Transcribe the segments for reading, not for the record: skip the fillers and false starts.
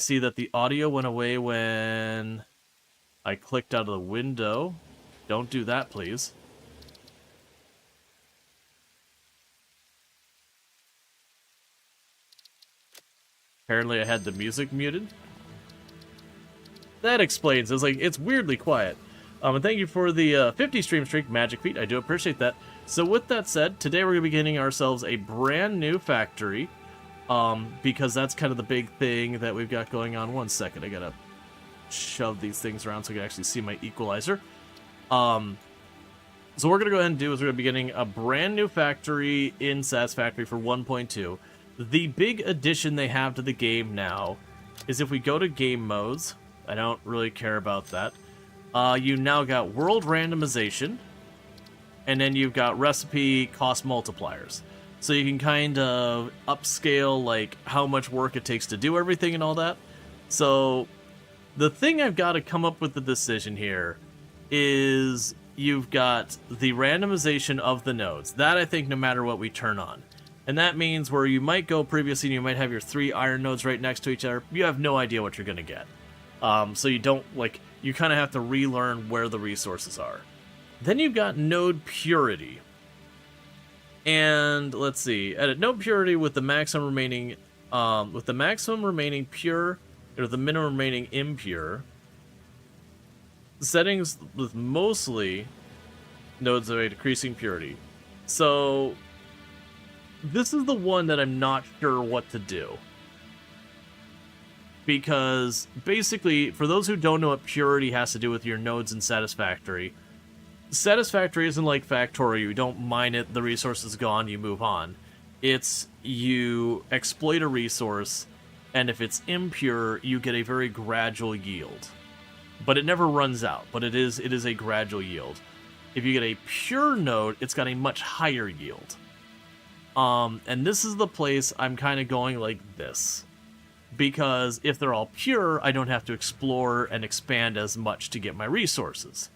See that the audio went away when I clicked out of the window. Don't do that, please. Apparently I had the music muted. That explains. It's weirdly quiet. And thank you for the 50 stream streak, Magic Feet. I do appreciate that. So with that said, today we're going to be getting ourselves a brand new factory. Because that's kind of the big thing that we've got going on. One second, I gotta shove these things around so I can actually see my equalizer. So what we're gonna go ahead and do is we're gonna be getting a brand new factory in Satisfactory for 1.2. The big addition they have to the game now is if we go to game modes, I don't really care about that. You now got world randomization, and then you've got recipe cost multipliers. So you can kind of upscale, like, how much work it takes to do everything and all that. So the thing I've got to come up with the decision here is you've got the randomization of the nodes. That, I think, no matter what we turn on. And that means where you might go previously and you might have your 3 iron nodes right next to each other, you have no idea what you're going to get. So you don't, like, you kind of have to relearn where the resources are. Then you've got node purity. And let's see, edit node purity with the maximum remaining pure or the minimum remaining impure. Settings with mostly nodes of a decreasing purity. So this is the one that I'm not sure what to do. Because basically, for those who don't know what purity has to do with your nodes in Satisfactory, Satisfactory isn't like Factorio. You don't mine it, the resource is gone, you move on. It's you exploit a resource, and if it's impure, you get a very gradual yield. But it never runs out, but it is a gradual yield. If you get a pure node, it's got a much higher yield. And this is the place I'm kind of going like this. Because if they're all pure, I don't have to explore and expand as much to get my resources.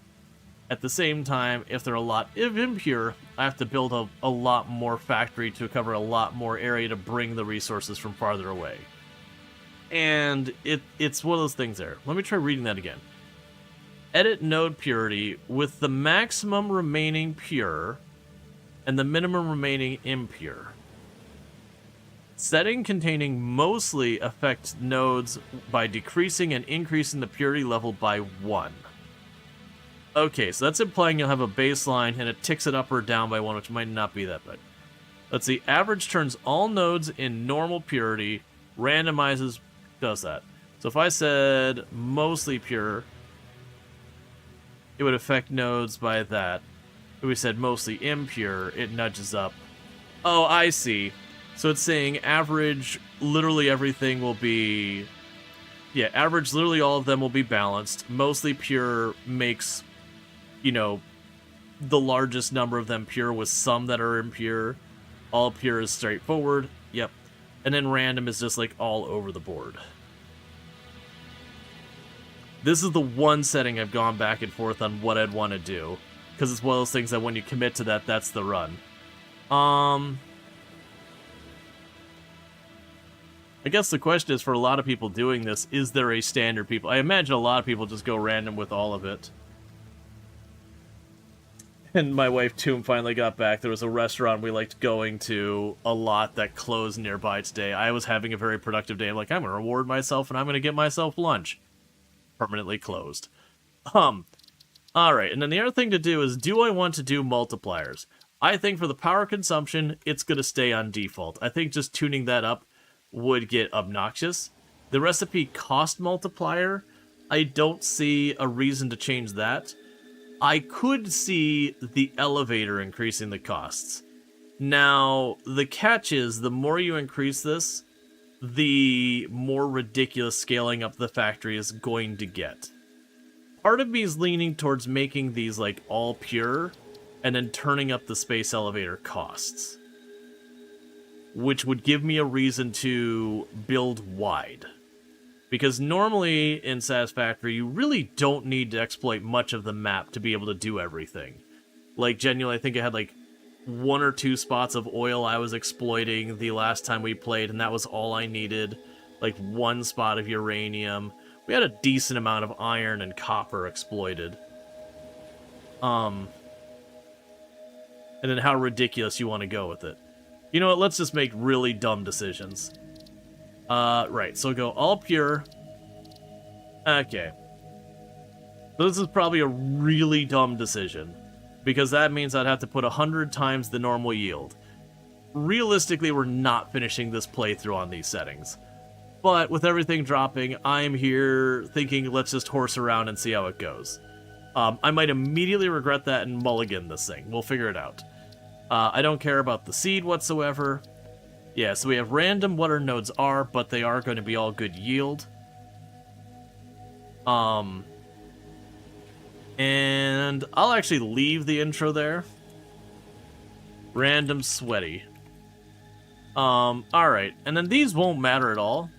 At the same time, if they're a lot impure, I have to build a lot more factory to cover a lot more area to bring the resources from farther away. And it's one of those things there. Let me try reading that again. Edit node purity with the maximum remaining pure and the minimum remaining impure. Setting containing mostly affect nodes by decreasing and increasing the purity level by 1. Okay, so that's implying you'll have a baseline, and it ticks it up or down by 1, which might not be that bad. Let's see, average turns all nodes in normal purity, randomizes, does that. So if I said mostly pure, it would affect nodes by that. If we said mostly impure, it nudges up. Oh, I see. So it's saying average, literally everything will be... Yeah, average, literally all of them will be balanced. Mostly pure makes... you know, the largest number of them pure with some that are impure. All pure is straightforward. Yep. And then random is just like all over the board. This is the one setting I've gone back and forth on what I'd want to do. Because it's one of those things that when you commit to that, that's the run. I guess the question is, for a lot of people doing this, is there a standard people? I imagine a lot of people just go random with all of it. And my wife, Toom, finally got back. There was a restaurant we liked going to a lot that closed nearby today. I was having a very productive day. I'm like, I'm going to reward myself, and I'm going to get myself lunch. Permanently closed. Alright, and then the other thing to do is, do I want to do multipliers? I think for the power consumption, it's going to stay on default. I think just tuning that up would get obnoxious. The recipe cost multiplier, I don't see a reason to change that. I could see the elevator increasing the costs. Now, the catch is, the more you increase this, the more ridiculous scaling up the factory is going to get. Part of me is leaning towards making these like all pure, and then turning up the space elevator costs. Which would give me a reason to build wide. Because normally in Satisfactory, you really don't need to exploit much of the map to be able to do everything. Like, genuinely, I think I had like 1 or 2 spots of oil I was exploiting the last time we played, and that was all I needed. like 1 spot of uranium. We had a decent amount of iron and copper exploited. And then how ridiculous you want to go with it. You know what, let's just make really dumb decisions. Right, so go all pure. Okay. This is probably a really dumb decision, because that means I'd have to put 100 times the normal yield. Realistically, we're not finishing this playthrough on these settings. But with everything dropping, I'm here thinking let's just horse around and see how it goes. I might immediately regret that and mulligan this thing. We'll figure it out. I don't care about the seed whatsoever. Yeah, so we have random what our nodes are, but they are going to be all good yield. And I'll actually leave the intro there. Random sweaty. Alright. And then these won't matter at all.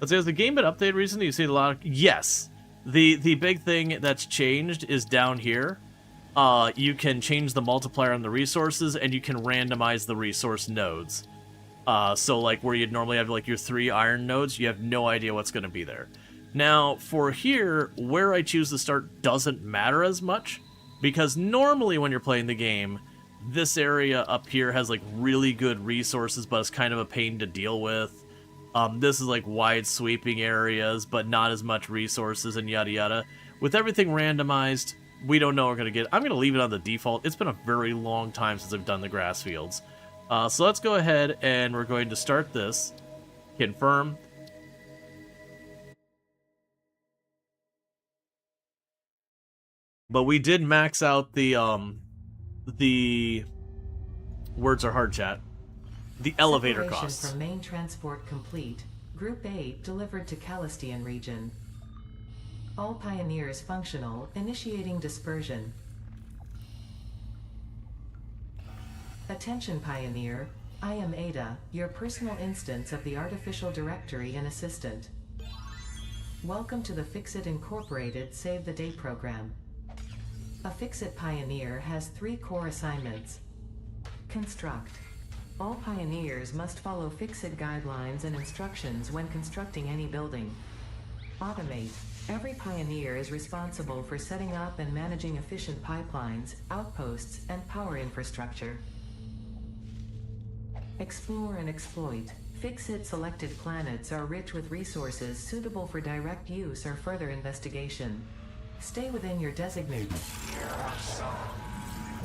Let's say, has the game been updated recently? You've seen a lot of... Yes. The big thing that's changed is down here. You can change the multiplier on the resources, and you can randomize the resource nodes. So, like, where you'd normally have, like, your 3 iron nodes, you have no idea what's going to be there. Now, for here, where I choose to start doesn't matter as much, because normally when you're playing the game, this area up here has, like, really good resources, but it's kind of a pain to deal with. This is, like, wide sweeping areas, but not as much resources and yada yada. With everything randomized, we don't know what we're going to get. I'm going to leave it on the default. It's been a very long time since I've done the grass fields. So let's go ahead and we're going to start this. Confirm. But we did max out the words are hard, chat. The elevator Separation costs. From main transport complete. Group 8 delivered to Calistian region. All pioneers functional, initiating dispersion. Attention Pioneer, I am Ada, your personal instance of the artificial directory and assistant. Welcome to the Fixit Incorporated Save the Day program. A Fixit Pioneer has 3 core assignments. Construct. All pioneers must follow Fixit guidelines and instructions when constructing any building. Automate. Every pioneer is responsible for setting up and managing efficient pipelines, outposts, and power infrastructure. Explore and exploit. Fixit selected planets are rich with resources suitable for direct use or further investigation. Stay within your designated.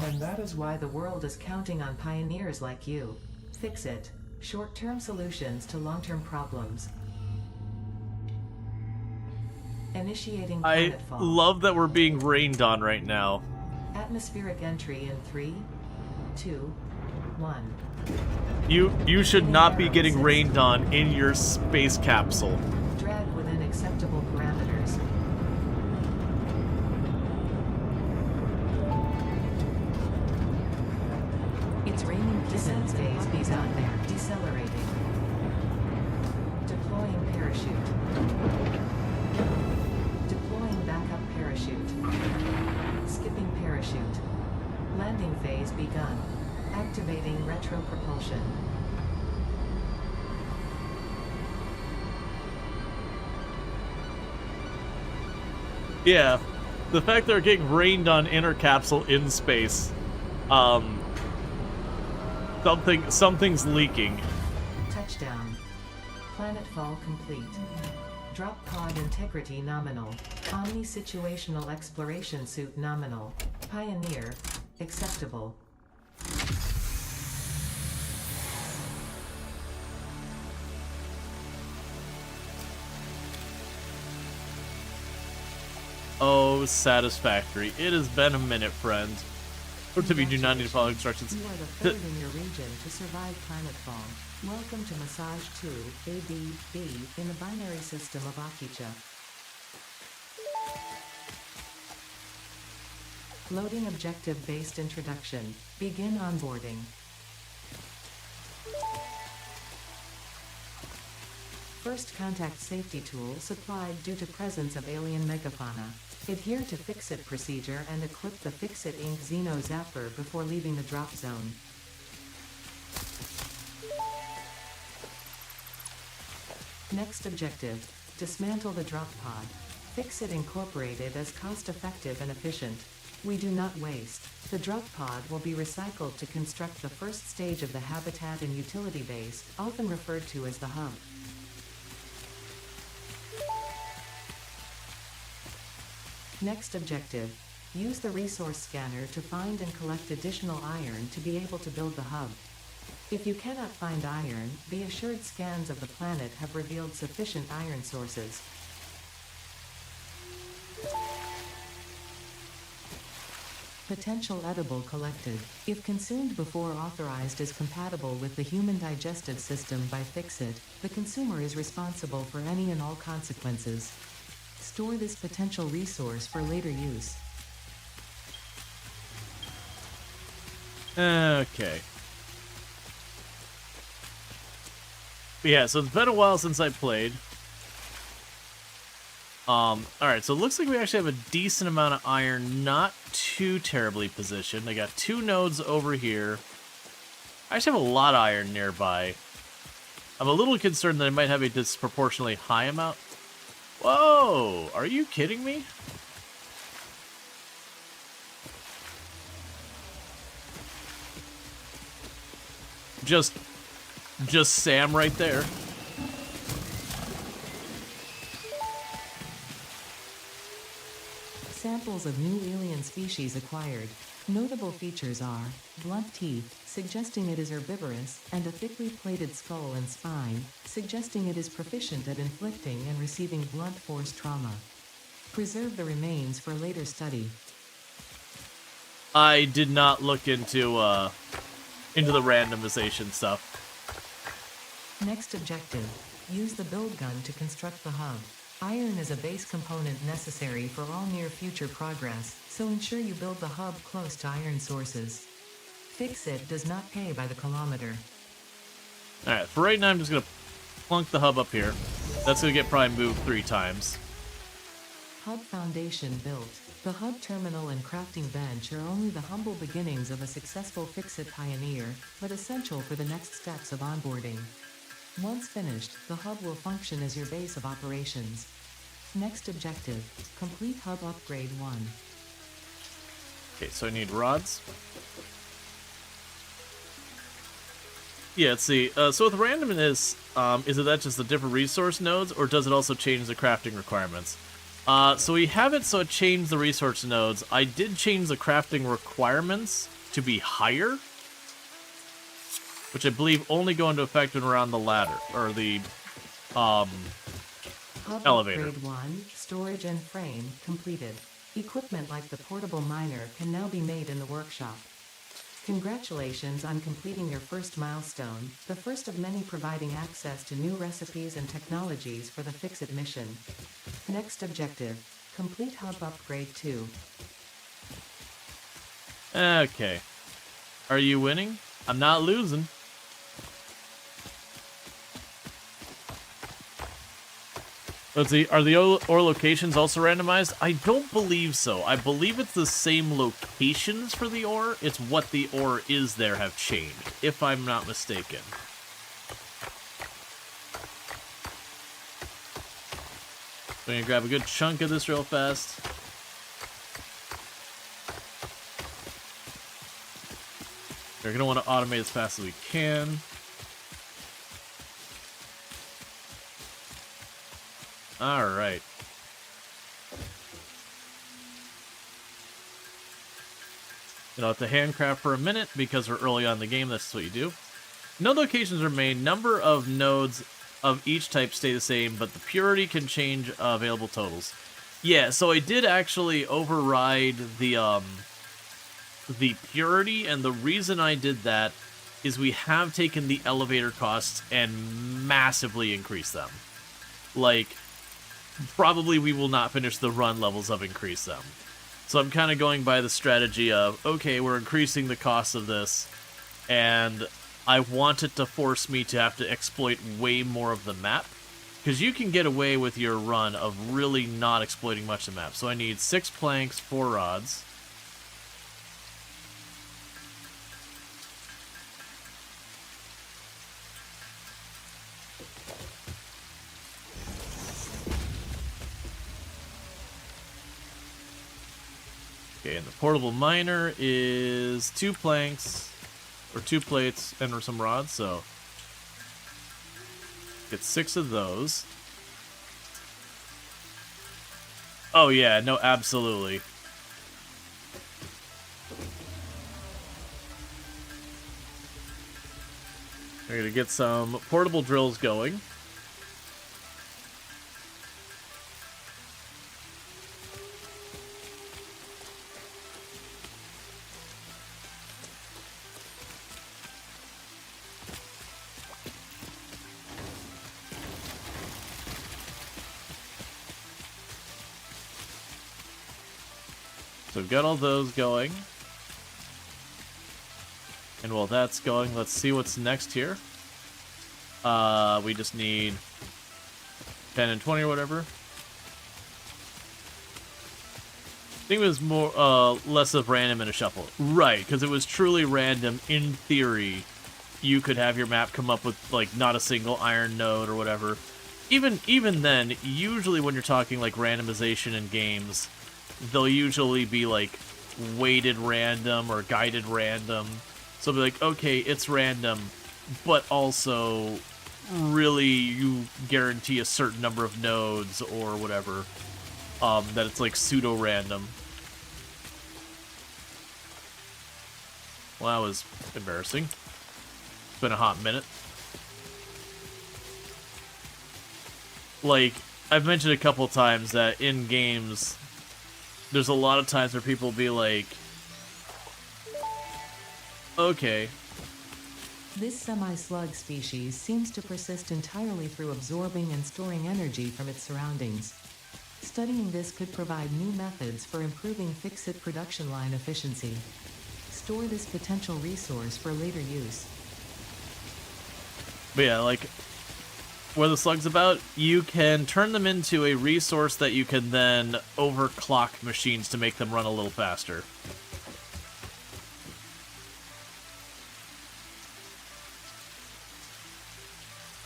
And that is why the world is counting on pioneers like you. Fixit. Short-term solutions to long-term problems. Initiating planetfall. I love that we're being rained on right now. Atmospheric entry in 3, 2, 1. You should not be getting rained on in your space capsule. Drag within acceptable parameters. It's raining descent phase begun there. Decelerating. Deploying parachute. Deploying backup parachute. Skipping parachute. Landing phase begun. Activating retro propulsion. Yeah, the fact they're getting rained on inner capsule in space. Something's leaking. Touchdown. Planetfall complete. Drop pod integrity nominal. Omni situational exploration suit nominal. Pioneer. Acceptable. Oh, Satisfactory. It has been a minute, friend. Or to be, do not need to follow instructions. You are the third in your region to survive planetfall. Welcome to Massage 2, ADB, in the binary system of Akicha. Loading objective-based introduction. Begin onboarding. First contact safety tool supplied due to presence of alien megafauna. Adhere to Fixit procedure and equip the Fixit Inc. Xeno Zapper before leaving the drop zone. Next objective, dismantle the drop pod. Fix-It Incorporated is cost-effective and efficient. We do not waste. The drop pod will be recycled to construct the first stage of the habitat and utility base, often referred to as the hub. Next objective, use the resource scanner to find and collect additional iron to be able to build the hub. If you cannot find iron, be assured scans of the planet have revealed sufficient iron sources. Potential edible collected. If consumed before authorized is compatible with the human digestive system by Fix-It, the consumer is responsible for any and all consequences. Store this potential resource for later use. Okay. But yeah, so it's been a while since I played. Alright, so it looks like we actually have a decent amount of iron, not too terribly positioned. I got 2 nodes over here. I actually have a lot of iron nearby. I'm a little concerned that I might have a disproportionately high amount. Whoa! Are you kidding me? Just Sam right there. Samples of new alien species acquired. Notable features are blunt teeth, suggesting it is herbivorous, and a thickly plated skull and spine, suggesting it is proficient at inflicting and receiving blunt force trauma. Preserve the remains for later study. I did not look into the randomization stuff. Next objective, use the build gun to construct the hub. Iron is a base component necessary for all near-future progress, so ensure you build the hub close to iron sources. Fix-It does not pay by the kilometer. Alright, for right now I'm just going to plunk the hub up here. That's going to get probably moved 3 times. Hub foundation built. The hub terminal and crafting bench are only the humble beginnings of a successful Fix-It pioneer, but essential for the next steps of onboarding. Once finished, the hub will function as your base of operations. Next objective, complete hub upgrade 1. Okay, so I need rods. Yeah, let's see. So with randomness, is it that just the different resource nodes, or does it also change the crafting requirements? So we have it so it changed the resource nodes. I did change the crafting requirements to be higher, which I believe only go into effect when we're on the ladder, or the Hub elevator. upgrade 1, storage and frame, completed. Equipment like the portable miner can now be made in the workshop. Congratulations on completing your first milestone, the first of many providing access to new recipes and technologies for the Fix-It mission. Next objective, complete hub upgrade 2. Okay. Are you winning? I'm not losing. Let's see, are the ore locations also randomized? I don't believe so. I believe it's the same locations for the ore. It's what the ore is there have changed, if I'm not mistaken. So I'm gonna grab a good chunk of this real fast. We're gonna want to automate as fast as we can. Alright. Gonna have to handcraft for a minute because we're early on in the game. That's what you do. Node locations remain. Number of nodes of each type stay the same, but the purity can change available totals. Yeah, so I did actually override the purity, and the reason I did that is we have taken the elevator costs and massively increased them. Like, probably we will not finish the run levels of increase them. So I'm kind of going by the strategy of, okay, we're increasing the cost of this, and I want it to force me to have to exploit way more of the map, because you can get away with your run of really not exploiting much of the map. So I need 6 planks, 4 rods. Okay, and the portable miner is 2 planks, or 2 plates, and some rods, so get 6 of those. Oh yeah, no, absolutely. We're gonna get some portable drills going. So we've got all those going. And while that's going, let's see what's next here. We just need 10 and 20 or whatever. I think it was more, less of random and a shuffle. Right, because it was truly random. In theory, you could have your map come up with, like, not a single iron node or whatever. Even then, usually when you're talking, like, randomization in games, they'll usually be, like, weighted random or guided random. So it'll be like, okay, it's random, but also really you guarantee a certain number of nodes or whatever. That it's like pseudo-random. Well, that was embarrassing. It's been a hot minute. Like, I've mentioned a couple times that in games, there's a lot of times where people be like, okay. This semi-slug species seems to persist entirely through absorbing and storing energy from its surroundings. Studying this could provide new methods for improving fix-it production line efficiency. Store this potential resource for later use. But yeah, like, what are the slugs about? You can turn them into a resource that you can then overclock machines to make them run a little faster.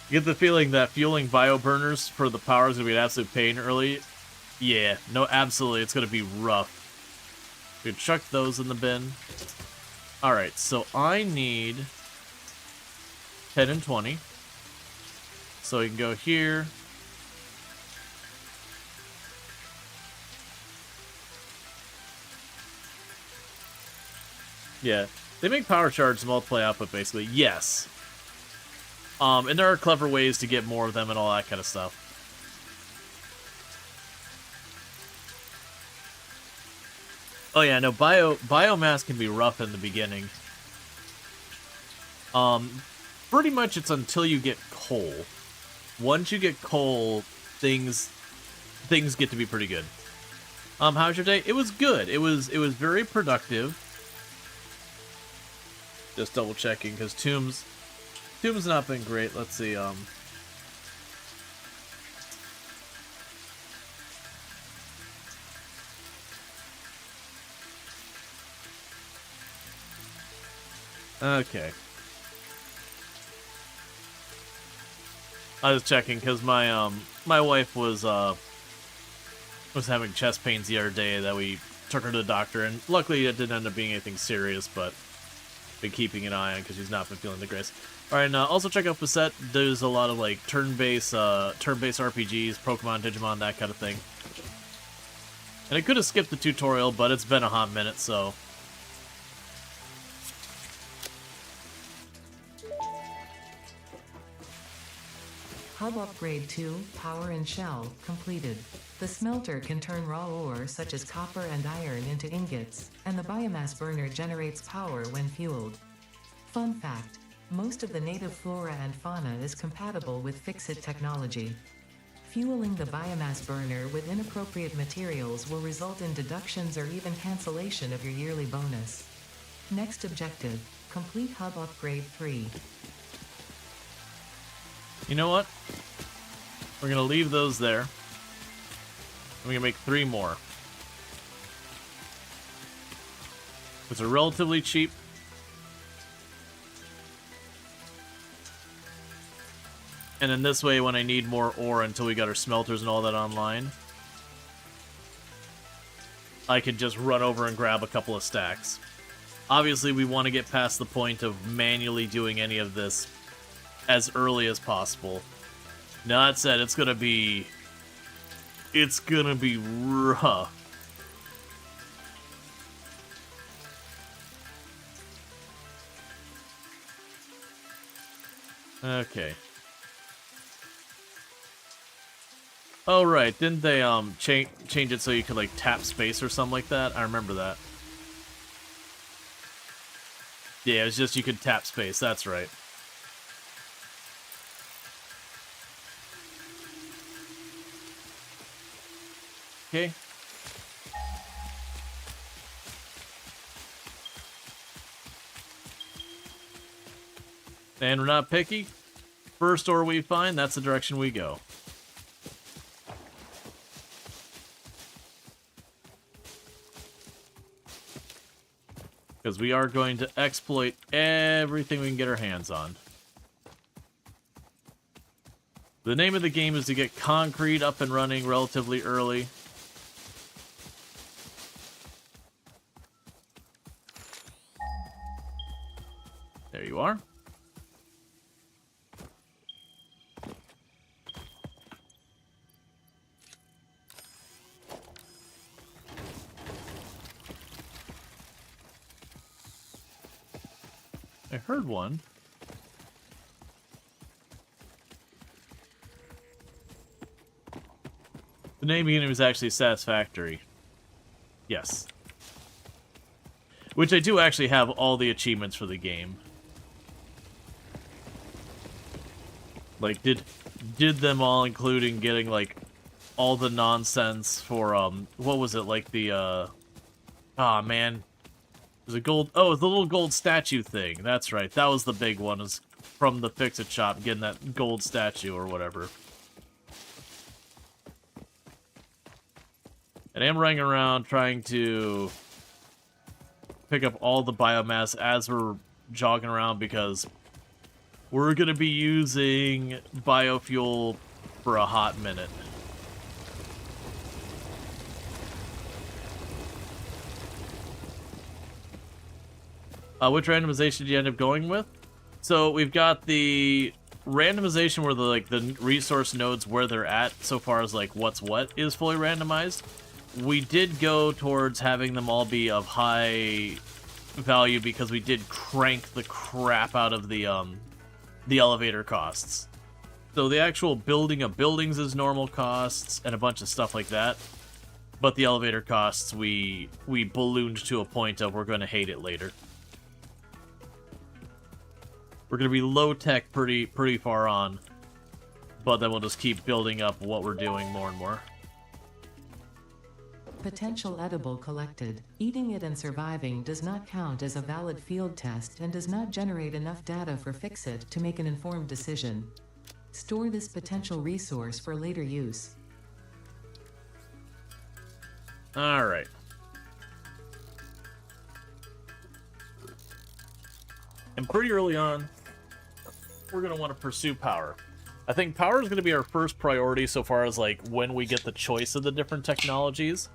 You get the feeling that fueling bioburners for the power is going to be an absolute pain early. Yeah, no, absolutely, it's going to be rough. We chuck those in the bin. Alright, so I need 10 and 20. So we can go here. Yeah, they make power charge multiply output, basically. Yes. And there are clever ways to get more of them and all that kind of stuff. Oh yeah, no, biomass can be rough in the beginning. Pretty much it's until you get coal. Once you get coal, things get to be pretty good. How's your day? It was good. It was very productive. Just double checking because Tomb's not been great. Let's see. Okay. I was checking because my my wife was having chest pains the other day that we took her to the doctor, and luckily it didn't end up being anything serious, but been keeping an eye on because she's not been feeling the greatest. All right, and also check out Facet. There's a lot of like turn-based RPGs, Pokemon, Digimon, that kind of thing. And I could have skipped the tutorial, but it's been a hot minute, so. Hub Upgrade 2, Power and Shell, completed. The smelter can turn raw ore such as copper and iron into ingots, and the biomass burner generates power when fueled. Fun fact, most of the native flora and fauna is compatible with Fix-It technology. Fueling the biomass burner with inappropriate materials will result in deductions or even cancellation of your yearly bonus. Next objective, complete Hub Upgrade 3. You know what? We're gonna leave those there. We're gonna make 3 more. Which are relatively cheap. And then this way, when I need more ore until we got our smelters and all that online, I could just run over and grab a couple of stacks. Obviously, we want to get past the point of manually doing any of this as early as possible. Now, that said, it's gonna be rough. Okay. Oh, right. Didn't they, change it so you could, like, tap space or something like that? I remember that. Yeah, it was just you could tap space. That's right. Okay. And we're not picky. First ore we find, that's the direction we go. Because we are going to exploit everything we can get our hands on. The name of the game is to get concrete up and running relatively early. There you are. I heard one. The name of it was actually Satisfactory. Yes. Which I do actually have all the achievements for the game. Like, did them all, including getting, like, all the nonsense for, what was it, like the, man. There's a gold... Oh, it's the little gold statue thing. That's right. That was the big one, is from the Fix-It shop, getting that gold statue or whatever. And I'm running around trying to pick up all the biomass as we're jogging around because we're going to be using biofuel for a hot minute. Which randomization did you end up going with? So we've got the randomization where the resource nodes where they're at, so far as like what's what, is fully randomized. We did go towards having them all be of high value because we did crank the crap out of the elevator costs. So the actual building of buildings is normal costs and a bunch of stuff like that. But the elevator costs we ballooned to a point of we're going to hate it later. We're going to be low-tech pretty far on, but then we'll just keep building up what we're doing more and more. Potential edible collected. Eating it and surviving does not count as a valid field test and does not generate enough data for Fix-It to make an informed decision. Store this potential resource for later use. Alright. And pretty early on, we're going to want to pursue power. I think power is going to be our first priority so far as, like, when we get the choice of the different technologies.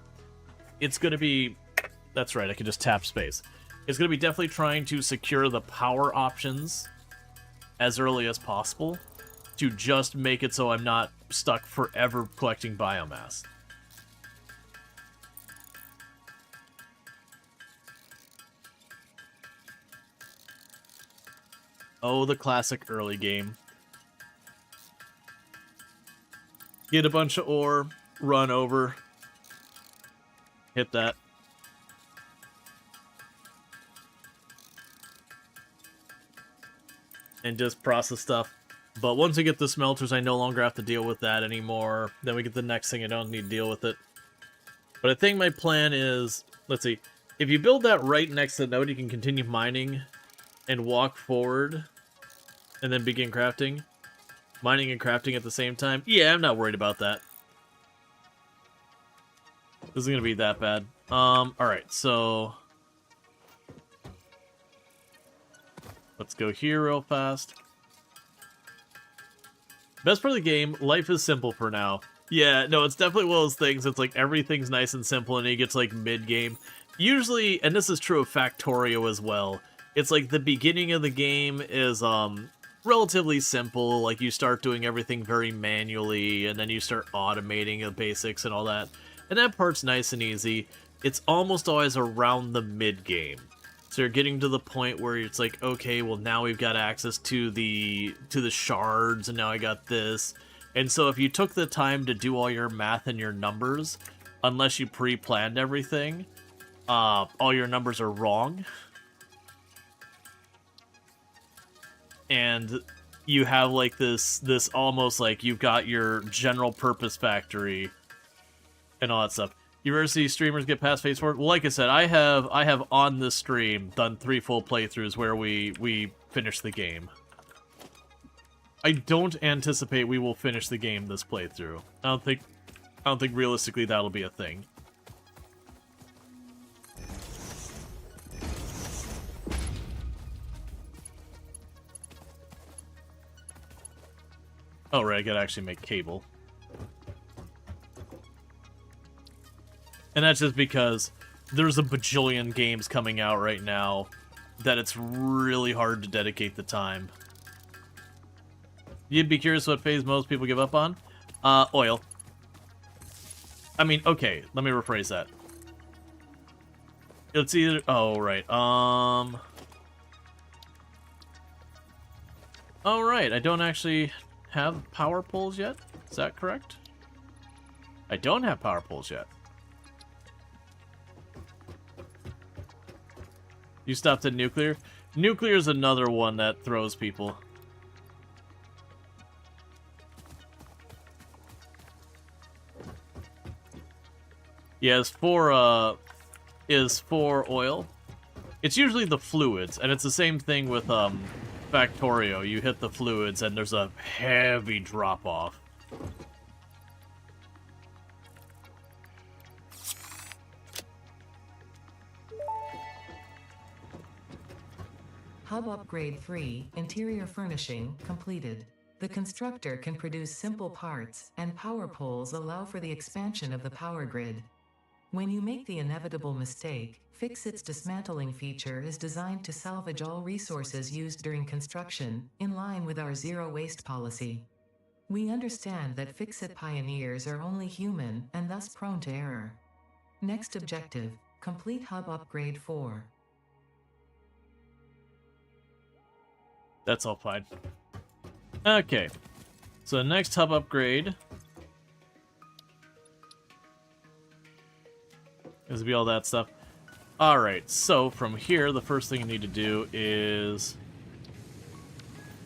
It's going to be... That's right, I can just tap space. It's going to be definitely trying to secure the power options as early as possible to just make it so I'm not stuck forever collecting biomass. Oh, the classic early game. Get a bunch of ore, run over, hit that. And just process stuff. But once we get the smelters, I no longer have to deal with that anymore. Then we get the next thing, I don't need to deal with it. But I think my plan is, let's see, if you build that right next to the node, you can continue mining and walk forward, and then begin crafting. Mining and crafting at the same time. Yeah, I'm not worried about that. This isn't gonna be that bad. Alright, so... let's go here real fast. Best part of the game, life is simple for now. Yeah, no, it's definitely one of those things. It's like everything's nice and simple, and it gets like mid-game. Usually, and this is true of Factorio as well, it's like the beginning of the game is relatively simple. Like you start doing everything very manually, and then you start automating the basics and all that. And that part's nice and easy. It's almost always around the mid-game. So you're getting to the point where it's like, okay, well now we've got access to the shards, and now I got this. And so if you took the time to do all your math and your numbers, unless you pre-planned everything, all your numbers are wrong. And you have like this almost like you've got your general purpose factory and all that stuff. You ever see streamers get past phase 4? Well, like I said, I have on this stream done 3 full playthroughs where we finish the game. I don't anticipate we will finish the game this playthrough. I don't think realistically that'll be a thing. Oh right, I gotta actually make cable. And that's just because there's a bajillion games coming out right now that it's really hard to dedicate the time. You'd be curious what phase most people give up on? Oil. I mean, okay, let me rephrase that. It's either... Oh, right. Oh, right, I don't actually have power poles yet? Is that correct? I don't have power poles yet. You stopped at nuclear? Nuclear is another one that throws people. Yeah, as for oil, it's usually the fluids, and it's the same thing with Factorio. You hit the fluids, and there's a heavy drop-off. Hub Upgrade 3, Interior Furnishing, completed. The constructor can produce simple parts, and power poles allow for the expansion of the power grid. When you make the inevitable mistake, Fix-It's dismantling feature is designed to salvage all resources used during construction, in line with our zero-waste policy. We understand that Fix-It pioneers are only human, and thus prone to error. Next objective, complete Hub Upgrade 4. That's all fine. Okay. So next hub upgrade is to be all that stuff. Alright, so from here, the first thing you need to do is...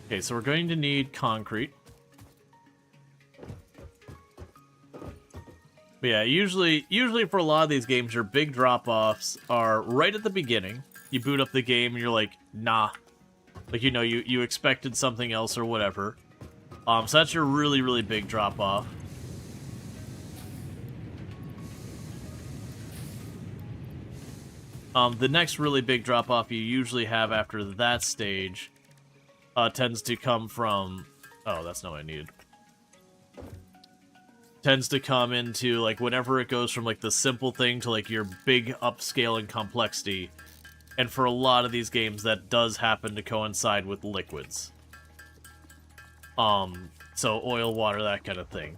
Okay, so we're going to need concrete. But yeah, usually for a lot of these games, your big drop-offs are right at the beginning. You boot up the game and you're like, nah. Like, you know, you expected something else or whatever. So that's your really, really big drop-off. The next really big drop-off you usually have after that stage tends to come from... Oh, that's not what I needed. Tends to come into, like, whenever it goes from, like, the simple thing to, like, your big upscale and complexity. And for a lot of these games, that does happen to coincide with liquids. So oil, water, that kind of thing.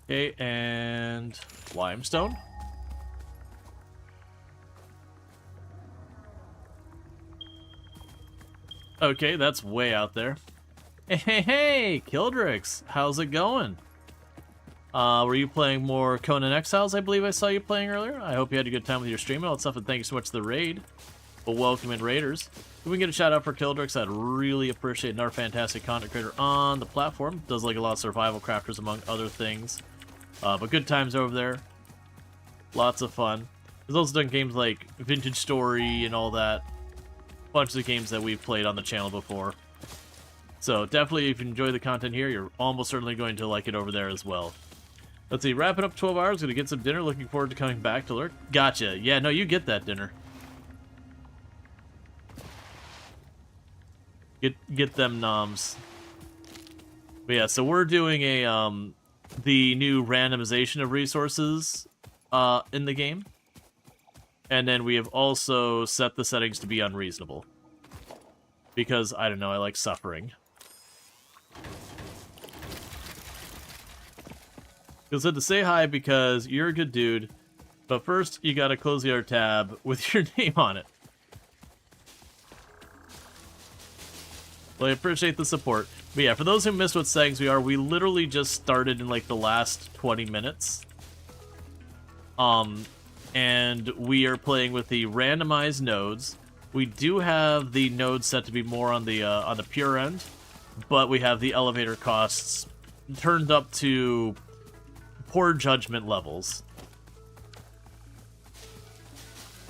Okay, and limestone. Okay, that's way out there. Hey, Kildrix, how's it going? Were you playing more Conan Exiles? I believe I saw you playing earlier. I hope you had a good time with your stream and all that stuff, and thank you so much for the raid. Well, welcome in, Raiders. If we can get a shout out for Kildrix, I'd really appreciate another fantastic content creator on the platform. Does like a lot of survival crafters, among other things. But good times over there. Lots of fun. He's also done games like Vintage Story and all that. Bunch of games that we've played on the channel before. So definitely, if you enjoy the content here, you're almost certainly going to like it over there as well. Let's see, wrapping up 12 hours, gonna get some dinner, looking forward to coming back to lurk. Gotcha. Yeah, no, you get that dinner. Get them noms. But yeah, so we're doing a the new randomization of resources in the game. And then we have also set the settings to be unreasonable. Because, I don't know, I like suffering. It's good to say hi because you're a good dude. But first, you gotta close the other tab with your name on it. Well, I appreciate the support. But yeah, for those who missed what settings we are, we literally just started in like the last 20 minutes. And we are playing with the randomized nodes. We do have the nodes set to be more on the pure end, but we have the elevator costs turned up to poor judgment levels.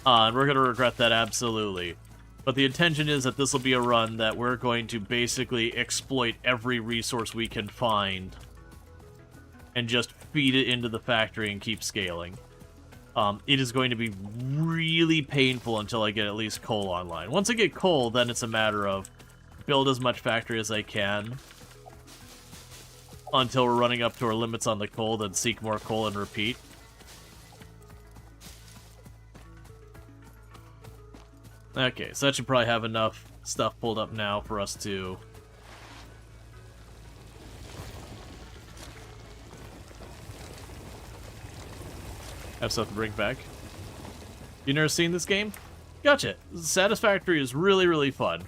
And we're gonna regret that absolutely. But the intention is that this will be a run that we're going to basically exploit every resource we can find and just feed it into the factory and keep scaling. It is going to be really painful until I get at least coal online. Once I get coal, then it's a matter of build as much factory as I can until we're running up to our limits on the coal, then seek more coal and repeat. Okay, so that should probably have enough stuff pulled up now for us to... have stuff to bring back. You never seen this game? Gotcha. Satisfactory is really, really fun.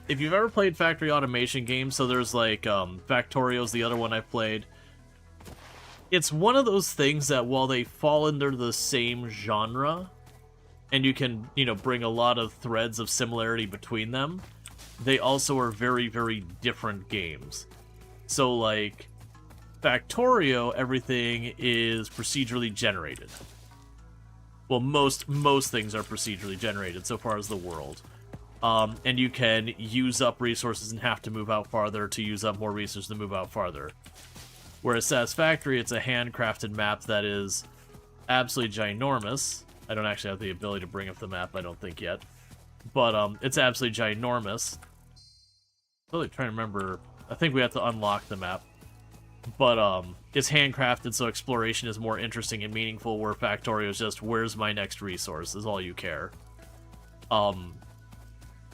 If you've ever played factory automation games, so there's like Factorio's the other one I've played. It's one of those things that while they fall under the same genre, and you can, you know, bring a lot of threads of similarity between them, they also are very, very different games. So, like, Factorio, everything is procedurally generated. Well, most things are procedurally generated so far as the world. And you can use up resources and have to move out farther to use up more resources to move out farther. Whereas Satisfactory, it's a handcrafted map that is absolutely ginormous. I don't actually have the ability to bring up the map, I don't think yet. But it's absolutely ginormous. I'm really trying to remember. I think we have to unlock the map. But it's handcrafted, so exploration is more interesting and meaningful, where Factorio is just, where's my next resource, is all you care.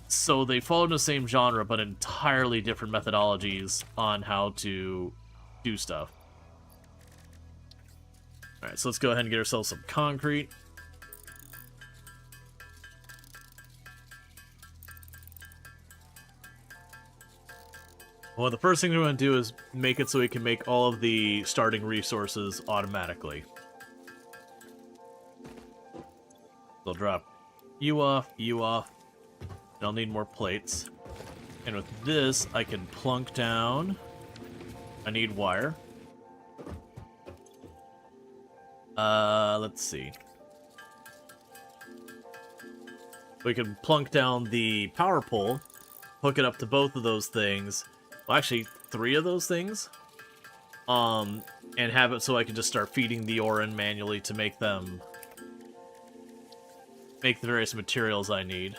So they follow in the same genre, but entirely different methodologies on how to do stuff. Alright, so let's go ahead and get ourselves some concrete. Well, the first thing we want to do is make it so we can make all of the starting resources automatically. They'll drop you off, you off. I'll need more plates. And with this, I can plunk down. I need wire. Let's see. We can plunk down the power pole, hook it up to both of those things. Well, actually, 3 of those things. And have it so I can just start feeding the ore in manually to make them... make the various materials I need.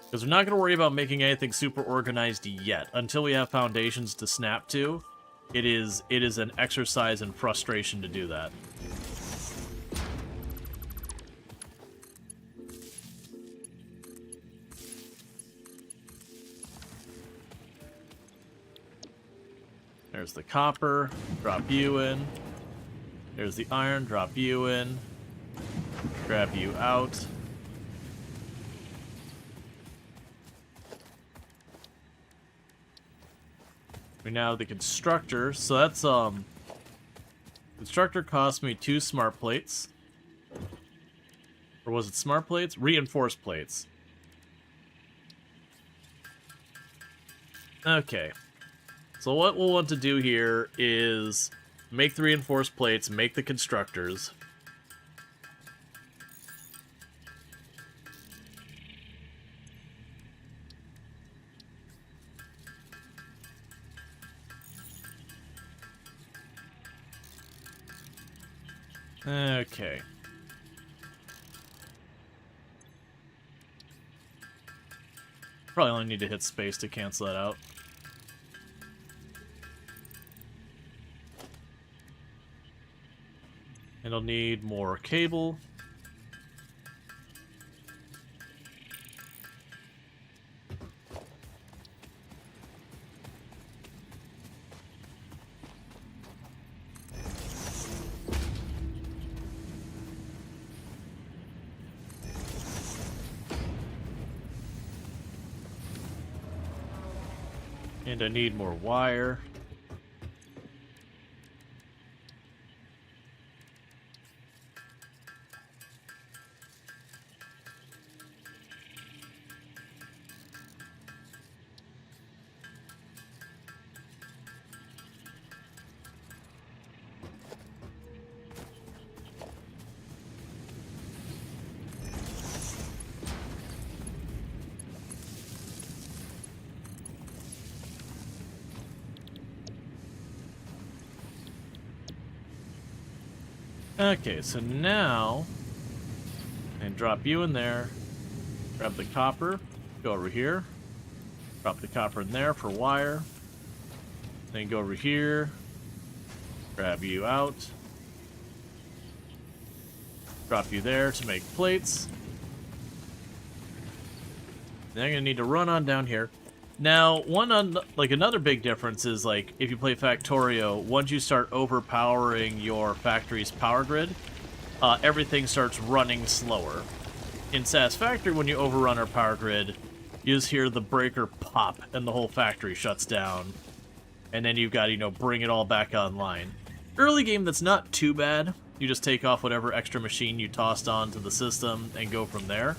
Because we're not going to worry about making anything super organized yet. Until we have foundations to snap to, it is an exercise in frustration to do that. There's the copper, drop you in. There's the iron, drop you in. Grab you out. We now have the constructor, so that's, constructor cost me 2 smart plates. Or was it smart plates? Reinforced plates. Okay. So what we'll want to do here is make the reinforced plates, make the constructors. Okay. Probably only need to hit space to cancel that out. And I'll need more cable. And I need more wire. Okay, so now, and drop you in there, grab the copper, go over here, drop the copper in there for wire, then go over here, grab you out, drop you there to make plates. Then I'm gonna need to run on down here. Now, another big difference is, like, if you play Factorio, once you start overpowering your factory's power grid, everything starts running slower. In Satisfactory, when you overrun our power grid, you just hear the breaker pop and the whole factory shuts down. And then you've got to, bring it all back online. Early game, that's not too bad. You just take off whatever extra machine you tossed onto the system and go from there.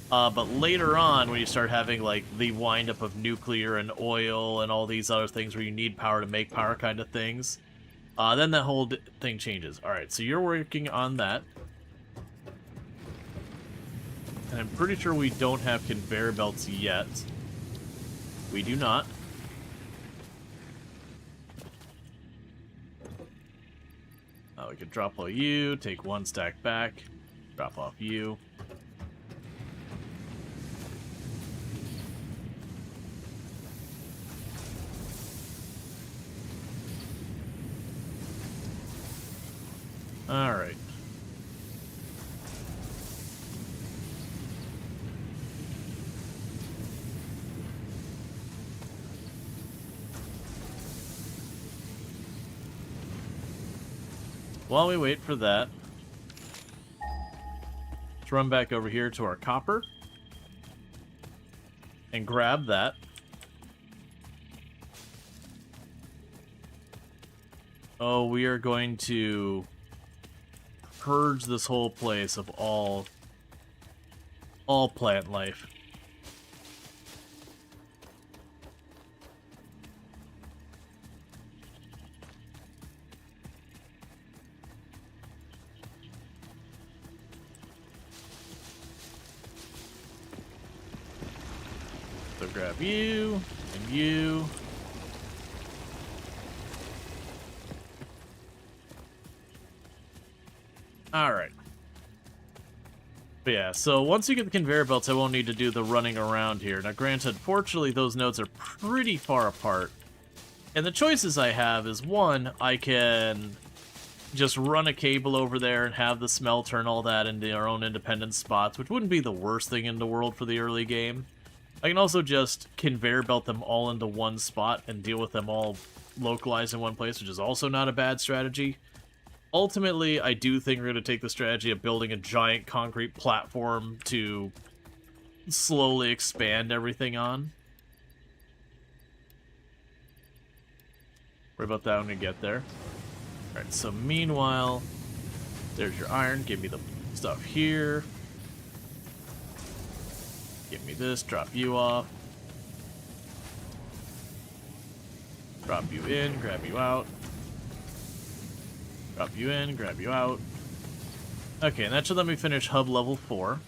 But later on, when you start having, like, the windup of nuclear and oil and all these other things where you need power to make power kind of things, then that whole thing changes. Alright, so you're working on that. And I'm pretty sure we don't have conveyor belts yet. We do not. We could drop all you, take one stack back, drop off you. Alright. While we wait for that, let's run back over here to our copper and grab that. Oh, we are going to purge this whole place of all plant life. So grab you and you. Alright. But yeah, so once you get the conveyor belts, I won't need to do the running around here. Now granted, fortunately, those nodes are pretty far apart. And the choices I have is, one, I can just run a cable over there and have the smelter and all that in their own independent spots, which wouldn't be the worst thing in the world for the early game. I can also just conveyor belt them all into one spot and deal with them all localized in one place, which is also not a bad strategy. Ultimately, I do think we're going to take the strategy of building a giant concrete platform to slowly expand everything on. Worry about that when we get there. Alright, so meanwhile, there's your iron. Give me the stuff here. Give me this. Drop you off. Drop you in. Grab you out. Drop you in, grab you out. Okay, and that should let me finish hub level 4.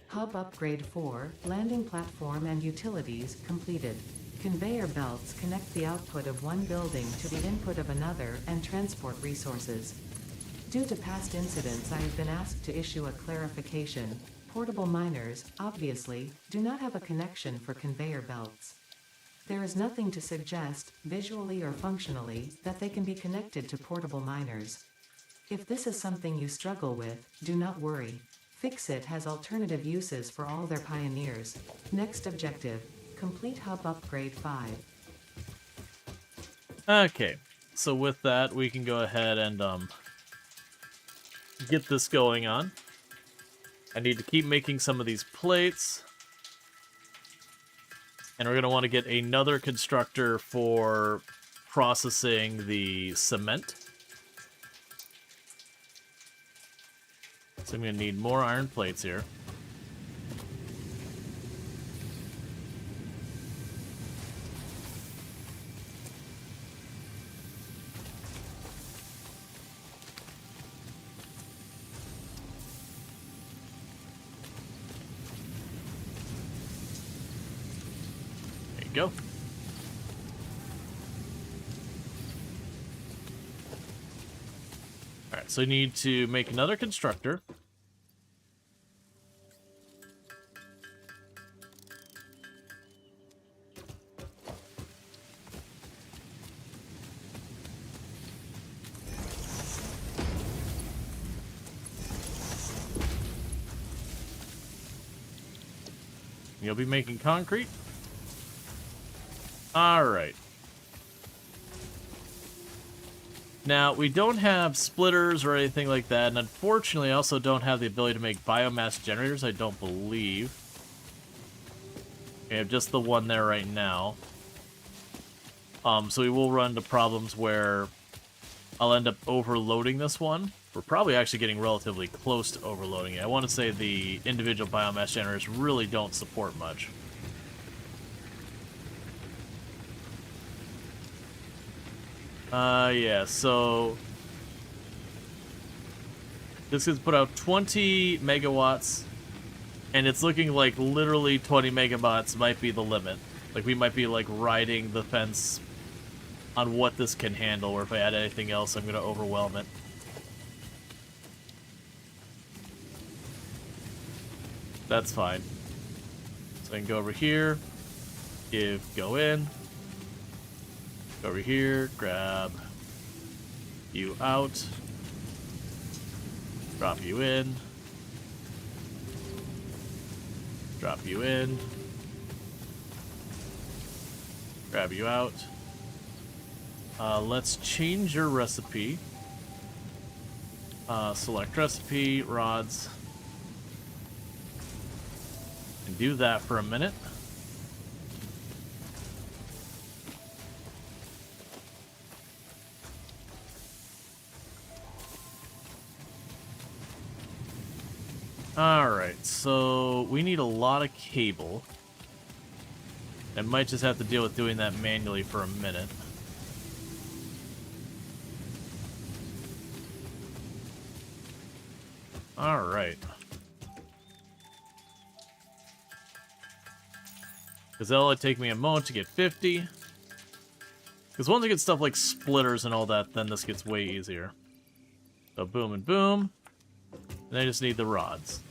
Hub upgrade 4, landing platform and utilities completed. Conveyor belts connect the output of one building to the input of another and transport resources. Due to past incidents, I have been asked to issue a clarification. Portable miners, obviously, do not have a connection for conveyor belts. There is nothing to suggest, visually or functionally, that they can be connected to portable miners. If this is something you struggle with, do not worry. Fixit has alternative uses for all their pioneers. Next objective, complete hub upgrade 5. Okay, so with that, we can go ahead and get this going on. I need to keep making some of these plates. And we're going to want to get another constructor for processing the cement. So I'm going to need more iron plates here. Go. Alright, so I need to make another constructor. You'll be making concrete. Alright. Now, we don't have splitters or anything like that, and unfortunately I also don't have the ability to make biomass generators, I don't believe. We have just the one there right now. So we will run into problems where I'll end up overloading this one. We're probably actually getting relatively close to overloading it. I want to say the individual biomass generators really don't support much. Yeah, so this has put out 20 megawatts, and it's looking like literally 20 megawatts might be the limit. Like, we might be, like, riding the fence on what this can handle, or if I add anything else, I'm going to overwhelm it. That's fine. So I can go over here, go in. Over here, grab you out, drop you in, drop you in, grab you out. Let's change your recipe. Select recipe, rods, and do that for a minute. Alright, so we need a lot of cable. I might just have to deal with doing that manually for a minute. Alright. Because that'll only take me a moment to get 50. Because once I get stuff like splitters and all that, then this gets way easier. So boom and boom. And I just need the rods.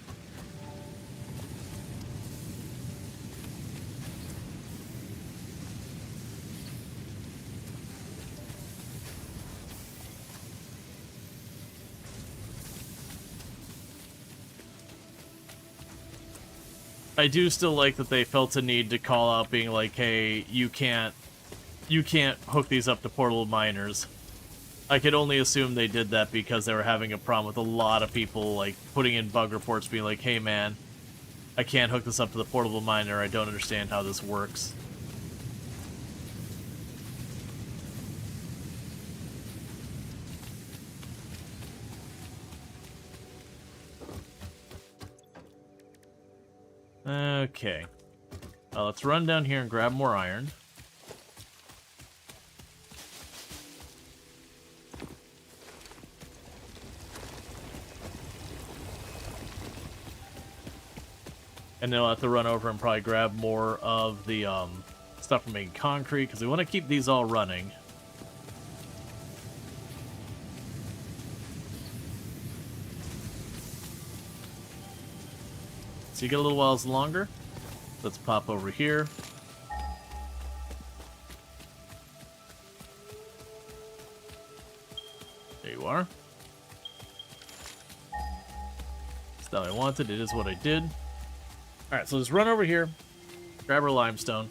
I do still like that they felt a need to call out being like, hey, you can't hook these up to portable miners. I could only assume they did that because they were having a problem with a lot of people, like, putting in bug reports being like, hey man, I can't hook this up to the portable miner, I don't understand how this works. Okay. Let's run down here and grab more iron. And then I'll have to run over and probably grab more of the stuff stuff from making concrete, because we want to keep these all running. So you get a little while longer. Let's pop over here. There you are. It's not what I wanted. It is what I did. Alright, so let's run over here. Grab our limestone.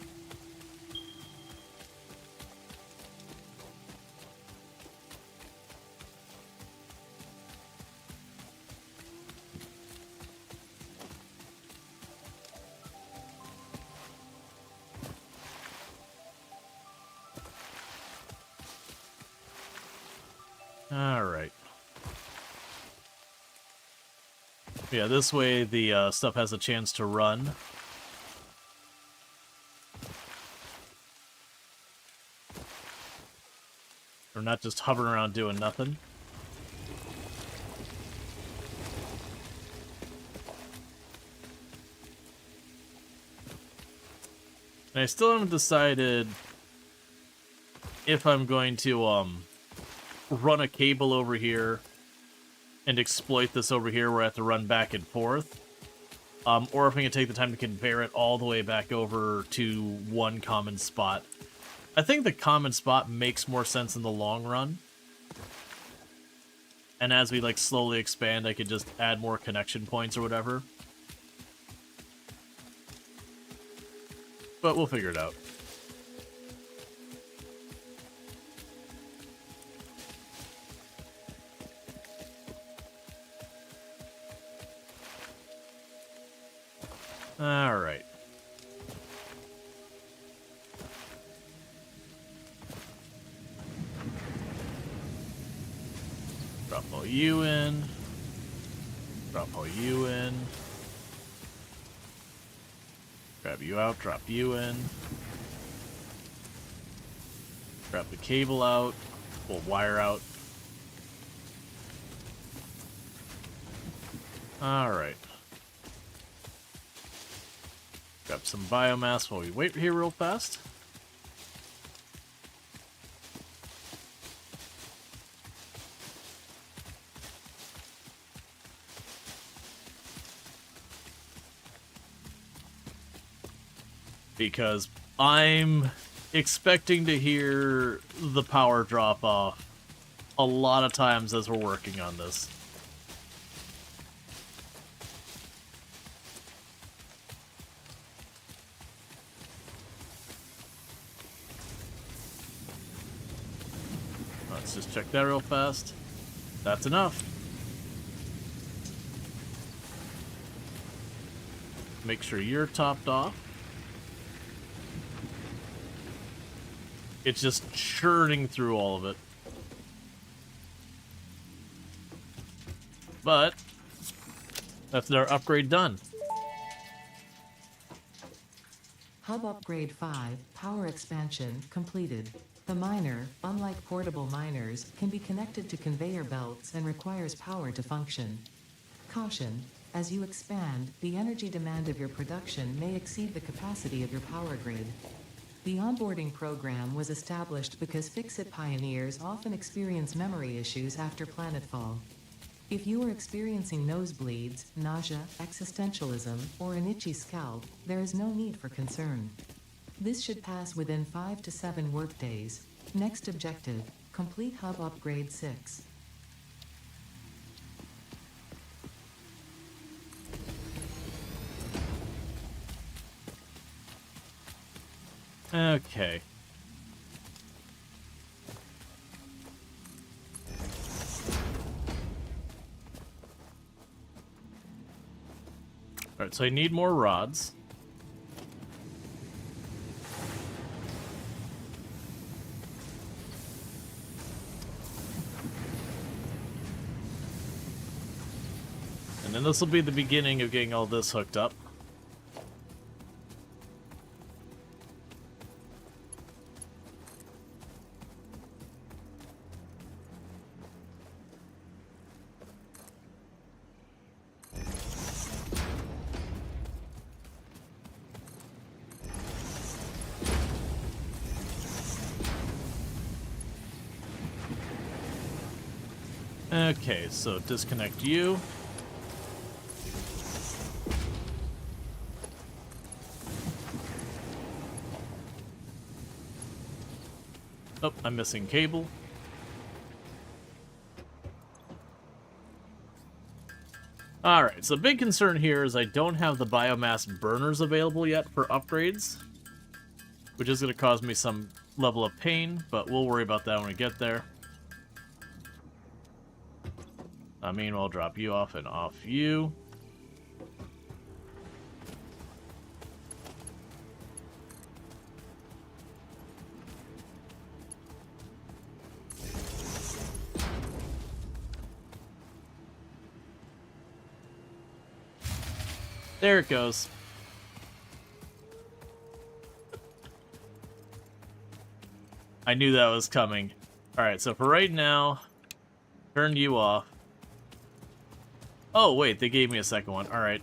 Alright. Yeah, this way the stuff has a chance to run. We're not just hovering around doing nothing. And I still haven't decided if I'm going to run a cable over here and exploit this over here where I have to run back and forth, or if I can take the time to conveyor it all the way back over to one common spot. I think the common spot makes more sense in the long run, and as we like slowly expand, I could just add more connection points or whatever. But we'll figure it out. All right. Drop all you in. Drop all you in. Grab you out, drop you in. Grab the cable out. Pull wire out. Alright. Grab some biomass while we wait here real fast. Because I'm expecting to hear the power drop off a lot of times as we're working on this. Let's just check that real fast. That's enough. Make sure you're topped off. It's just churning through all of it. But that's our upgrade done. Hub Upgrade 5, Power Expansion, completed. The miner, unlike portable miners, can be connected to conveyor belts and requires power to function. Caution: as you expand, the energy demand of your production may exceed the capacity of your power grid. The onboarding program was established because Fix-It pioneers often experience memory issues after planetfall. If you are experiencing nosebleeds, nausea, existentialism, or an itchy scalp, there is no need for concern. This should pass within 5 to 7 workdays. Next objective: complete Hub Upgrade 6. Okay. Alright, so I need more rods. And then this will be the beginning of getting all this hooked up. Okay, so disconnect you. Oh, I'm missing cable. Alright, so big concern here is I don't have the biomass burners available yet for upgrades, which is going to cause me some level of pain, but we'll worry about that when we get there. Meanwhile, drop you off and off you. There it goes. I knew that was coming. Alright, so for right now, turn you off. Oh, wait, they gave me a second one. Alright,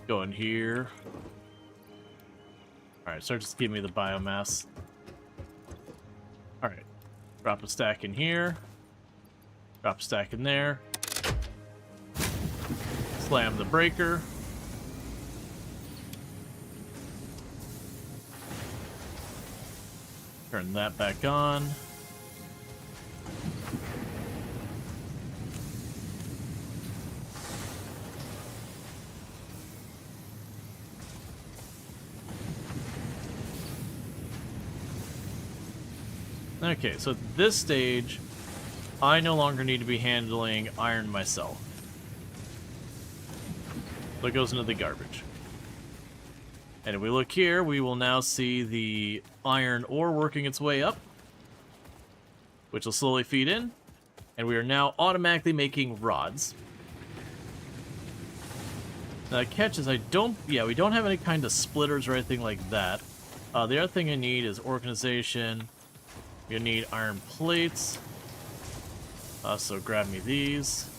go in here. Alright, so just give me the biomass. Alright, drop a stack in here. Drop a stack in there. Slam the breaker. Turn that back on. Okay, so at this stage, I no longer need to be handling iron myself. So it goes into the garbage. And if we look here, we will now see the iron ore working its way up, which will slowly feed in. And we are now automatically making rods. Now the catch is we don't have any kind of splitters or anything like that. The other thing I need is organization. You need iron plates. So grab me these.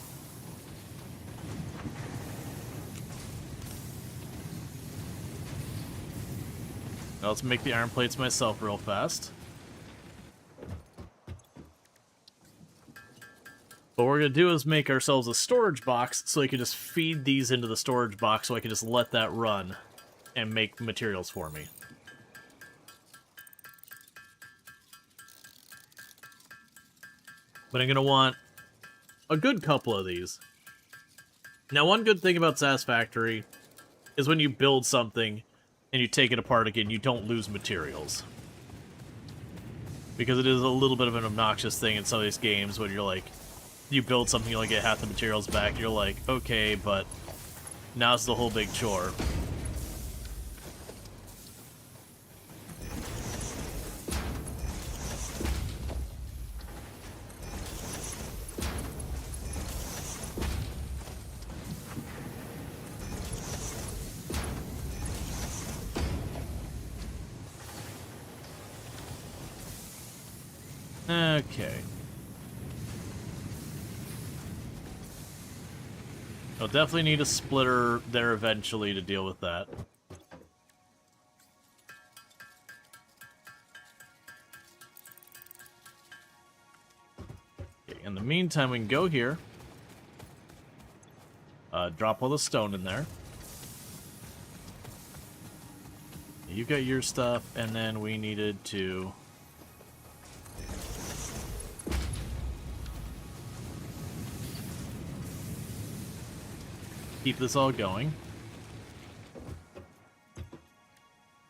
Now let's make the iron plates myself real fast. What we're going to do is make ourselves a storage box so we can just feed these into the storage box so I can just let that run and make materials for me. But I'm going to want a good couple of these. Now, one good thing about Satisfactory is when you build something and you take it apart again, you don't lose materials. Because it is a little bit of an obnoxious thing in some of these games when you're like, you build something, you only get half the materials back, you're like, okay, but now it's the whole big chore. Okay. I'll definitely need a splitter there eventually to deal with that. Okay, in the meantime, we can go here. Drop all the stone in there. You got your stuff, and then we needed to... keep this all going.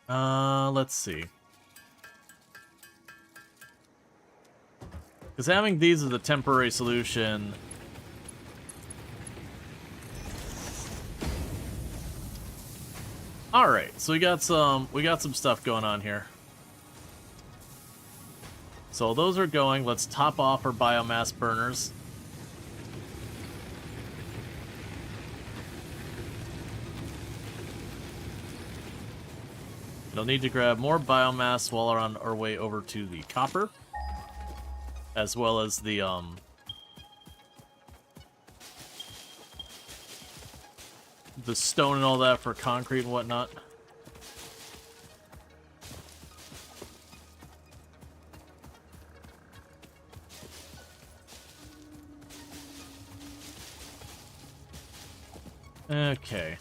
Let's see. Because having these as a temporary solution... Alright, so we got some stuff going on here. So those are going. Let's top off our biomass burners. We'll need to grab more biomass while we're on our way over to the copper, as well as the the stone and all that for concrete and whatnot. Okay.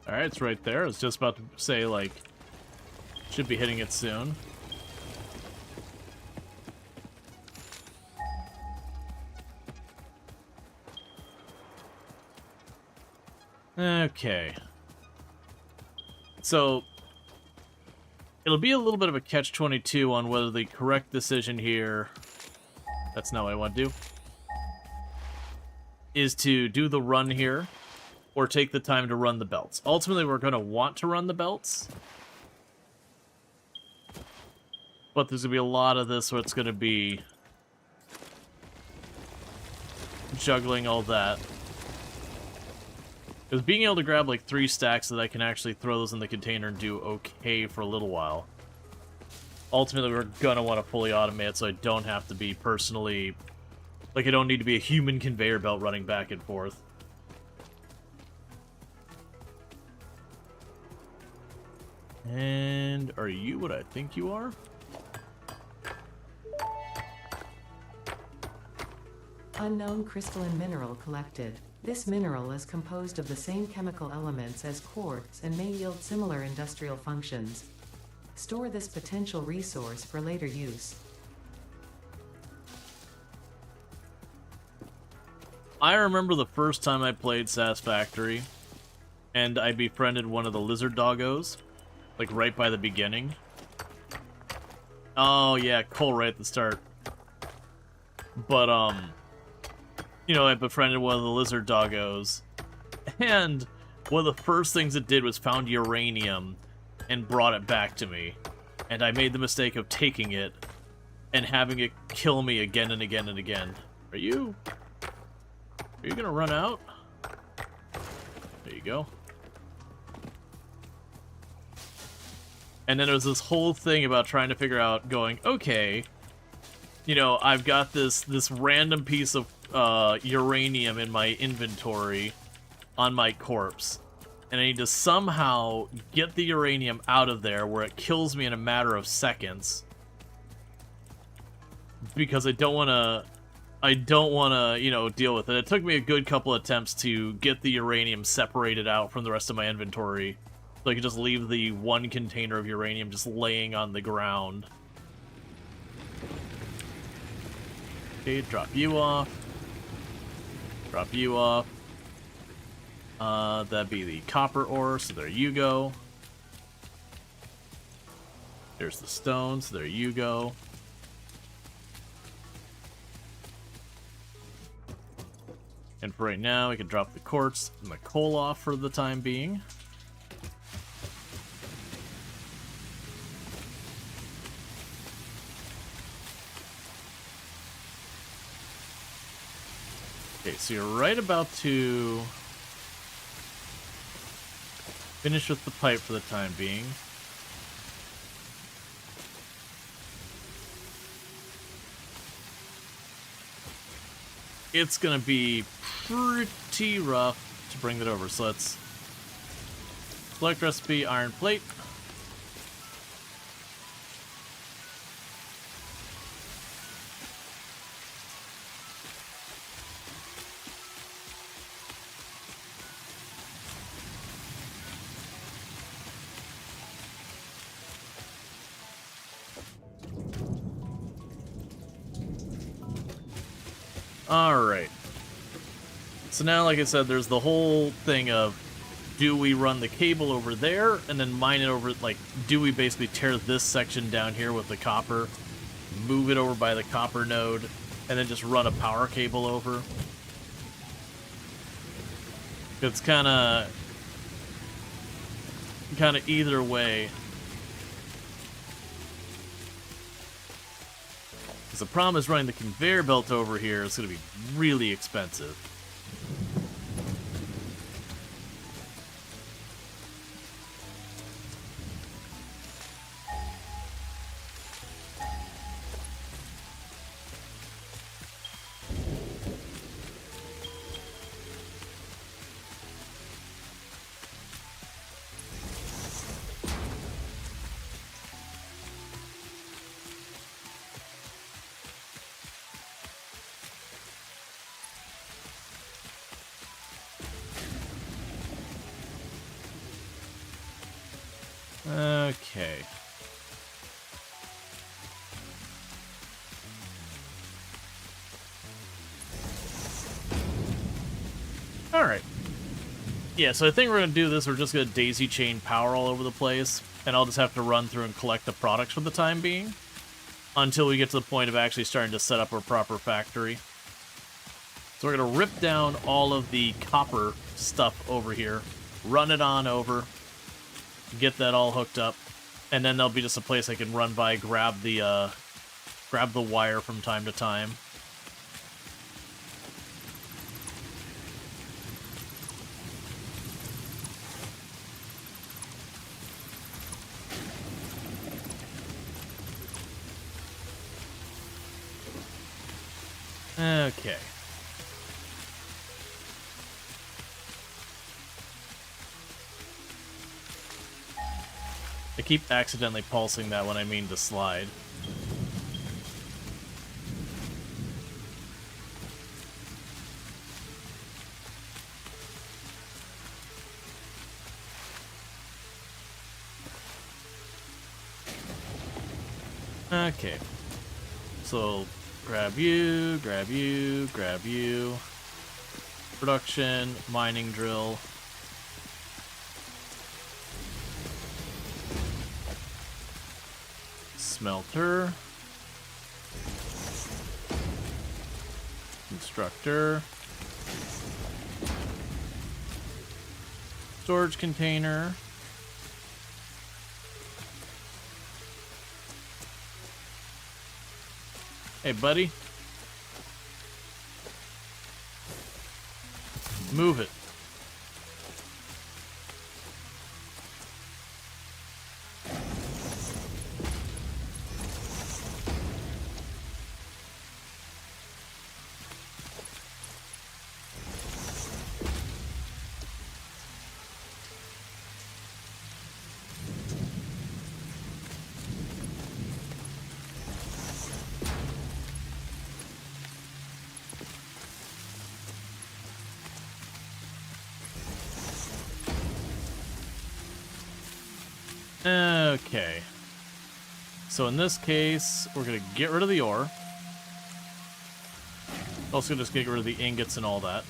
Alright, it's right there. I was just about to say, like, should be hitting it soon. Okay. So, it'll be a little bit of a catch-22 on whether the correct decision here, that's not what I want to do, is to do the run here, or take the time to run the belts. Ultimately, we're going to want to run the belts. But there's going to be a lot of this where it's going to be juggling all that. Because being able to grab like 3 stacks so that I can actually throw those in the container and do okay for a little while. Ultimately, we're going to want to fully automate it so I don't have to be personally... Like, I don't need to be a human conveyor belt running back and forth. And are you what I think you are? Unknown crystalline mineral collected. This mineral is composed of the same chemical elements as quartz and may yield similar industrial functions. Store this potential resource for later use. I remember the first time I played Satisfactory, and I befriended one of the lizard doggos, like right by the beginning. Oh yeah, Cole right at the start. But you know, I befriended one of the lizard doggos, and one of the first things it did was found uranium and brought it back to me. And I made the mistake of taking it and having it kill me again and again and again. Are you gonna run out? There you go. And then there was this whole thing about trying to figure out, going, okay, you know, I've got this random piece of uranium in my inventory on my corpse, and I need to somehow get the uranium out of there where it kills me in a matter of seconds, because I don't want to, you know, deal with it. It took me a good couple attempts to get the uranium separated out from the rest of my inventory, so I could just leave the one container of uranium just laying on the ground. Okay, drop you off. Drop you off. That'd be the copper ore, so there you go. There's the stone, so there you go. And for right now, we can drop the quartz and the coal off for the time being. Okay, so you're right about to finish with the pipe for the time being. It's gonna be pretty rough to bring that over, so let's select recipe, iron plate. Alright. So now, like I said, there's the whole thing of, do we run the cable over there and then mine it over, like, do we basically tear this section down here with the copper, move it over by the copper node, and then just run a power cable over? It's kind of either way. the problem is running the conveyor belt over here is going to be really expensive. Okay. Alright. Yeah, so I think we're going to do this. We're just going to daisy chain power all over the place, and I'll just have to run through and collect the products for the time being until we get to the point of actually starting to set up our proper factory. So we're going to rip down all of the copper stuff over here, run it on over, get that all hooked up, and then there'll be just a place I can run by, grab the wire from time to time. Okay. I keep accidentally pulsing that when I mean to slide. Okay. So, grab you, grab you, grab you. Production, mining drill. Smelter. Constructor. Storage container. Hey, buddy. Move it. Okay. So in this case, we're going to get rid of the ore. Also just get rid of the ingots and all that.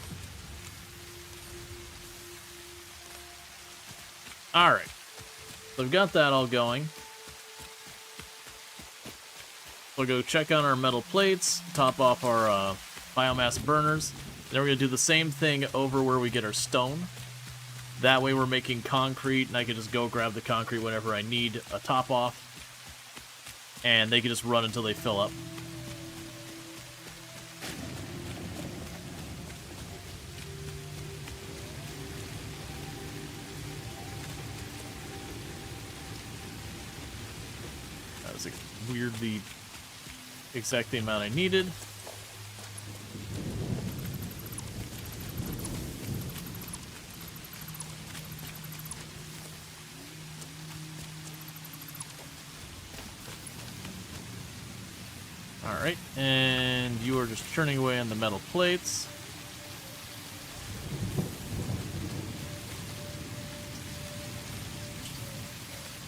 Alright. So we've got that all going. We'll go check on our metal plates, top off our biomass burners. Then we're going to do the same thing over where we get our stone. That way we're making concrete, and I can just go grab the concrete whenever I need a top off. And they can just run until they fill up. That was weirdly exact the amount I needed. Alright, and you are just churning away on the metal plates.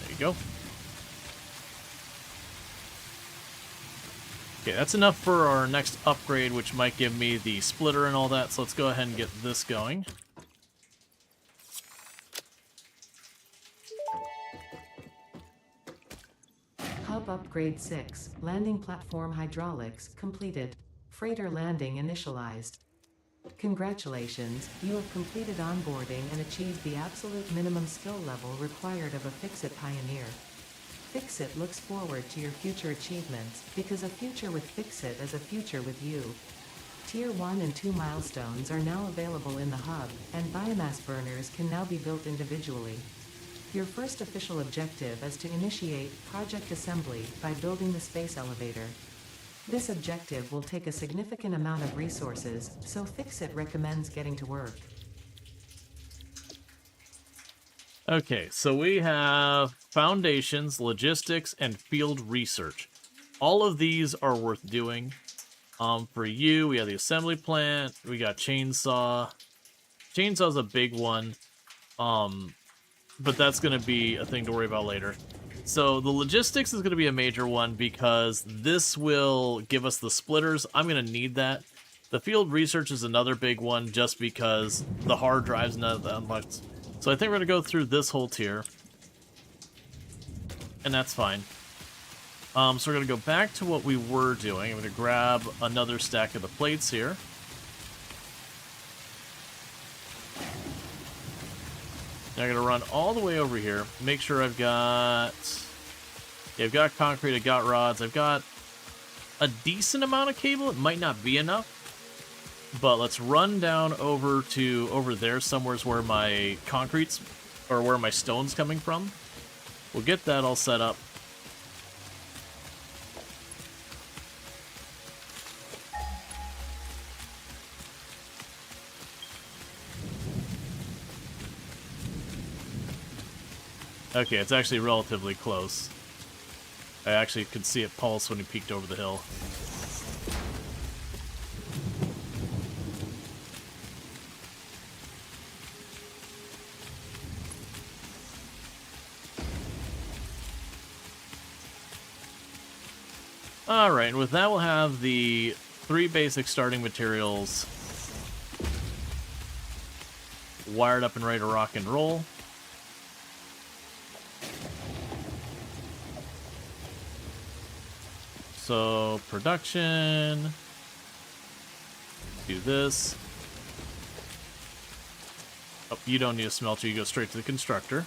There you go. Okay, that's enough for our next upgrade, which might give me the splitter and all that, so let's go ahead and get this going. Hub Upgrade 6, Landing Platform Hydraulics, completed. Freighter landing initialized. Congratulations, you have completed onboarding and achieved the absolute minimum skill level required of a Fix-It Pioneer. Fixit looks forward to your future achievements, because a future with Fixit is a future with you. Tier 1 and 2 milestones are now available in the hub, and biomass burners can now be built individually. Your first official objective is to initiate Project Assembly by building the space elevator. This objective will take a significant amount of resources, so Fixit recommends getting to work. Okay, so we have foundations, logistics, and field research. All of these are worth doing. For you, we have the assembly plant, we got chainsaw. Chainsaw's a big one, but that's going to be a thing to worry about later. So the logistics is going to be a major one because this will give us the splitters. I'm going to need that. The field research is another big one just because the hard drive's not that much. So I think we're going to go through this whole tier. And that's fine. So we're going to go back to what we were doing. I'm going to grab another stack of the plates here. Now I'm going to run all the way over here. Make sure I've got... Yeah, I've got concrete, I've got rods, I've got a decent amount of cable. It might not be enough. But let's run down over there somewhere is where my concrete's, or where my stone's coming from. We'll get that all set up. Okay, it's actually relatively close. I actually could see it pulse when he peeked over the hill. Alright, and with that we'll have the 3 basic starting materials wired up and ready to rock and roll. So, production, do this. Oh, you don't need a smelter, you go straight to the constructor.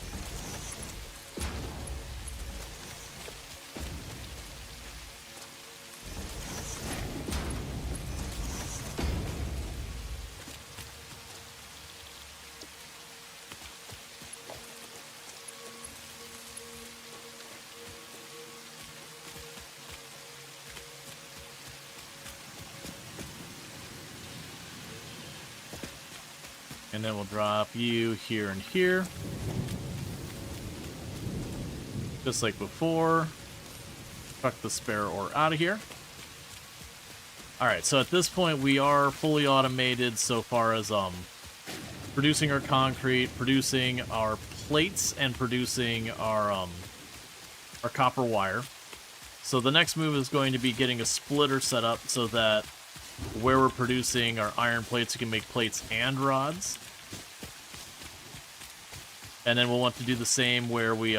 And then we'll drop you here and here. Just like before. Fuck the spare ore out of here. Alright, so at this point we are fully automated so far as producing our concrete, producing our plates, and producing our copper wire. So the next move is going to be getting a splitter set up so that where we're producing our iron plates, we can make plates and rods. And then we'll want to do the same where we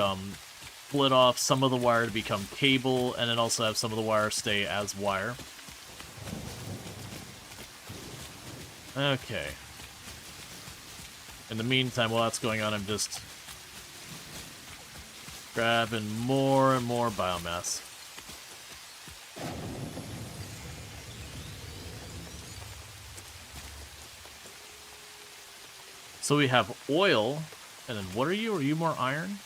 split off some of the wire to become cable, and then also have some of the wire stay as wire. Okay. In the meantime, while that's going on, I'm just grabbing more and more biomass. So we have oil, and then what are you? Are you more iron?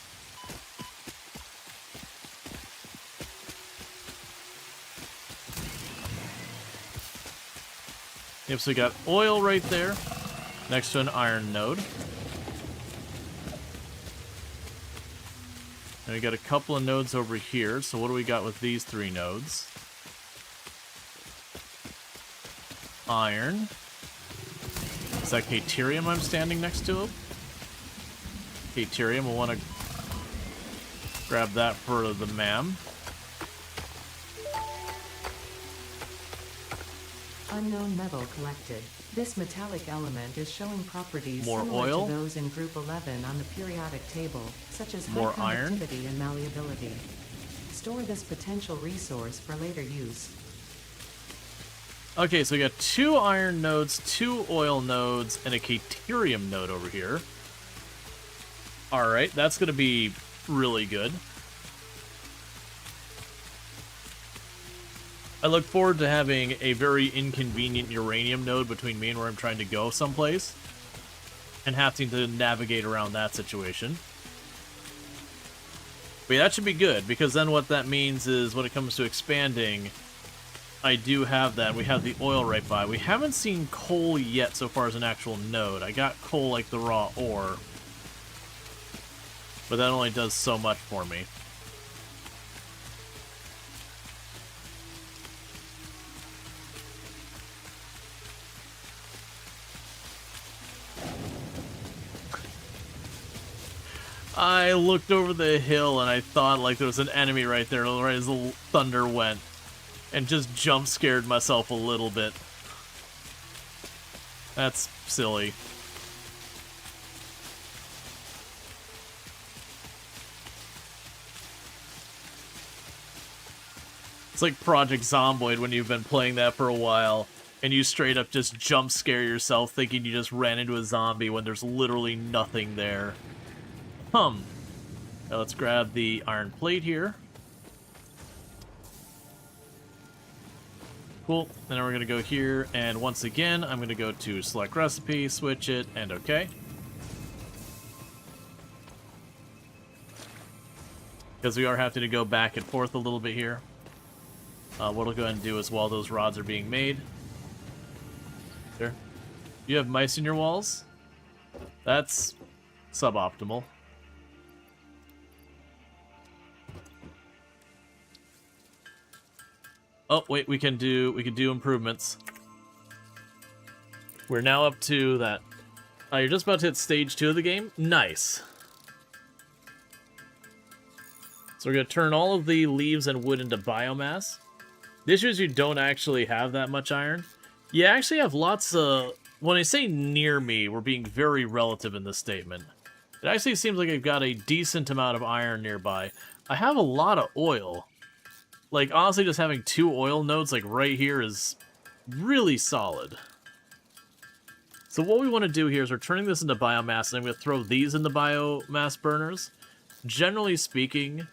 Yep, so we got oil right there, next to an iron node. And we got a couple of nodes over here, so what do we got with these 3 nodes? Iron. Is that Caterium I'm standing next to? Caterium, we'll want to grab that for the MAM. Unknown metal collected. This metallic element is showing properties more similar oil to those in Group 11 on the periodic table, such as more high iron conductivity and malleability. Store this potential resource for later use. Okay, so we got 2 iron nodes, 2 oil nodes, and a Caterium node over here. Alright, that's going to be really good. I look forward to having a very inconvenient uranium node between me and where I'm trying to go someplace, and having to navigate around that situation. But yeah, that should be good, because then what that means is when it comes to expanding, I do have that. We have the oil right by. We haven't seen coal yet so far as an actual node. I got coal like the raw ore, but that only does so much for me. I looked over the hill and I thought like there was an enemy right there right as the thunder went, and just jump scared myself a little bit. That's silly. It's like Project Zomboid when you've been playing that for a while and you straight up just jump scare yourself thinking you just ran into a zombie when there's literally nothing there. Now let's grab the iron plate here. Cool. And then we're going to go here, and once again, I'm going to go to select recipe, switch it, and okay. Because we are having to go back and forth a little bit here. What I'll go ahead and do is while those rods are being made. There. You have mice in your walls? That's suboptimal. Oh, wait, we can do improvements. We're now up to that. You're just about to hit stage 2 of the game? Nice. So we're going to turn all of the leaves and wood into biomass. The issue is you don't actually have that much iron. You actually have lots of... When I say near me, we're being very relative in this statement. It actually seems like I've got a decent amount of iron nearby. I have a lot of oil. Like, honestly, just having 2 oil nodes, like, right here is really solid. So what we want to do here is we're turning this into biomass, and I'm going to throw these into biomass burners. Generally speaking,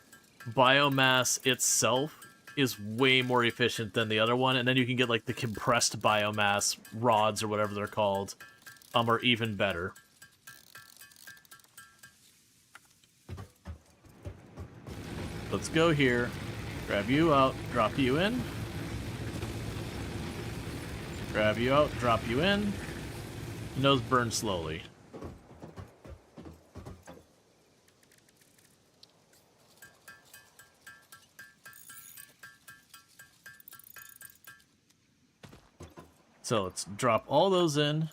biomass itself is way more efficient than the other one, and then you can get, like, the compressed biomass rods, or whatever they're called, are even better. Let's go here. Grab you out, drop you in. Grab you out, drop you in. And those burn slowly. So let's drop all those in.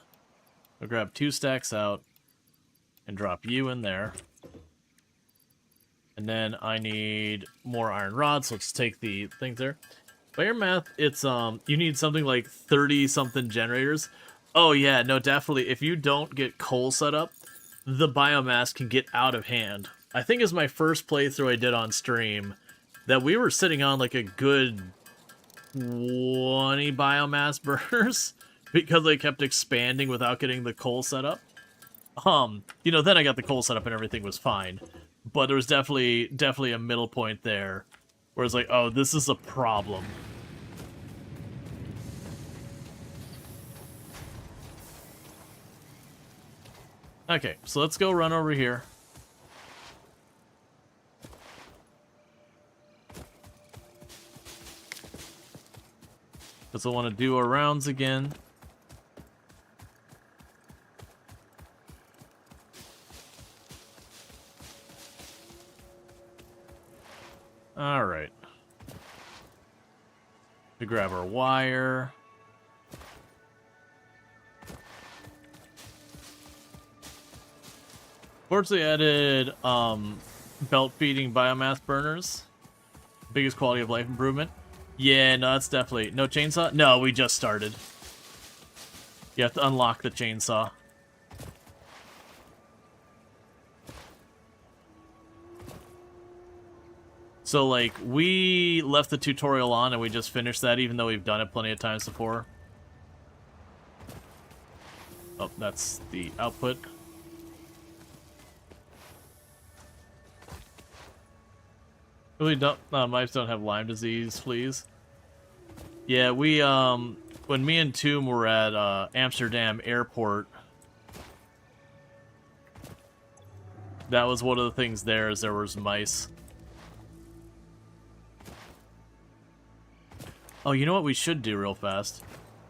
We'll grab 2 stacks out and drop you in there. And then I need more iron rods, so let's take the things there. By your math, it's, you need something like 30-something generators. Oh yeah, no, definitely. If you don't get coal set up, the biomass can get out of hand. I think it's my first playthrough I did on stream that we were sitting on like a good 20 biomass burners because they kept expanding without getting the coal set up. You know, then I got the coal set up and everything was fine. But there was definitely a middle point there where it's like, oh, this is a problem. Okay, so let's go run over here. Because I want to do our rounds again. Alright. We grab our wire. Fortunately, I added belt feeding biomass burners. Biggest quality of life improvement. Yeah, no, that's definitely... No chainsaw? No, we just started. You have to unlock the chainsaw. So, like, we left the tutorial on and we just finished that, even though we've done it plenty of times before. Oh, that's the output. Really don't... mice don't have Lyme disease, please. Yeah, we, when me and Toom were at, Amsterdam Airport, that was one of the things there, is there was mice. Oh, you know what we should do real fast?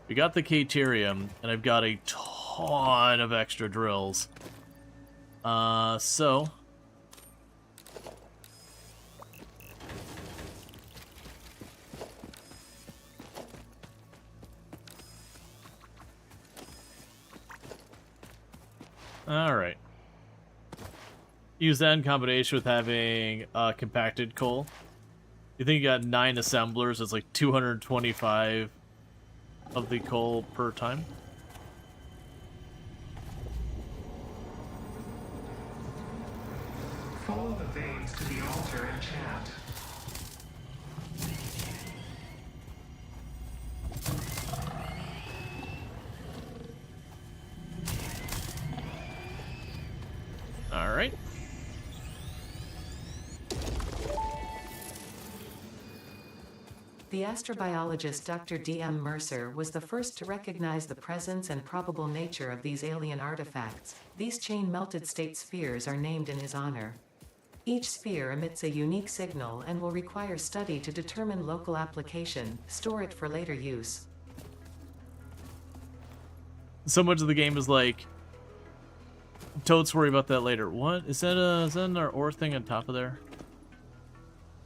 We got the Caterium, and I've got a ton of extra drills. So... Alright. Use that in combination with having compacted coal. You think you got 9 assemblers, it's like 225 of the coal per time? Follow the veins to the altar and chant. Alright. The astrobiologist Dr. D.M. Mercer was the first to recognize the presence and probable nature of these alien artifacts. These chain-melted state spheres are named in his honor. Each sphere emits a unique signal and will require study to determine local application, store it for later use. So much of the game is like, Toads, worry about that later. What? Is that our ore thing on top of there?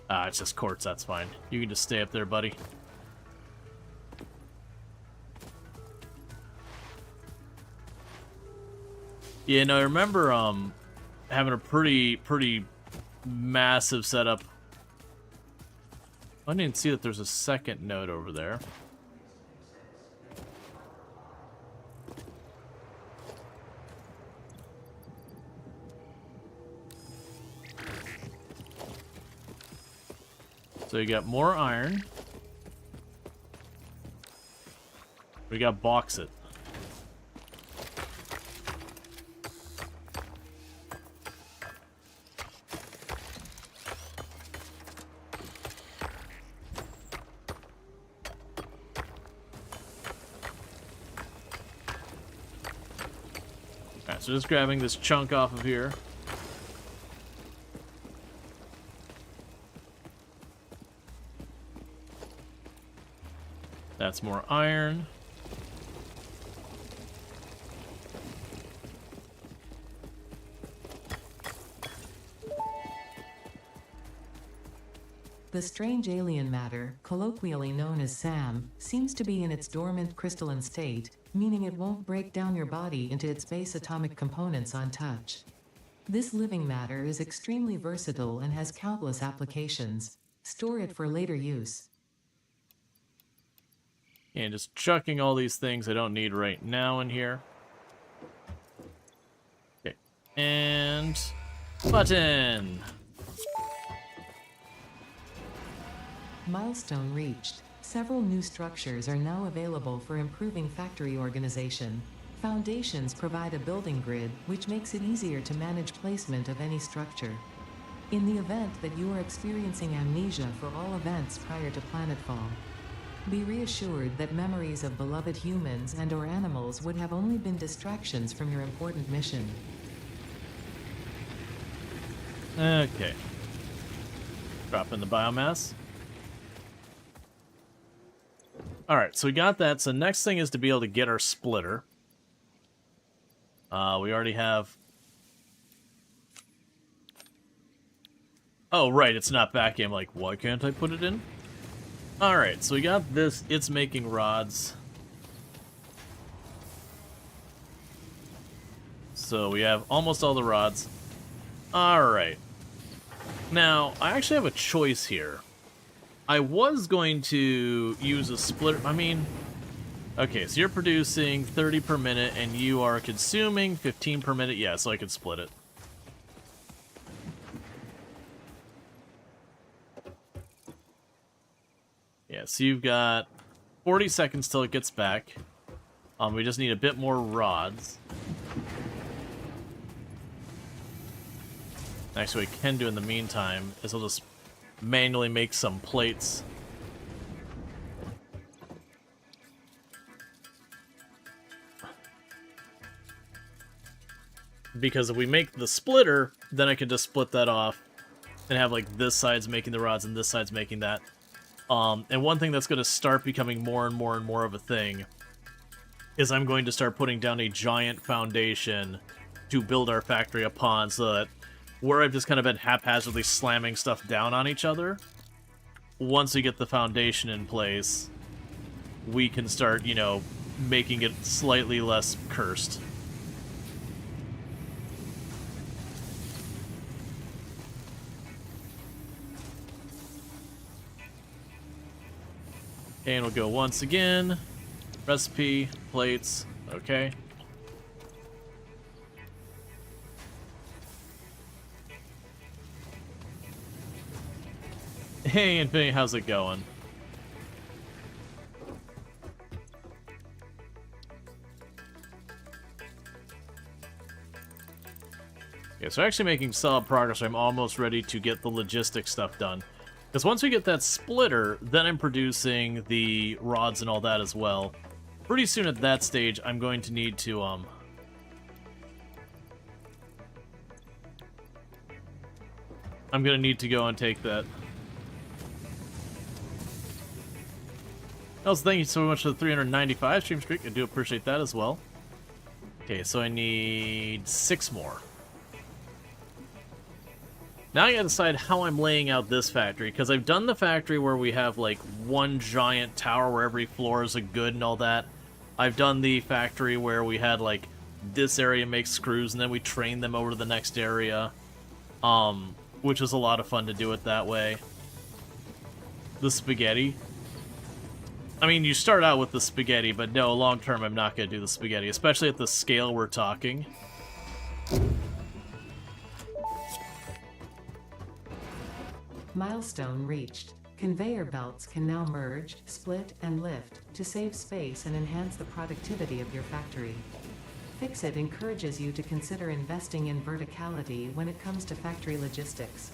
Ah, it's just quartz, that's fine. You can just stay up there, buddy. Yeah, no, I remember having a pretty massive setup. I didn't see that there's a second node over there. So you got more iron. We got bauxite. Alright, so just grabbing this chunk off of here. That's more iron. The strange alien matter, colloquially known as SAM, seems to be in its dormant crystalline state, meaning it won't break down your body into its base atomic components on touch. This living matter is extremely versatile and has countless applications. Store it for later use. And just chucking all these things I don't need right now in here. Okay. And... button! Milestone reached. Several new structures are now available for improving factory organization. Foundations provide a building grid, which makes it easier to manage placement of any structure. In the event that you are experiencing amnesia for all events prior to planetfall, be reassured that memories of beloved humans and/or animals would have only been distractions from your important mission. Okay. Drop in the biomass. Alright, so we got that. So next thing is to be able to get our splitter. We already have... Oh, right, it's not back in. I'm like, why can't I put it in? Alright, so we got this. It's making rods. So we have almost all the rods. Alright. Now, I actually have a choice here. I was going to use a splitter. I mean, okay, so you're producing 30 per minute and you are consuming 15 per minute. Yeah, so I could split it. Yeah, so you've got 40 seconds till it gets back. We just need a bit more rods. Actually, what we can do in the meantime is we'll just manually make some plates. because if we make the splitter, then I can just split that off and have like this side's making the rods and this side's making that. And one thing that's going to start becoming more and more and more of a thing is I'm going to start putting down a giant foundation to build our factory upon, so that where I've just kind of been haphazardly slamming stuff down on each other, once we get the foundation in place, we can start, you know, making it slightly less cursed. And we'll go once again. Recipe, plates, okay. Hey, Infinity, how's it going? Yeah, so actually making solid progress. I'm almost ready to get the logistics stuff done. Because once we get that splitter, then I'm producing the rods and all that as well. Pretty soon at that stage, I'm going to need to, I'm going to need to go and take that. Also, thank you so much for the 395 stream streak. I do appreciate that as well. Okay, so I need 6 more. Now I gotta decide how I'm laying out this factory, because I've done the factory where we have like one giant tower where every floor is a good and all that. I've done the factory where we had like this area makes screws and then we train them over to the next area, which is a lot of fun to do it that way. The spaghetti. I mean, you start out with the spaghetti, but no, long term I'm not gonna do the spaghetti, especially at the scale we're talking. Milestone reached. Conveyor belts can now merge, split, and lift to save space and enhance the productivity of your factory. Fixit encourages you to consider investing in verticality when it comes to factory logistics.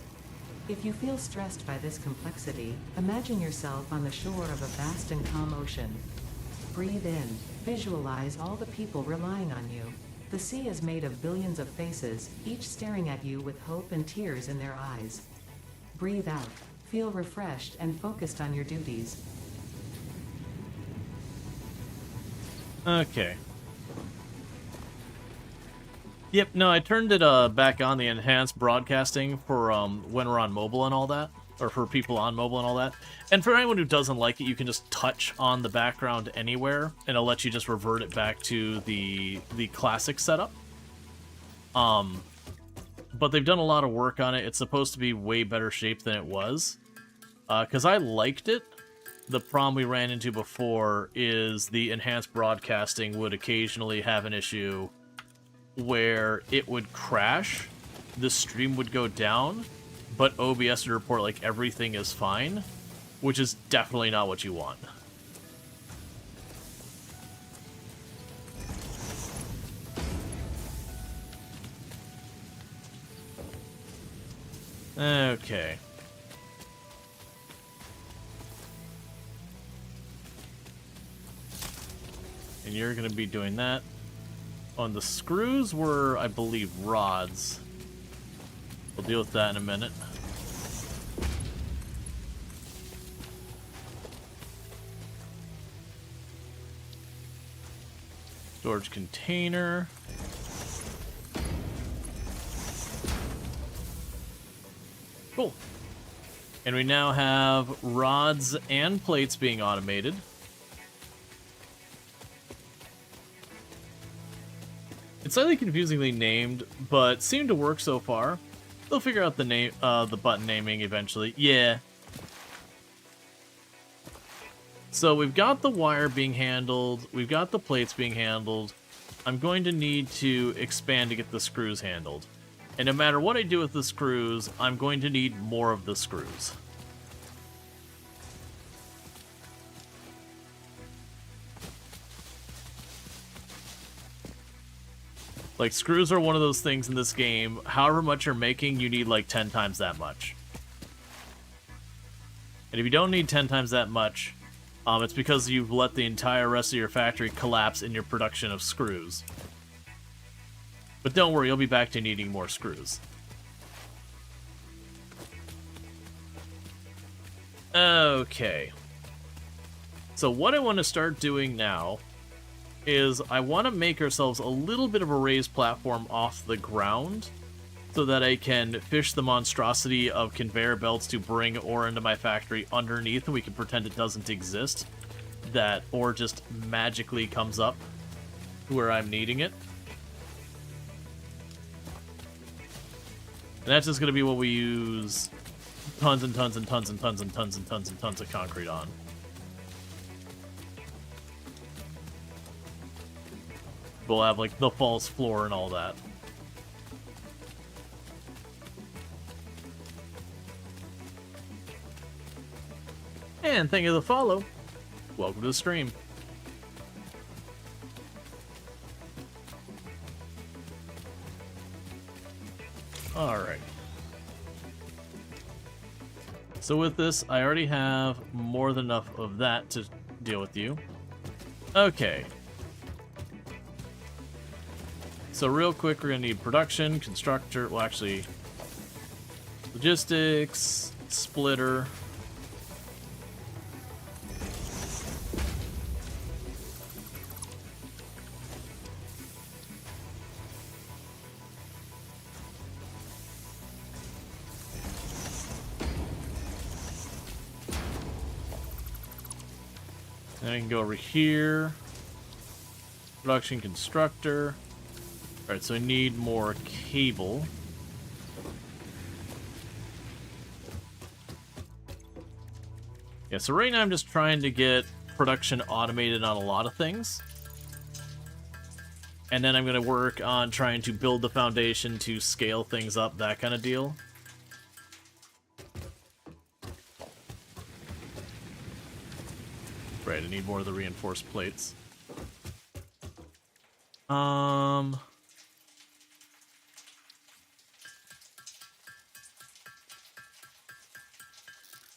If you feel stressed by this complexity, imagine yourself on the shore of a vast and calm ocean. Breathe in. Visualize all the people relying on you. The sea is made of billions of faces, each staring at you with hope and tears in their eyes. Breathe out. Feel refreshed and focused on your duties. Okay. Yep, no, I turned it back on, the enhanced broadcasting, for when we're on mobile and all that, or for people on mobile and all that. And for anyone who doesn't like it, you can just touch on the background anywhere, and it'll let you just revert it back to the classic setup. But they've done a lot of work on it. It's supposed to be way better shape than it was. Because I liked it. The problem we ran into before is the enhanced broadcasting would occasionally have an issue where it would crash, the stream would go down, but OBS would report like everything is fine, which is definitely not what you want. Okay. And you're going to be doing that. On the screws were, I believe, rods. We'll deal with that in a minute. Storage container. Cool. And we now have rods and plates being automated. It's slightly confusingly named, but seemed to work so far. They'll figure out the name, the button naming eventually. Yeah. So we've got the wire being handled. We've got the plates being handled. I'm going to need to expand to get the screws handled. And no matter what I do with the screws, I'm going to need more of the screws. Like, screws are one of those things in this game, however much you're making, you need like 10 times that much. And if you don't need 10 times that much, it's because you've let the entire rest of your factory collapse in your production of screws. But don't worry, you'll be back to needing more screws. Okay. So what I want to start doing now is I want to make ourselves a little bit of a raised platform off the ground so that I can fish the monstrosity of conveyor belts to bring ore into my factory underneath, and we can pretend it doesn't exist. That ore just magically comes up where I'm needing it. And that's just going to be what we use tons and tons and tons and tons and tons and tons and tons of concrete on. We'll have, like, the false floor and all that. And thank you for the follow. Welcome to the stream. Alright. So with this, I already have more than enough of that to deal with you. Okay. So real quick, we're going to need production, constructor, well actually, logistics, splitter. And I can go over here. Production constructor. Alright, so I need more cable. Yeah, so right now I'm just trying to get production automated on a lot of things. And then I'm going to work on trying to build the foundation to scale things up, that kind of deal. Right, I need more of the reinforced plates.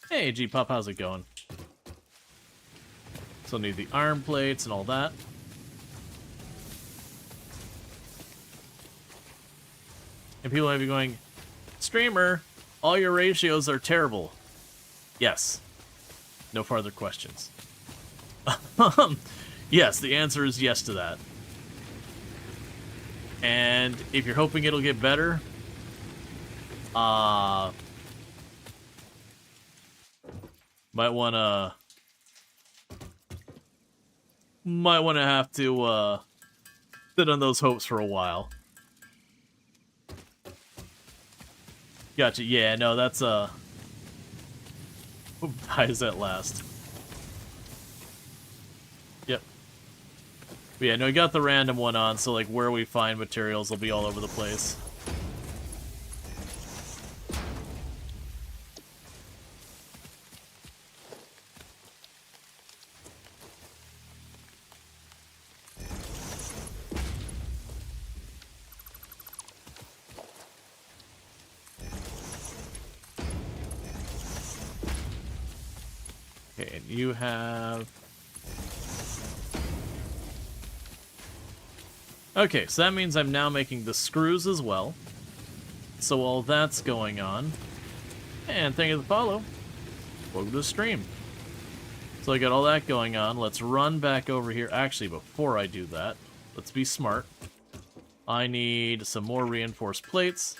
Hey, G-Pop, how's it going? So need the iron plates and all that. And people might be going, streamer, all your ratios are terrible. Yes. No further questions. Yes, the answer is yes to that. And if you're hoping it'll get better, might wanna have to sit on those hopes for a while. Gotcha. Yeah, no, that's who dies at last. Yep. But yeah, no, we got the random one on, so like where we find materials will be all over the place. Okay, and you have... Okay, so that means I'm now making the screws as well. So while that's going on... And thank you for the follow. Welcome to the stream. So I got all that going on. Let's run back over here. Actually, before I do that, let's be smart. I need some more reinforced plates.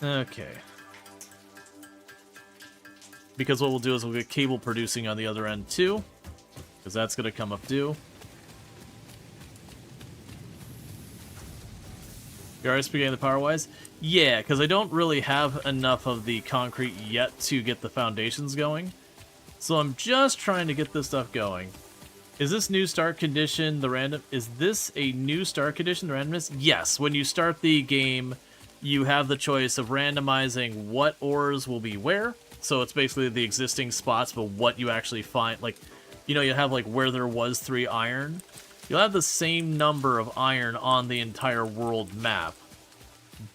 Okay. Because what we'll do is we'll get cable producing on the other end too. Because that's going to come up due. You already speaking of the power-wise? Yeah, because I don't really have enough of the concrete yet to get the foundations going. So I'm just trying to get this stuff going. Is this new start condition the random... Is this a new start condition, the randomness? Yes, when you start the game, you have the choice of randomizing what ores will be where. So it's basically the existing spots, but what you actually find. Like, you know, you have like where there was 3 iron. You'll have the same number of iron on the entire world map,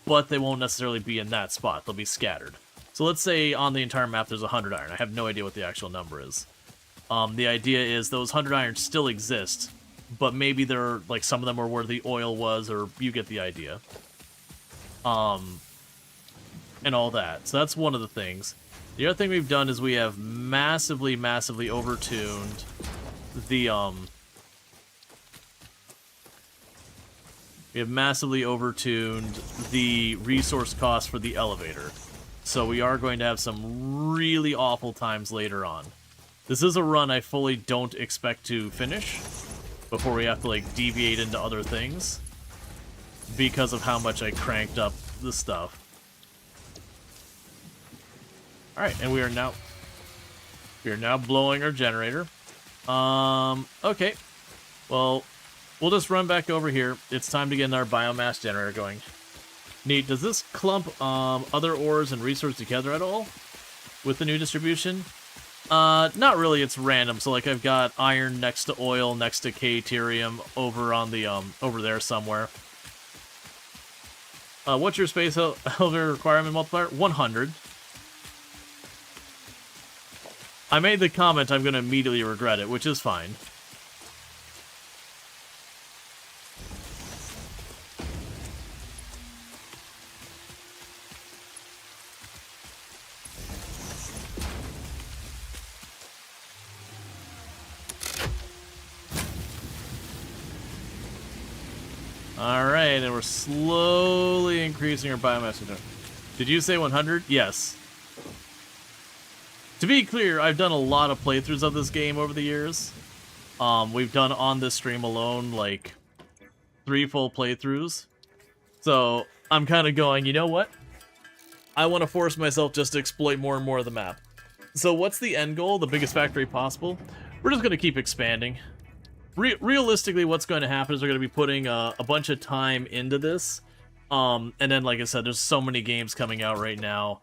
but they won't necessarily be in that spot. They'll be scattered. So let's say on the entire map there's 100 iron. I have no idea what the actual number is. The idea is those 100 iron still exist, but maybe they're, like, some of them are where the oil was, or you get the idea. And all that. So that's one of the things. The other thing we've done is we have massively, massively overtuned the, we have massively overtuned the resource cost for the elevator. So we are going to have some really awful times later on. This is a run I fully don't expect to finish before we have to, like, deviate into other things because of how much I cranked up the stuff. Alright, and we are now blowing our generator. Okay. Well, we'll just run back over here. It's time to get our biomass generator going. Neat. Does this clump other ores and resources together at all with the new distribution? Not really. It's random. So, like, I've got iron next to oil, next to K-Terium over on the, over there somewhere. What's your space elevator requirement multiplier? 100. I made the comment I'm going to immediately regret it, which is fine. Alright, and we're slowly increasing our biomass. Did you say 100? Yes. To be clear, I've done a lot of playthroughs of this game over the years. We've done on this stream alone, like, 3 full playthroughs. So, I'm kind of going, you know what? I want to force myself just to exploit more and more of the map. So what's the end goal? The biggest factory possible? We're just going to keep expanding. Realistically, what's going to happen is we're going to be putting a bunch of time into this. And then, like I said, there's so many games coming out right now.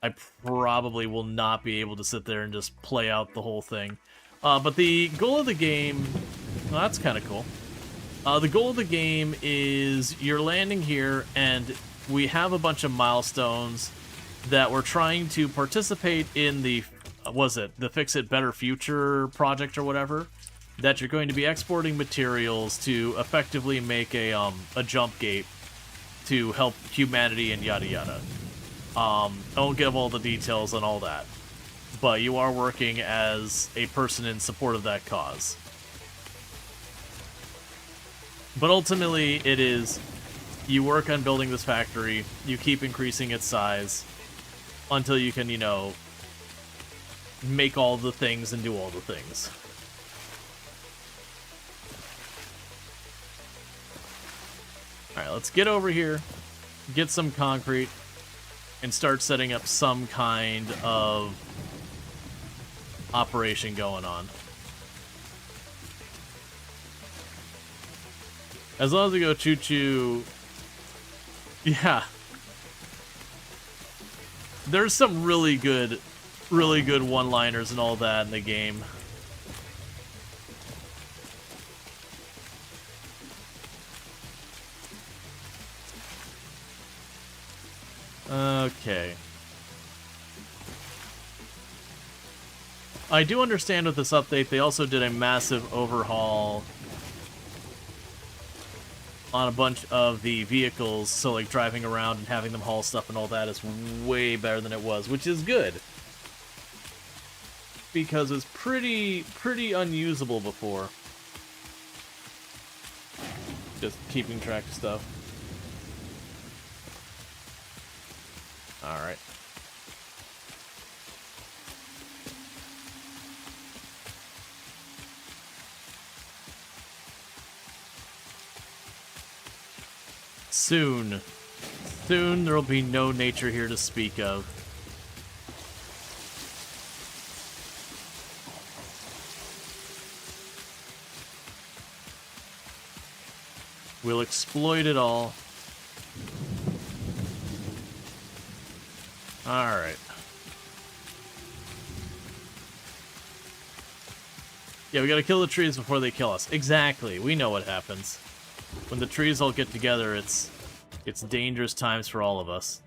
I probably will not be able to sit there and just play out the whole thing. But the goal of the game... Well, that's kind of cool. The goal of the game is you're landing here, and we have a bunch of milestones that we're trying to participate in the... the Fix It Better Future project or whatever? That you're going to be exporting materials to effectively make a jump gate to help humanity and yada yada. I won't give all the details on all that, but you are working as a person in support of that cause. But ultimately, it is, you work on building this factory, you keep increasing its size, until you can, you know, make all the things and do all the things. Alright, let's get over here, get some concrete, and start setting up some kind of operation going on. As long as we go choo-choo... Yeah. There's some really good one-liners and all that in the game. Okay. I do understand with this update, they also did a massive overhaul on a bunch of the vehicles, so like driving around and having them haul stuff and all that is way better than it was, which is good. Because it's pretty unusable before. Just keeping track of stuff. Alright. Soon there'll be no nature here to speak of. We'll exploit it all. Alright. Yeah, we gotta kill the trees before they kill us. Exactly, we know what happens. When the trees all get together, it's dangerous times for all of us.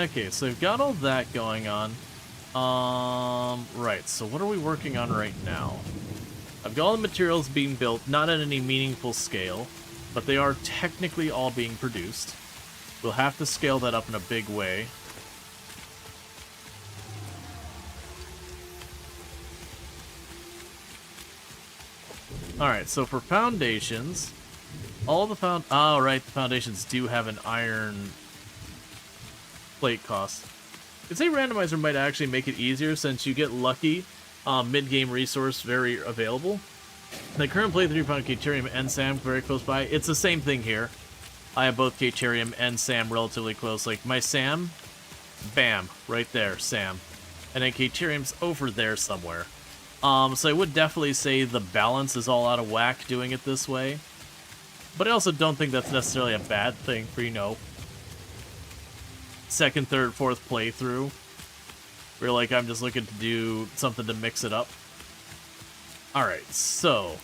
Okay, so we've got all that going on. Right, so what are we working on right now? I've got all the materials being built, not at any meaningful scale, but they are technically all being produced. We'll have to scale that up in a big way. Alright, so for foundations, all the the foundations do have an iron plate cost. I'd say randomizer might actually make it easier since you get lucky. Mid-game resource very available. The current playthrough found Caterium and Sam very close by. It's the same thing here. I have both Caterium and Sam relatively close. Like, my Sam, bam, right there, Sam. And then Caterium's over there somewhere. So I would definitely say the balance is all out of whack doing it this way. But I also don't think that's necessarily a bad thing for, you know, second, third, fourth playthrough. Where, like, I'm just looking to do something to mix it up. Alright, so...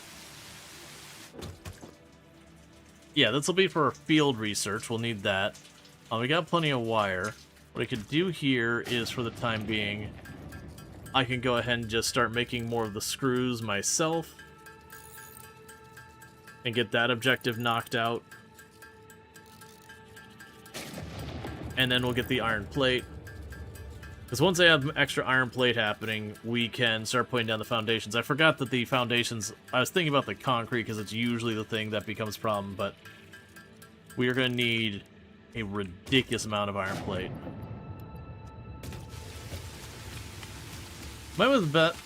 yeah, this will be for field research. We'll need that. We got plenty of wire. What I could do here is, for the time being, I can go ahead and just start making more of the screws myself. And get that objective knocked out. And then we'll get the iron plate. Because once I have extra iron plate happening, we can start putting down the foundations. I forgot that the foundations... I was thinking about the concrete because it's usually the thing that becomes a problem, but we are going to need a ridiculous amount of iron plate. Might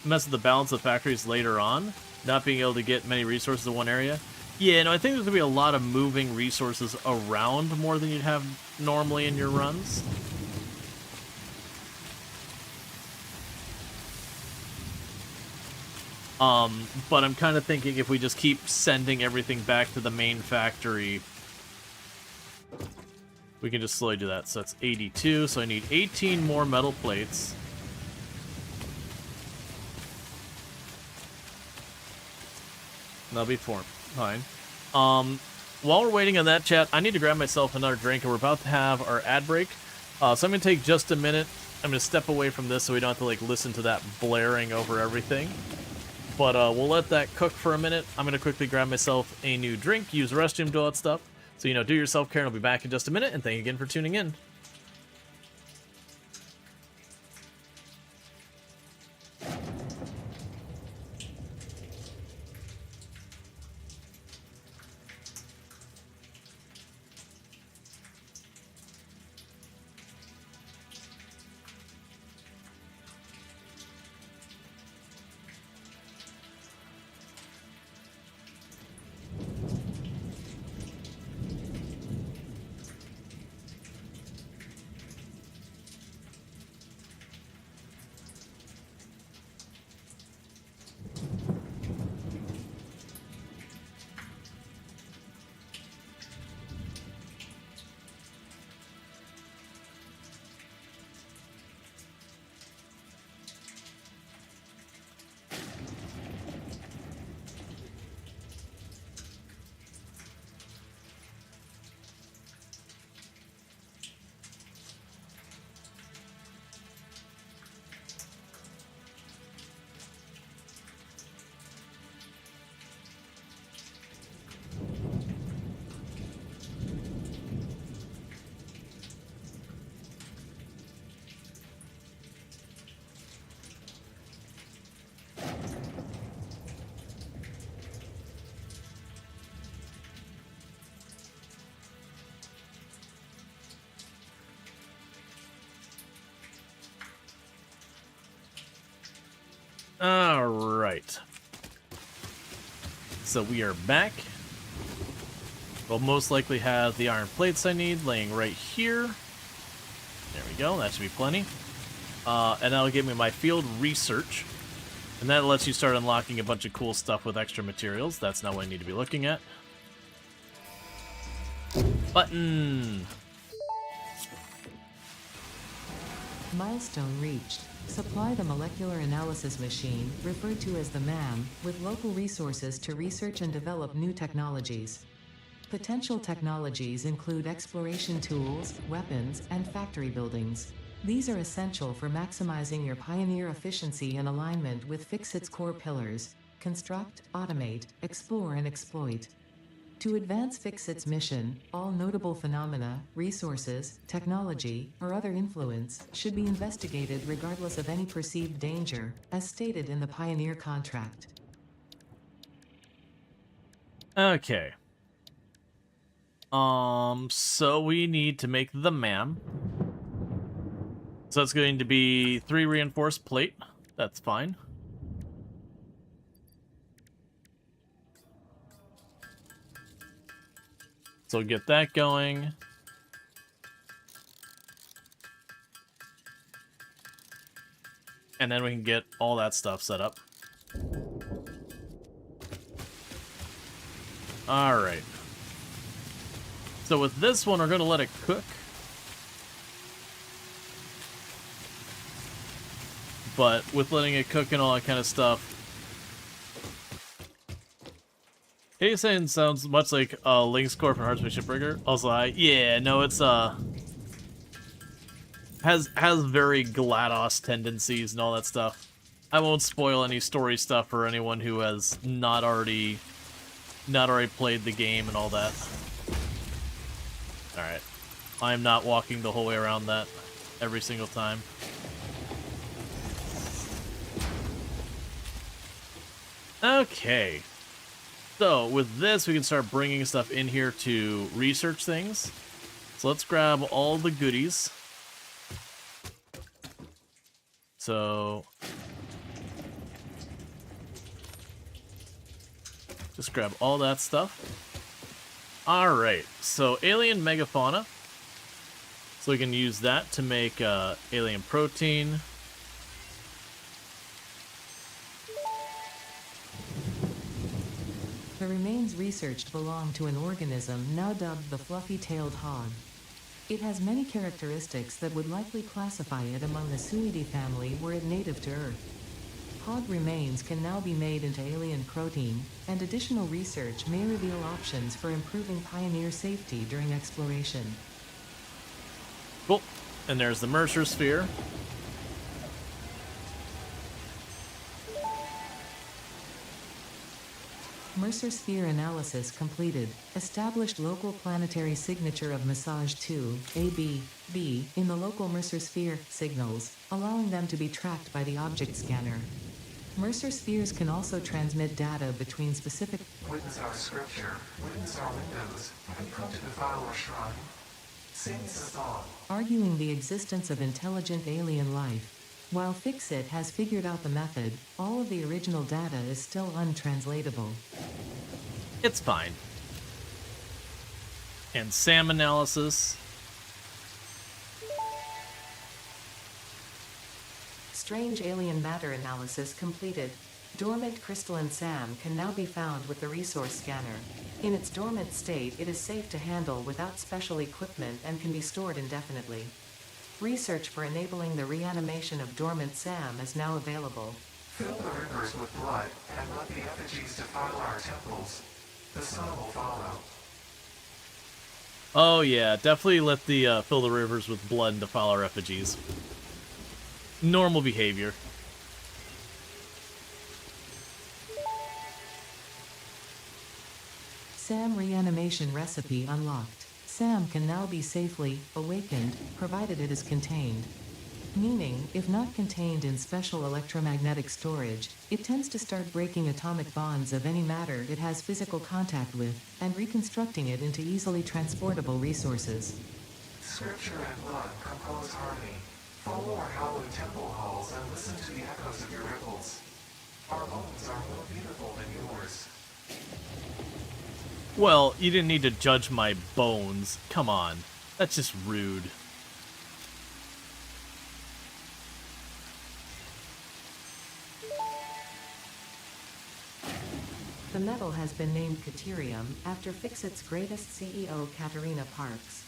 mess with the balance of factories later on, not being able to get many resources in one area. Yeah, no, I think there's going to be a lot of moving resources around more than you'd have normally in your runs. But I'm kind of thinking if we just keep sending everything back to the main factory, we can just slowly do that. So that's 82, so I need 18 more metal plates. That'll be fine. While we're waiting on that, chat, I need to grab myself another drink, and we're about to have our ad break. So I'm going to take just a minute. I'm going to step away from this so we don't have to, like, listen to that blaring over everything. But we'll let that cook for a minute. I'm going to quickly grab myself a new drink, use the restroom, do all that stuff. So, you know, do your self-care, and I'll be back in just a minute, and thank you again for tuning in. Alright. So we are back. We'll most likely have the iron plates I need laying right here. There we go, that should be plenty. And that'll give me my field research. And that lets you start unlocking a bunch of cool stuff with extra materials. That's not what I need to be looking at. Button! Milestone reached. Supply the molecular analysis machine, referred to as the MAM, with local resources to research and develop new technologies. Potential technologies include exploration tools, weapons, and factory buildings. These are essential for maximizing your Pioneer efficiency and alignment with Fixit's core pillars: construct, automate, explore, and exploit. To advance Fixit's mission, all notable phenomena, resources, technology, or other influence should be investigated regardless of any perceived danger, as stated in the Pioneer contract. Okay. So we need to make the MAM. So it's going to be 3 reinforced plate. That's fine. So get that going. And then we can get all that stuff set up. Alright. So with this one, we're going to let it cook. But with letting it cook and all that kind of stuff, Saying sounds much like Link's Core from Heartspace Shipbreaker. Also, yeah, no, it's has very GLaDOS tendencies and all that stuff. I won't spoil any story stuff for anyone who has not already played the game and all that. All right, I'm not walking the whole way around that every single time. Okay. So, with this, we can start bringing stuff in here to research things. So let's grab all the goodies. So, just grab all that stuff. Alright, so alien megafauna. So we can use that to make alien protein. The remains researched belong to an organism now dubbed the fluffy-tailed hog. It has many characteristics that would likely classify it among the Suidae family were it native to Earth. Hog remains can now be made into alien protein, and additional research may reveal options for improving Pioneer safety during exploration. Cool. And there's the Mercer sphere. Mercer sphere analysis completed. Established local planetary signature of Massage 2, AB, B, in the local Mercer sphere signals, allowing them to be tracked by the object scanner. Mercer spheres can also transmit data between specific Witness our scripture, witness our windows, and come to defile our shrine. Sing us all. arguing the existence of intelligent alien life. While Fixit has figured out the method, all of the original data is still untranslatable. It's fine. And SAM analysis. Strange alien matter analysis completed. Dormant crystalline SAM can now be found with the resource scanner. In its dormant state, it is safe to handle without special equipment and can be stored indefinitely. Research for enabling the reanimation of dormant SAM is now available. Fill the rivers with blood, and let the effigies defile our temples. The sun will follow. Oh yeah, definitely let the fill the rivers with blood and defile our effigies. Normal behavior. SAM reanimation recipe unlocked. SAM can now be safely awakened, provided it is contained. Meaning, if not contained in special electromagnetic storage, it tends to start breaking atomic bonds of any matter it has physical contact with, and reconstructing it into easily transportable resources. Scripture and blood compose harmony. Follow our hallowed temple halls and listen to the echoes of your ripples. Our bones are more beautiful than yours. Well, you didn't need to judge my bones. Come on. That's just rude. The metal has been named Caterium after Fixit's greatest CEO Katerina Parks.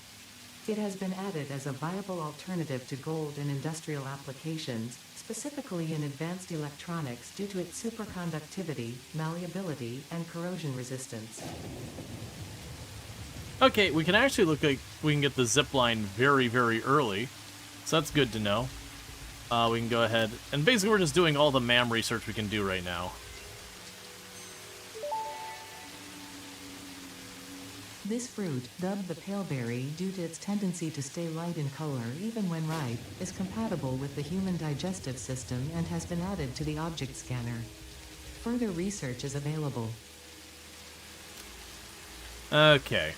It has been added as a viable alternative to gold in industrial applications, specifically in advanced electronics due to its superconductivity, malleability, and corrosion resistance. Okay, we can actually look like we can get the zip line very, very early. So that's good to know. We can go ahead. And basically we're just doing all the MAM research we can do right now. This fruit, dubbed the paleberry due to its tendency to stay light in color even when ripe, is compatible with the human digestive system and has been added to the object scanner. Further research is available. Okay.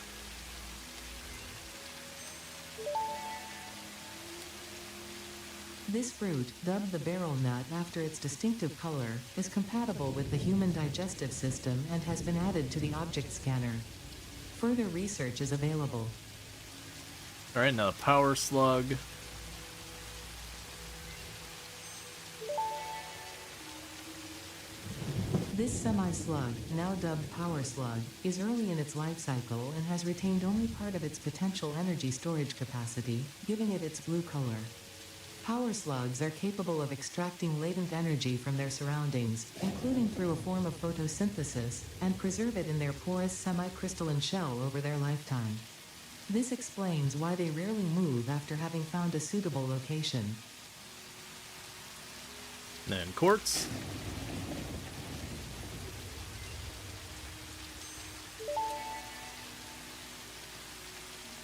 This fruit, dubbed the barrel nut after its distinctive color, is compatible with the human digestive system and has been added to the object scanner. Further research is available. Alright, now the power slug. This semi-slug, now dubbed power slug, is early in its life cycle and has retained only part of its potential energy storage capacity, giving it its blue color. Power slugs are capable of extracting latent energy from their surroundings, including through a form of photosynthesis, and preserve it in their porous semi-crystalline shell over their lifetime. This explains why they rarely move after having found a suitable location. Then quartz.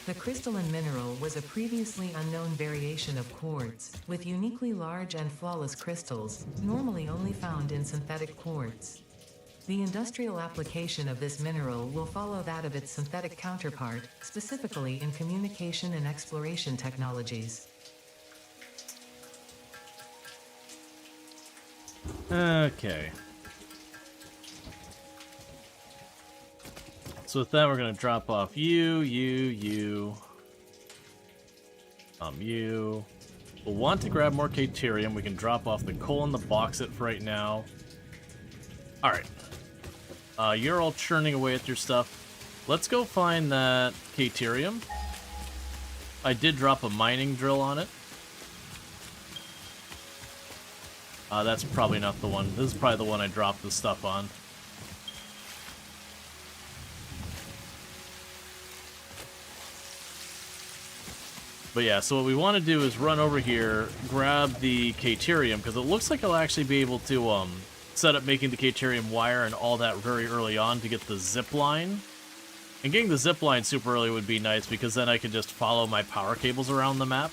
The crystalline mineral was a previously unknown variation of quartz, with uniquely large and flawless crystals, normally only found in synthetic quartz. The industrial application of this mineral will follow that of its synthetic counterpart, specifically in communication and exploration technologies. Okay. So with that, we're going to drop off you. You. We'll want to grab more Caterium. We can drop off the coal and the bauxite for right now. Alright. You're all churning away at your stuff. Let's go find that Caterium. I did drop a mining drill on it. That's probably not the one. This is probably the one I dropped the stuff on. But yeah, so what we want to do is run over here, grab the Caterium, because it looks like I'll actually be able to set up making the Caterium wire and all that very early on to get the zip line. And getting the zip line super early would be nice, because then I could just follow my power cables around the map.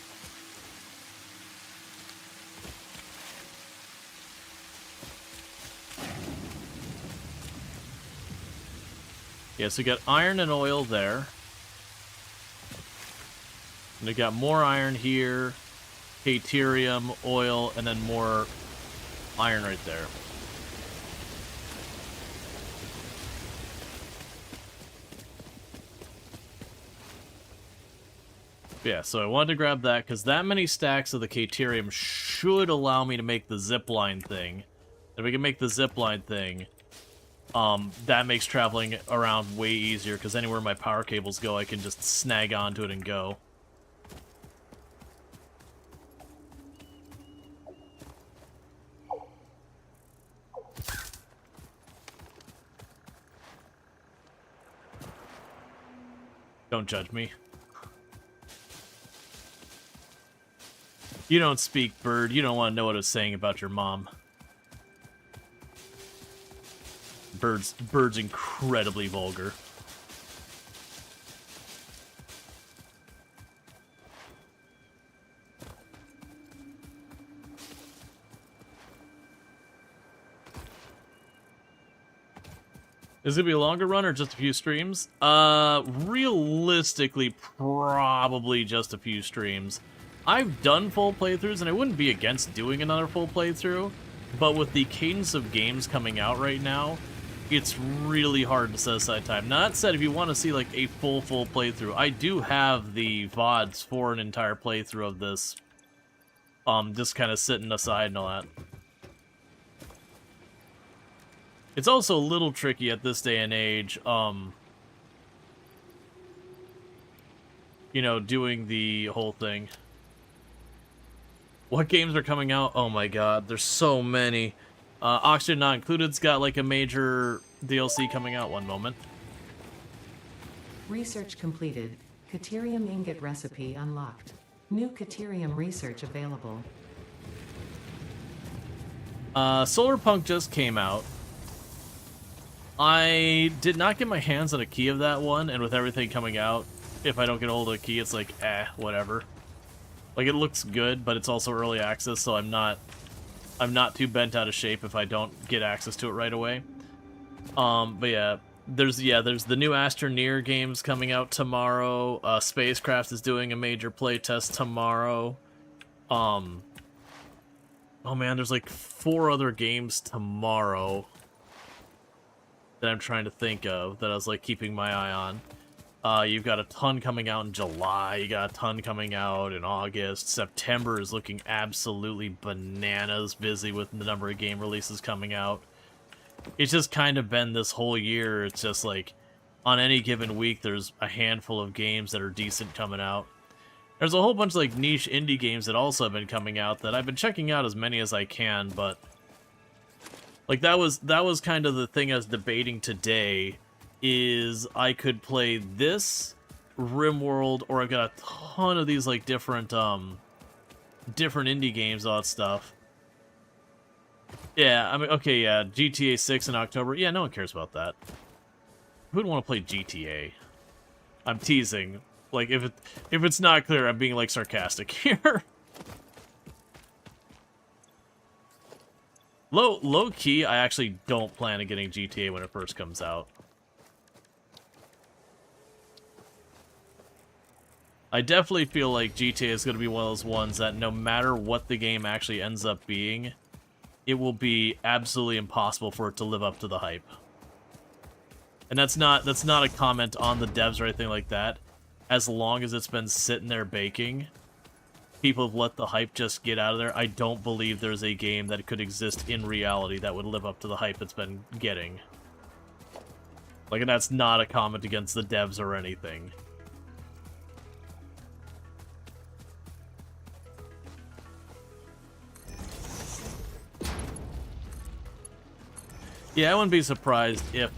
Yeah, so we got iron and oil there. And we got more iron here, Caterium, oil, and then more iron right there. Yeah, so I wanted to grab that, because that many stacks of the Caterium should allow me to make the zipline thing. If we can make the zipline thing, that makes traveling around way easier, because anywhere my power cables go, I can just snag onto it and go. Don't judge me. You don't speak, bird. You don't want to know what I was saying about your mom. Bird's incredibly vulgar. Is it gonna be a longer run or just a few streams? Realistically, probably just a few streams. I've done full playthroughs, and I wouldn't be against doing another full playthrough, but with the cadence of games coming out right now, it's really hard to set aside time. Now, that said, if you want to see, like, a full playthrough, I do have the VODs for an entire playthrough of this, just kind of sitting aside and all that. It's also a little tricky at this day and age, you know, doing the whole thing. What games are coming out? Oh my god, there's so many. Oxygen Not Included's got like a major DLC coming out. One moment. Research completed. Caterium ingot recipe unlocked. New Caterium research available. Solarpunk just came out. I did not get my hands on a key of that one, and with everything coming out, if I don't get a hold of a key, it's like, whatever. Like, it looks good, but it's also early access, so I'm not too bent out of shape if I don't get access to it right away. But yeah, there's the new Astroneer games coming out tomorrow. Spacecraft is doing a major playtest tomorrow. Oh man, there's like 4 other games tomorrow that I'm trying to think of that I was like keeping my eye on. You've got a ton coming out in July, you got a ton coming out in August. September is looking absolutely bananas busy with the number of game releases coming out. It's just kind of been this whole year, it's just like, on any given week, there's a handful of games that are decent coming out. There's a whole bunch of like niche indie games that also have been coming out that I've been checking out as many as I can, but like that was kind of the thing I was debating today, is I could play this, RimWorld, or I've got a ton of these like different indie games, all that stuff. Yeah, I mean, okay, yeah, GTA 6 in October. Yeah, no one cares about that. Who would want to play GTA? I'm teasing. Like, if it's not clear, I'm being, like, sarcastic here. Low key, I actually don't plan on getting GTA when it first comes out. I definitely feel like GTA is going to be one of those ones that no matter what the game actually ends up being, it will be absolutely impossible for it to live up to the hype. And that's not a comment on the devs or anything like that. As long as it's been sitting there baking, people have let the hype just get out of there. I don't believe there's a game that could exist in reality that would live up to the hype it's been getting. Like, and that's not a comment against the devs or anything. Yeah, I wouldn't be surprised if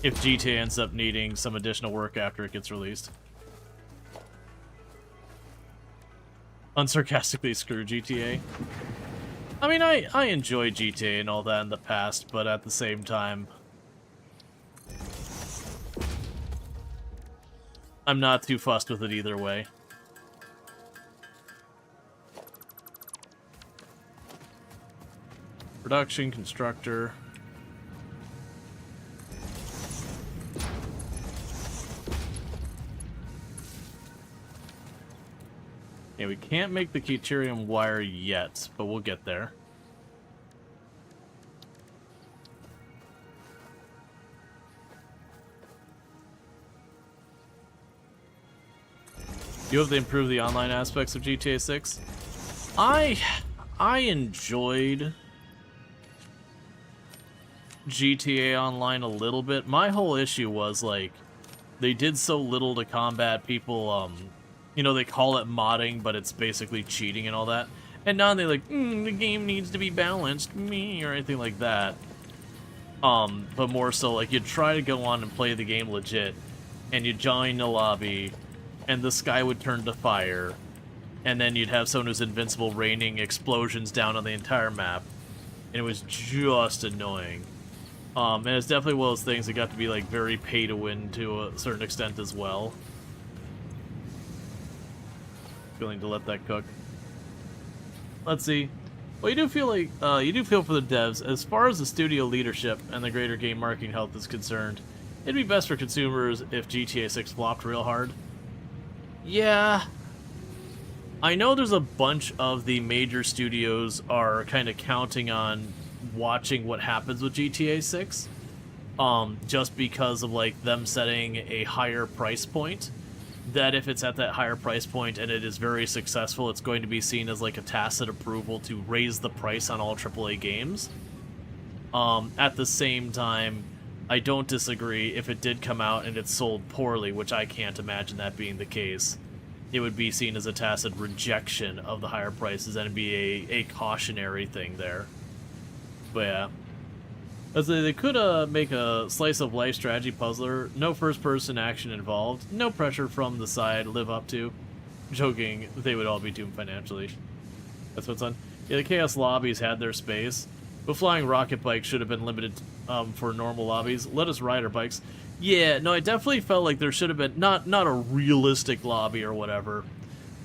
GTA ends up needing some additional work after it gets released. Unsarcastically, screw GTA. I mean, I enjoy GTA and all that in the past, but at the same time, I'm not too fussed with it either way. Production, constructor. Yeah, we can't make the Caterium wire yet, but we'll get there. You have to improve the online aspects of GTA 6. I enjoyed GTA Online a little bit. My whole issue was like they did so little to combat people. You know, they call it modding, but it's basically cheating and all that. And now they're like, the game needs to be balanced, or anything like that. But more so, like, you'd try to go on and play the game legit, and you'd join the lobby, and the sky would turn to fire, and then you'd have someone who's invincible raining explosions down on the entire map, and it was just annoying. And it's definitely one of those things that got to be, like, very pay-to-win to a certain extent as well. Willing to let that cook. Let's see. Well, you do feel like you do feel for the devs. As far as the studio leadership and the greater game marketing health is concerned, it'd be best for consumers if GTA 6 flopped real hard. Yeah, I know there's a bunch of the major studios are kind of counting on watching what happens with GTA 6, just because of like them setting a higher price point. That if it's at that higher price point and it is very successful, it's going to be seen as like a tacit approval to raise the price on all AAA games. At the same time, I don't disagree if it did come out and it sold poorly, which I can't imagine that being the case. It would be seen as a tacit rejection of the higher prices and it'd be a cautionary thing there. But yeah. As they could make a slice of life strategy puzzler, no first person action involved, no pressure from the side to live up to. Joking, they would all be doomed financially. That's what's on. Yeah, the Chaos lobbies had their space, but flying rocket bikes should have been limited for normal lobbies. Let us ride our bikes. Yeah, no, I definitely felt like there should have been, not a realistic lobby or whatever,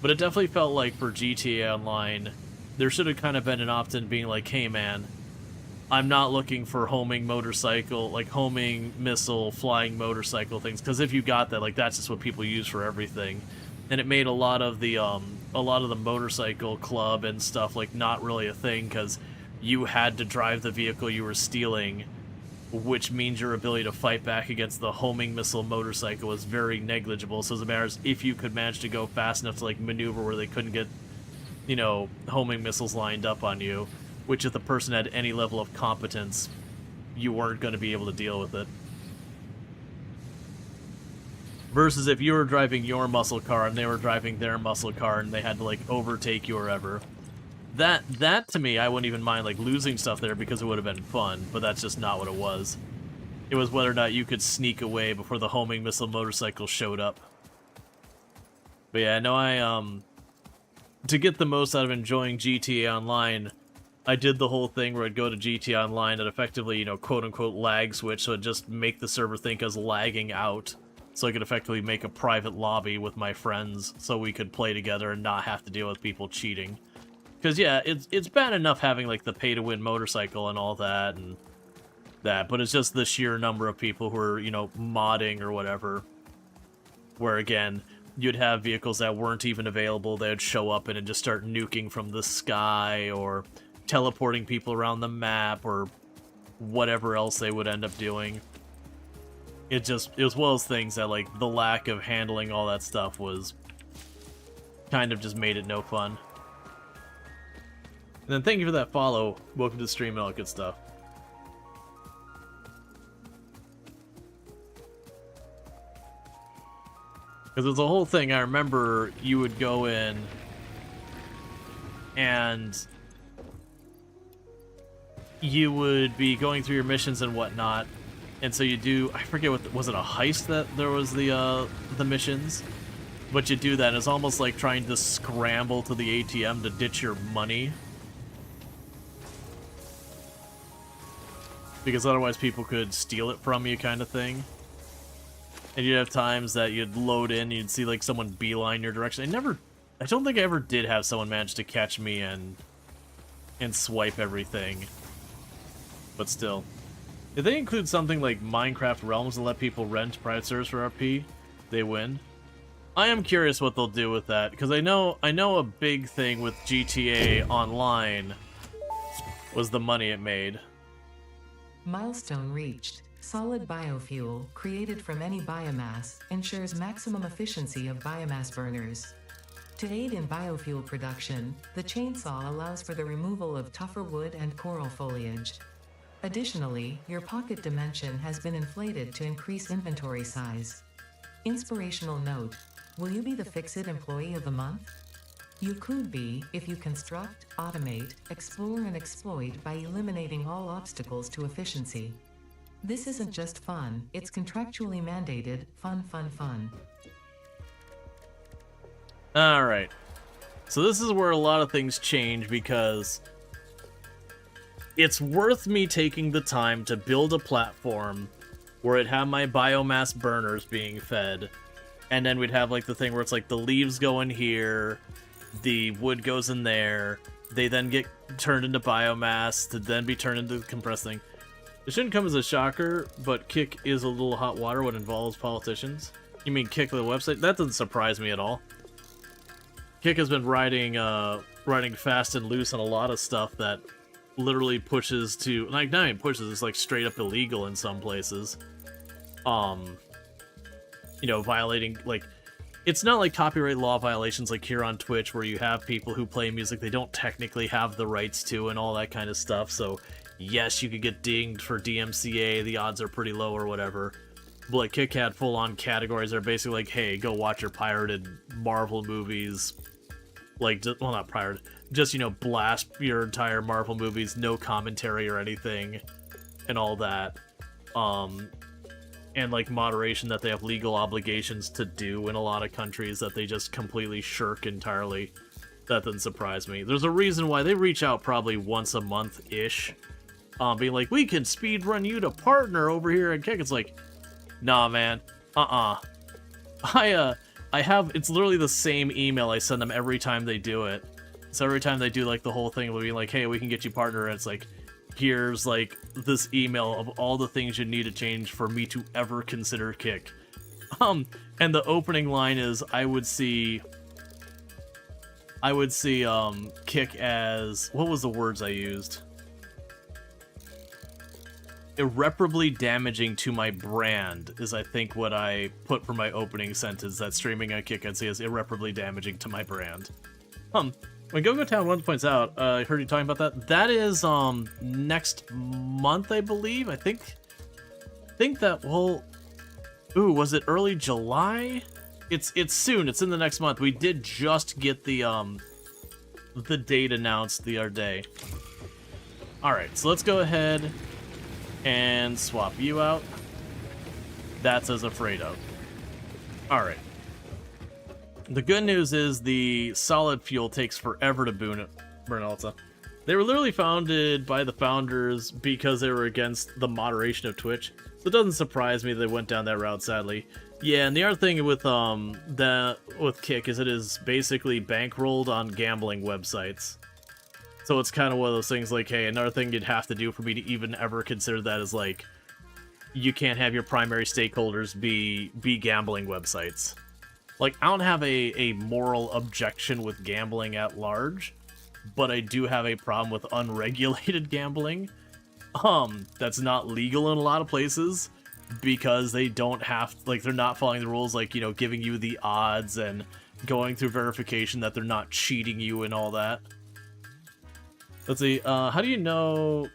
but it definitely felt like for GTA Online, there should have kind of been an opt-in being like, hey man, I'm not looking for homing motorcycle, like homing missile, flying motorcycle things, because if you got that, like that's just what people use for everything. And it made a lot of the motorcycle club and stuff like not really a thing because you had to drive the vehicle you were stealing, which means your ability to fight back against the homing missile motorcycle was very negligible. So as a matter of if you could manage to go fast enough to like maneuver where they couldn't get, you know, homing missiles lined up on you, which if the person had any level of competence, you weren't going to be able to deal with it. Versus if you were driving your muscle car and they were driving their muscle car and they had to like overtake you or whatever. That to me, I wouldn't even mind like losing stuff there because it would have been fun, but that's just not what it was. It was whether or not you could sneak away before the homing missile motorcycle showed up. But yeah, no, to get the most out of enjoying GTA Online, I did the whole thing where I'd go to GTA Online and effectively, you know, quote-unquote lag switch, so it'd just make the server think as lagging out, so I could effectively make a private lobby with my friends so we could play together and not have to deal with people cheating. Because, yeah, it's bad enough having, like, the pay-to-win motorcycle and all that, and that, but it's just the sheer number of people who are, you know, modding or whatever, where, again, you'd have vehicles that weren't even available, they'd show up and just start nuking from the sky, or teleporting people around the map, or whatever else they would end up doing. It was one of those things that, like, the lack of handling all that stuff was kind of just made it no fun. And then thank you for that follow. Welcome to the stream and all that good stuff. Because there's a whole thing, I remember you would go in and you would be going through your missions and whatnot, and so you do, I forget what, was it a heist that there was the missions? But you do that, and it's almost like trying to scramble to the ATM to ditch your money. Because otherwise people could steal it from you, kind of thing. And you'd have times that you'd load in, you'd see like someone beeline your direction. I don't think I ever did have someone manage to catch me and swipe everything. But still. If they include something like Minecraft Realms and let people rent private servers for RP, they win. I am curious what they'll do with that, because I know a big thing with GTA Online was the money it made. Milestone reached. Solid biofuel, created from any biomass, ensures maximum efficiency of biomass burners. To aid in biofuel production, the chainsaw allows for the removal of tougher wood and coral foliage. Additionally, your pocket dimension has been inflated to increase inventory size. Inspirational note: will you be the Fix-It Employee of the Month? You could be, if you construct, automate, explore and exploit by eliminating all obstacles to efficiency. This isn't just fun, it's contractually mandated, fun. Alright. So this is where a lot of things change, because it's worth me taking the time to build a platform where it'd have my biomass burners being fed, and then we'd have like the thing where it's like the leaves go in here, the wood goes in there, they then get turned into biomass to then be turned into the compressed thing. It shouldn't come as a shocker, but Kick is a little hot water when it involves politicians. You mean Kick the website? That doesn't surprise me at all. Kick has been riding fast and loose on a lot of stuff that literally pushes to, like, not even pushes, it's like straight up illegal in some places. You know, violating, like, it's not like copyright law violations like here on Twitch where you have people who play music they don't technically have the rights to and all that kind of stuff, so yes, you could get dinged for DMCA, the odds are pretty low or whatever. But like Kick had full-on categories that are basically like, hey, go watch your pirated Marvel movies like, well, not prior, just, you know, blast your entire Marvel movies, no commentary or anything, and all that. And, like, moderation that they have legal obligations to do in a lot of countries that they just completely shirk entirely. That doesn't surprise me. There's a reason why they reach out probably once a month-ish, being like, we can speedrun you to partner over here at Kick. It's like, nah, man. I have, it's literally the same email I send them every time they do it. So every time they do, like, the whole thing will be like, hey, we can get you partner, and it's like, here's, like, this email of all the things you need to change for me to ever consider Kick. And the opening line is, I would see, Kick as, what was the words I used? Irreparably damaging to my brand is, I think, what I put for my opening sentence, that streaming on Kick I'd see as irreparably damaging to my brand. When GoGo Town 1 points out, I heard you talking about that. That is, next month, I believe. I think that, well, ooh, was it early July? It's soon. It's in the next month. We did just get the date announced the other day. Alright, so let's go ahead and swap you out. That's as afraid of. Alright. The good news is the solid fuel takes forever to burn Alta. They were literally founded by the founders because they were against the moderation of Twitch. So it doesn't surprise me they went down that route, sadly. Yeah, and the other thing with with Kick is it is basically bankrolled on gambling websites. So it's kind of one of those things like, hey, another thing you'd have to do for me to even ever consider that is, like, you can't have your primary stakeholders be gambling websites. Like, I don't have a moral objection with gambling at large, but I do have a problem with unregulated gambling. That's not legal in a lot of places because they don't have, like, they're not following the rules, like, you know, giving you the odds and going through verification that they're not cheating you and all that. Let's see, how do you know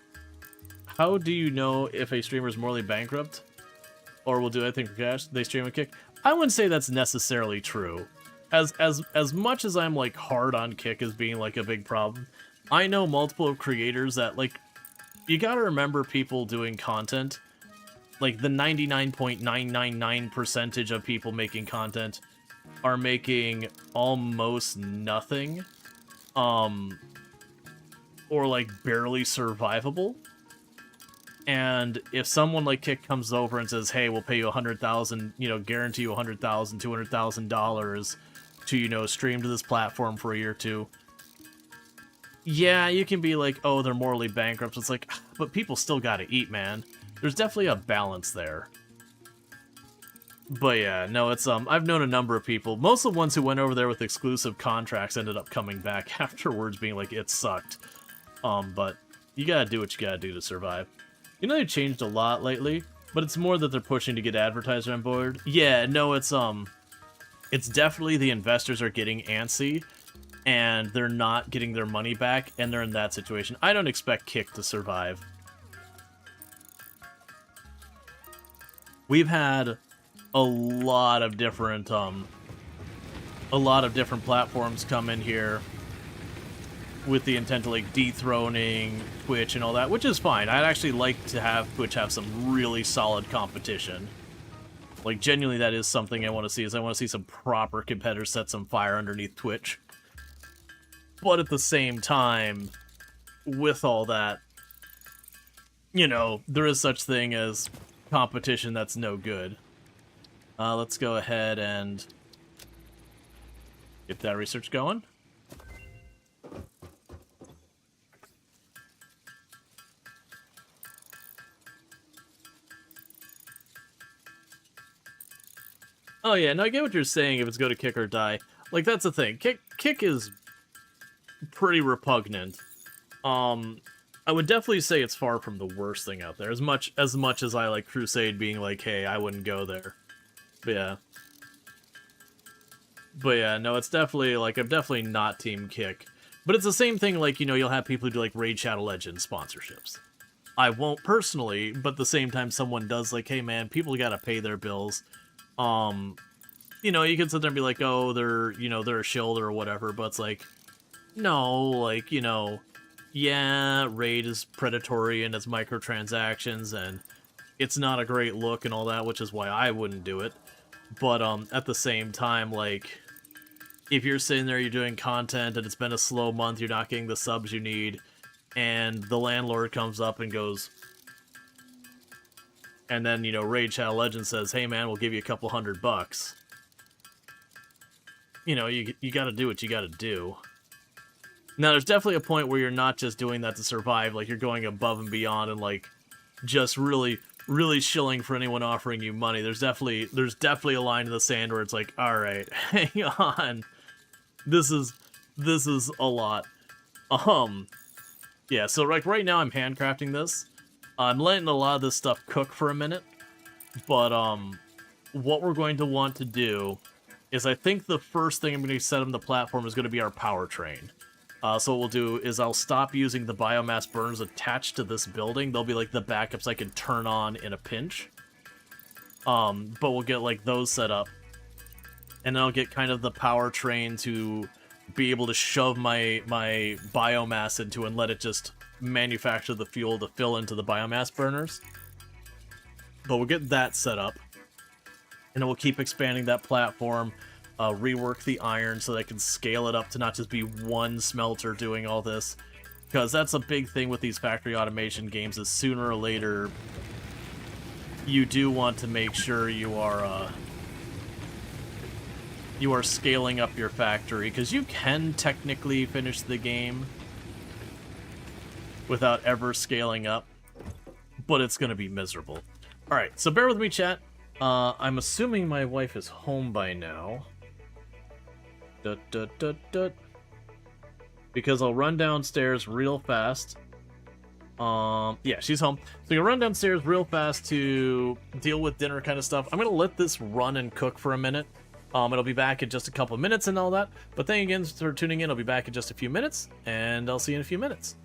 if a streamer is morally bankrupt or will do anything for cash? They stream a Kick? I wouldn't say that's necessarily true. As much as I'm, like, hard on Kick as being, like, a big problem, I know multiple creators that, like, you gotta remember people doing content. Like, the 99.999% of people making content are making almost nothing. Or, like, barely survivable. And if someone like Kick comes over and says, hey, we'll pay you $100,000, you know, guarantee you $100,000, $200,000 to, you know, stream to this platform for a year or two. Yeah, you can be like, oh, they're morally bankrupt. It's like, but people still gotta eat, man. There's definitely a balance there. But yeah, no, it's, I've known a number of people. Most of the ones who went over there with exclusive contracts ended up coming back afterwards being like, it sucked. But you gotta do what you gotta do to survive. You know, they've changed a lot lately, but it's more that they're pushing to get advertisers on board. Yeah, no, it's definitely the investors are getting antsy, and they're not getting their money back, and they're in that situation. I don't expect Kick to survive. We've had a lot of different platforms come in here with the intent of, like, dethroning Twitch and all that, which is fine. I'd actually like to have Twitch have some really solid competition. Like, genuinely, that is something I want to see, is I want to see some proper competitors set some fire underneath Twitch. But at the same time, with all that, you know, there is such thing as competition that's no good. Let's go ahead and get that research going. Oh yeah, no, I get what you're saying if it's go to Kick or die. Like, that's the thing. Kick is pretty repugnant. I would definitely say it's far from the worst thing out there. As much as I like Crusade being like, hey, I wouldn't go there. But yeah, no, it's definitely, like, I'm definitely not Team Kick. But it's the same thing, like, you know, you'll have people who do, like, Raid Shadow Legends sponsorships. I won't personally, but at the same time, someone does, like, hey, man, people gotta pay their bills. you know, you can sit there and be like, oh, they're, you know, they're a shield or whatever, but it's like, no, like, you know, yeah, Raid is predatory in its microtransactions, and it's not a great look and all that, which is why I wouldn't do it. But at the same time, like, if you're sitting there, you're doing content, and it's been a slow month, you're not getting the subs you need, and the landlord comes up and goes, and then, you know, Raid Shadow Legend says, hey man, we'll give you a couple $100. You know, you gotta do what you gotta do. Now, there's definitely a point where you're not just doing that to survive, like, you're going above and beyond and, like, just really, really shilling for anyone offering you money. There's definitely a line in the sand where it's like, alright, hang on. This is a lot. Yeah, so, like, right now I'm handcrafting this. I'm letting a lot of this stuff cook for a minute, but, what we're going to want to do is I think the first thing I'm going to set on the platform is going to be our powertrain. So what we'll do is I'll stop using the biomass burners attached to this building. They'll be like the backups I can turn on in a pinch. But we'll get like those set up. And then I'll get kind of the powertrain to be able to shove my biomass into and let it just manufacture the fuel to fill into the biomass burners. But we'll get that set up. And then we'll keep expanding that platform. Rework the iron so that I can scale it up to not just be one smelter doing all this. Because that's a big thing with these factory automation games, is sooner or later you do want to make sure you are scaling up your factory, because you can technically finish the game without ever scaling up, but it's going to be miserable. Alright, so bear with me, chat. I'm assuming my wife is home by now. Because I'll run downstairs real fast. Yeah, she's home. So you'll run downstairs real fast to deal with dinner kind of stuff. I'm gonna let this run and cook for a minute. It'll be back in just a couple of minutes and all that. But thank you again for tuning in. I'll be back in just a few minutes, and I'll see you in a few minutes.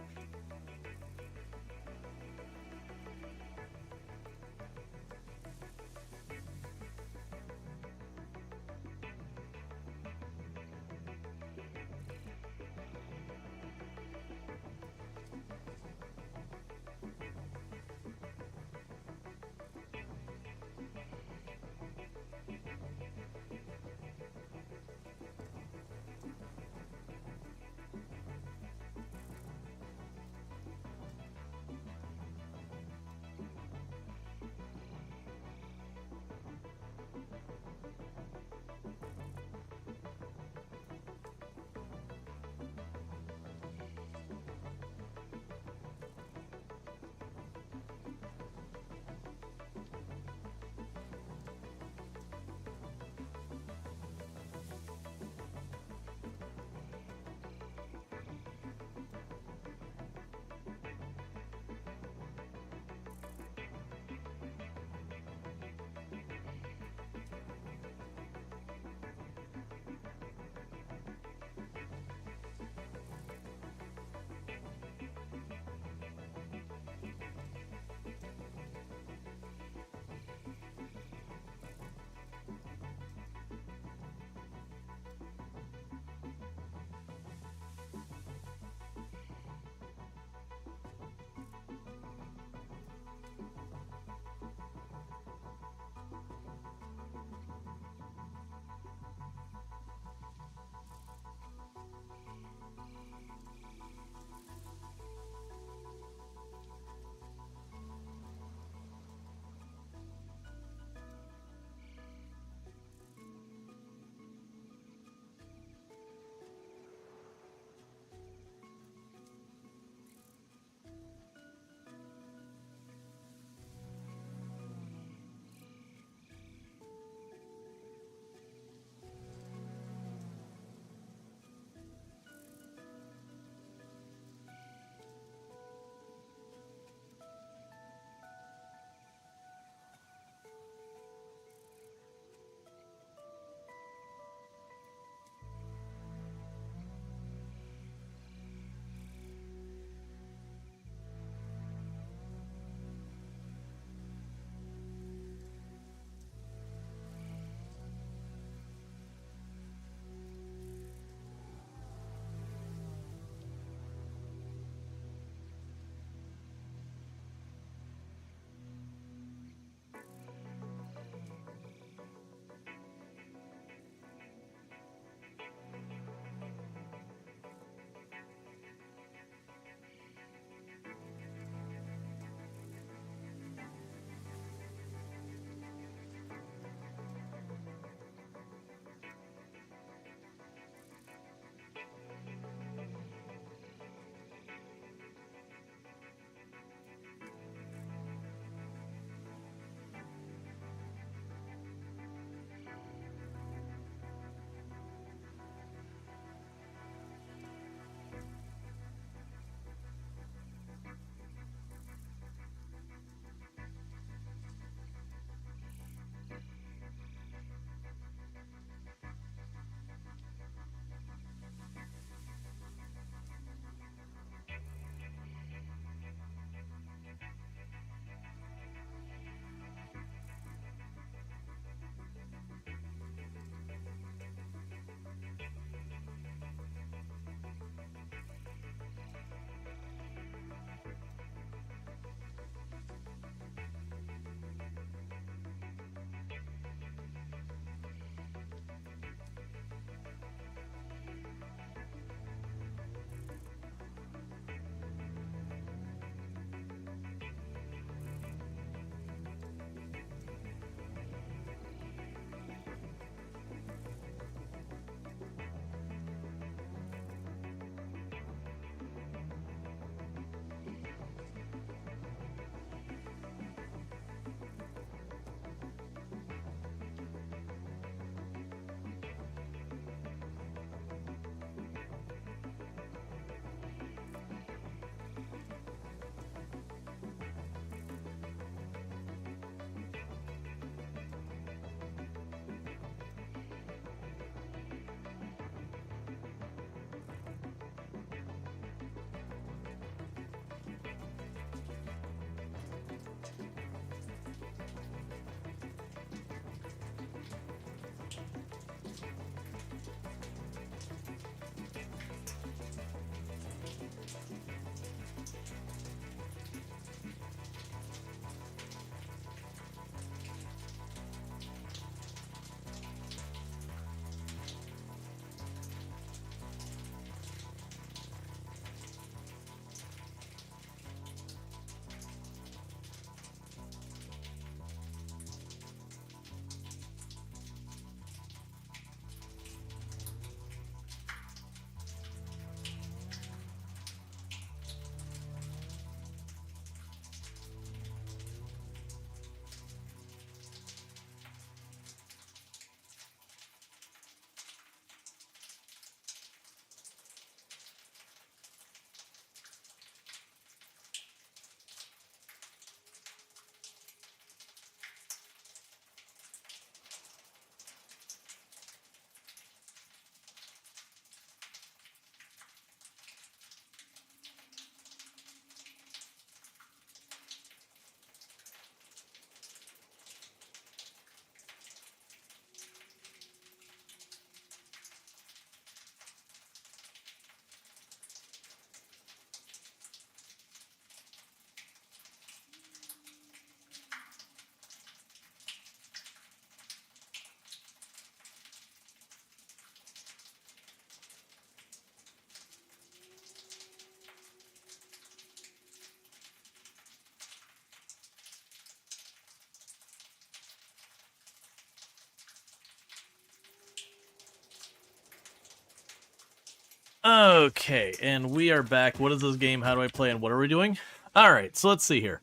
Okay, and we are back. What is this game? How do I play? And what are we doing? All right, so let's see here.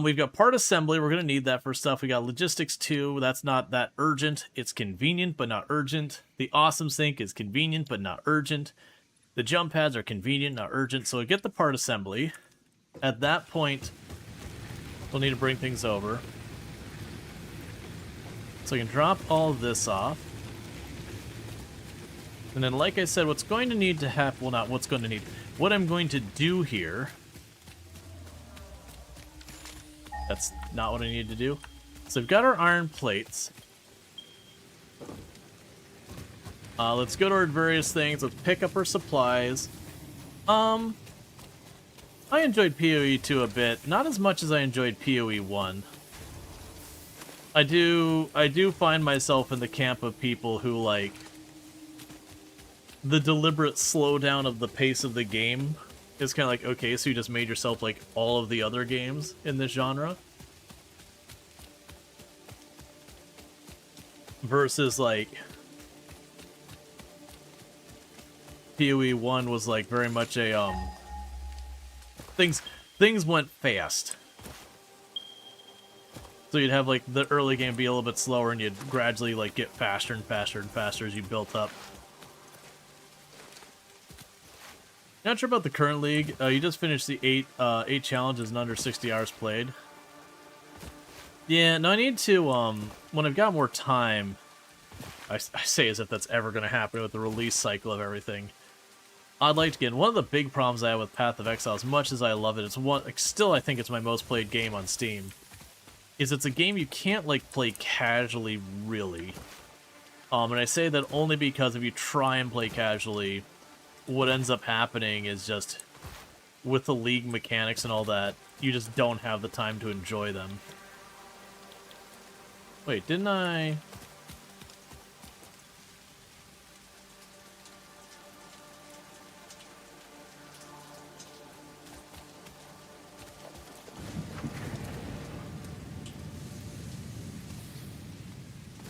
We've got part assembly. We're gonna need that for stuff. We got logistics 2. That's not that urgent. It's convenient, but not urgent. The awesome sink is convenient, but not urgent. The jump pads are convenient, not urgent. So we get the part assembly. At that point, we'll need to bring things over. So we can drop all of this off. And then, like I said, what's going to need to happen... Well, not what's going to need. What I'm going to do here... That's not what I need to do. So we've got our iron plates. Let's go to our various things. Let's pick up our supplies. I enjoyed PoE 2 a bit. Not as much as I enjoyed PoE 1. I do find myself in the camp of people who like the deliberate slowdown of the pace of the game. It's kind of like, okay, so you just made yourself like all of the other games in this genre. Versus like PoE 1 was like very much a things went fast. So you'd have like the early game be a little bit slower and you'd gradually like get faster and faster and faster as you built up. Not sure about the current league. You just finished the 8 challenges in under 60 hours played. Yeah, no, I need to, when I've got more time, I say as if that's ever going to happen with the release cycle of everything. I'd like to get, one of the big problems I have with Path of Exile, as much as I love it, it's one, like, still I think it's my most played game on Steam, is it's a game you can't, like, play casually, really. And I say that only because if you try and play casually, what ends up happening is just, with the league mechanics and all that, you just don't have the time to enjoy them. Wait, didn't I...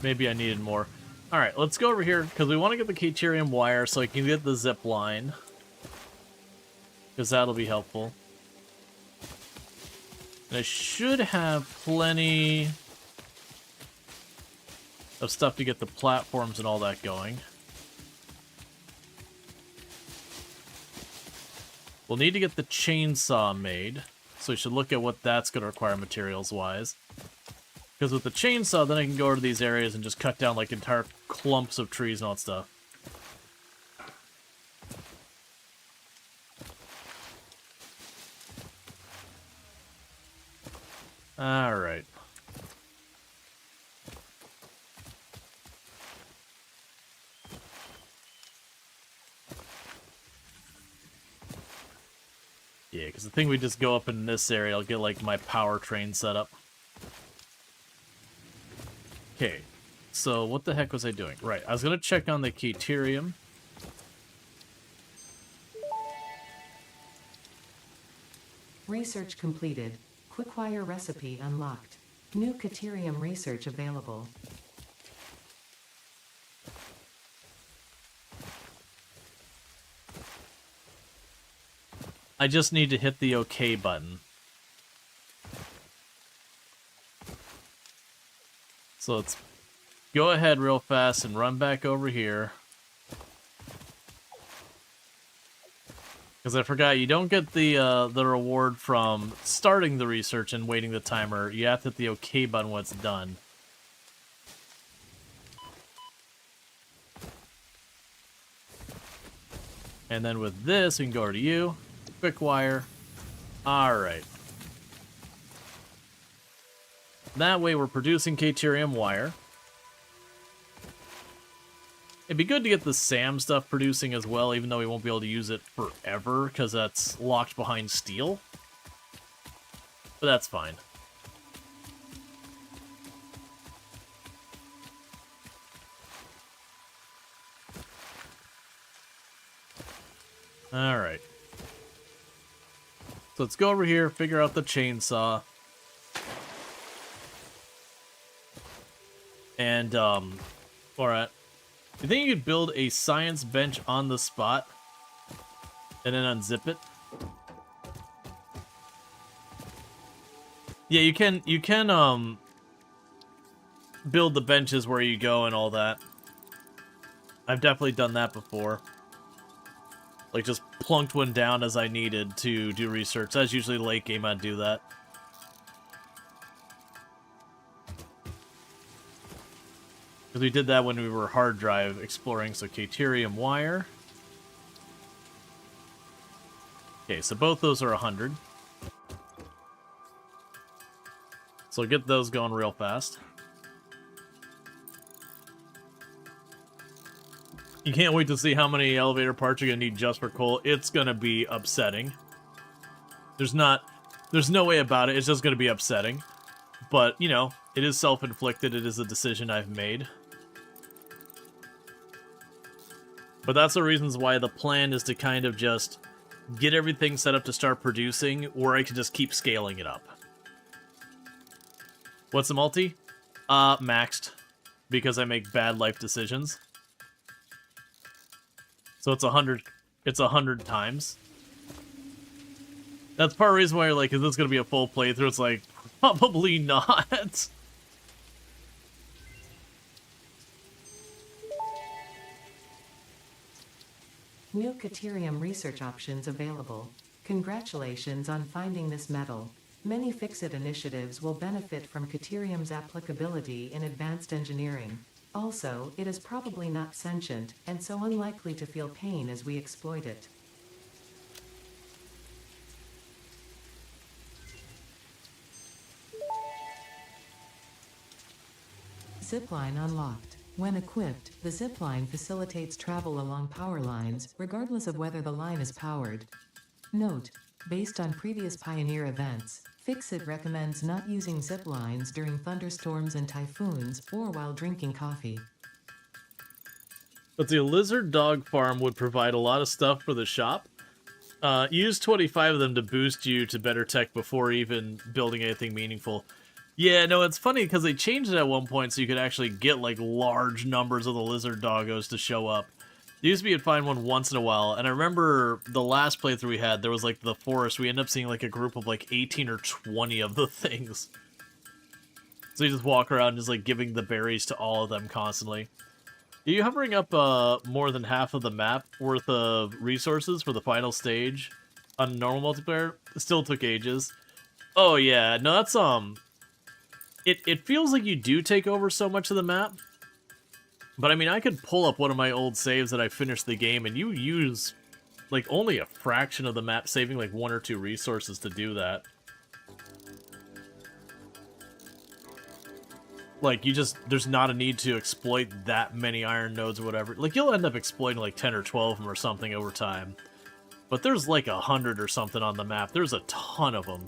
Maybe I needed more. Alright, let's go over here, because we want to get the Caterium wire so I can get the zip line. Because that'll be helpful. And I should have plenty of stuff to get the platforms and all that going. We'll need to get the chainsaw made, so we should look at what that's going to require materials-wise. Because with the chainsaw, then I can go over to these areas and just cut down like entire clumps of trees and all that stuff. Alright. Yeah, because the thing we just go up in this area, I'll get like my power train set up. Okay, so what the heck was I doing? Right, I was going to check on the Caterium. Research completed. Quickwire recipe unlocked. New Caterium research available. I just need to hit the OK button. So let's go ahead real fast and run back over here. Because I forgot, you don't get the reward from starting the research and waiting the timer. You have to hit the OK button when it's done. And then with this, we can go over to you. Quick wire. Alright. That way we're producing Caterium wire. It'd be good to get the SAM stuff producing as well, even though we won't be able to use it forever, because that's locked behind steel. But that's fine. Alright. So let's go over here, figure out the chainsaw. And, alright. You think you could build a science bench on the spot and then unzip it? Yeah, you can build the benches where you go and all that. I've definitely done that before. Like, just plunked one down as I needed to do research. That's usually late game I'd do that. Because we did that when we were hard drive exploring, so Caterium wire. Okay, so both those are 100. So get those going real fast. You can't wait to see how many elevator parts you're going to need just for coal. It's going to be upsetting. There's no way about it. It's just going to be upsetting. But, you know, it is self-inflicted. It is a decision I've made. But that's the reasons why the plan is to kind of just get everything set up to start producing, or I can just keep scaling it up. What's the multi? Maxed. Because I make bad life decisions. So it's 100. It's 100 times. That's part of the reason why you're like, is this going to be a full playthrough? It's like, probably not. New Caterium research options available. Congratulations on finding this metal. Many Fix-It initiatives will benefit from Caterium's applicability in advanced engineering. Also, it is probably not sentient, and so unlikely to feel pain as we exploit it. Zipline unlocked. When equipped, the zipline facilitates travel along power lines, regardless of whether the line is powered. Note: based on previous Pioneer events, Fix-It recommends not using ziplines during thunderstorms and typhoons, or while drinking coffee. But the lizard dog farm would provide a lot of stuff for the shop. Use 25 of them to boost you to better tech before even building anything meaningful. Yeah, no, it's funny because they changed it at one point so you could actually get like large numbers of the lizard doggos to show up. There used to be you'd find one once in a while, and I remember the last playthrough we had, there was like the forest, we ended up seeing like a group of like 18 or 20 of the things. So you just walk around just like giving the berries to all of them constantly. Are you hovering up more than half of the map worth of resources for the final stage on normal multiplayer? It still took ages. Oh yeah, no, that's It feels like you do take over so much of the map. But I mean, I could pull up one of my old saves that I finished the game, and you use like only a fraction of the map, saving like 1 or 2 resources to do that. Like, there's not a need to exploit that many iron nodes or whatever. Like, you'll end up exploiting like 10 or 12 of them or something over time. But there's like 100 or something on the map. There's a ton of them.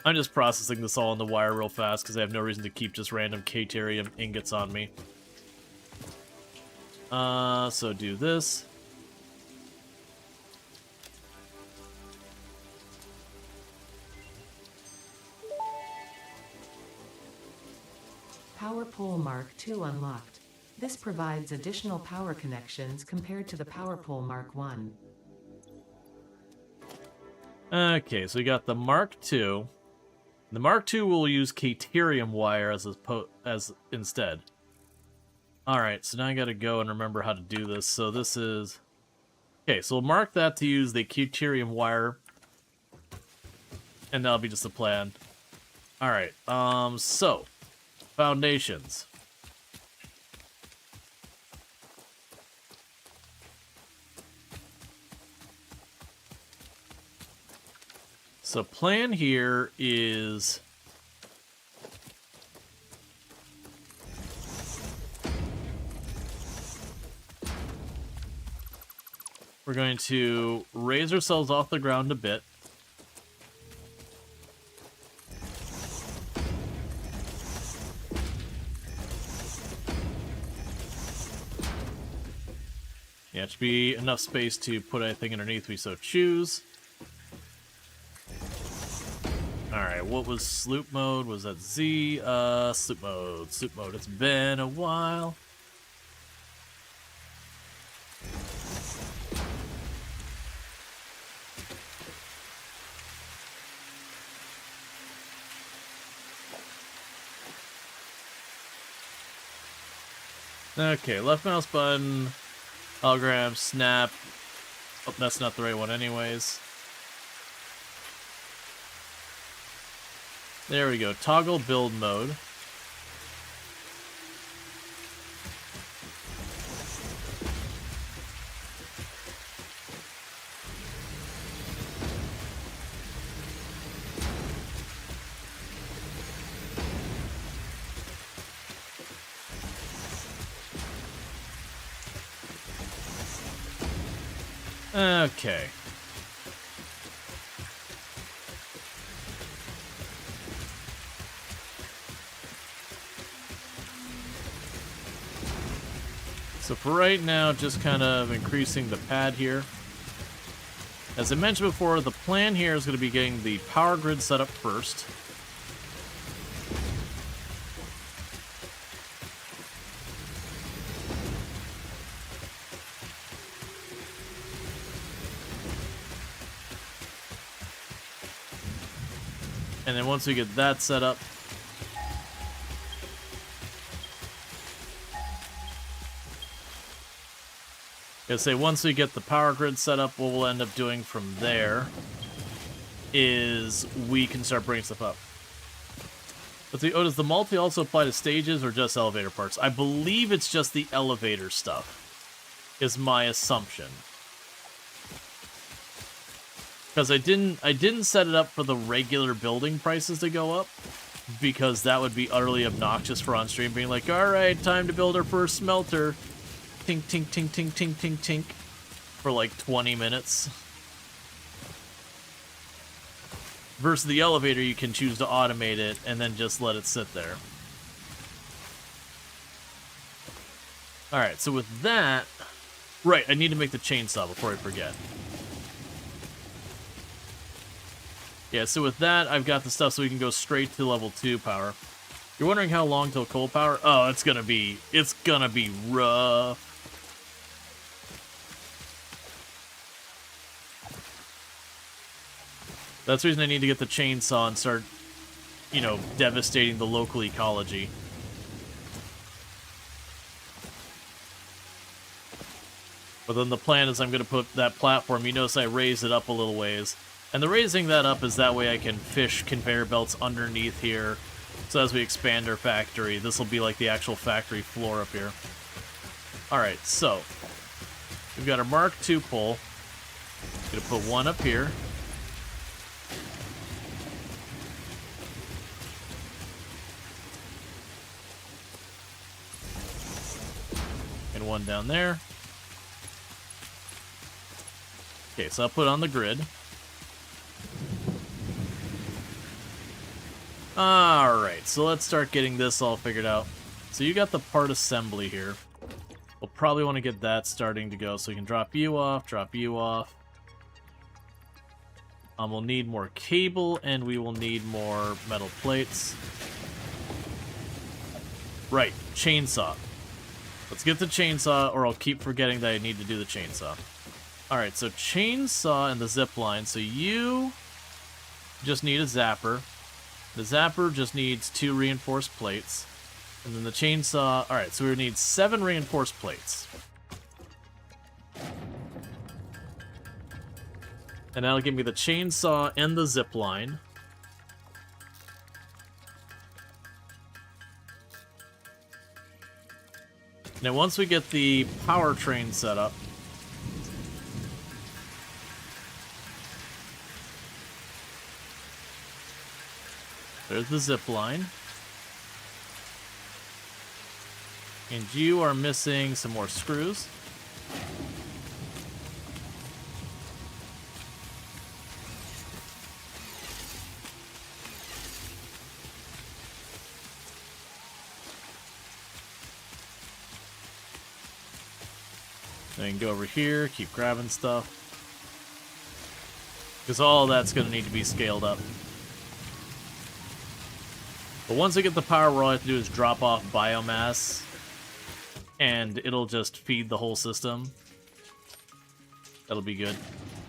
I'm just processing this all on the wire real fast because I have no reason to keep just random Caterium ingots on me. So do this. Power Pole Mark II unlocked. This provides additional power connections compared to the Power Pole Mark I. Okay, so we got the Mark II. The Mark II will use Caterium wire as instead. Alright, so now I gotta go and remember how to do this. So this is... Okay, so we'll mark that to use the Caterium wire. And that'll be just the plan. Alright, so... Foundations. So plan here is... We're going to raise ourselves off the ground a bit. Yeah, it should be enough space to put anything underneath we so choose. Alright, what was sloop mode? Was that Z? Sloop mode. Sloop mode. It's been a while. Okay, left mouse button, hologram, snap. Oh, that's not the right one anyways. There we go, toggle build mode. Okay. So for right now, just kind of increasing the pad here. As I mentioned before, the plan here is going to be getting the power grid set up first. And then once we get that set up, once we get the power grid set up, what we'll end up doing from there is we can start bringing stuff up. Let's see, does the multi also apply to stages or just elevator parts? I believe it's just the elevator stuff, is my assumption. Because I didn't set it up for the regular building prices to go up, because that would be utterly obnoxious for on stream, being like, alright, time to build our first smelter. Tink, tink, tink, tink, tink, tink, tink. For like 20 minutes. Versus the elevator, you can choose to automate it and then just let it sit there. Alright, so with that... Right, I need to make the chainsaw before I forget. Yeah, so with that, I've got the stuff so we can go straight to level 2 power. You're wondering how long till coal power? Oh, it's gonna be rough. That's the reason I need to get the chainsaw and start, you know, devastating the local ecology. But then the plan is I'm going to put that platform, you notice I raise it up a little ways. And the raising that up is that way I can fish conveyor belts underneath here. So as we expand our factory, this will be like the actual factory floor up here. Alright, so we've got our Mark II pole. Gonna put one up here. And one down there. Okay, so I'll put it on the grid. Alright, so let's start getting this all figured out. So you got the part assembly here. We'll probably want to get that starting to go, so we can drop you off, drop you off. We'll need more cable, and we will need more metal plates. Right, chainsaw. Let's get the chainsaw, or I'll keep forgetting that I need to do the chainsaw. Alright, so chainsaw and the zip line. So you just need a zapper. The zapper just needs 2 reinforced plates. And then the chainsaw... Alright, so we need 7 reinforced plates. And that'll give me the chainsaw and the zip line. Now once we get the powertrain set up, there's the zip line. And you are missing some more screws. Then you can go over here, keep grabbing stuff. Because all that's going to need to be scaled up. But once we get the power, all I have to do is drop off biomass, and it'll just feed the whole system. That'll be good.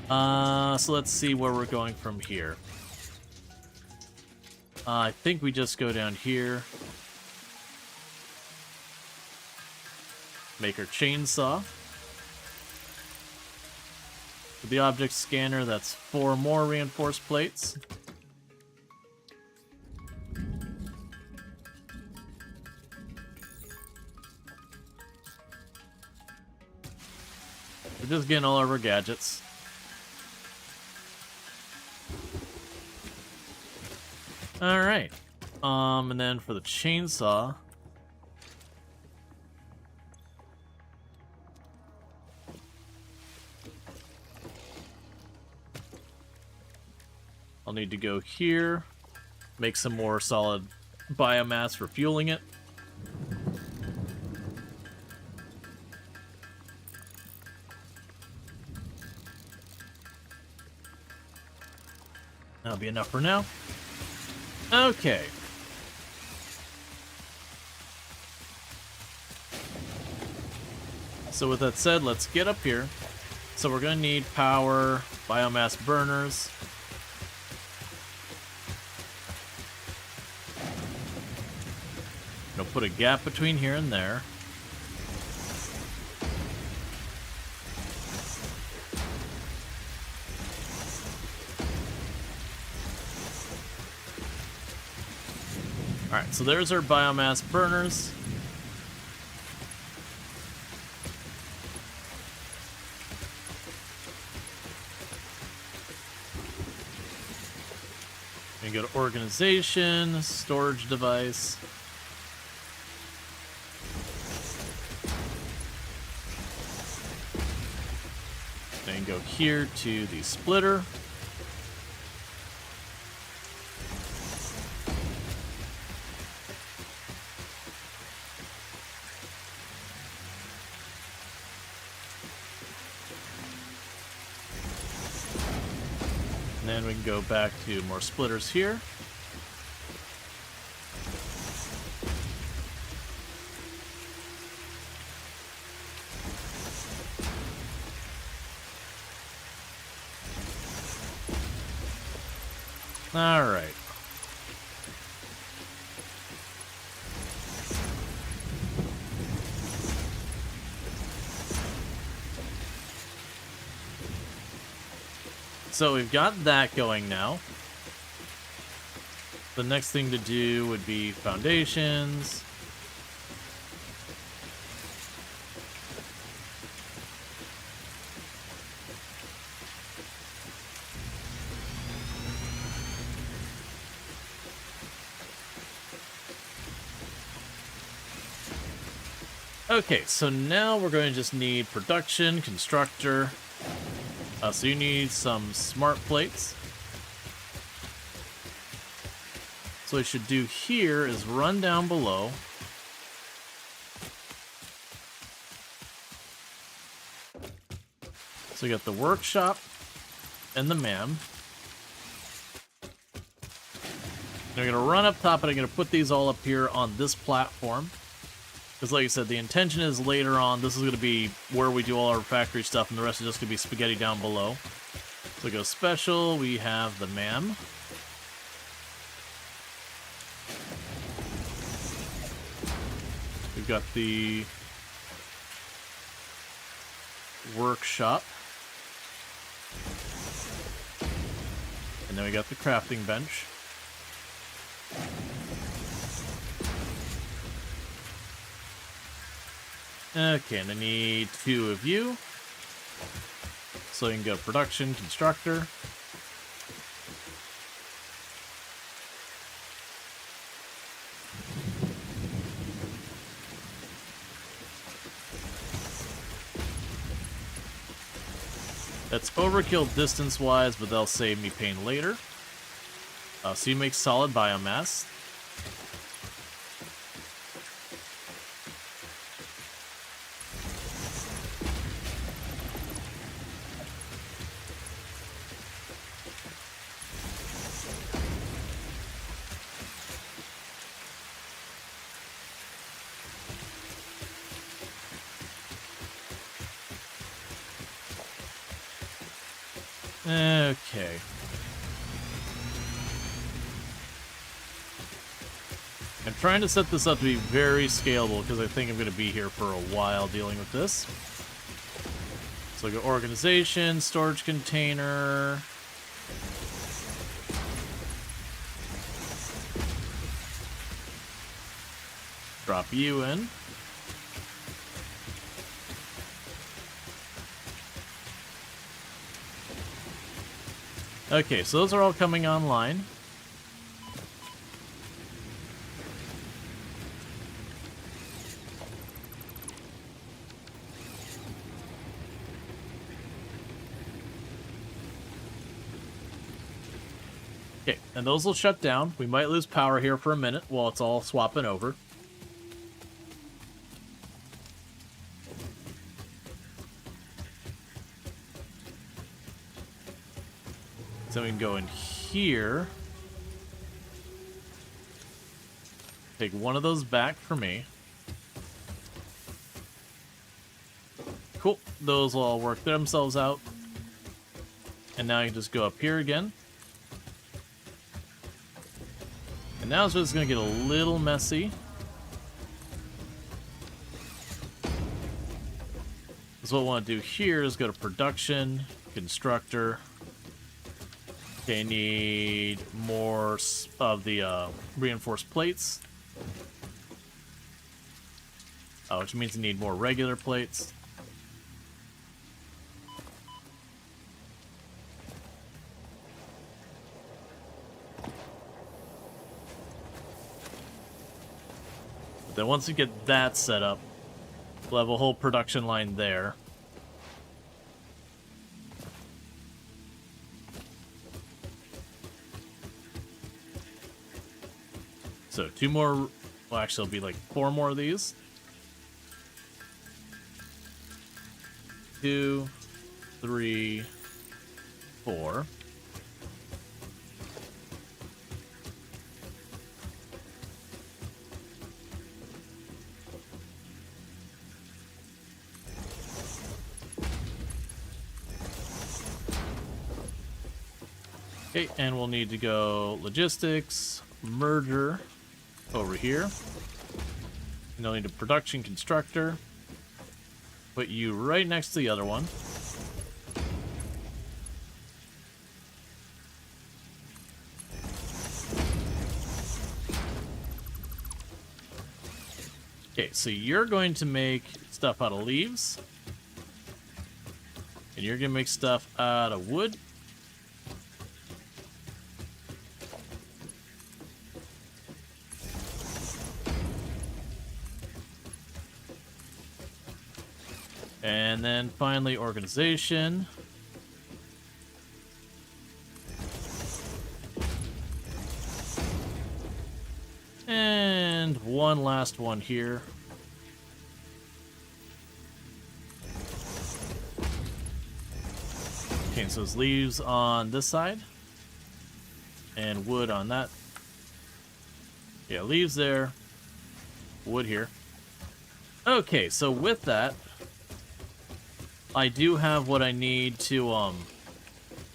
So let's see where we're going from here. I think we just go down here. Make our chainsaw. For the object scanner, that's 4 more reinforced plates. We're just getting all of our gadgets. Alright. And then for the chainsaw. I'll need to go here, make some more solid biomass for fueling it. That'll be enough for now. Okay. So with that said, let's get up here. So we're going to need power, biomass burners. Gonna put a gap between here and there. Alright, so there's our biomass burners. And go to organization, storage device. Then go here to the splitter. And then we can go back to more splitters here. All right. So we've got that going now. The next thing to do would be foundations. Okay, so now we're going to just need production, constructor. So you need some smart plates. So what we should do here is run down below. So we got the workshop and the MAM. And we're going to run up top and I'm going to put these all up here on this platform. Because like I said, the intention is later on, this is going to be where we do all our factory stuff, and the rest is just going to be spaghetti down below. So go special, we have the MAM. We've got the workshop. And then we got the crafting bench. Okay, and I need 2 of you. So you can go production, constructor. That's overkill distance-wise, but they'll save me pain later. So you make solid biomass. Okay. I'm trying to set this up to be very scalable because I think I'm going to be here for a while dealing with this. So I go organization, storage container. Drop you in. Okay, so those are all coming online. Okay, and those will shut down. We might lose power here for a minute while it's all swapping over. So we can go in here. Take one of those back for me. Cool. Those will all work themselves out. And now you can just go up here again. And now it's just going to get a little messy. So what I want to do here is go to production, constructor. Okay, need more of the reinforced plates. Which means you need more regular plates. But then once you get that set up, we'll have a whole production line there. So 2 more, well actually it'll be like 4 more of these. 2, 3, 4. Okay, and we'll need to go logistics, merger over here. And they'll need a production constructor. Put you right next to the other one. Okay, so you're going to make stuff out of leaves. And you're going to make stuff out of wood. And then finally, organization. And one last one here. Okay, so it's leaves on this side. And wood on that. Yeah, leaves there. Wood here. Okay, so with that, I do have what I need to,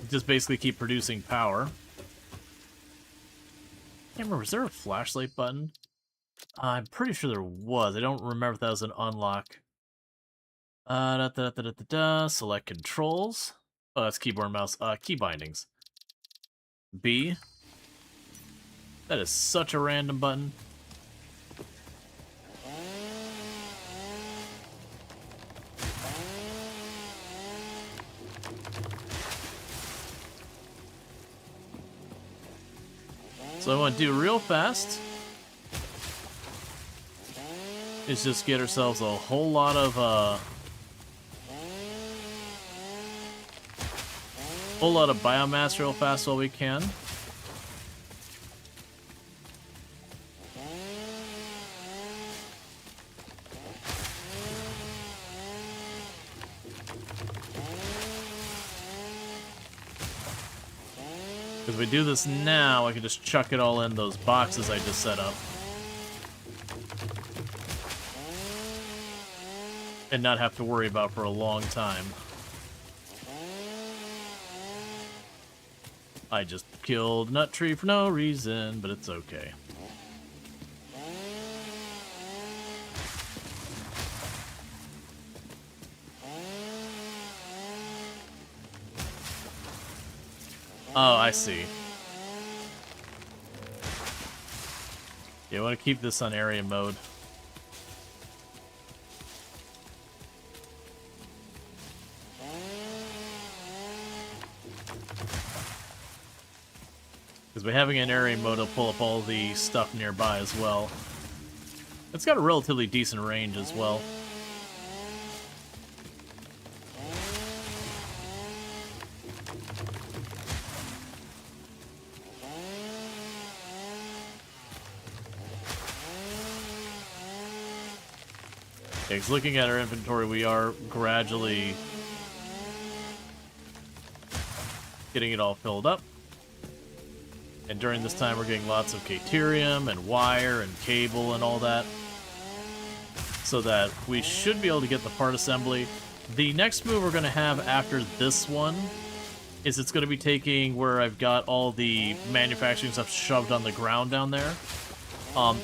just basically keep producing power. I can't remember, is there a flashlight button? I'm pretty sure there was. I don't remember if that was an unlock. Select controls. Oh, that's keyboard and mouse. Key bindings. B. That is such a random button. So what I want to do real fast is just get ourselves a whole lot of biomass real fast while we can. Because if we do this now, I can just chuck it all in those boxes I just set up. And not have to worry about for a long time. I just killed Nut Tree for no reason, but it's okay. Oh, I see. Yeah, I want to keep this on area mode. Because by having an area mode, it'll pull up all the stuff nearby as well. It's got a relatively decent range as well. Okay, 'cause looking at our inventory, we are gradually getting it all filled up. And during this time, we're getting lots of Caterium and wire and cable and all that. So that we should be able to get the part assembly. The next move we're going to have after this one is it's going to be taking where I've got all the manufacturing stuff shoved on the ground down there.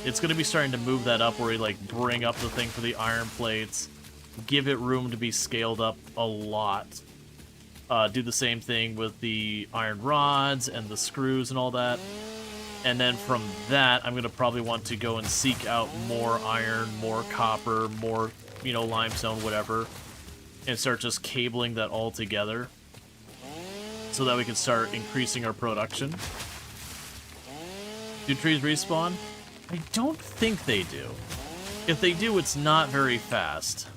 It's going to be starting to move that up where we like bring up the thing for the iron plates, give it room to be scaled up a lot. Do the same thing with the iron rods and the screws and all that. And then from that, I'm going to probably want to go and seek out more iron, more copper, more, you know, limestone, whatever, and start just cabling that all together so that we can start increasing our production. Do trees respawn? I don't think they do. If they do, it's not very fast.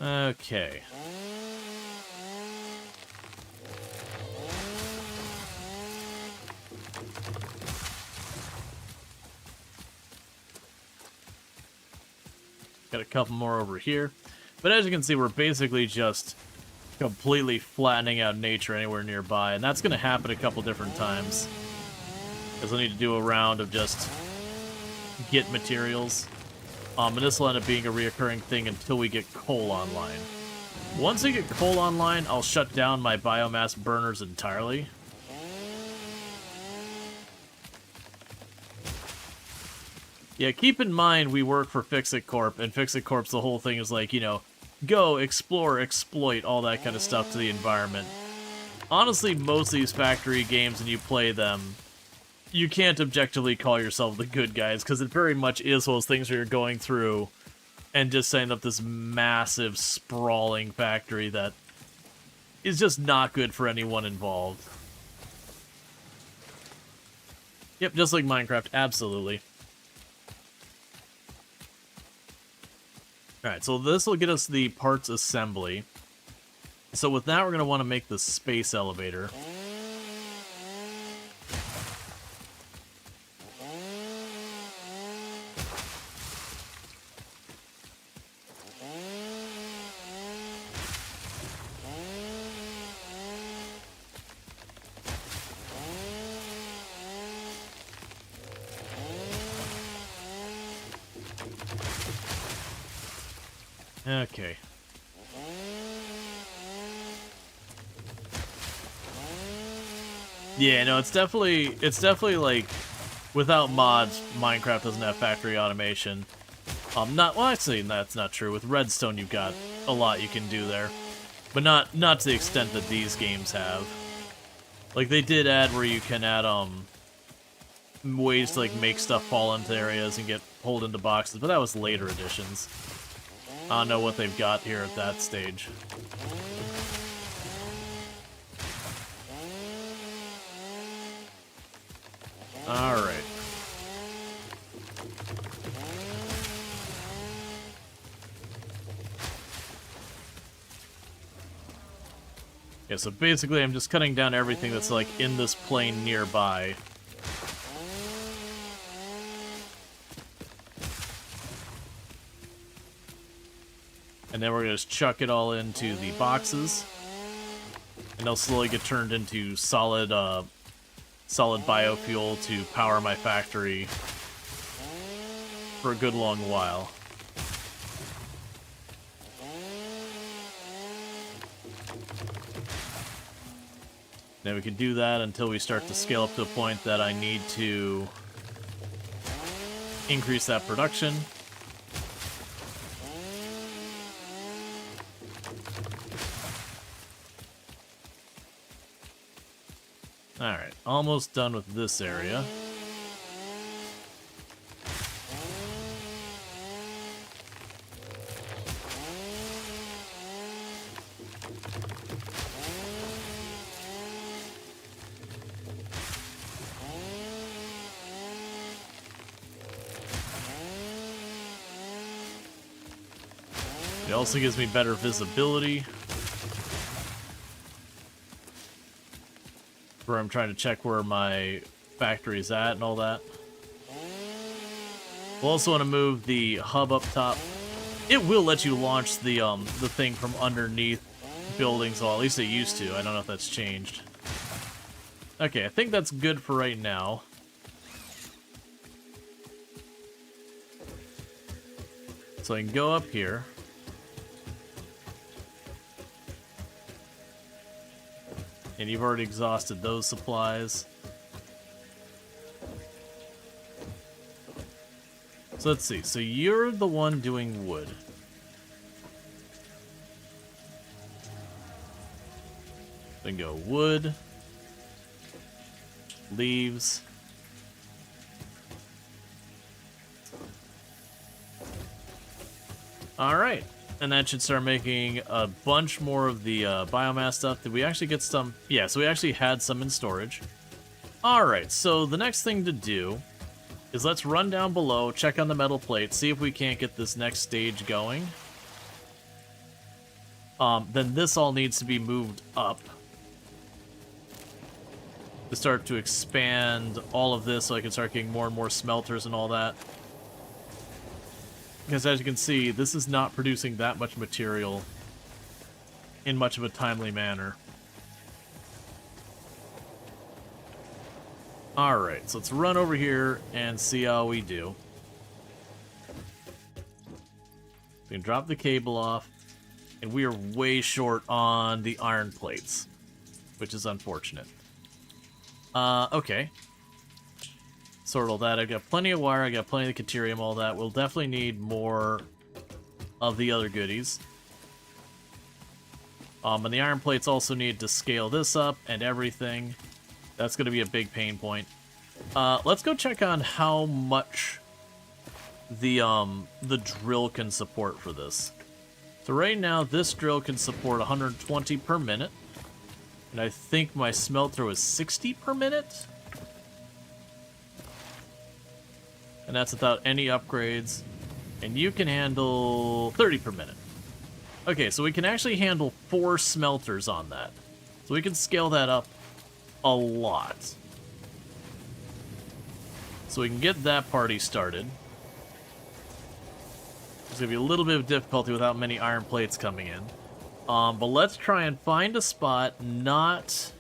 Okay. Got a couple more over here. But as you can see, we're basically just completely flattening out nature anywhere nearby. And that's going to happen a couple different times. Because we'll need to do a round of just get materials. And this will end up being a reoccurring thing until we get coal online. Once we get coal online, I'll shut down my biomass burners entirely. Yeah, keep in mind we work for Fix-It Corp, and Fix-It Corp's the whole thing is like, you know, go, explore, exploit, all that kind of stuff to the environment. Honestly, most of these factory games, when you play them, you can't objectively call yourself the good guys, because it very much is those things where you're going through and just setting up this massive, sprawling factory that is just not good for anyone involved. Yep, just like Minecraft, absolutely. Alright, so this will get us the parts assembly. So with that, we're going to want to make the space elevator. Okay. Yeah, no, it's definitely like, without mods, Minecraft doesn't have factory automation. Well, actually, that's not true. With Redstone, you've got a lot you can do there, but not to the extent that these games have. Like, they did add where you can add ways to like make stuff fall into areas and get pulled into boxes, but that was later editions. I don't know what they've got here at that stage. Alright. Yeah, so basically I'm just cutting down everything that's like in this plane nearby. And then we're going to just chuck it all into the boxes. And they'll slowly get turned into solid biofuel to power my factory for a good long while. Then we can do that until we start to scale up to a point that I need to increase that production. Alright, almost done with this area. It also gives me better visibility. Where I'm trying to check where my factory's at and all that. We'll also want to move the hub up top. It will let you launch the thing from underneath buildings, well, at least it used to. I don't know if that's changed. Okay, I think that's good for right now. So I can go up here. And you've already exhausted those supplies. So let's see. So you're the one doing wood. Then go wood. Leaves. Alright. And that should start making a bunch more of the biomass stuff. Did we actually get some? Yeah, so we actually had some in storage. Alright, so the next thing to do is let's run down below, check on the metal plate, see if we can't get this next stage going. Then this all needs to be moved up to start to expand all of this so I can start getting more and more smelters and all that. Because as you can see, this is not producing that much material in much of a timely manner. Alright, so let's run over here and see how we do. We can drop the cable off, and we are way short on the iron plates, which is unfortunate. Okay. Sort all that. I've got plenty of wire, I got plenty of Caterium, all that. We'll definitely need more of the other goodies. And the iron plates also need to scale this up and everything. That's going to be a big pain point. Let's go check on how much the drill can support for this. So right now, this drill can support 120 per minute. And I think my smelter was 60 per minute. And that's without any upgrades. And you can handle 30 per minute. Okay, so we can actually handle 4 smelters on that. So we can scale that up a lot. So we can get that party started. There's going to be a little bit of difficulty without many iron plates coming in. But let's try and find a spot not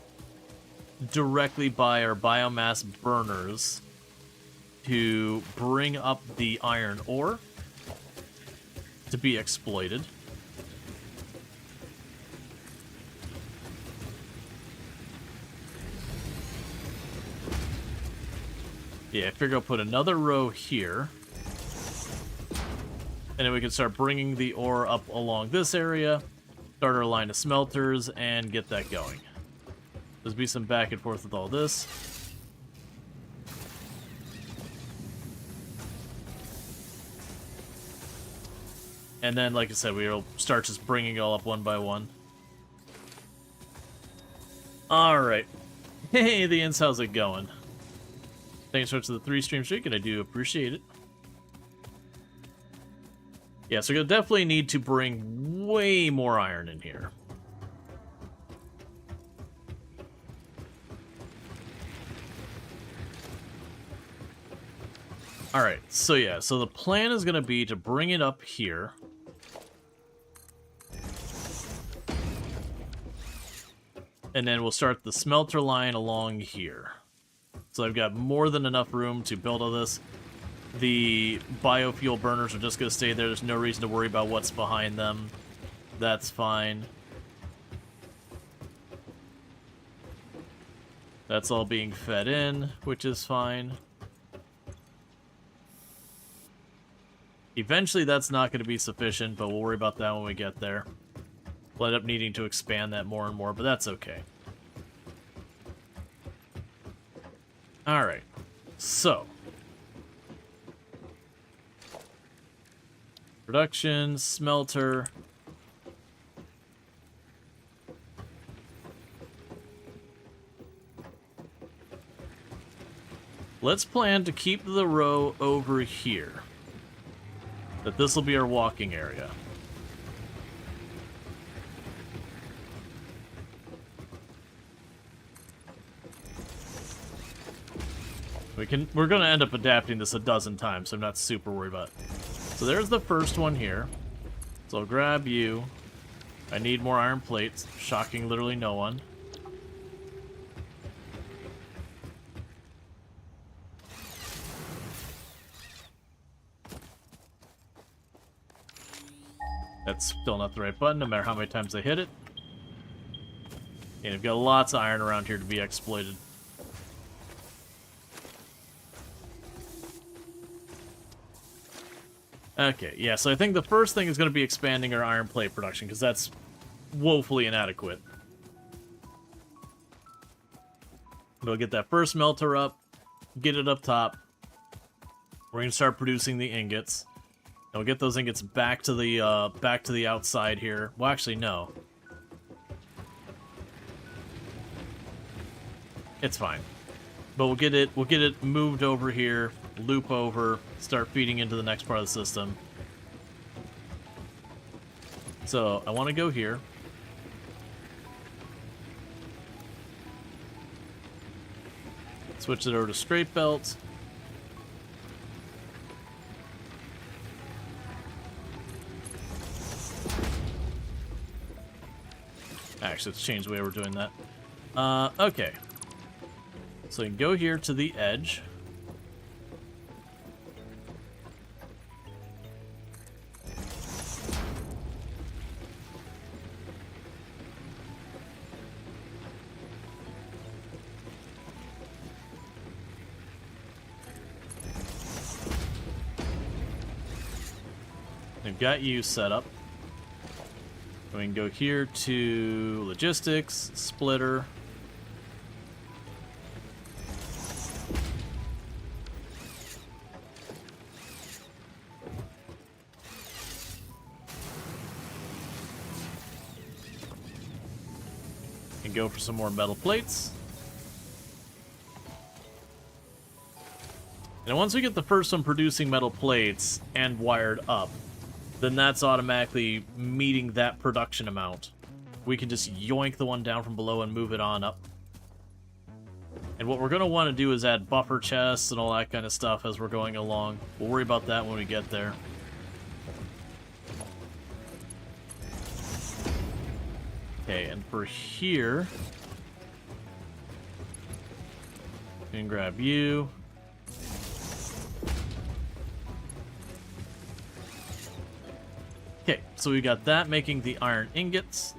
directly by our biomass burners to bring up the iron ore to be exploited. Yeah, I figure I'll put another row here. And then we can start bringing the ore up along this area, start our line of smelters, and get that going. There's be some back and forth with all this. And then, like I said, we'll start just bringing it all up one by one. Alright. Hey, the Inns, how's it going? Thanks so much for the 3-stream streak, and I do appreciate it. Yeah, so you'll definitely need to bring way more iron in here. Alright, so yeah, so the plan is going to be to bring it up here. And then we'll start the smelter line along here. So I've got more than enough room to build all this. The biofuel burners are just going to stay there. There's no reason to worry about what's behind them. That's fine. That's all being fed in, which is fine. Eventually that's not going to be sufficient, but we'll worry about that when we get there. We'll end up needing to expand that more and more, but that's okay. Alright, so. Production, smelter. Let's plan to keep the row over here. That this will be our walking area. We're gonna end up adapting this a dozen times, so I'm not super worried about it. So there's the first one here. So I'll grab you. I need more iron plates. Shocking literally no one. That's still not the right button, no matter how many times I hit it. And we've got lots of iron around here to be exploited. Okay, yeah, so I think the first thing is going to be expanding our iron plate production, because that's woefully inadequate. We'll get that first melter up, get it up top. We're going to start producing the ingots. And we'll get those ingots back to the outside here. Well, actually, no. It's fine. But we'll get it moved over here, loop over, start feeding into the next part of the system. So I want to go here. Switch it over to straight belt. Actually, let's change the way we're doing that. Okay. So you can go here to the edge. We've got you set up. We can go here to logistics, splitter. And go for some more metal plates. And once we get the first one producing metal plates and wired up, then that's automatically meeting that production amount. We can just yoink the one down from below and move it on up. And what we're going to want to do is add buffer chests and all that kind of stuff as we're going along. We'll worry about that when we get there. Okay, and for here, we can grab you. Okay, so we got that making the iron ingots.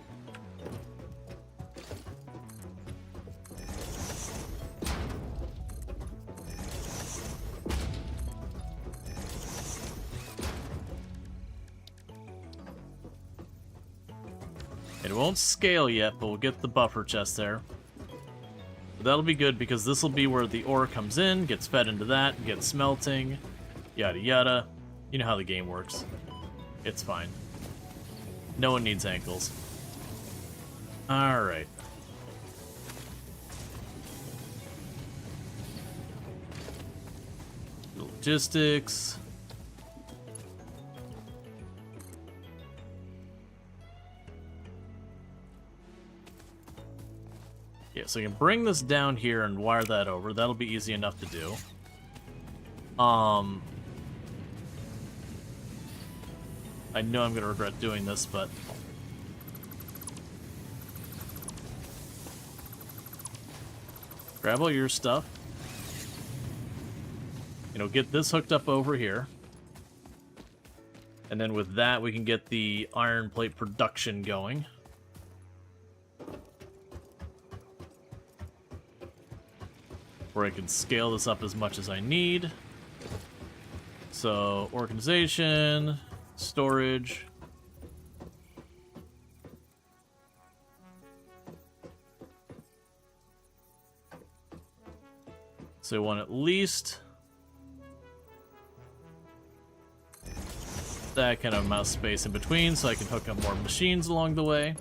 It won't scale yet, but we'll get the buffer chest there. But that'll be good because this will be where the ore comes in, gets fed into that, gets smelting, yada yada. You know how the game works. It's fine. No one needs ankles. Alright. Logistics. Yeah, so you can bring this down here and wire that over. That'll be easy enough to do. I know I'm going to regret doing this, but... Grab all your stuff. You know, get this hooked up over here. And then with that, we can get the iron plate production going. Where I can scale this up as much as I need. So, organization, storage. So I want at least that kind of amount of space in between so I can hook up more machines along the way.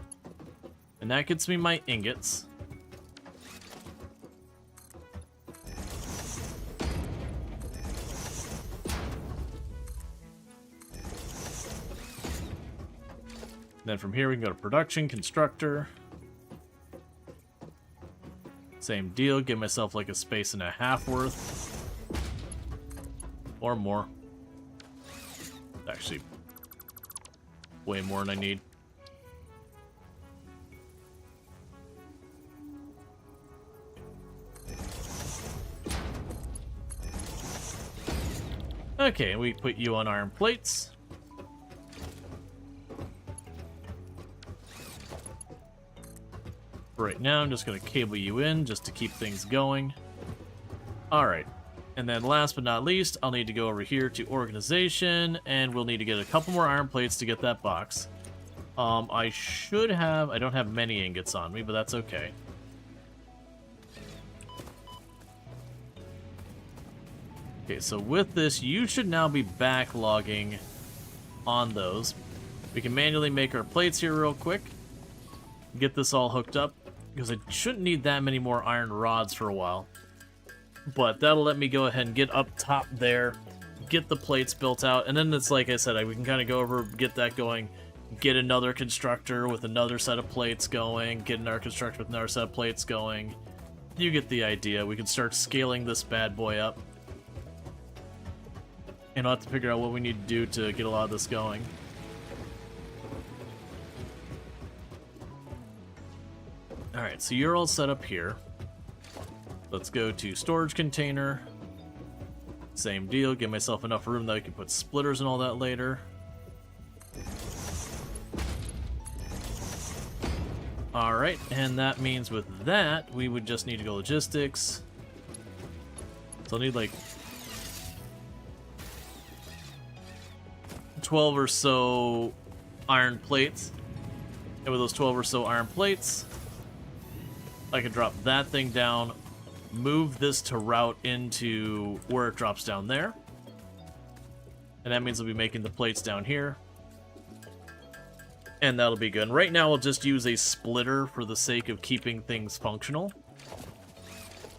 And that gets me my ingots. Then from here we can go to production, constructor. Same deal, give myself like a space and a half worth. Or more. Actually, way more than I need. Okay, we put you on iron plates. Right now, I'm just going to cable you in just to keep things going. Alright, and then last but not least, I'll need to go over here to organization, and we'll need to get a couple more iron plates to get that box. I don't have many ingots on me, but that's okay. Okay, so with this, you should now be backlogging on those. We can manually make our plates here real quick. Get this all hooked up, because I shouldn't need that many more iron rods for a while. But that'll let me go ahead and get up top there, get the plates built out, and then it's like I said, we can kind of go over, get that going, get another constructor with another set of plates going, get another constructor with another set of plates going. You get the idea. We can start scaling this bad boy up. And I'll have to figure out what we need to do to get a lot of this going. Alright, so you're all set up here. Let's go to storage container. Same deal, give myself enough room that I can put splitters and all that later. Alright, and that means with that, we would just need to go logistics. So I'll need like 12 or so iron plates. And with those 12 or so iron plates, I can drop that thing down, move this to route into where it drops down there. And that means I'll be making the plates down here. And that'll be good. And right now I'll just use a splitter for the sake of keeping things functional.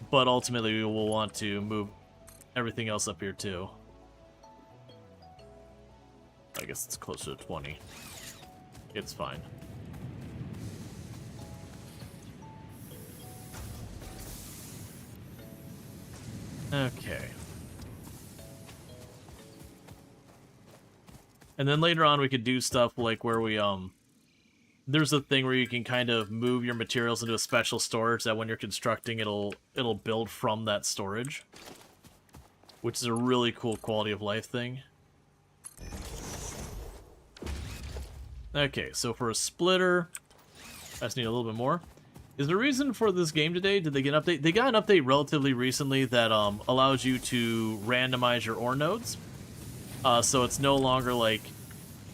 But ultimately we will want to move everything else up here too. I guess it's closer to 20. It's fine. Okay. And then later on we could do stuff like where we, there's a thing where you can kind of move your materials into a special storage that when you're constructing it'll build from that storage. Which is a really cool quality of life thing. Okay, so for a splitter, I just need a little bit more. Is the reason for this game today, did they get an update? They got an update relatively recently that allows you to randomize your ore nodes. So it's no longer like,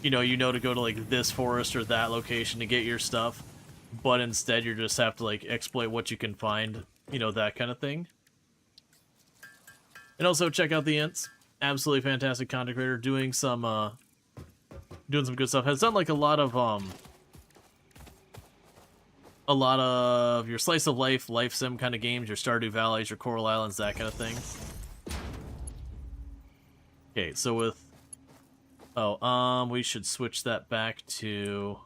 you know to go to like this forest or that location to get your stuff. But instead you just have to like exploit what you can find, that kind of thing. And also check out the Ints. Absolutely fantastic content creator doing some good stuff. Has done like a lot of your slice of life sim kind of games, your Stardew Valleys, your Coral Islands, that kind of thing. Okay, so with we should switch that back to.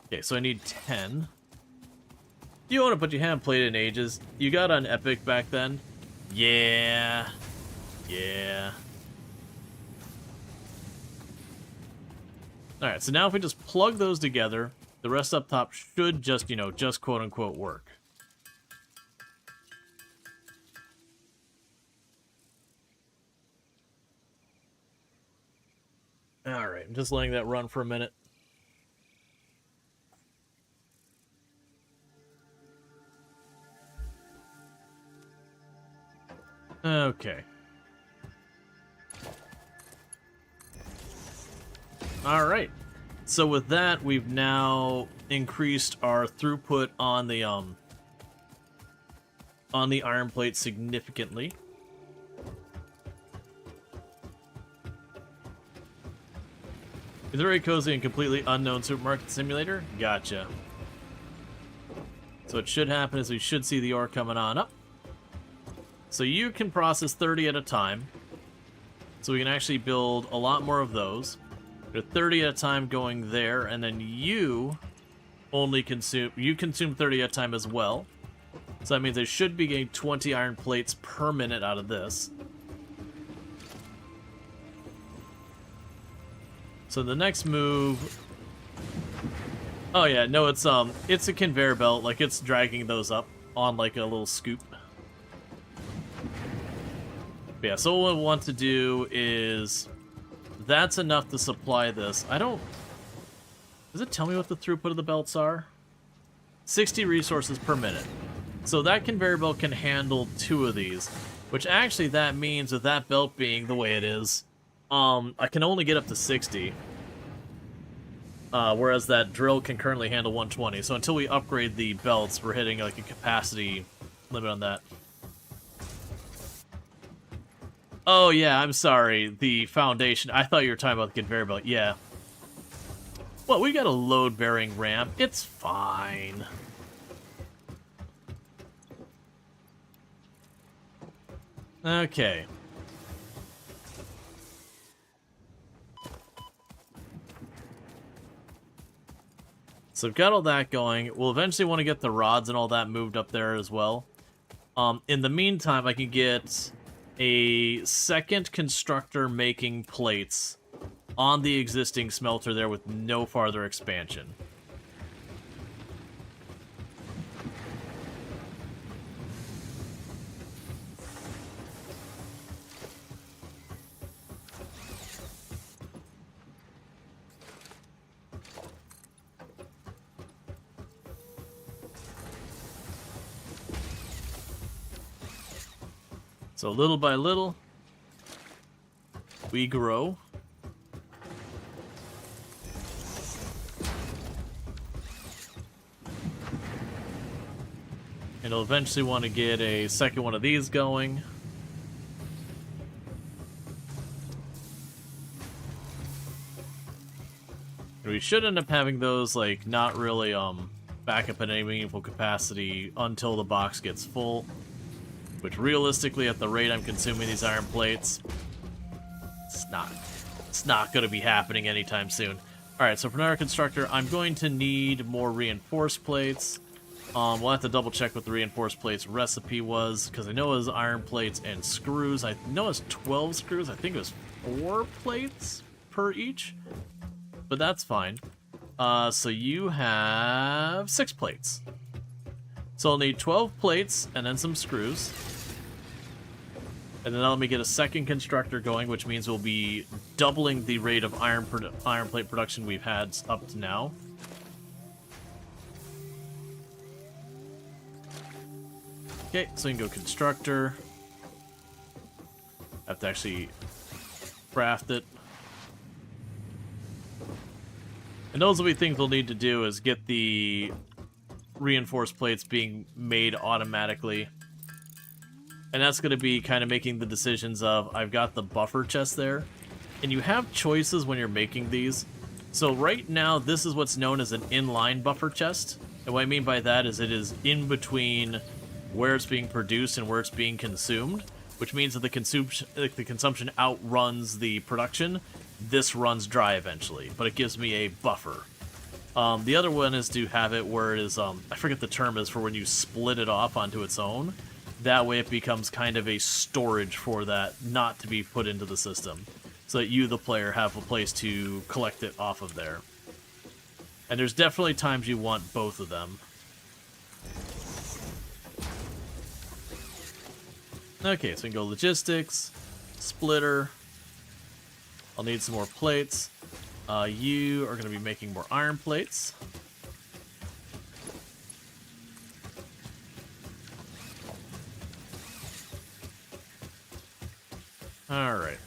Okay, so I need 10. You own it, but you haven't played it in ages. You got on Epic back then? Yeah. Alright, so now if we just plug those together, the rest up top should just, just quote-unquote work. I'm just letting that run for a minute. Okay. All right. So with that, we've now increased our throughput on the iron plate significantly. Is it very cozy and completely unknown supermarket simulator? Gotcha. So what should happen is we should see the ore coming on up. So you can process 30 at a time. So we can actually build a lot more of those. With 30 at a time going there, and then you consume 30 at a time as well. So that means I should be getting 20 iron plates per minute out of this. So the next move... Oh yeah, no, it's a conveyor belt, like it's dragging those up on like a little scoop. But yeah, so what we want to do is... That's enough to supply this. I don't... Does it tell me what the throughput of the belts are? 60 resources per minute. So that conveyor belt can handle 2 of these. Which actually that means with that belt being the way it is, I can only get up to 60. Whereas that drill can currently handle 120. So until we upgrade the belts, we're hitting like a capacity limit on that. Oh, yeah, I'm sorry. The foundation. I thought you were talking about the conveyor belt. Yeah. Well, we got a load-bearing ramp. It's fine. Okay. So I've got all that going. We'll eventually want to get the rods and all that moved up there as well. In the meantime, I can get a second constructor making plates on the existing smelter there with no farther expansion. So little by little, we grow. And I'll eventually want to get a second one of these going. And we should end up having those, like, not really back up at any meaningful capacity until the box gets full. Which realistically, at the rate I'm consuming these iron plates, it's not going to be happening anytime soon. Alright, so for another constructor, I'm going to need more reinforced plates. We'll have to double check what the reinforced plates recipe was, because I know it was iron plates and screws. I know it's 12 screws. I think it was 4 plates per each, but that's fine. So you have 6 plates. So I'll need 12 plates and then some screws. And then that'll let me get a second constructor going, which means we'll be doubling the rate of iron plate production we've had up to now. Okay, so we can go constructor. Have to actually craft it. And those will be things we'll need to do is get the reinforced plates being made automatically. And that's going to be kind of making the decisions of, I've got the buffer chest there. And you have choices when you're making these. So right now, this is what's known as an inline buffer chest. And what I mean by that is it is in between where it's being produced and where it's being consumed. Which means that the consumption outruns the production. This runs dry eventually, but it gives me a buffer. The other one is to have it where it is, I forget the term is for when you split it off onto its own. That way it becomes kind of a storage for that not to be put into the system. So that you, the player, have a place to collect it off of there. And there's definitely times you want both of them. Okay, so we can go logistics, splitter. I'll need some more plates. You are going to be making more iron plates. All right.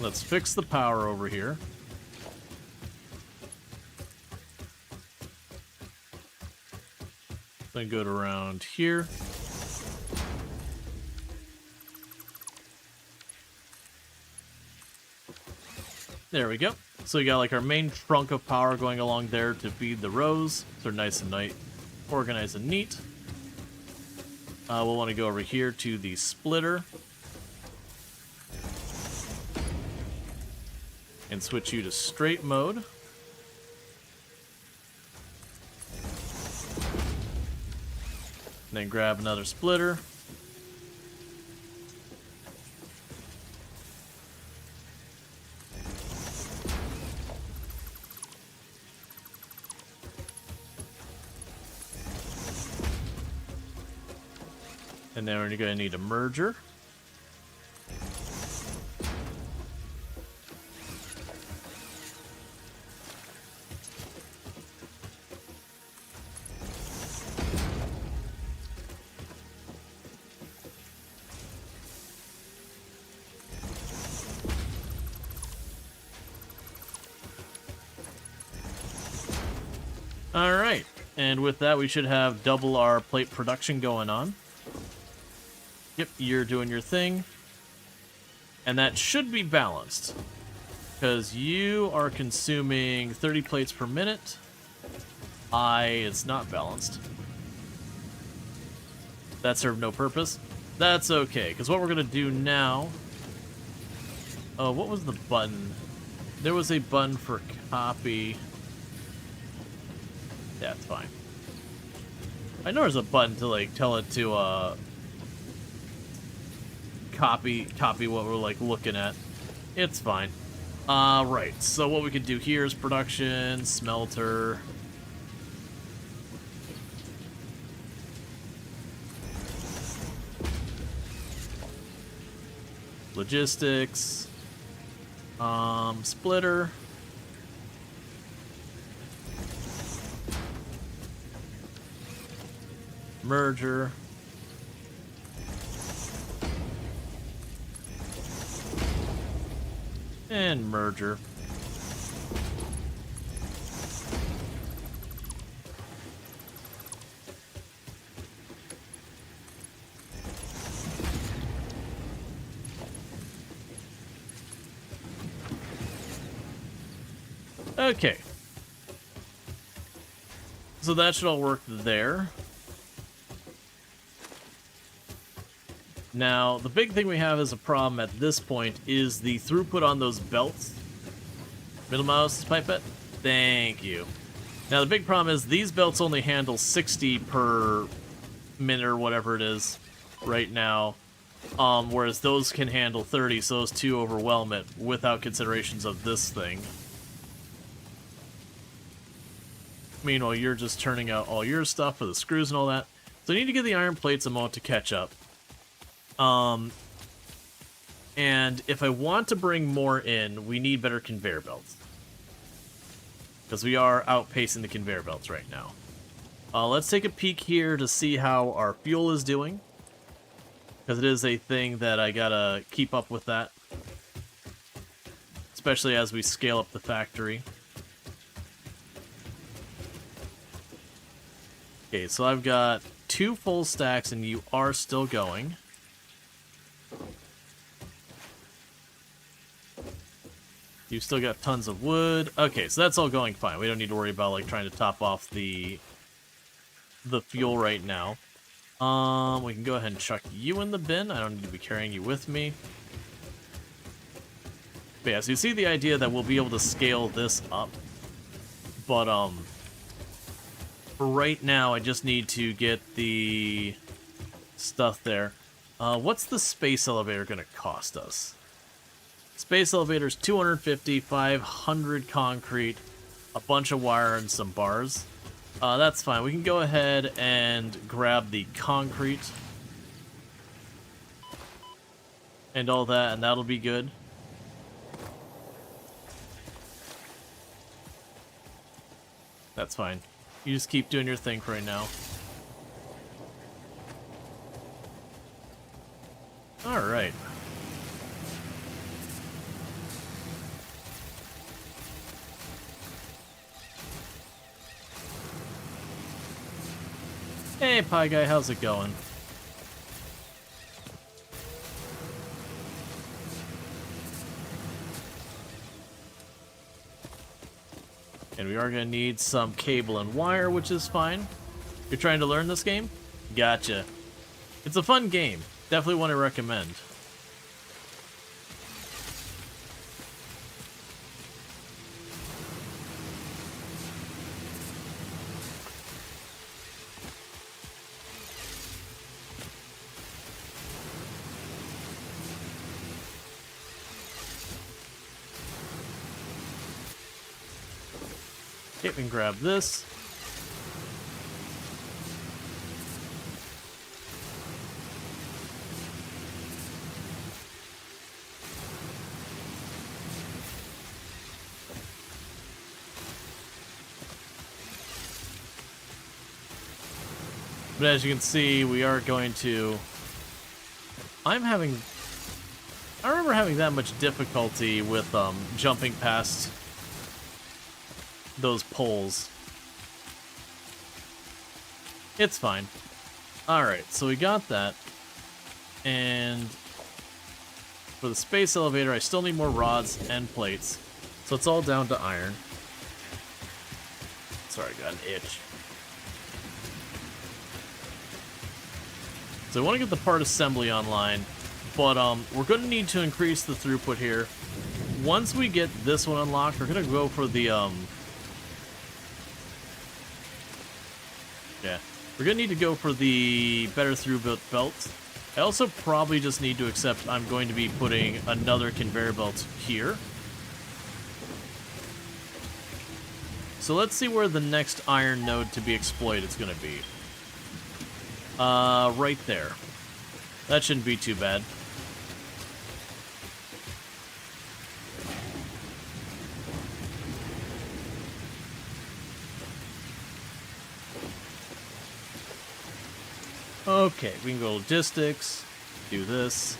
Let's fix the power over here. Then go to around here. There we go. So we got like our main trunk of power going along there to feed the rows. So they're nice and neat, organized and neat. We'll want to go over here to the splitter. And switch you to straight mode. Then grab another splitter. And then we're going to need a merger. Alright, and with that we should have double our plate production going on. Yep, you're doing your thing. And that should be balanced. Because you are consuming 30 plates per minute. It's not balanced. That served no purpose. That's okay, because what we're going to do now... Oh, what was the button? There was a button for copy... That's fine. I know there's a button to like tell it to copy what we're like looking at. It's fine. Right. So what we could do here is production, smelter. Logistics. Splitter. Merger. And merger. Okay. So that should all work there. Now, the big thing we have as a problem at this point is the throughput on those belts. Middle mouse, pipette? Thank you. Now, the big problem is these belts only handle 60 per minute or whatever it is right now, whereas those can handle 30, so those two overwhelm it without considerations of this thing. Meanwhile, you're just turning out all your stuff for the screws and all that. So you need to give the iron plates a moment to catch up. And if I want to bring more in, we need better conveyor belts. Because we are outpacing the conveyor belts right now. Let's take a peek here to see how our fuel is doing. Because it is a thing that I gotta keep up with that. Especially as we scale up the factory. Okay, so I've got 2 full stacks and you are still going. You've still got tons of wood. Okay, so that's all going fine. We don't need to worry about like trying to top off the fuel right now. We can go ahead and chuck you in the bin. I don't need to be carrying you with me. But yeah, so you see the idea that we'll be able to scale this up. But for right now, I just need to get the stuff there. What's the space elevator going to cost us? Space elevator's 250, 500 concrete, a bunch of wire, and some bars. That's fine. We can go ahead and grab the concrete and all that, and that'll be good. That's fine. You just keep doing your thing for right now. Alright. Hey, Pie Guy, how's it going? And we are going to need some cable and wire, which is fine. You're trying to learn this game? Gotcha. It's a fun game. Definitely want to recommend. Okay, we can grab this. But as you can see, we are going to... I remember having that much difficulty with jumping past those poles. It's fine. Alright, so we got that. And for the space elevator, I still need more rods and plates. So it's all down to iron. Sorry, I got an itch. So I want to get the part assembly online, but we're going to need to increase the throughput here. Once we get this one unlocked, we're going to go for the, yeah. We're going to need to go for the better throughput belt. I also probably just need to accept I'm going to be putting another conveyor belt here. So let's see where the next iron node to be exploited is going to be. Right there. That shouldn't be too bad. Okay, we can go logistics, do this.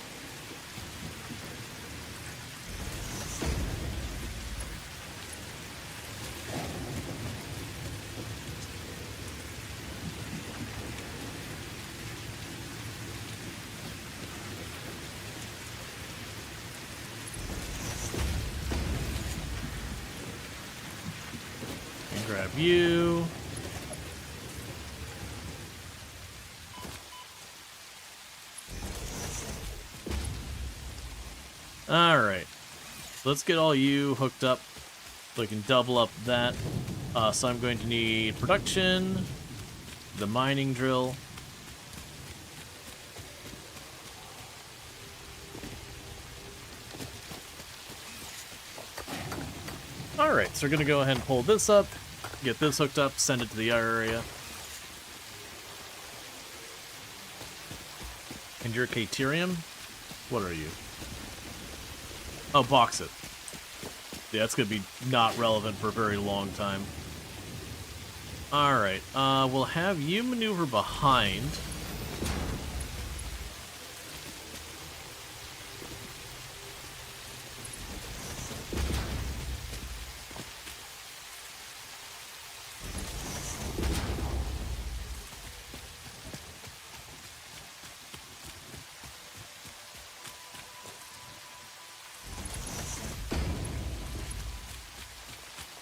And grab you. Alright, let's get all you hooked up so I can double up that. So I'm going to need production, the mining drill. Alright, so we're going to go ahead and pull this up, get this hooked up, send it to the other area. And you're Caterium? What are you? Oh, box it. Yeah, that's gonna be not relevant for a very long time. Alright, we'll have you maneuver behind.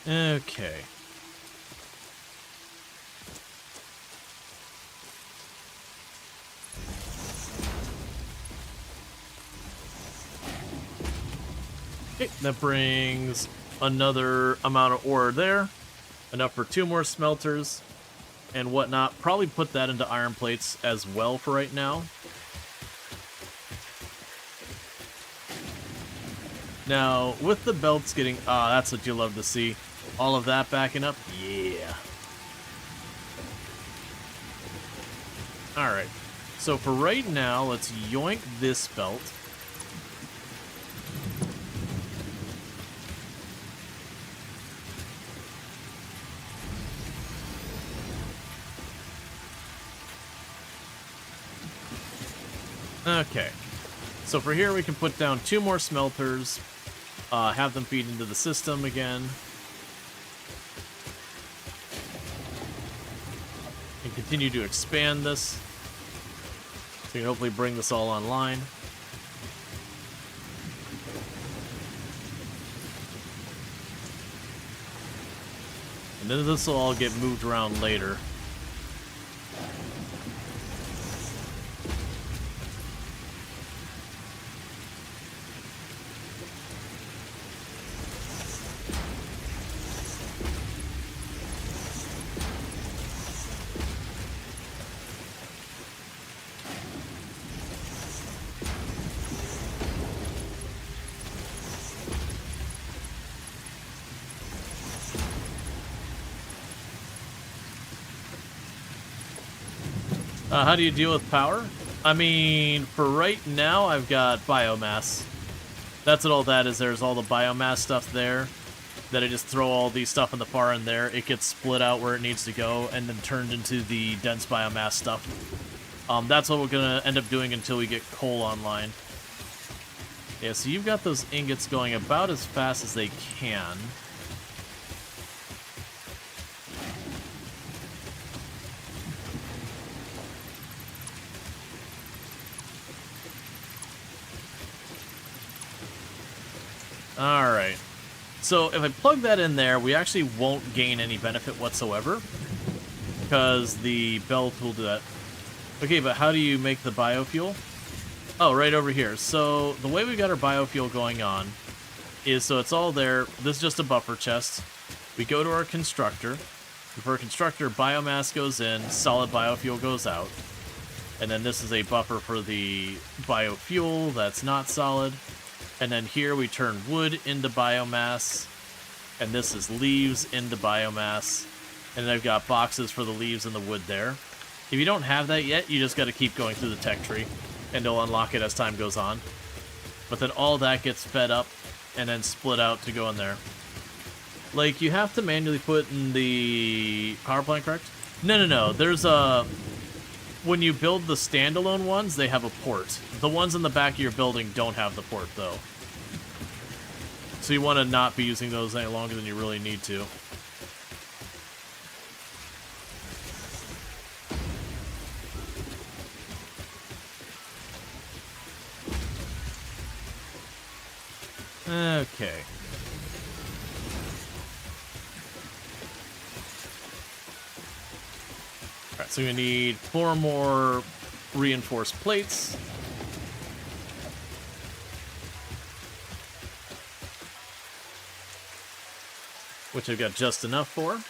Okay. Okay, that brings another amount of ore there. Enough for 2 more smelters and whatnot. Probably put that into iron plates as well for right now. Now, with the belts getting... that's what you love to see. All of that backing up? Yeah. Alright. So for right now, let's yoink this belt. Okay. So for here, we can put down 2 more smelters, have them feed into the system again, and continue to expand this, so we can hopefully bring this all online. And then this will all get moved around later. How do you deal with power? I mean, for right now, I've got biomass. That's what all that is. There's all the biomass stuff there. That I just throw all these stuff in the far end there. It gets split out where it needs to go and then turned into the dense biomass stuff. That's what we're going to end up doing until we get coal online. Yeah, so you've got those ingots going about as fast as they can. Alright, so if I plug that in there, we actually won't gain any benefit whatsoever, because the belt will do that. Okay, but how do you make the biofuel? Oh, right over here. So the way we got our biofuel going on is, so it's all there. This is just a buffer chest. We go to our constructor. And for our constructor, biomass goes in, solid biofuel goes out. And then this is a buffer for the biofuel that's not solid. And then here we turn wood into biomass, and this is leaves into biomass. And then I've got boxes for the leaves and the wood there. If you don't have that yet, you just got to keep going through the tech tree, and it'll unlock it as time goes on. But then all that gets fed up and then split out to go in there. Like, you have to manually put in the power plant, correct? No. There's a... When you build the standalone ones, they have a port. The ones in the back of your building don't have the port, though. So you want to not be using those any longer than you really need to. Okay. Alright, so we need 4 more reinforced plates. Which I've got just enough for.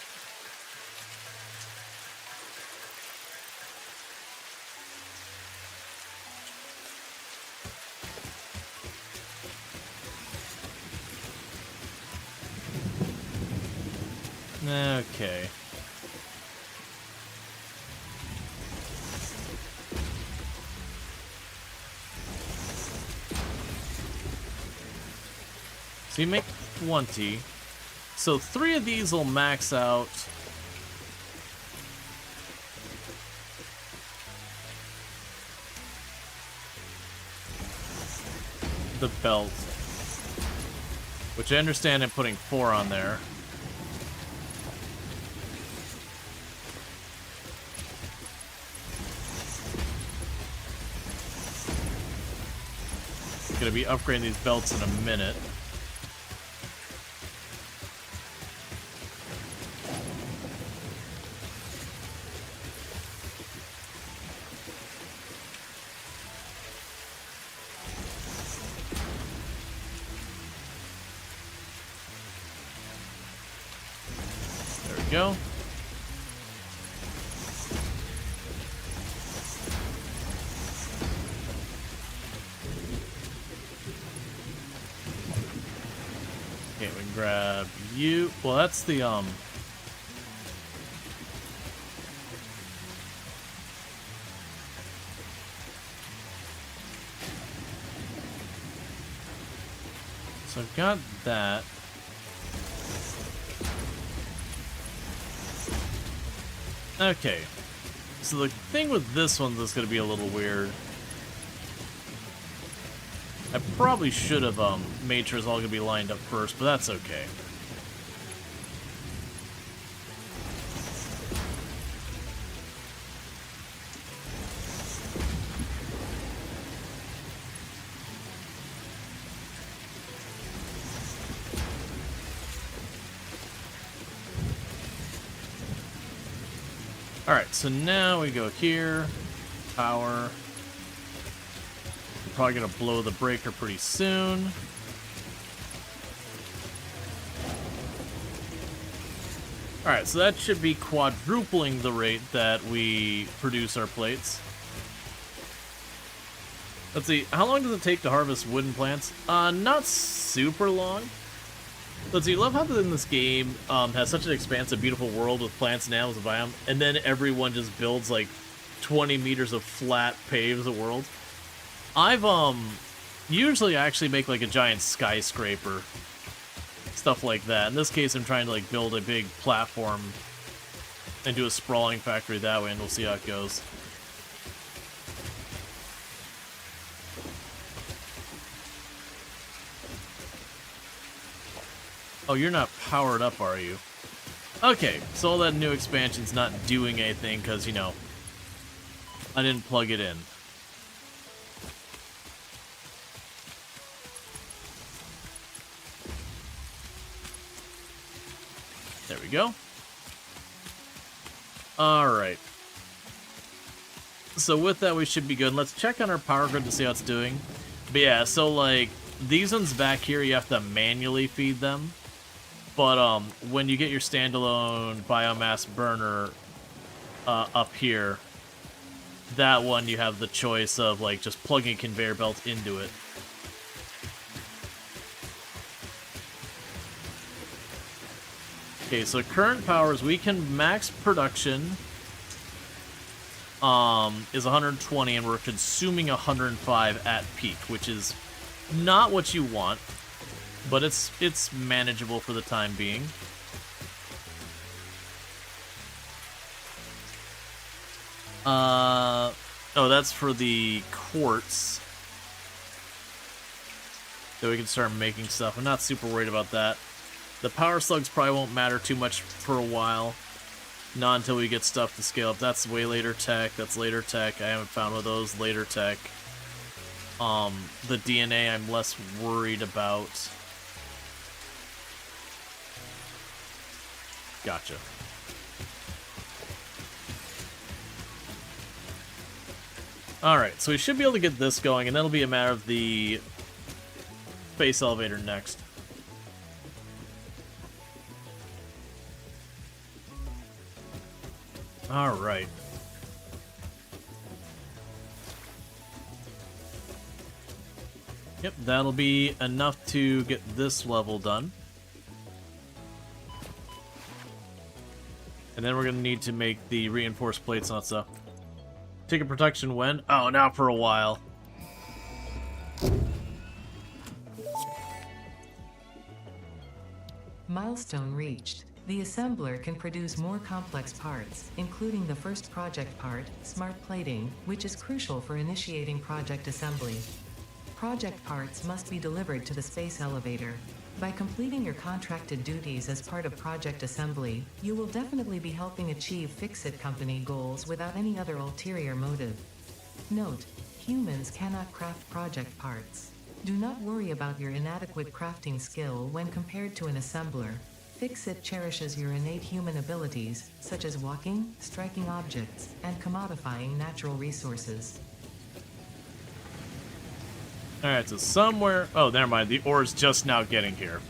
Okay. So you make 20. So 3 of these will max out. The belt. Which I understand I'm putting 4 on there. I'm gonna be upgrading these belts in a minute. Go. Okay, we can grab you. Well, that's the So I've got that. Okay. So the thing with this one that's going to be a little weird. I probably should have made sure it's all going to be lined up first, but that's okay. Alright, so now we go here. Power. We're probably going to blow the breaker pretty soon. Alright, so that should be quadrupling the rate that we produce our plates. Let's see, how long does it take to harvest wooden plants? Not super long. Let's see, I love how in this game has such an expansive, beautiful world with plants and animals and biome, and then everyone just builds like 20 meters of flat paves of world. I've usually I actually make like a giant skyscraper, stuff like that. In this case, I'm trying to like build a big platform and do a sprawling factory that way, and we'll see how it goes. Oh, you're not powered up, are you? Okay, so all that new expansion's not doing anything because, you know, I didn't plug it in. There we go. Alright. So with that, we should be good. Let's check on our power grid to see how it's doing. But yeah, so like, these ones back here, you have to manually feed them. But when you get your standalone biomass burner up here, that one you have the choice of like just plugging a conveyor belt into it. Okay, so current powers, we can max production is 120, and we're consuming 105 at peak, which is not what you want. But it's manageable for the time being. Oh, that's for the quartz. So we can start making stuff. I'm not super worried about that. The power slugs probably won't matter too much for a while. Not until we get stuff to scale up. That's way later tech. That's later tech. I haven't found one of those. Later tech. The DNA I'm less worried about. Gotcha. Alright, so we should be able to get this going, and that'll be a matter of the space elevator next. Alright. Yep, that'll be enough to get this level done. And then we're going to need to make the reinforced plates and that stuff. Ticket protection when? Oh, not for a while. Milestone reached. The assembler can produce more complex parts, including the first project part, smart plating, which is crucial for initiating project assembly. Project parts must be delivered to the space elevator. By completing your contracted duties as part of project assembly, you will definitely be helping achieve Fix-It Company goals without any other ulterior motive. Note: humans cannot craft project parts. Do not worry about your inadequate crafting skill when compared to an assembler. Fix-It cherishes your innate human abilities, such as walking, striking objects, and commodifying natural resources. Alright, so somewhere... Oh, never mind. The ore's just now getting here.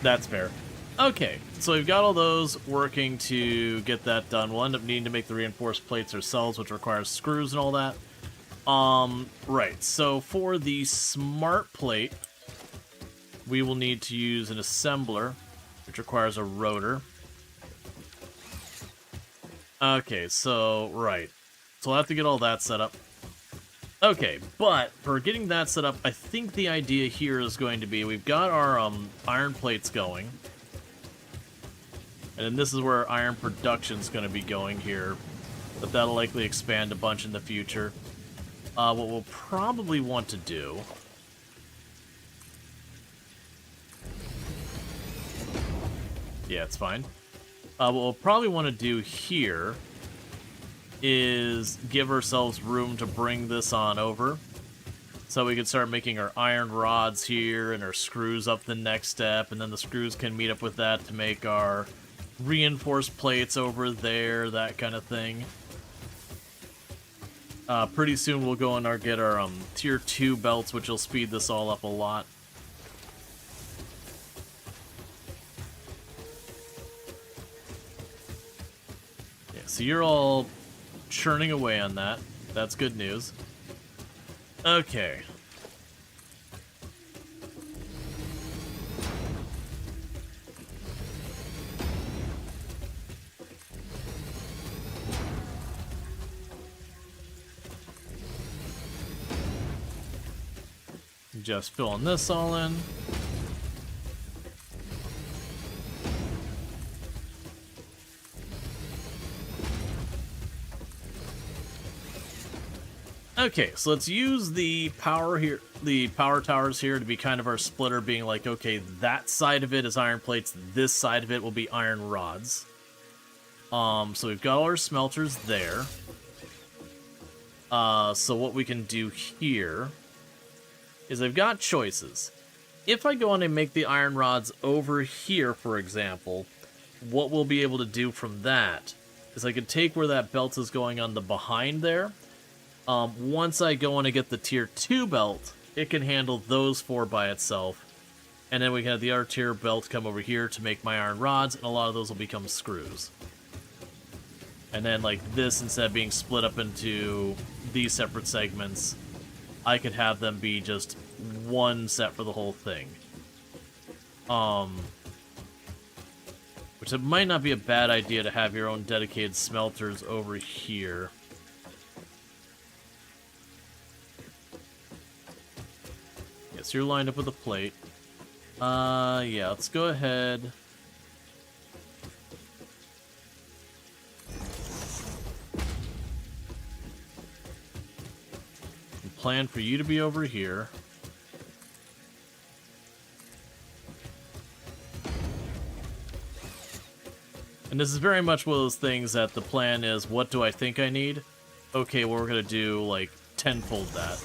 That's fair. Okay, so we've got all those working to get that done. We'll end up needing to make the reinforced plates ourselves, which requires screws and all that. Right, so for the smart plate, we will need to use an assembler, which requires a rotor. Okay, so, right. So we'll have to get all that set up. Okay, but for getting that set up, I think the idea here is going to be we've got our iron plates going. And then this is where iron production's going to be going here. But that'll likely expand a bunch in the future. What we'll probably want to do... Yeah, it's fine. What we'll probably want to do here is give ourselves room to bring this on over. So we can start making our iron rods here and our screws up the next step, and then the screws can meet up with that to make our reinforced plates over there, that kind of thing. Pretty soon we'll go and get our tier 2 belts, which will speed this all up a lot. Yeah, so you're all churning away on that. That's good news. Okay. Just filling this all in. Okay, so let's use the power here, the power towers here to be kind of our splitter, being like, okay, that side of it is iron plates, this side of it will be iron rods. So we've got all our smelters there. So what we can do here is I've got choices. If I go on and make the iron rods over here, for example, what we'll be able to do from that is I could take where that belt is going on the behind there. Once I go on and get the tier 2 belt, it can handle those 4 by itself. And then we can have the other tier belt come over here to make my iron rods, and a lot of those will become screws. And then like this, instead of being split up into these separate segments, I could have them be just one set for the whole thing. Which it might not be a bad idea to have your own dedicated smelters over here. Yes, you're lined up with a plate. Yeah, let's go ahead. And plan for you to be over here. And this is very much one of those things that the plan is, what do I think I need? Okay, well, we're gonna do, like, tenfold that.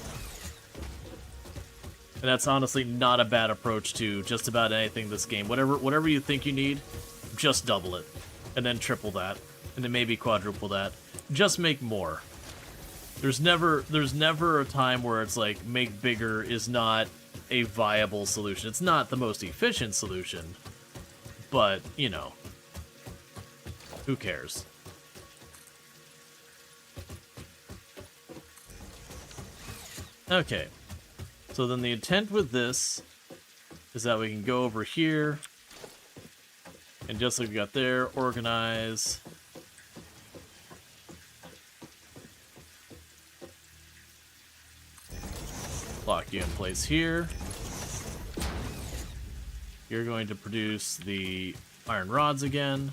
And that's honestly not a bad approach to just about anything in this game. Whatever you think you need, just double it. And then triple that. And then maybe quadruple that. Just make more. There's never a time where it's like, make bigger is not a viable solution. It's not the most efficient solution. But, you know, who cares? Okay. So then the intent with this is that we can go over here, and just like we got there, organize. Lock you in place here. You're going to produce the iron rods again.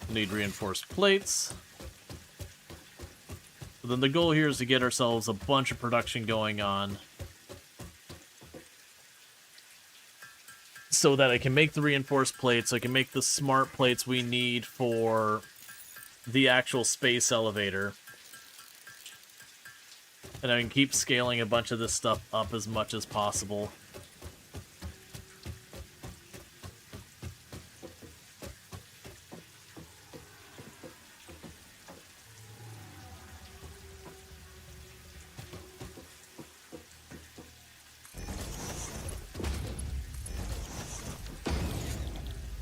Need reinforced plates. So then the goal here is to get ourselves a bunch of production going on, so that I can make the reinforced plates, I can make the smart plates we need for the actual space elevator. And I can keep scaling a bunch of this stuff up as much as possible.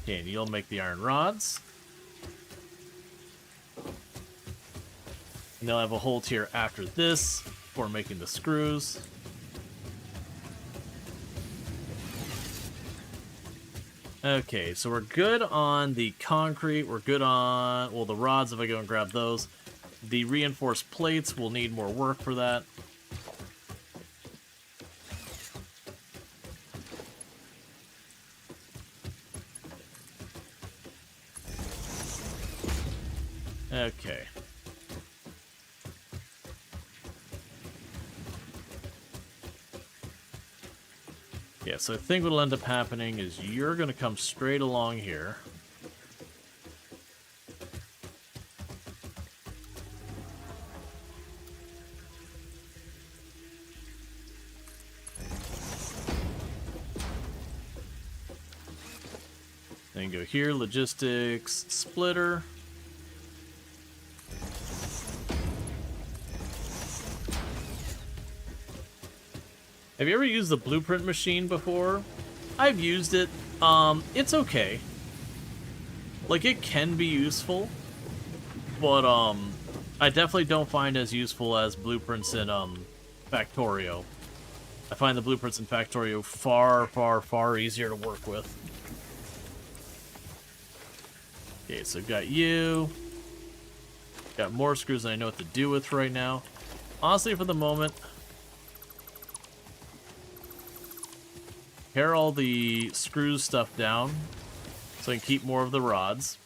Okay, and you'll make the iron rods. And they'll have a hole tier after this for making the screws. Okay, so we're good on the concrete. We're good on, well, the rods, if I go and grab those. The reinforced plates will need more work for that. Okay. Yeah, so I think what'll end up happening is you're going to come straight along here. Then go here, logistics, splitter. Have you ever used the blueprint machine before? I've used it. It's okay. Like, it can be useful, but I definitely don't find it as useful as blueprints in Factorio. I find the blueprints in Factorio far, far, far easier to work with. Okay, so I've got you. Got more screws than I know what to do with right now. Honestly, for the moment, pare all the screws stuff down so I can keep more of the rods,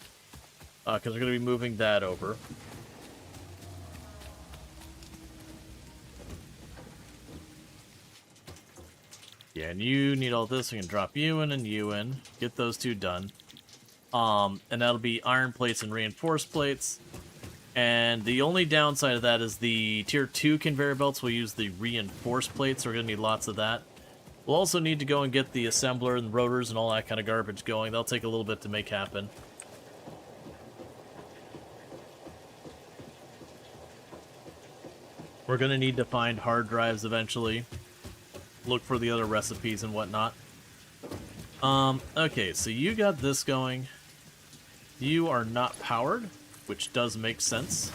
because we're going to be moving that over. Yeah, and you need all this. We can drop you in and you in. Get those two done. And that'll be iron plates and reinforced plates. And the only downside of that is the tier 2 conveyor belts will use the reinforced plates, so we're going to need lots of that. We'll also need to go and get the assembler and rotors and all that kind of garbage going. That'll take a little bit to make happen. We're going to need to find hard drives eventually. Look for the other recipes and whatnot. Okay, so you got this going. You are not powered, which does make sense.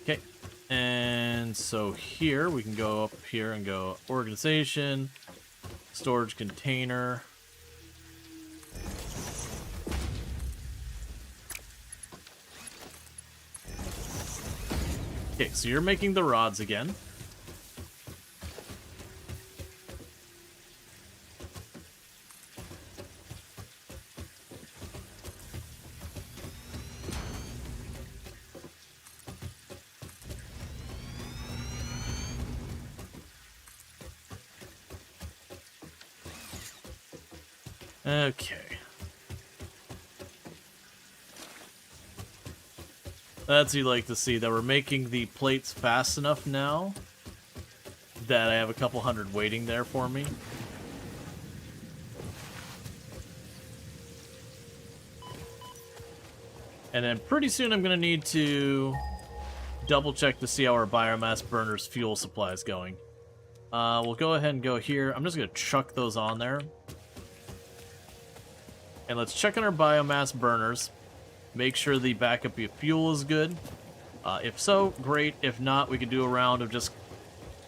Okay, and so here we can go up here and go organization, storage container. Okay, so you're making the rods again. Okay. That's what you like to see, that we're making the plates fast enough now that I have a couple hundred waiting there for me. And then pretty soon I'm going to need to double check to see how our biomass burner's fuel supply is going. We'll go ahead and go here. I'm just going to chuck those on there. And let's check on our biomass burners. Make sure the backup fuel is good. If so, great. If not, we could do a round of just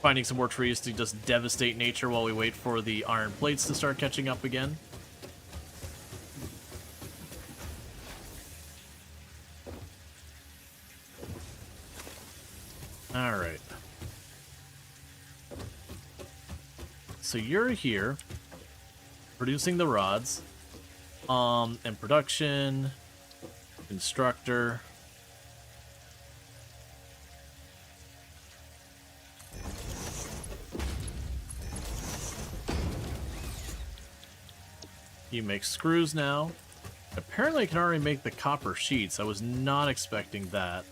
finding some more trees to just devastate nature while we wait for the iron plates to start catching up again. Alright. So you're here, producing the rods. And production, constructor. You make screws now. Apparently I can already make the copper sheets. I was not expecting that.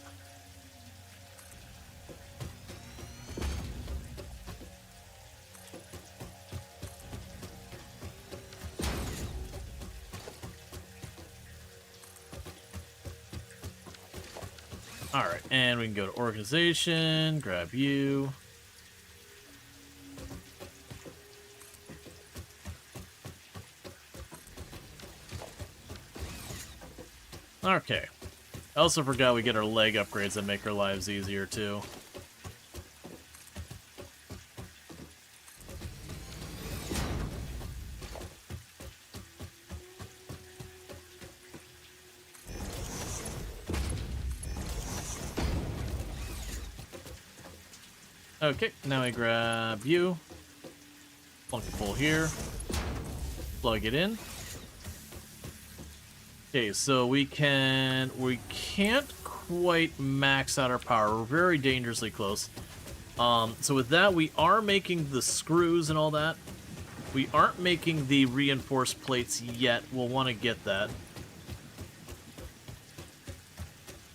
Alright, and we can go to organization, grab you. Okay. I also forgot we get our leg upgrades that make our lives easier too. Okay, now I grab you. Plunk it full here. Plug it in. Okay, so we can't quite max out our power. We're very dangerously close. So with that, we are making the screws and all that. We aren't making the reinforced plates yet. We'll want to get that.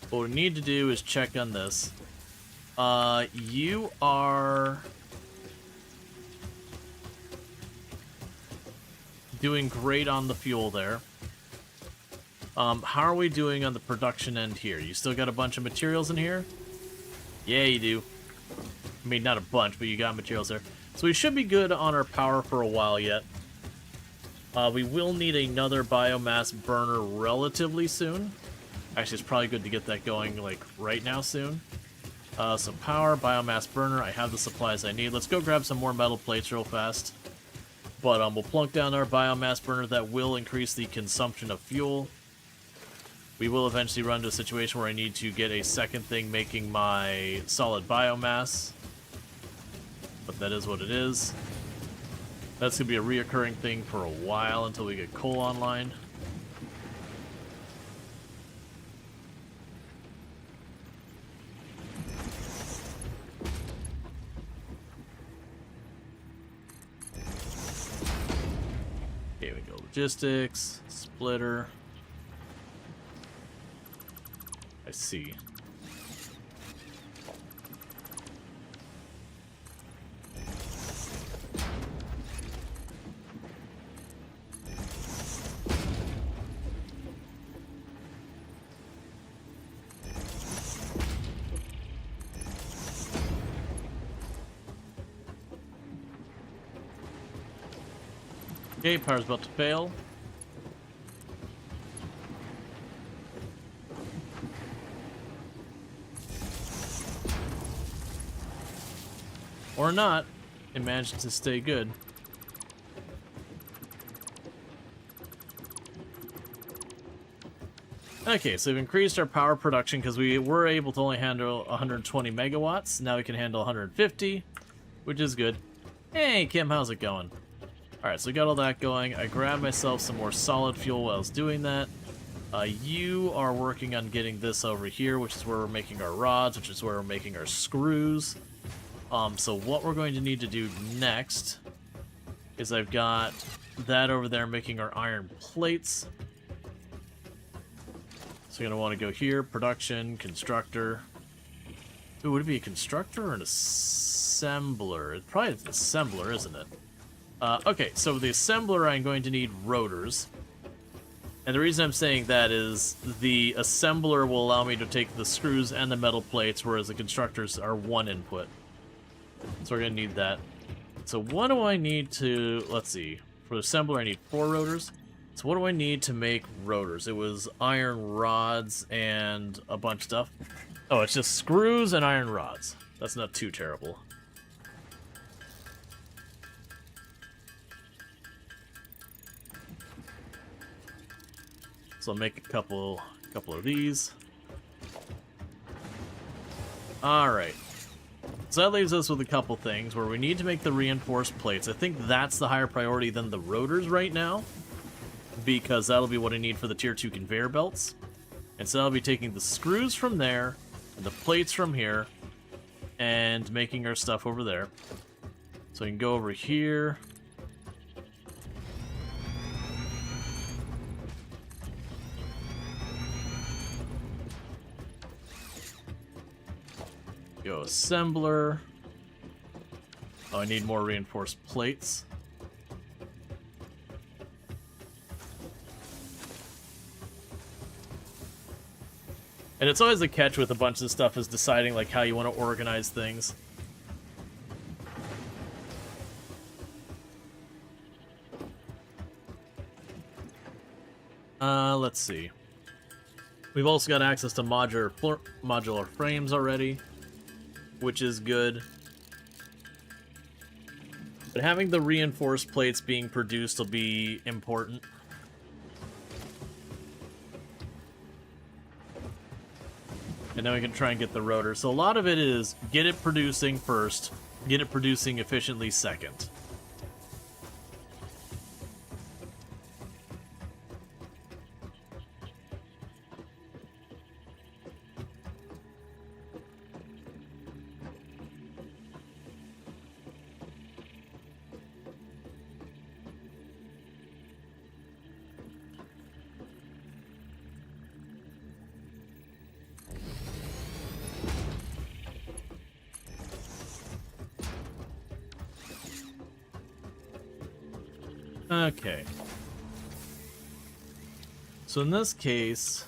What we need to do is check on this. You are doing great on the fuel there. How are we doing on the production end here? You still got a bunch of materials in here? Yeah, you do. I mean, not a bunch, but you got materials there. So we should be good on our power for a while yet. We will need another biomass burner relatively soon. Actually, it's probably good to get that going, like, right now soon. So power, biomass burner, I have the supplies I need. Let's go grab some more metal plates real fast. But we'll plunk down our biomass burner. That will increase the consumption of fuel. We will eventually run into a situation where I need to get a second thing making my solid biomass. But that is what it is. That's going to be a reoccurring thing for a while until we get coal online. Okay, we go logistics, splitter. I see. Okay, power's about to fail. Or not. It managed to stay good. Okay, so we've increased our power production because we were able to only handle 120 megawatts. Now we can handle 150, which is good. Hey, Kim, how's it going? Alright, so we got all that going. I grabbed myself some more solid fuel while I was doing that. You are working on getting this over here, which is where we're making our rods, which is where we're making our screws. So what we're going to need to do next is I've got that over there making our iron plates. So you're going to want to go here, production, constructor. Ooh, would it be a constructor or an assembler? It's probably an assembler, isn't it? Okay, so with the assembler, I'm going to need rotors. And the reason I'm saying that is the assembler will allow me to take the screws and the metal plates, whereas the constructors are one input. So we're going to need that. So what do I need to... Let's see. For the assembler, I need 4 rotors. So what do I need to make rotors? It was iron rods and a bunch of stuff. Oh, it's just screws and iron rods. That's not too terrible. So I'll make a couple of these. Alright. So that leaves us with a couple things where we need to make the reinforced plates. I think that's the higher priority than the rotors right now, because that'll be what I need for the tier 2 conveyor belts. And so I'll be taking the screws from there, and the plates from here, and making our stuff over there. So we can go over here. Go assembler. Oh, I need more reinforced plates. And it's always a catch with a bunch of stuff is deciding like how you want to organize things. Let's see. We've also got access to modular frames already, which is good. But having the reinforced plates being produced will be important. And then we can try and get the rotor. So a lot of it is get it producing first, get it producing efficiently second. Okay. So in this case,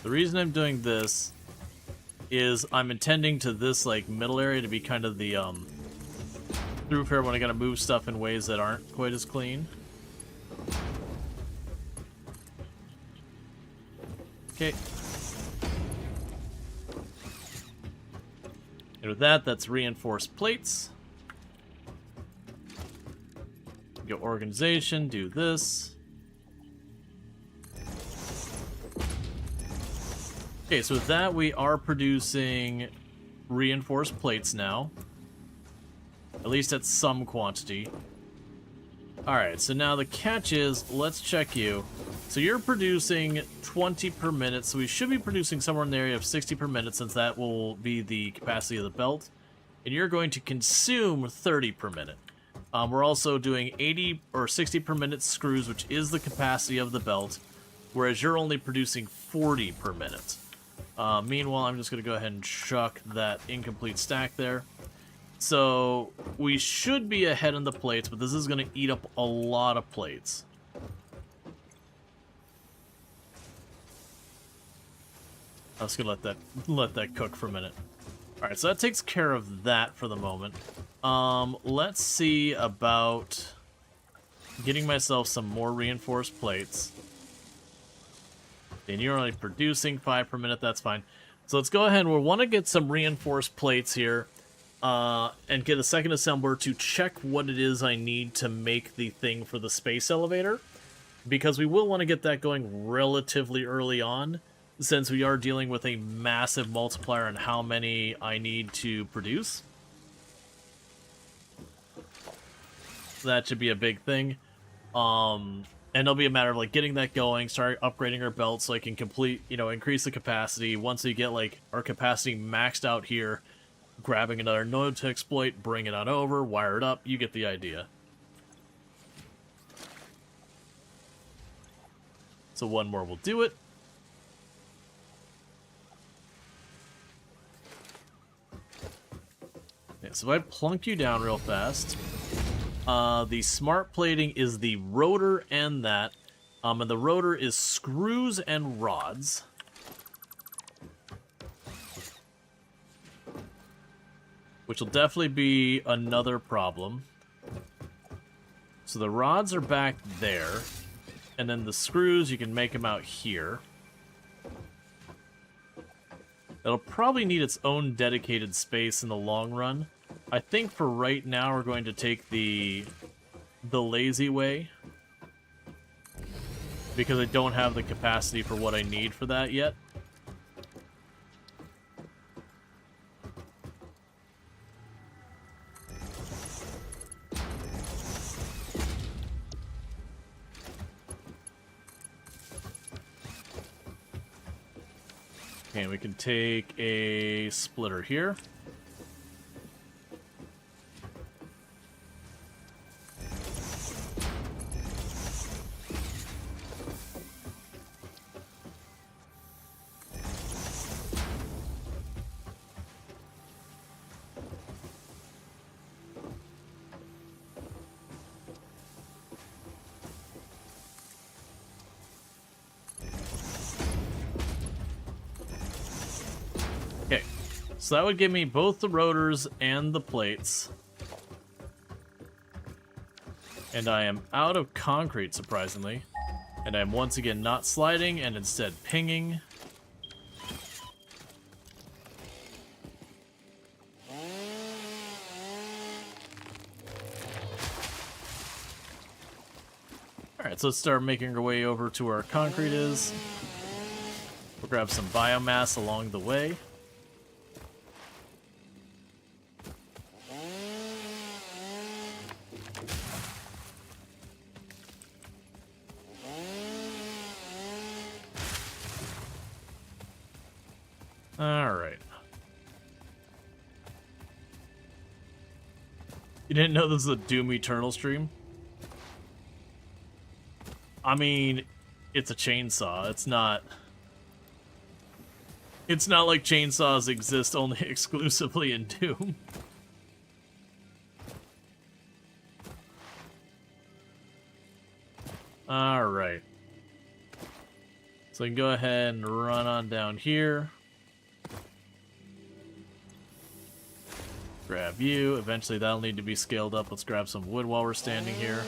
the reason I'm doing this is I'm intending to this like middle area to be kind of the through here when I gotta move stuff in ways that aren't quite as clean. Okay. And with that, that's reinforced plates. Go organization, do this. Okay, so with that, we are producing reinforced plates now. At least at some quantity. Alright, so now the catch is, let's check you. So you're producing 20 per minute, so we should be producing somewhere in the area of 60 per minute, since that will be the capacity of the belt. And you're going to consume 30 per minute. We're also doing 80 or 60 per minute screws, which is the capacity of the belt, whereas you're only producing 40 per minute. Meanwhile, I'm just going to go ahead and chuck that incomplete stack there. So we should be ahead on the plates, but this is going to eat up a lot of plates. I'm just going to let that cook for a minute. All right, so that takes care of that for the moment. Let's see about getting myself some more reinforced plates. And you're only producing 5 per minute, that's fine. So let's go ahead, we'll want to get some reinforced plates here. And get a second assembler to check what it is I need to make the thing for the space elevator. Because we will want to get that going relatively early on, since we are dealing with a massive multiplier on how many I need to produce. That should be a big thing. And it'll be a matter of like getting that going, start upgrading our belt so I can increase the capacity. Once we get like our capacity maxed out here, grabbing another node to exploit, bring it on over, wire it up, you get the idea. So one more will do it. Yeah, so if I plunk you down real fast, the smart plating is the rotor and that, and the rotor is screws and rods. Which will definitely be another problem. So the rods are back there. And then the screws, you can make them out here. It'll probably need its own dedicated space in the long run. I think for right now we're going to take the lazy way. Because I don't have the capacity for what I need for that yet. Okay, we can take a splitter here. Okay, so that would give me both the rotors and the plates. And I am out of concrete, surprisingly. And I'm once again not sliding and instead pinging. Alright, so let's start making our way over to where our concrete is. We'll grab some biomass along the way. Alright. You didn't know this was a Doom Eternal stream? I mean, it's a chainsaw. It's not like chainsaws exist only exclusively in Doom. Alright. So we can go ahead and run on down here. Grab you. Eventually that'll need to be scaled up. Let's grab some wood while we're standing here.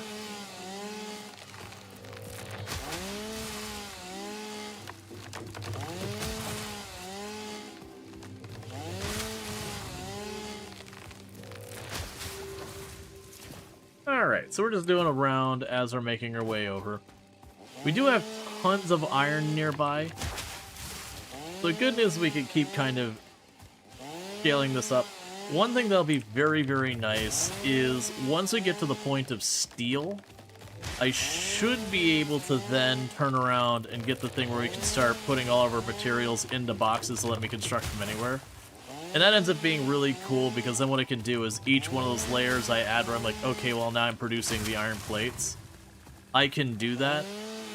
Alright, so we're just doing a round as we're making our way over. We do have tons of iron nearby. The good news is we can keep kind of scaling this up. One thing that'll be very, very nice is once we get to the point of steel, I should be able to then turn around and get the thing where we can start putting all of our materials into boxes to let me construct from anywhere. And that ends up being really cool because then what I can do is each one of those layers I add where I'm like, okay, well now I'm producing the iron plates. I can do that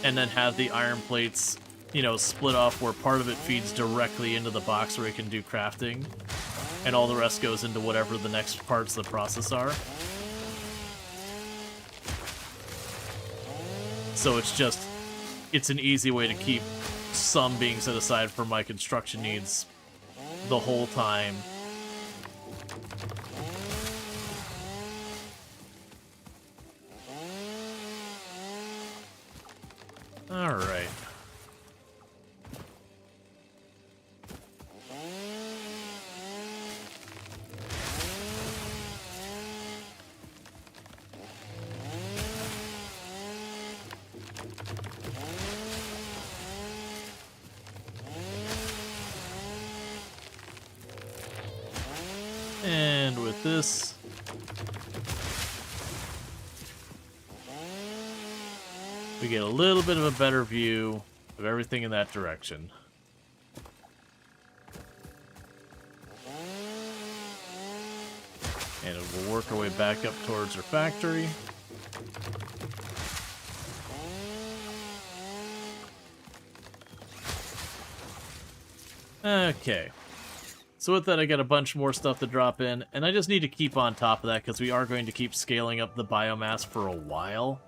and then have the iron plates, you know, split off where part of it feeds directly into the box where I can do crafting. And all the rest goes into whatever the next parts of the process are. So it's an easy way to keep some being set aside for my construction needs the whole time. Alright. And with this, we get a little bit of a better view of everything in that direction. And we'll work our way back up towards our factory. Okay. So with that, I got a bunch more stuff to drop in, and I just need to keep on top of that because we are going to keep scaling up the biomass for a while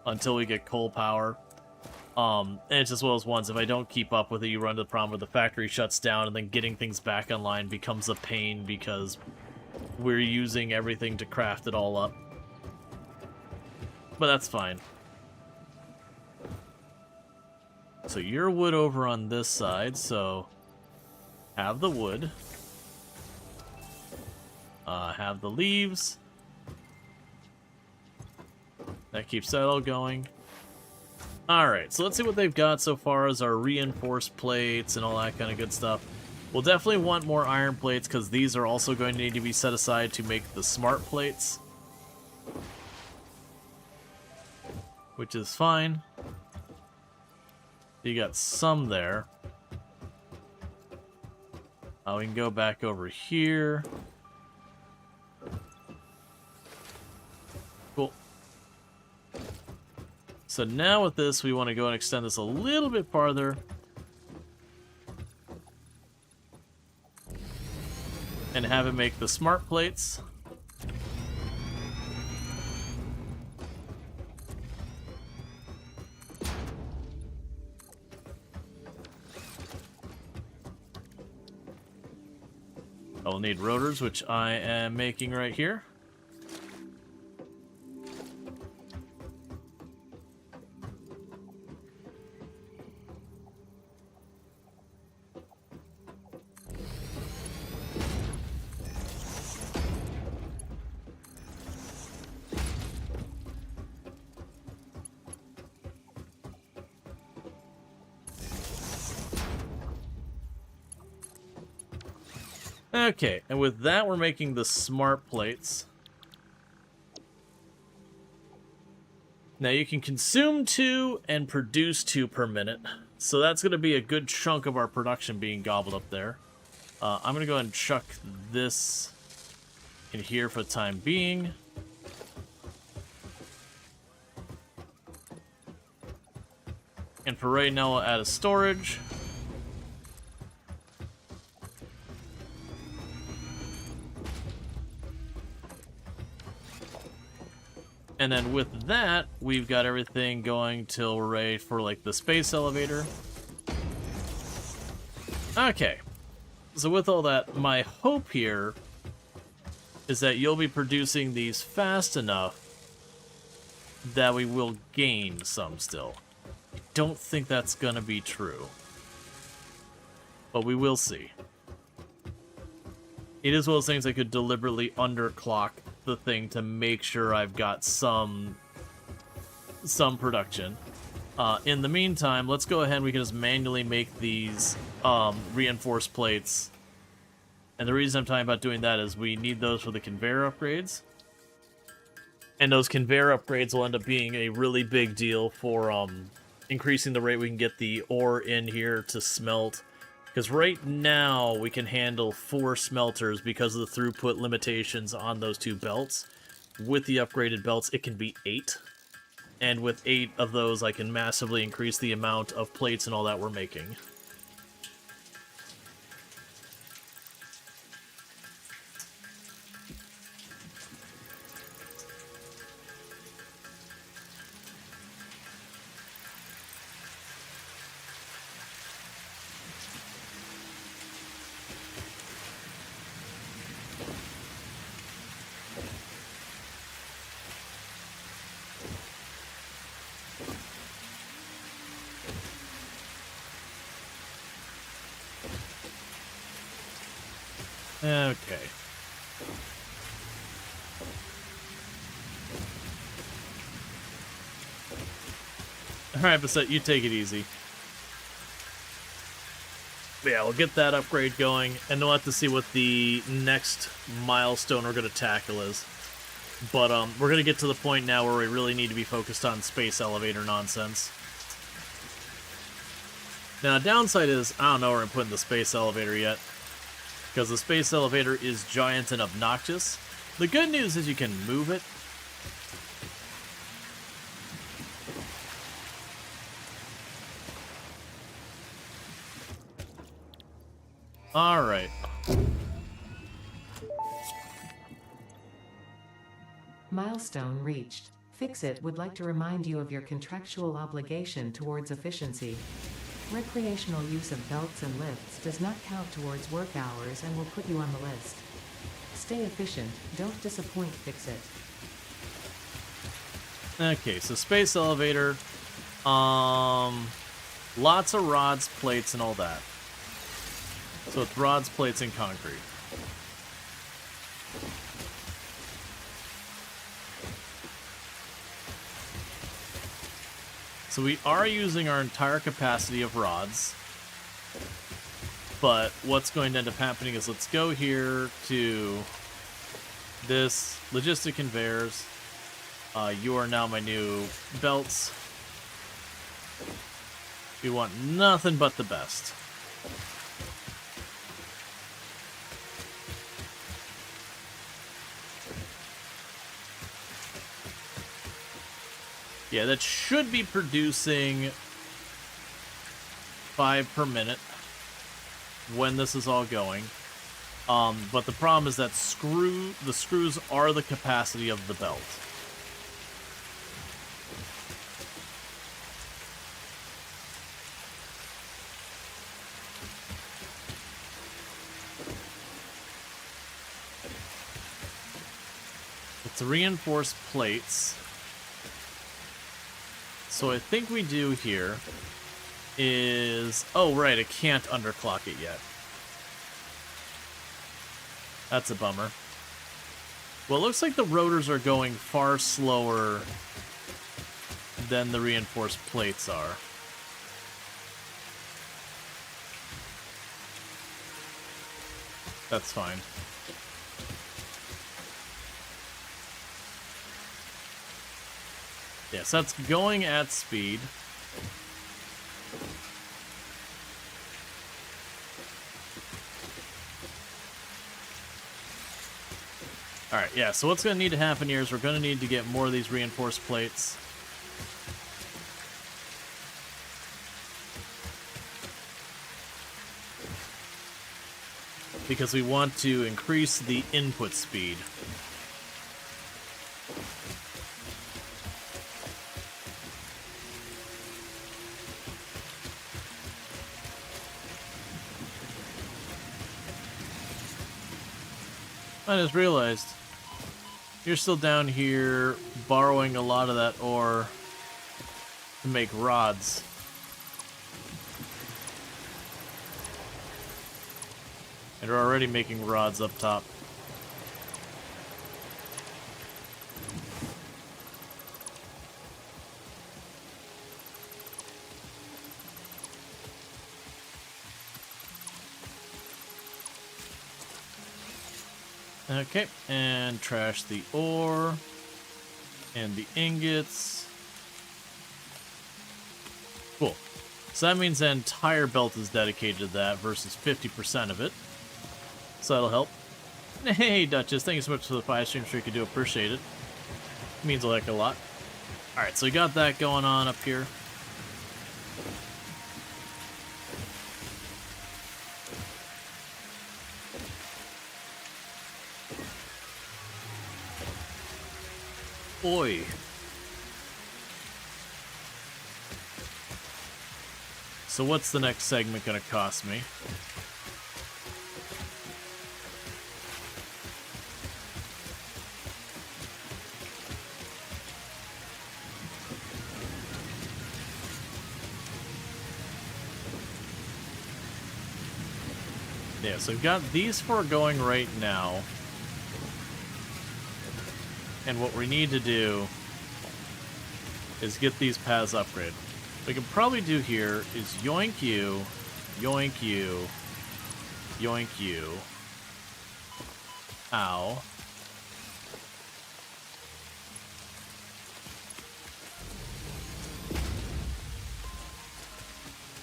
until we get coal power. And it's just one of those ones, if I don't keep up with it, you run into the problem where the factory shuts down and then getting things back online becomes a pain because we're using everything to craft it all up. But that's fine. So you're wood over on this side, so have the wood. Have the leaves. That keeps that all going. Alright, so let's see what they've got so far as our reinforced plates and all that kind of good stuff. We'll definitely want more iron plates because these are also going to need to be set aside to make the smart plates. Which is fine. You got some there. We can go back over here. Cool. So now with this, we want to go and extend this a little bit farther. And have it make the smart plates. I'll need rotors, which I am making right here. Okay, and with that, we're making the smart plates. Now you can consume 2 and produce 2 per minute. So that's going to be a good chunk of our production being gobbled up there. I'm going to go ahead and chuck this in here for the time being. And for right now, we'll add a storage. And then with that, we've got everything going till we're ready for, like, the space elevator. Okay. So with all that, my hope here is that you'll be producing these fast enough that we will gain some still. I don't think that's going to be true. But we will see. It is one of those things I could deliberately underclock the thing to make sure I've got some production. In the meantime, let's go ahead and we can just manually make these reinforced plates. And the reason I'm talking about doing that is we need those for the conveyor upgrades. And those conveyor upgrades will end up being a really big deal for increasing the rate we can get the ore in here to smelt. Because right now, we can handle 4 smelters because of the throughput limitations on those 2 belts. With the upgraded belts, it can be 8. And with 8 of those, I can massively increase the amount of plates and all that we're making. Okay. Alright, Bassett, you take it easy. But yeah, we'll get that upgrade going, and we'll have to see what the next milestone we're going to tackle is. But we're going to get to the point now where we really need to be focused on space elevator nonsense. Now, the downside is, I don't know where I'm putting the space elevator yet. Because the space elevator is giant and obnoxious. The good news is you can move it. Alright. Milestone reached. Fixit would like to remind you of your contractual obligation towards efficiency. Recreational use of belts and lifts does not count towards work hours and will put you on the list. Stay efficient, don't disappoint Fixit. Okay, so space elevator. Lots of rods, plates, and all that. So it's rods, plates, and concrete. So we are using our entire capacity of rods. But what's going to end up happening is let's go here to this logistic conveyors. You are now my new belts. We want nothing but the best. Yeah, that should be producing 5 per minute when this is all going. But the problem is that the screws are the capacity of the belt. It's reinforced plates. So what I think we do here is... Oh, right, I can't underclock it yet. That's a bummer. Well, it looks like the rotors are going far slower than the reinforced plates are. That's fine. Yes, that's going at speed. Alright, yeah, so what's going to need to happen here is we're going to need to get more of these reinforced plates. Because we want to increase the input speed. I just realized you're still down here borrowing a lot of that ore to make rods. And we're already making rods up top. Okay, and trash the ore and the ingots. Cool. So that means the entire belt is dedicated to that versus 50% of it. So that'll help. Hey, Duchess, thank you so much for the 5 stream streak. I do appreciate it. Means a heck of a lot. Alright, so we got that going on up here. Oi. So what's the next segment gonna cost me? Yeah, so we've got these 4 going right now. And what we need to do is get these paths upgraded. What we can probably do here is yoink you, yoink you, yoink you. Ow.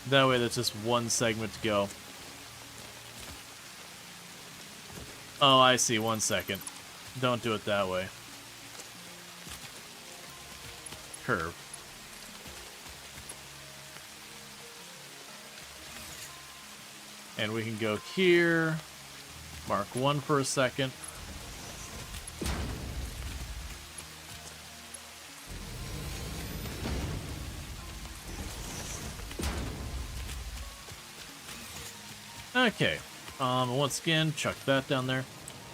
That way that's just one segment to go. Oh, I see. 1 second. Don't do it that way. Curve. And we can go here. Mark 1 for a second. Okay. Once again, chuck that down there.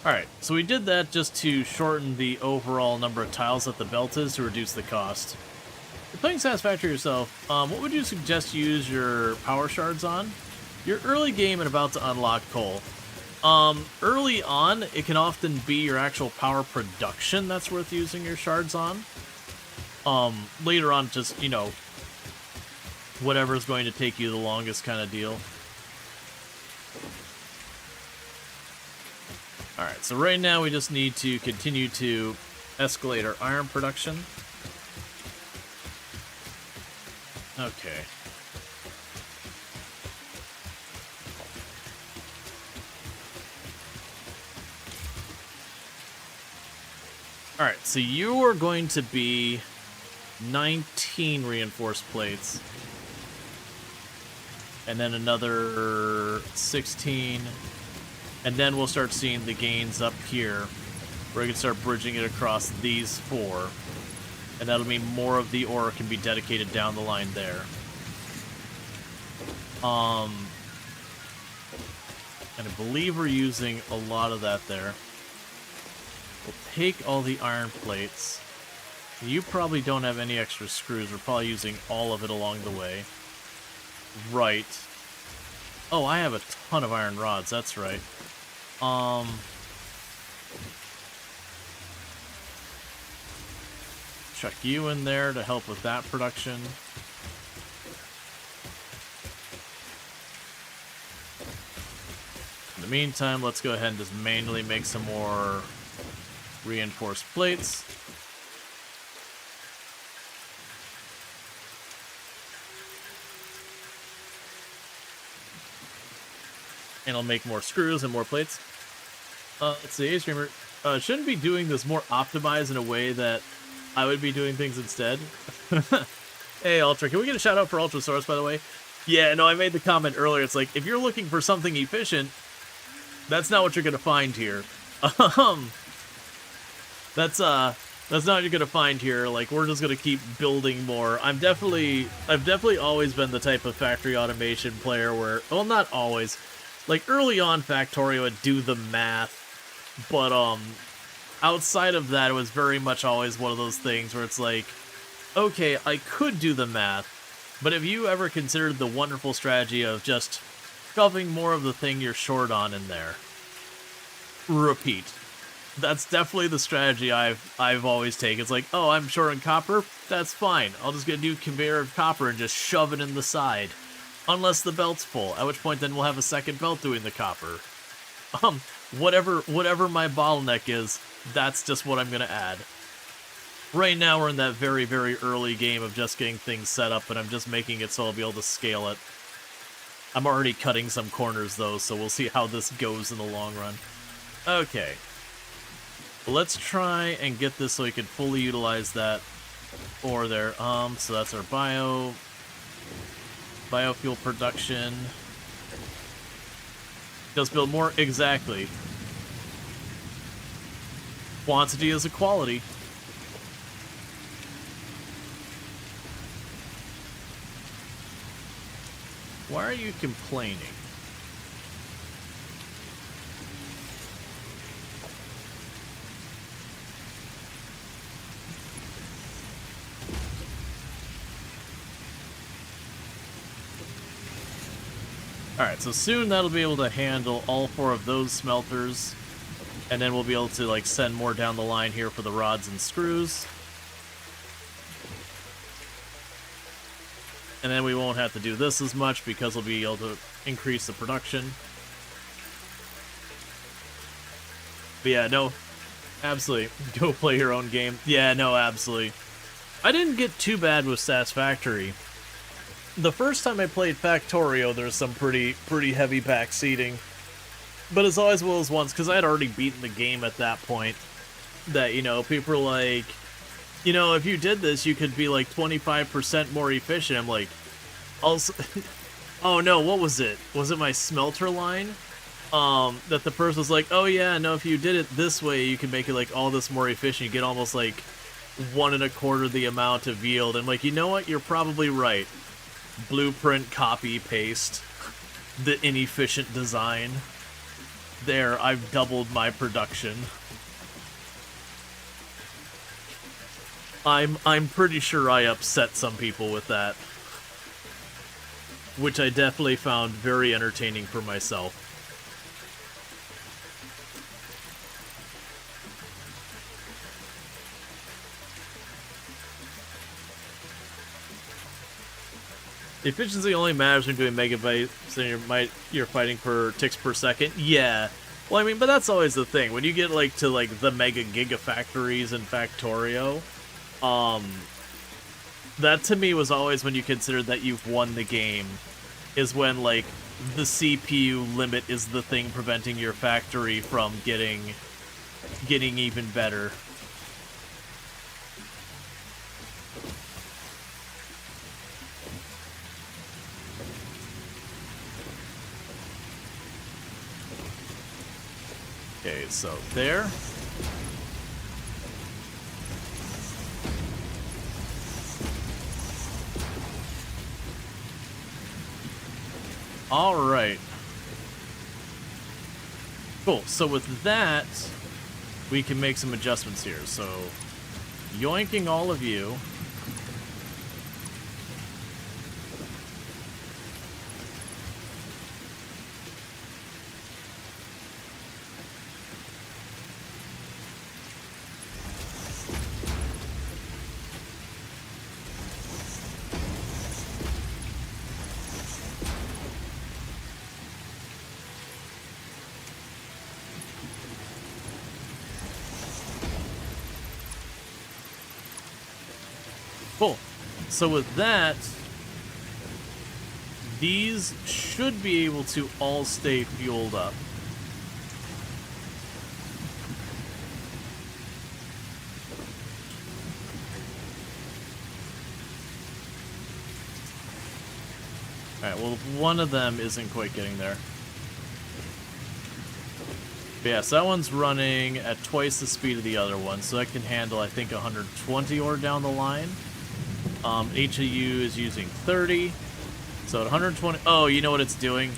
Alright, so we did that just to shorten the overall number of tiles that the belt is to reduce the cost. If you're playing Satisfactory yourself, what would you suggest you use your power shards on? You're early game and about to unlock coal. Early on, it can often be your actual power production that's worth using your shards on. Later on, just, you know, whatever's going to take you the longest kind of deal. Alright, so right now we just need to continue to escalate our iron production. Okay. Alright, so you are going to be 19 reinforced plates. And then another 16. And then we'll start seeing the gains up here, where we can start bridging it across these 4. And that'll mean more of the ore can be dedicated down the line there. And I believe we're using a lot of that there. We'll take all the iron plates. You probably don't have any extra screws. We're probably using all of it along the way. Right. Oh, I have a ton of iron rods, that's right. Chuck you in there to help with that production. In the meantime, let's go ahead and just manually make some more reinforced plates. And I'll make more screws and more plates. Let's see, Streamer, shouldn't be doing this more optimized in a way that I would be doing things instead. Hey, Ultra, can we get a shout out for Ultrasaurus, by the way? Yeah, no, I made the comment earlier. It's like, if you're looking for something efficient, that's not what you're gonna find here. That's not what you're gonna find here. Like, we're just gonna keep building more. I've definitely always been the type of factory automation player where, well, not always. Like, early on, Factorio would do the math, but, outside of that, it was very much always one of those things where it's like, okay, I could do the math, but have you ever considered the wonderful strategy of just shoving more of the thing you're short on in there? Repeat. That's definitely the strategy I've always taken. It's like, oh, I'm short on copper? That's fine. I'll just get a new conveyor of copper and just shove it in the side. Unless the belt's full, at which point then we'll have a second belt doing the copper. Whatever my bottleneck is, that's just what I'm gonna add. Right now we're in that very, very early game of just getting things set up, and I'm just making it so I'll be able to scale it. I'm already cutting some corners though, so we'll see how this goes in the long run. Okay. Let's try and get this so we can fully utilize that ore there. So that's our biofuel production. Just build more, exactly. Quantity is a quality. Why are you complaining? Alright, so soon that'll be able to handle all 4 of those smelters. And then we'll be able to, like, send more down the line here for the rods and screws. And then we won't have to do this as much because we'll be able to increase the production. But yeah, no, absolutely. Go play your own game. Yeah, no, absolutely. I didn't get too bad with Satisfactory. The first time I played Factorio, there's some pretty heavy back seating. But it's always one of those ones, because I had already beaten the game at that point, that, you know, people are like, you know, if you did this, you could be like 25% more efficient. I'm like, also, oh no, what was it? Was it my smelter line? That the person was like, oh yeah, no, if you did it this way, you can make it like all this more efficient. You get almost like 1 1/4 the amount of yield. I'm like, you know what? You're probably right. Blueprint, copy, paste. The inefficient design. There, I've doubled my production. I'm pretty sure I upset some people with that. Which I definitely found very entertaining for myself. Efficiency only matters when doing megabytes and you're fighting for ticks per second. Yeah. Well, I mean, but that's always the thing. When you get like to like the mega gigafactories in Factorio, that to me was always when you consider that you've won the game, is when like the CPU limit is the thing preventing your factory from getting even better. Okay, so there. All right. Cool. So with that, we can make some adjustments here. So, yoinking all of you. So with that, these should be able to all stay fueled up. Alright, well, one of them isn't quite getting there. But yeah, so that one's running at twice the speed of the other one, so that can handle, I think, 120 ore down the line. HAU is using 30, so at 120... Oh, you know what it's doing?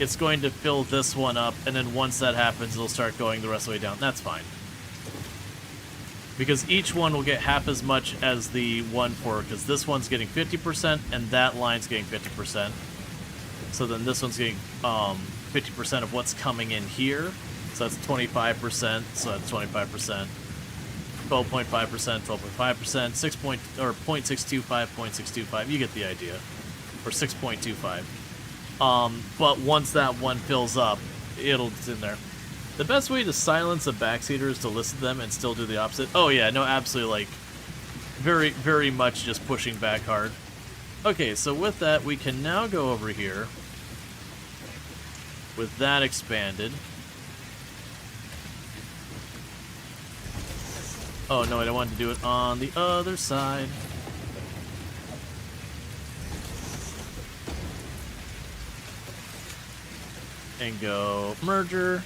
It's going to fill this one up, and then once that happens, it'll start going the rest of the way down. That's fine. Because each one will get half as much as the one for... Because this one's getting 50%, and that line's getting 50%. So then this one's getting 50% of what's coming in here. So that's 25%, so that's 25%. 12.5%, 12.5%, 6 point, or 0.625, 0.625, you get the idea. Or 6.25. But once that one fills up, it's in there. The best way to silence a backseater is to listen to them and still do the opposite. Oh yeah, no, absolutely, like, very, very much just pushing back hard. Okay, so with that, we can now go over here. With that expanded. Oh, no, I don't want to do it on the other side. And go merger.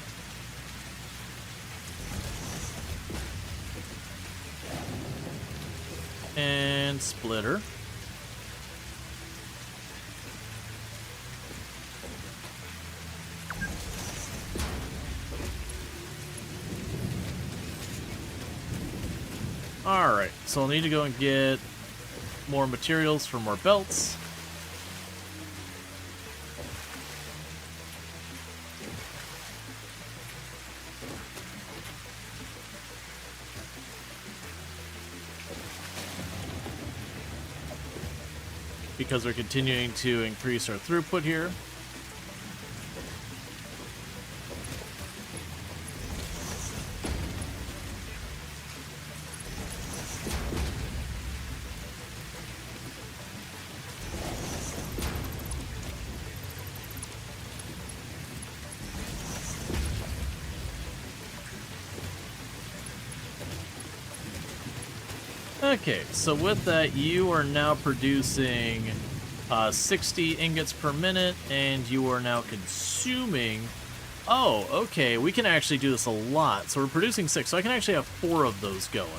And splitter. Alright, so I'll need to go and get more materials for more belts. Because we're continuing to increase our throughput here. Okay, so with that, you are now producing 60 ingots per minute, and you are now consuming... Oh, okay, we can actually do this a lot. So we're producing 6, so I can actually have 4 of those going.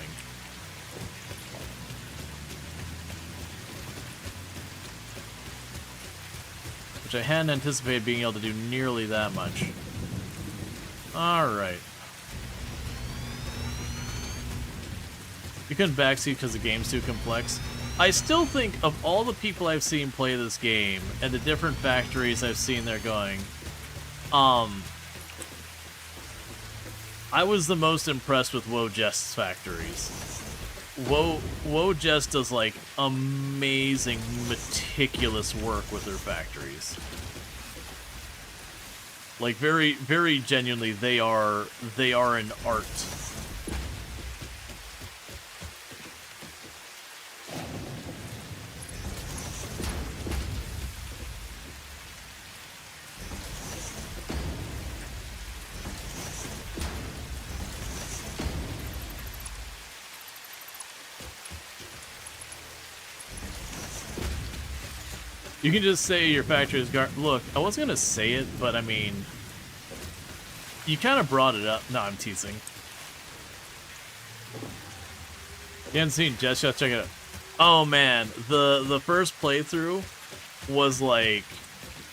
Which I hadn't anticipated being able to do nearly that much. Alright. You couldn't backseat because the game's too complex. I still think of all the people I've seen play this game and the different factories I've seen there going, I was the most impressed with Wojest's factories. Wojest does like amazing, meticulous work with their factories. Like very, very genuinely, they are an art. You can just say your factory is Look, I wasn't gonna say it, but I mean, you kind of brought it up. No, I'm teasing. You haven't seen Jess yet? Check it out. Oh man, the first playthrough was like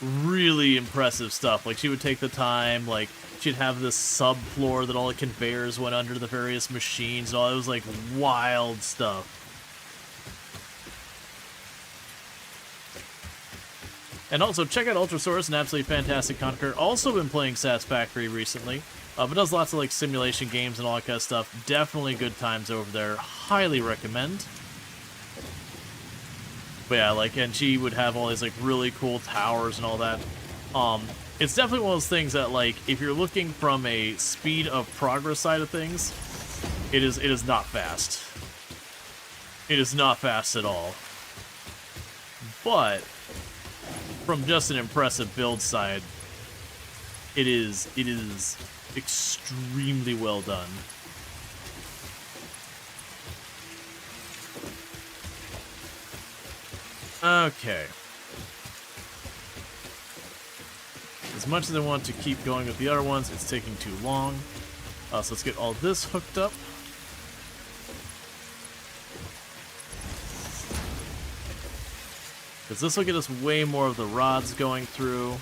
really impressive stuff. Like she would take the time, like she'd have this subfloor that all the conveyors went under the various machines. And all it was like wild stuff. And also, check out Ultrasaurus, an absolutely fantastic conqueror. Also been playing Satisfactory recently, but does lots of like simulation games and all that kind of stuff. Definitely good times over there. Highly recommend. But yeah, like, and she would have all these like really cool towers and all that. It's definitely one of those things that like, if you're looking from a speed of progress side of things, it is not fast. It is not fast at all. but from just an impressive build side, it is extremely well done. Okay. As much as I want to keep going with the other ones, it's taking too long. So let's get all this hooked up. Because this will get us way more of the rods going through.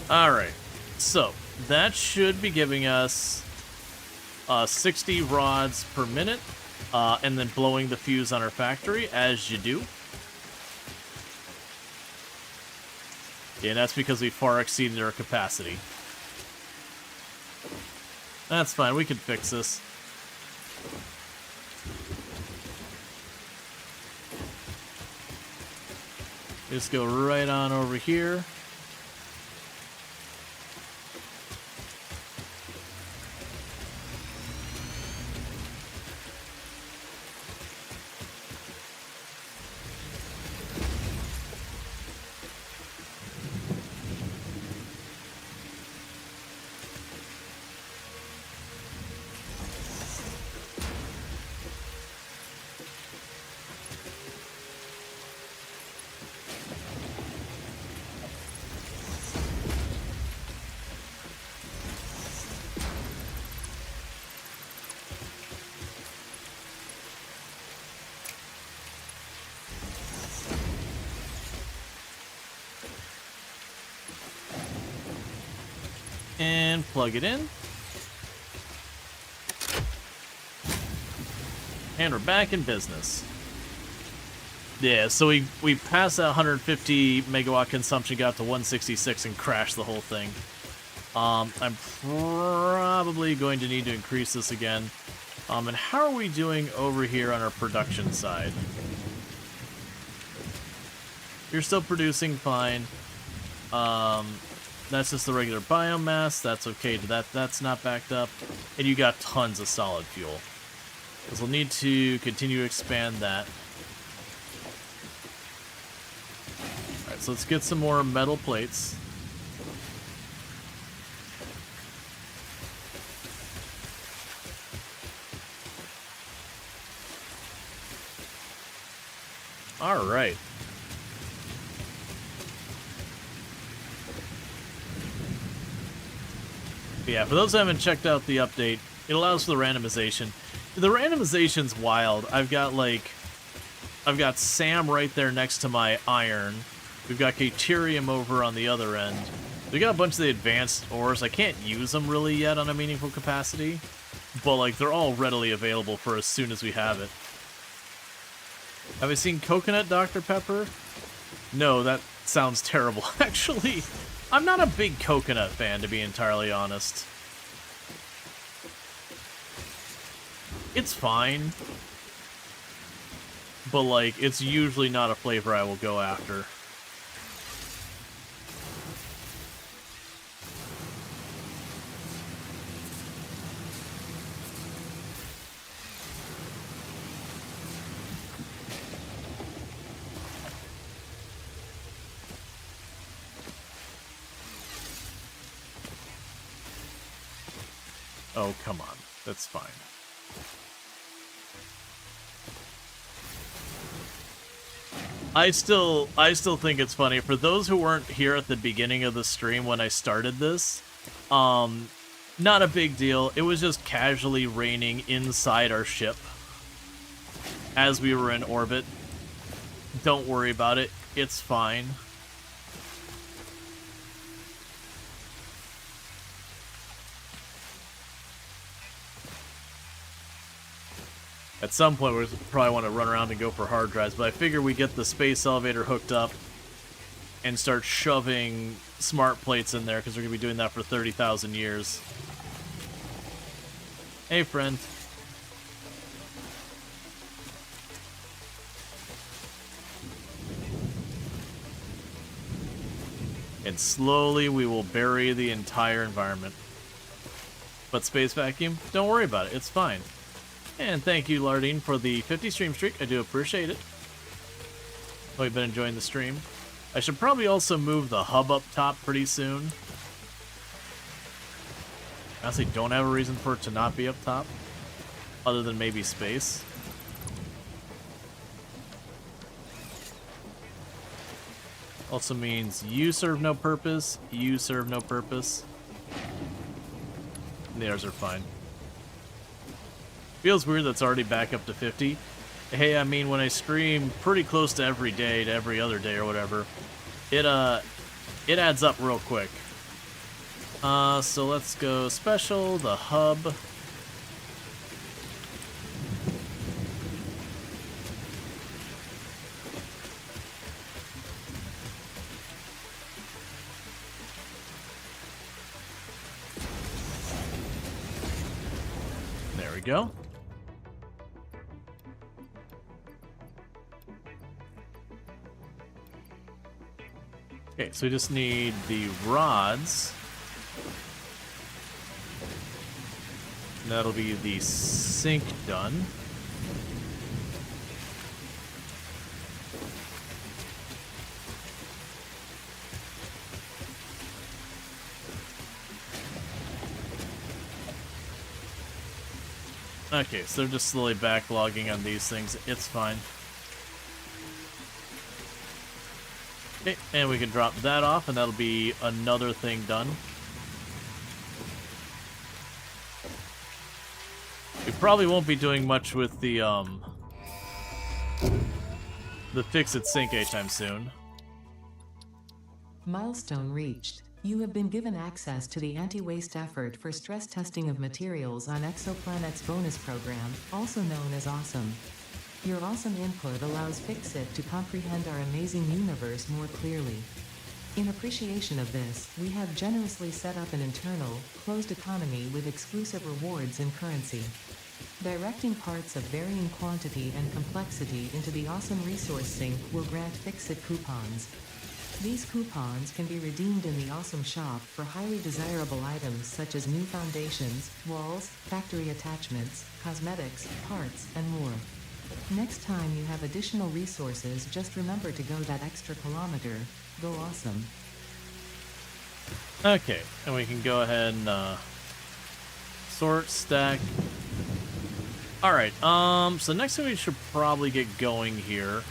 Alright, so that should be giving us 60 rods per minute, and then blowing the fuse on our factory, as you do. Yeah, that's because we far exceeded our capacity. That's fine, we can fix this. Just go right on over here. And plug it in. And we're back in business. Yeah, so we passed that 150 megawatt consumption, got to 166 and crashed the whole thing. I'm probably going to need to increase this again. And how are we doing over here on our production side? You're still producing fine. That's just the regular biomass. That's okay. That's not backed up. And you got tons of solid fuel. Because we'll need to continue to expand that. Alright, so let's get some more metal plates. Alright. Yeah, for those who haven't checked out the update, it allows for the randomization. The randomization's wild. I've got Sam right there next to my iron. We've got Caterium over on the other end. We got a bunch of the advanced ores. I can't use them really yet on a meaningful capacity, but like they're all readily available for as soon as we have it. Have I seen Coconut Dr. Pepper? No, that sounds terrible. Actually, I'm not a big coconut fan, to be entirely honest. It's fine. But, like, it's usually not a flavor I will go after. Oh, come on. That's fine. I still think it's funny. For those who weren't here at the beginning of the stream when I started this, not a big deal. It was just casually raining inside our ship as we were in orbit. Don't worry about it. It's fine. At some point, we probably want to run around and go for hard drives, but I figure we get the space elevator hooked up and start shoving smart plates in there, because we're going to be doing that for 30,000 years. Hey, friend. And slowly we will bury the entire environment. But space vacuum, don't worry about it. It's fine. And thank you, Lardine, for the 50 stream streak. I do appreciate it. Hope you've been enjoying the stream. I should probably also move the hub up top pretty soon. I honestly don't have a reason for it to not be up top, other than maybe space. Also means you serve no purpose, you serve no purpose. And the others are fine. Feels weird that's already back up to 50. Hey, I mean, when I stream pretty close to every day, to every other day or whatever, it adds up real quick. So let's go special, the hub. There we go. Okay, so we just need the rods. That'll be the sink done. Okay, so they're just slowly backlogging on these things. It's fine. Okay, and we can drop that off, and that'll be another thing done. We probably won't be doing much with the fix-it sink anytime soon. Milestone reached. You have been given access to the anti-waste effort for stress testing of materials on Exoplanet's bonus program, also known as Awesome. Your awesome input allows Fix-It to comprehend our amazing universe more clearly. In appreciation of this, we have generously set up an internal, closed economy with exclusive rewards in currency. Directing parts of varying quantity and complexity into the Awesome Resource Sink will grant Fix-It coupons. These coupons can be redeemed in the Awesome Shop for highly desirable items such as new foundations, walls, factory attachments, cosmetics, parts, and more. Next time you have additional resources, just remember to go that extra kilometer. Go awesome. Okay, and we can go ahead and sort, stack. Alright, so next thing we should probably get going here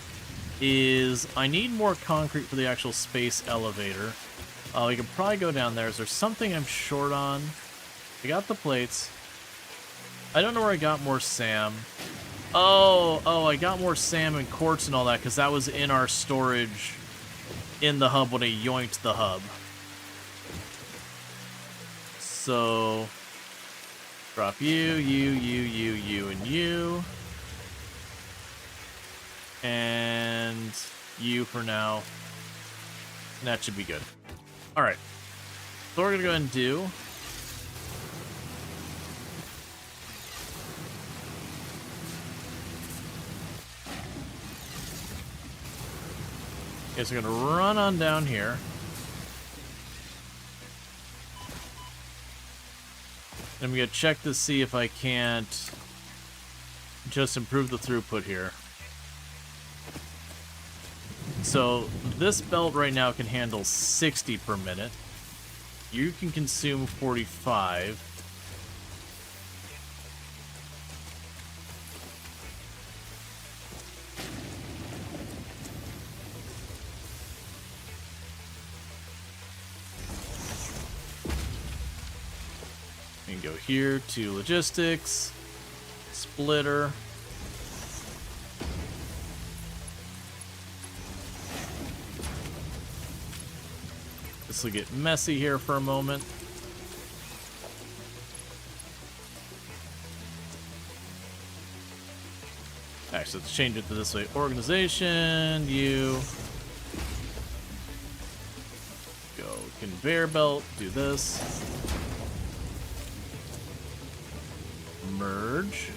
is I need more concrete for the actual space elevator. We can probably go down there. Is there something I'm short on? I got the plates. I don't know where I got more SAM. Oh, I got more SAM and quartz and all that because that was in our storage in the hub when I yoinked the hub. So, drop you, and you. And you for now. And that should be good. Alright. So what we're going to go ahead and do is we're going to run on down here. And I'm going to check to see if I can't just improve the throughput here. So this belt right now can handle 60 per minute. You can consume 45. We can go here to logistics, splitter. This will get messy here for a moment. Actually, let's change it to this way. Organization, you. Go conveyor belt, do this. merge.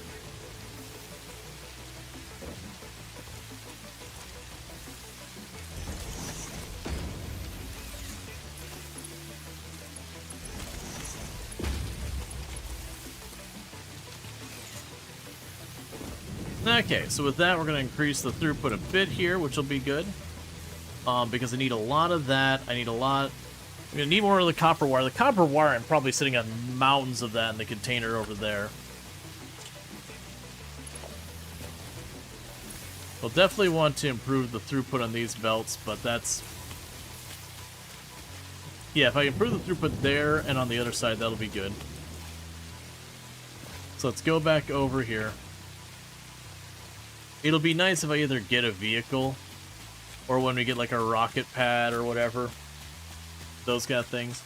Okay, so with that, we're going to increase the throughput a bit here, which will be good. Because I need a lot of that. I need a lot... I'm going to need more of the copper wire. The copper wire, I'm probably sitting on mountains of that in the container over there. We'll definitely want to improve the throughput on these belts, but that's... Yeah, if I improve the throughput there and on the other side, that'll be good. So let's go back over here. It'll be nice if I either get a vehicle or when we get like a rocket pad or whatever. Those kind of things.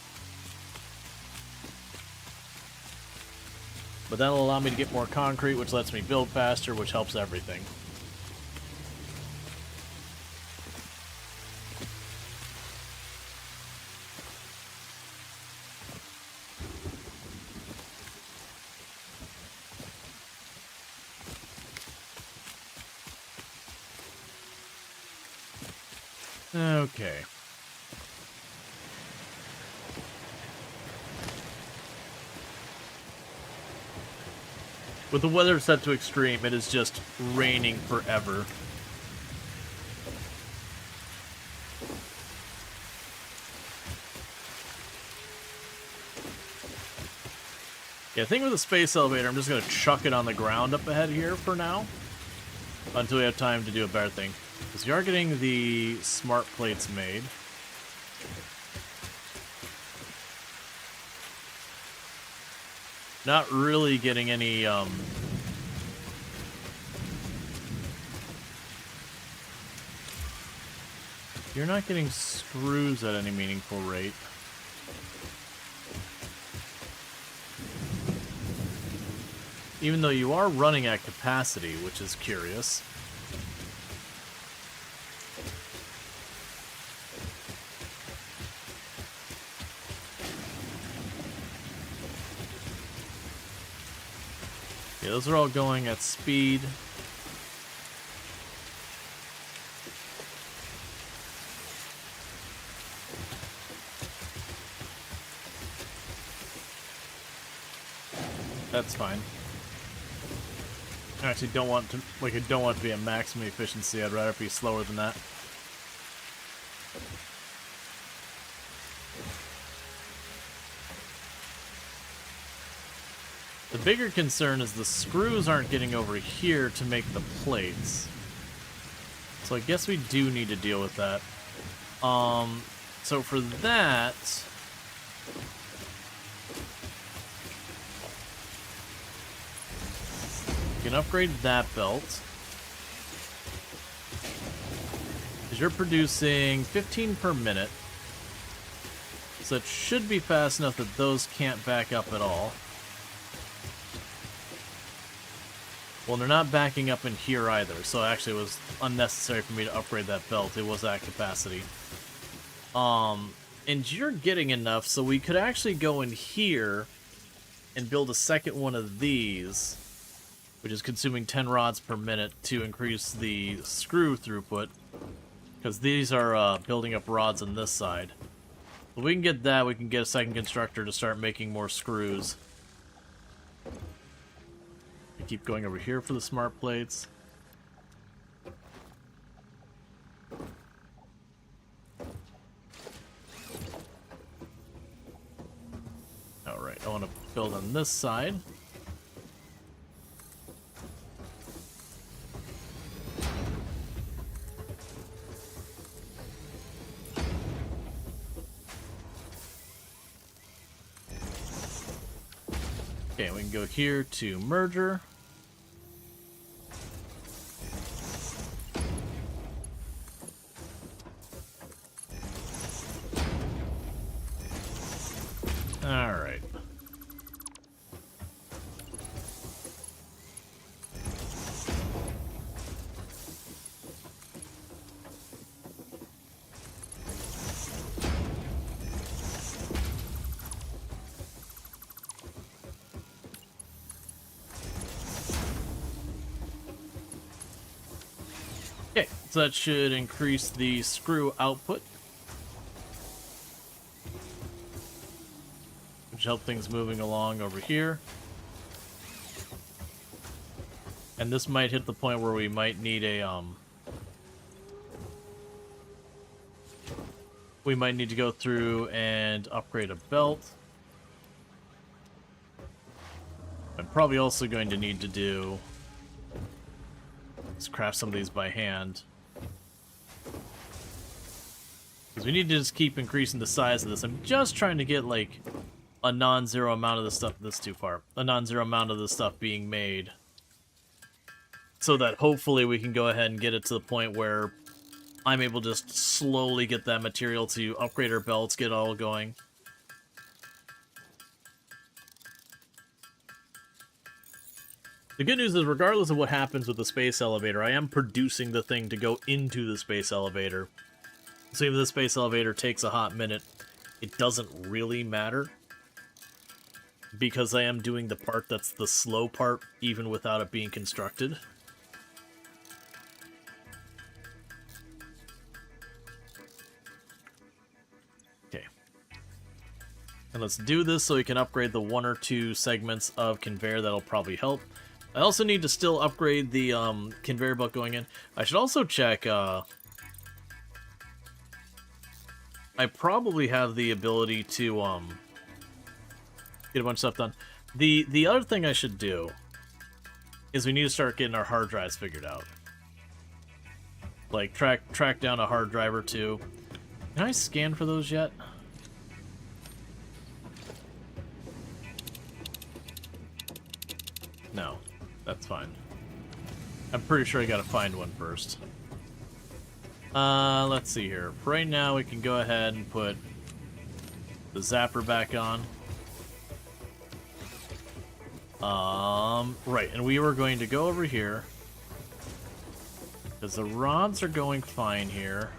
But that'll allow me to get more concrete, which lets me build faster, which helps everything. Okay. With the weather set to extreme, it is just raining forever. Yeah, I think with the space elevator, I'm just going to chuck it on the ground up ahead here for now. Until we have time to do a better thing. Because we are getting the smart plates made. Not really getting any, You're not getting screws at any meaningful rate. Even though you are running at capacity, which is curious. Yeah, those are all going at speed. That's fine. I actually don't want to, like, I don't want it to be at maximum efficiency. I'd rather it be slower than that. The bigger concern is the screws aren't getting over here to make the plates. So I guess we do need to deal with that. So for that... you can upgrade that belt. Because you're producing 15 per minute. So it should be fast enough that those can't back up at all. Well, they're not backing up in here either, so actually it was unnecessary for me to upgrade that belt. It was at capacity. And you're getting enough, so we could actually go in here and build a second one of these, which is consuming 10 rods per minute to increase the screw throughput, because these are building up rods on this side. If we can get that, we can get a second constructor to start making more screws. I keep going over here for the smart plates. Alright, I want to build on this side. Okay, we can go here to merger. Alright. So that should increase the screw output, which help things moving along over here. And this might hit the point where we might need a we might need to go through and upgrade a belt. I'm probably also going to need to do is craft some of these by hand. Because we need to just keep increasing the size of this. I'm just trying to get, like, a non-zero amount of the stuff... That's too far. A non-zero amount of the stuff being made. So that hopefully we can go ahead and get it to the point where I'm able to just slowly get that material to upgrade our belts, get it all going. The good news is, regardless of what happens with the space elevator, I am producing the thing to go into the space elevator. So if the space elevator takes a hot minute, it doesn't really matter. Because I am doing the part that's the slow part, even without it being constructed. Okay. And let's do this so we can upgrade the 1 or 2 segments of conveyor. That'll probably help. I also need to still upgrade the conveyor belt going in. I should also check... I probably have the ability to get a bunch of stuff done. The other thing I should do is we need to start getting our hard drives figured out. Like track down a hard drive or 2. Can I scan for those yet? No, that's fine. I'm pretty sure I gotta find one first. Let's see here. For right now, we can go ahead and put the zapper back on. Right, and we were going to go over here, because the rods are going fine here.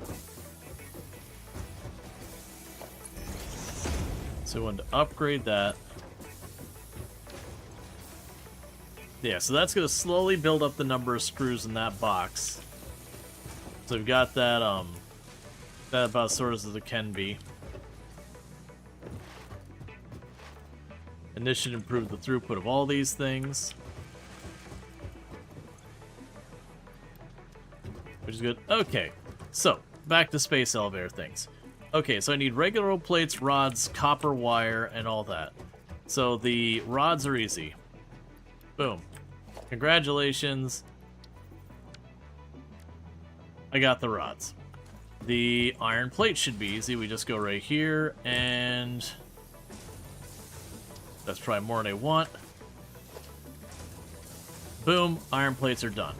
So we wanted to upgrade that. Yeah, so that's going to slowly build up the number of screws in that box. So we've got that, that about as sort as it can be. And this should improve the throughput of all these things. Which is good. Okay, so, back to space elevator things. Okay, so I need regular old plates, rods, copper wire, and all that. So the rods are easy. Boom. Congratulations. I got the rods. The iron plate should be easy. We just go right here, and that's probably more than I want. Boom, iron plates are done.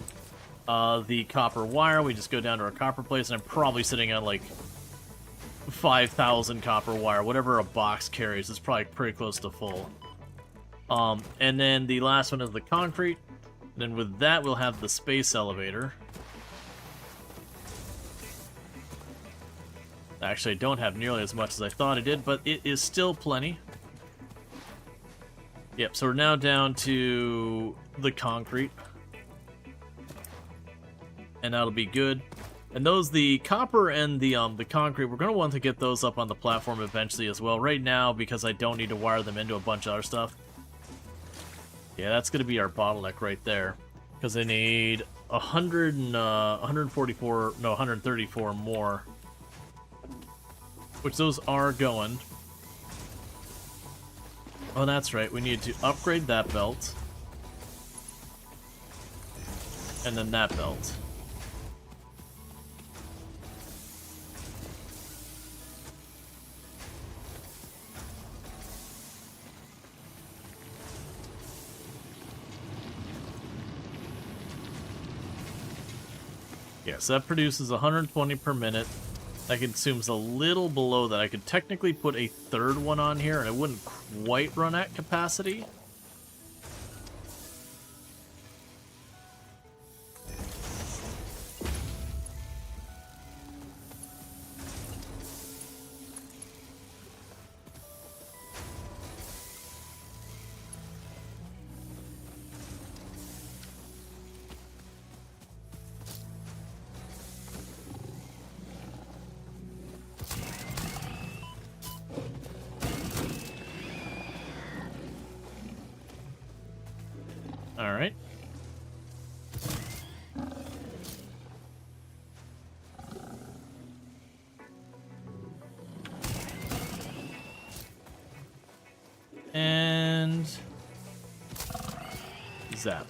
The copper wire, we just go down to our copper plates, and I'm probably sitting on like 5,000 copper wire. Whatever a box carries is probably pretty close to full. And then the last one is the concrete. Then with that, we'll have the space elevator. Actually, I don't have nearly as much as I thought I did, but it is still plenty. Yep, so we're now down to the concrete. And that'll be good. And those, the copper and the concrete, we're going to want to get those up on the platform eventually as well. Right now, because I don't need to wire them into a bunch of other stuff. Yeah, that's going to be our bottleneck right there. Because I need 134 more. Which those are going. Oh, that's right. We need to upgrade that belt. And then that belt. Yes, that produces 120 per minute. That consumes a little below that. I could technically put a third one on here, and it wouldn't quite run at capacity. Alright. And zap.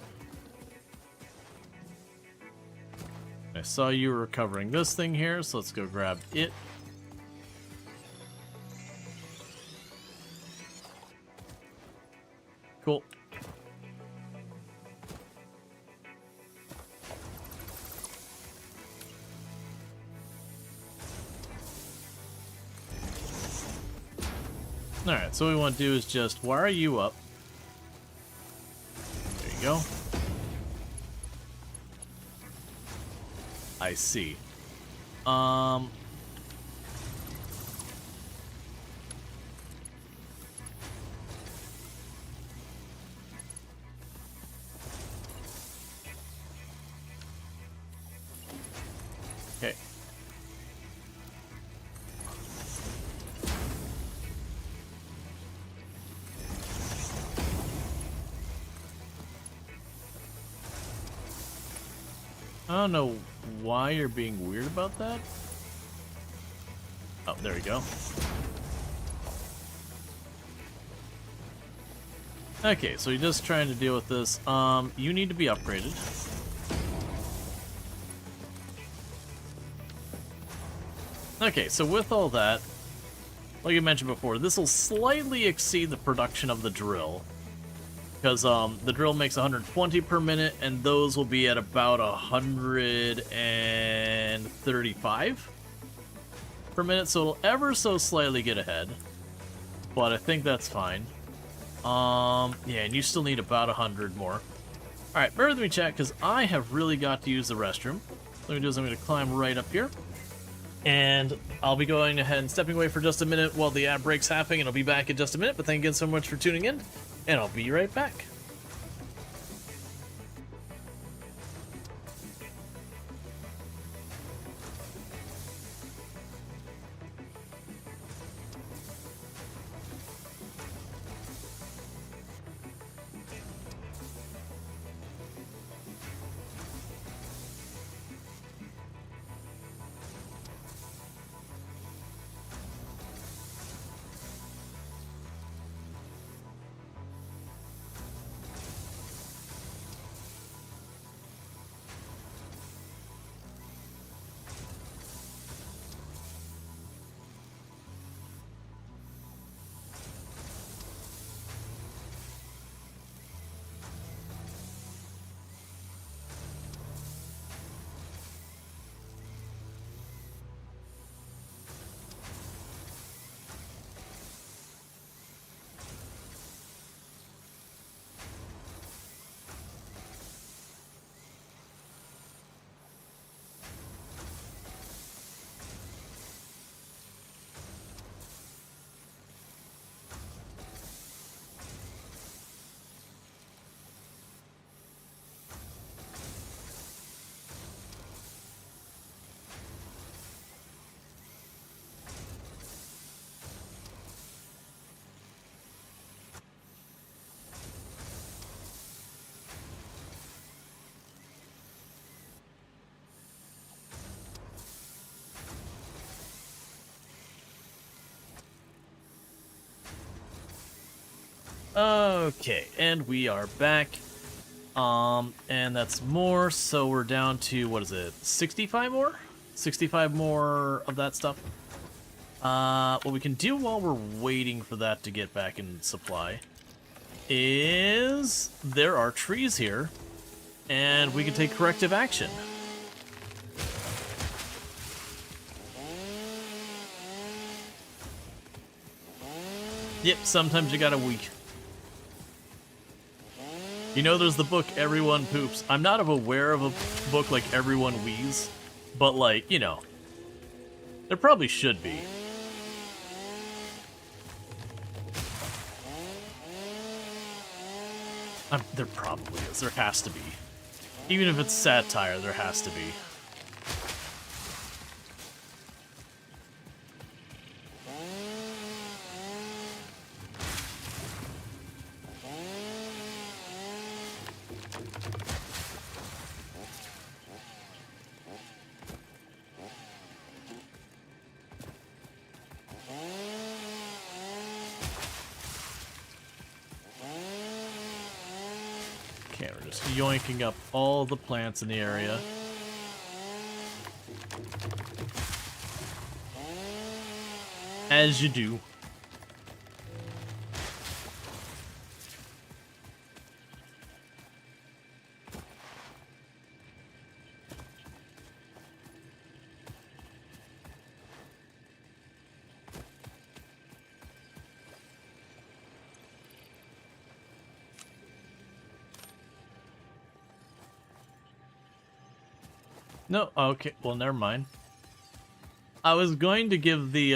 I saw you were recovering this thing here, so let's go grab it. Cool. Alright, so what we want to do is just wire you up. There you go. I see. Okay. I don't know why you're being weird about that. Oh, there we go. Okay, so you're just trying to deal with this. You need to be upgraded. Okay, so with all that, like I mentioned before, this will slightly exceed the production of the drill. Because the drill makes 120 per minute, and those will be at about 135 per minute, so it'll ever so slightly get ahead. But I think that's fine. Yeah, and you still need about 100 more. Alright, bear with me, chat, because I have really got to use the restroom. What I'm going to do is I'm going to climb right up here. And I'll be going ahead and stepping away for just a minute while the ad break's happening, and I'll be back in just a minute. But thank you again so much for tuning in, and I'll be right back. Okay, and we are back. And that's more, so we're down to, what is it, 65 more? 65 more of that stuff. What we can do while we're waiting for that to get back in supply is there are trees here, and we can take corrective action. Yep, sometimes you gotta weak. You know, there's the book Everyone Poops. I'm not aware of a book like Everyone Wheeze, but like, you know, there probably should be. There probably is. There has to be. Even if it's satire, there has to be. Okay, we're just yoinking up all the plants in the area. As you do. No, okay, well, never mind. I was going to give the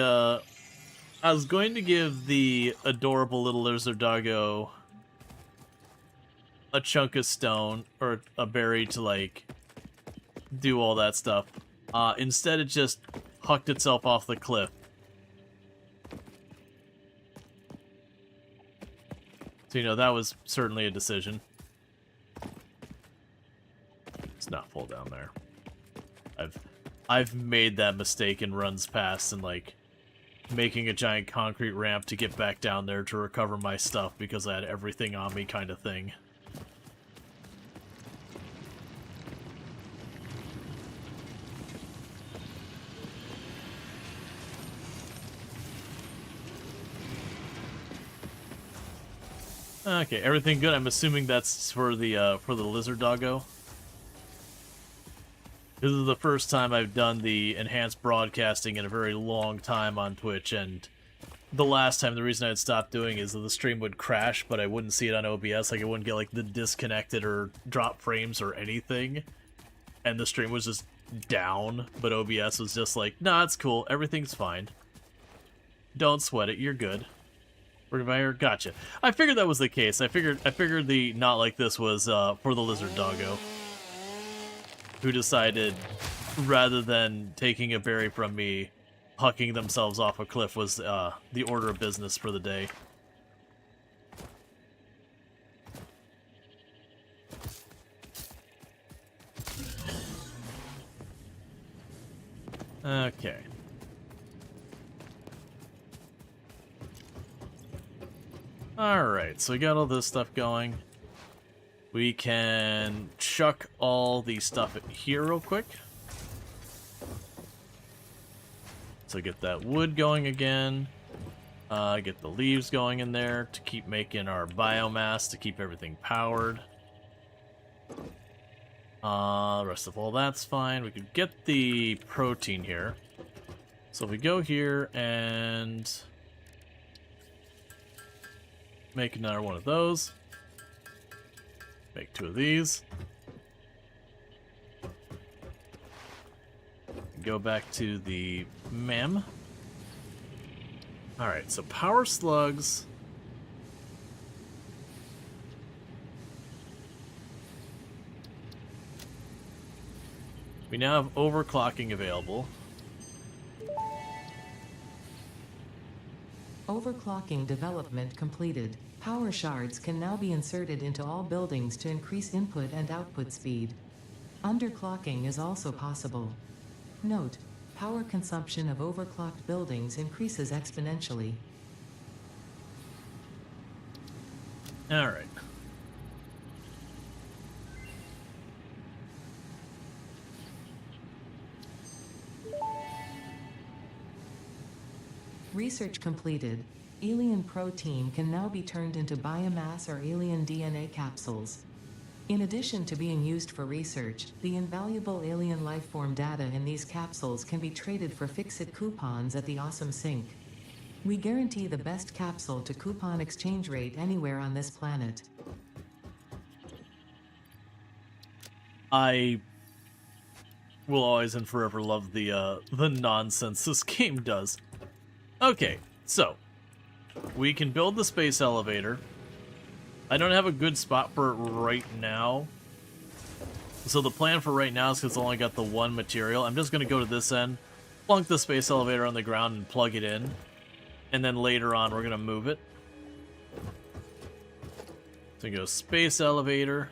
adorable little lizard doggo a chunk of stone or a berry to, like, do all that stuff. Instead, it just hucked itself off the cliff. So, you know, that was certainly a decision. Let's not fall down there. I've made that mistake in runs past and, like, making a giant concrete ramp to get back down there to recover my stuff because I had everything on me kind of thing. Okay, everything good? I'm assuming that's for the lizard doggo. This is the first time I've done the enhanced broadcasting in a very long time on Twitch, and the last time, the reason I'd stopped doing is that the stream would crash, but I wouldn't see it on OBS. Like, I wouldn't get, like, the disconnected or drop frames or anything, and the stream was just down, but OBS was just like, nah, it's cool, everything's fine. Don't sweat it, you're good. Gotcha. I figured that was the case. I figured the not like this was for the lizard doggo, who decided, rather than taking a berry from me, hucking themselves off a cliff was the order of business for the day. Okay. Alright, so we got all this stuff going. We can chuck all the stuff here real quick. So get that wood going again. Get the leaves going in there to keep making our biomass, to keep everything powered. The rest of all that's fine. We could get the protein here. So if we go here and make another one of those. Make 2 of these. Go back to the mem. Alright, so power slugs. We now have overclocking available. Overclocking development completed. Power shards can now be inserted into all buildings to increase input and output speed. Underclocking is also possible. Note: power consumption of overclocked buildings increases exponentially. Alright. Research completed. Alien protein can now be turned into biomass or alien DNA capsules. In addition to being used for research, the invaluable alien lifeform data in these capsules can be traded for Fix-It coupons at the Awesome Sync. We guarantee the best capsule to coupon exchange rate anywhere on this planet. I will always and forever love the nonsense this game does. Okay, so we can build the space elevator. I don't have a good spot for it right now. So the plan for right now is because it's only got the one material. I'm just going to go to this end, plunk the space elevator on the ground and plug it in. And then later on we're going to move it. So go space elevator.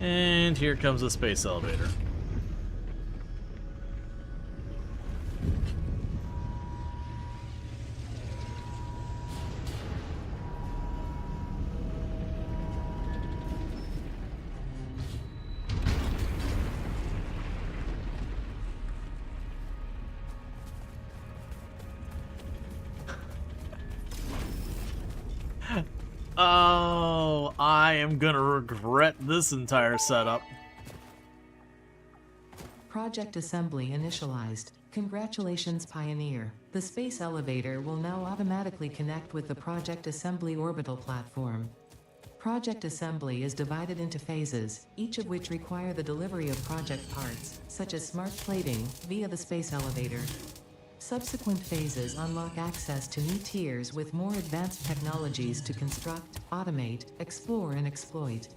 And here comes the space elevator. Oh, I am gonna regret this entire setup. Project assembly initialized. Congratulations, Pioneer. The space elevator will now automatically connect with the Project Assembly orbital platform. Project assembly is divided into phases, each of which require the delivery of project parts, such as smart plating, via the space elevator. Subsequent phases unlock access to new tiers with more advanced technologies to construct, automate, explore, and exploit.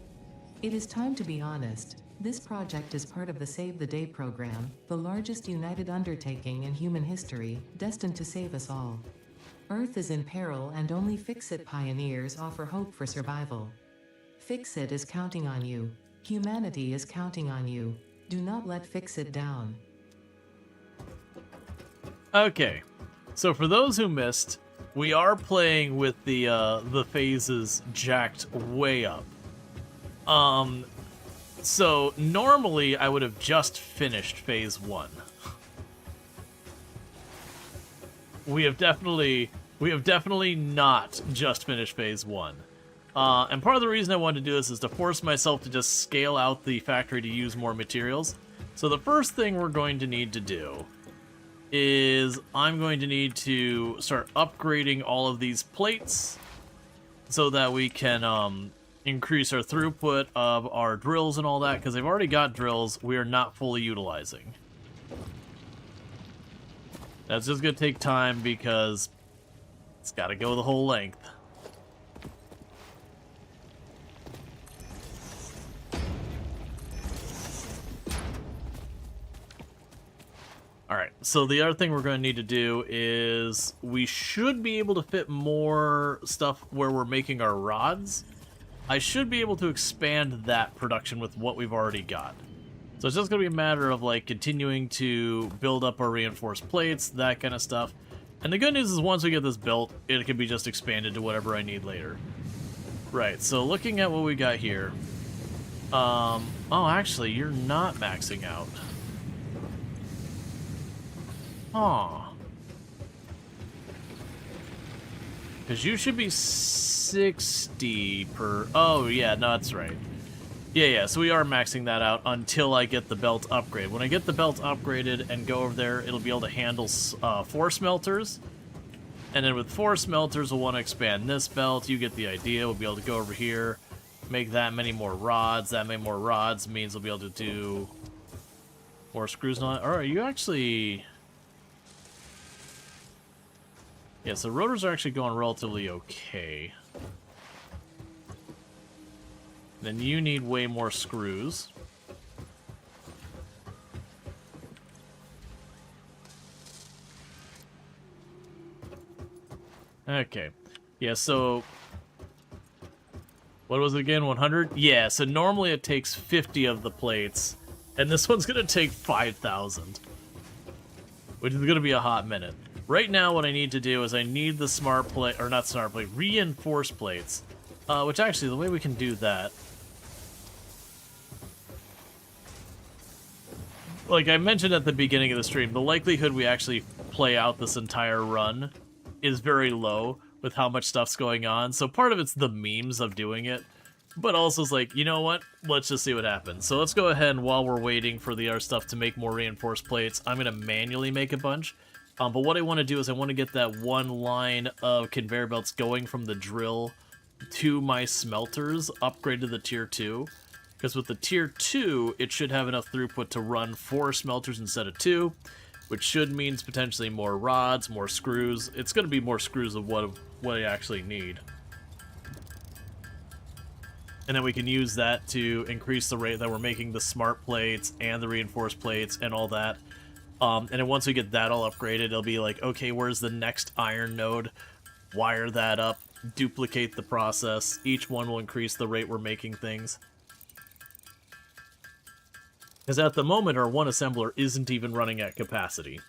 It is time to be honest. This project is part of the Save the Day program, the largest united undertaking in human history, destined to save us all. Earth is in peril and only Fix-It pioneers offer hope for survival. Fix-It is counting on you. Humanity is counting on you. Do not let Fix-It down. Okay, so for those who missed, we are playing with the phases jacked way up. So normally I would have just finished phase 1. We have definitely not just finished phase 1. And part of the reason I wanted to do this is to force myself to just scale out the factory to use more materials. So the first thing we're going to need to do is I'm going to need to start upgrading all of these plates so that we can increase our throughput of our drills and all that, because they've already got drills we are not fully utilizing. That's just going to take time because it's got to go the whole length. Alright, so the other thing we're going to need to do is we should be able to fit more stuff where we're making our rods. I should be able to expand that production with what we've already got. So it's just going to be a matter of like continuing to build up our reinforced plates, that kind of stuff. And the good news is once we get this built, it can be just expanded to whatever I need later. Right, so looking at what we got here. Oh, actually, you're not maxing out. Aw. Because you should be 60 per... Oh, yeah, no, that's right. Yeah, so we are maxing that out until I get the belt upgrade. When I get the belt upgraded and go over there, it'll be able to handle 4 smelters. And then with 4 smelters, we'll want to expand this belt. You get the idea. We'll be able to go over here, make that many more rods. That many more rods means we'll be able to do more screws and all that. Alright, you actually... Yeah, so rotors are actually going relatively okay. Then you need way more screws. Okay. Yeah, so... What was it again? 100? Yeah, so normally it takes 50 of the plates, and this one's going to take 5,000. Which is going to be a hot minute. Right now, what I need to do is I need the smart plate, or not smart plate, reinforced plates. Which actually, the way we can do that... Like I mentioned at the beginning of the stream, the likelihood we actually play out this entire run is very low with how much stuff's going on. So part of it's the memes of doing it, but also it's like, you know what? Let's just see what happens. So let's go ahead and while we're waiting for the other stuff to make more reinforced plates, I'm going to manually make a bunch. But what I want to do is I want to get that one line of conveyor belts going from the drill to my smelters upgrade to the tier 2. Because with the tier 2, it should have enough throughput to run 4 smelters instead of 2, which should means potentially more rods, more screws. It's going to be more screws of what I actually need. And then we can use that to increase the rate that we're making the smart plates and the reinforced plates and all that. And then once we get that all upgraded, it'll be like, okay, where's the next iron node? Wire that up, duplicate the process. Each one will increase the rate we're making things. Because at the moment, our one assembler isn't even running at capacity.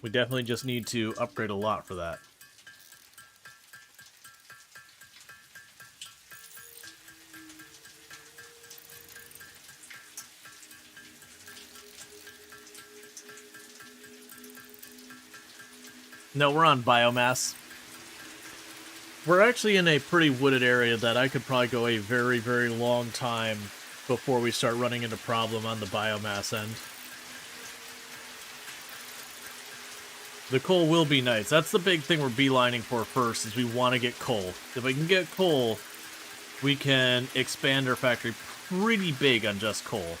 We definitely just need to upgrade a lot for that. No, we're on biomass. We're actually in a pretty wooded area that I could probably go a very, very long time before we start running into problem on the biomass end. The coal will be nice. That's the big thing we're beelining for first, is we want to get coal. If we can get coal, we can expand our factory pretty big on just coal.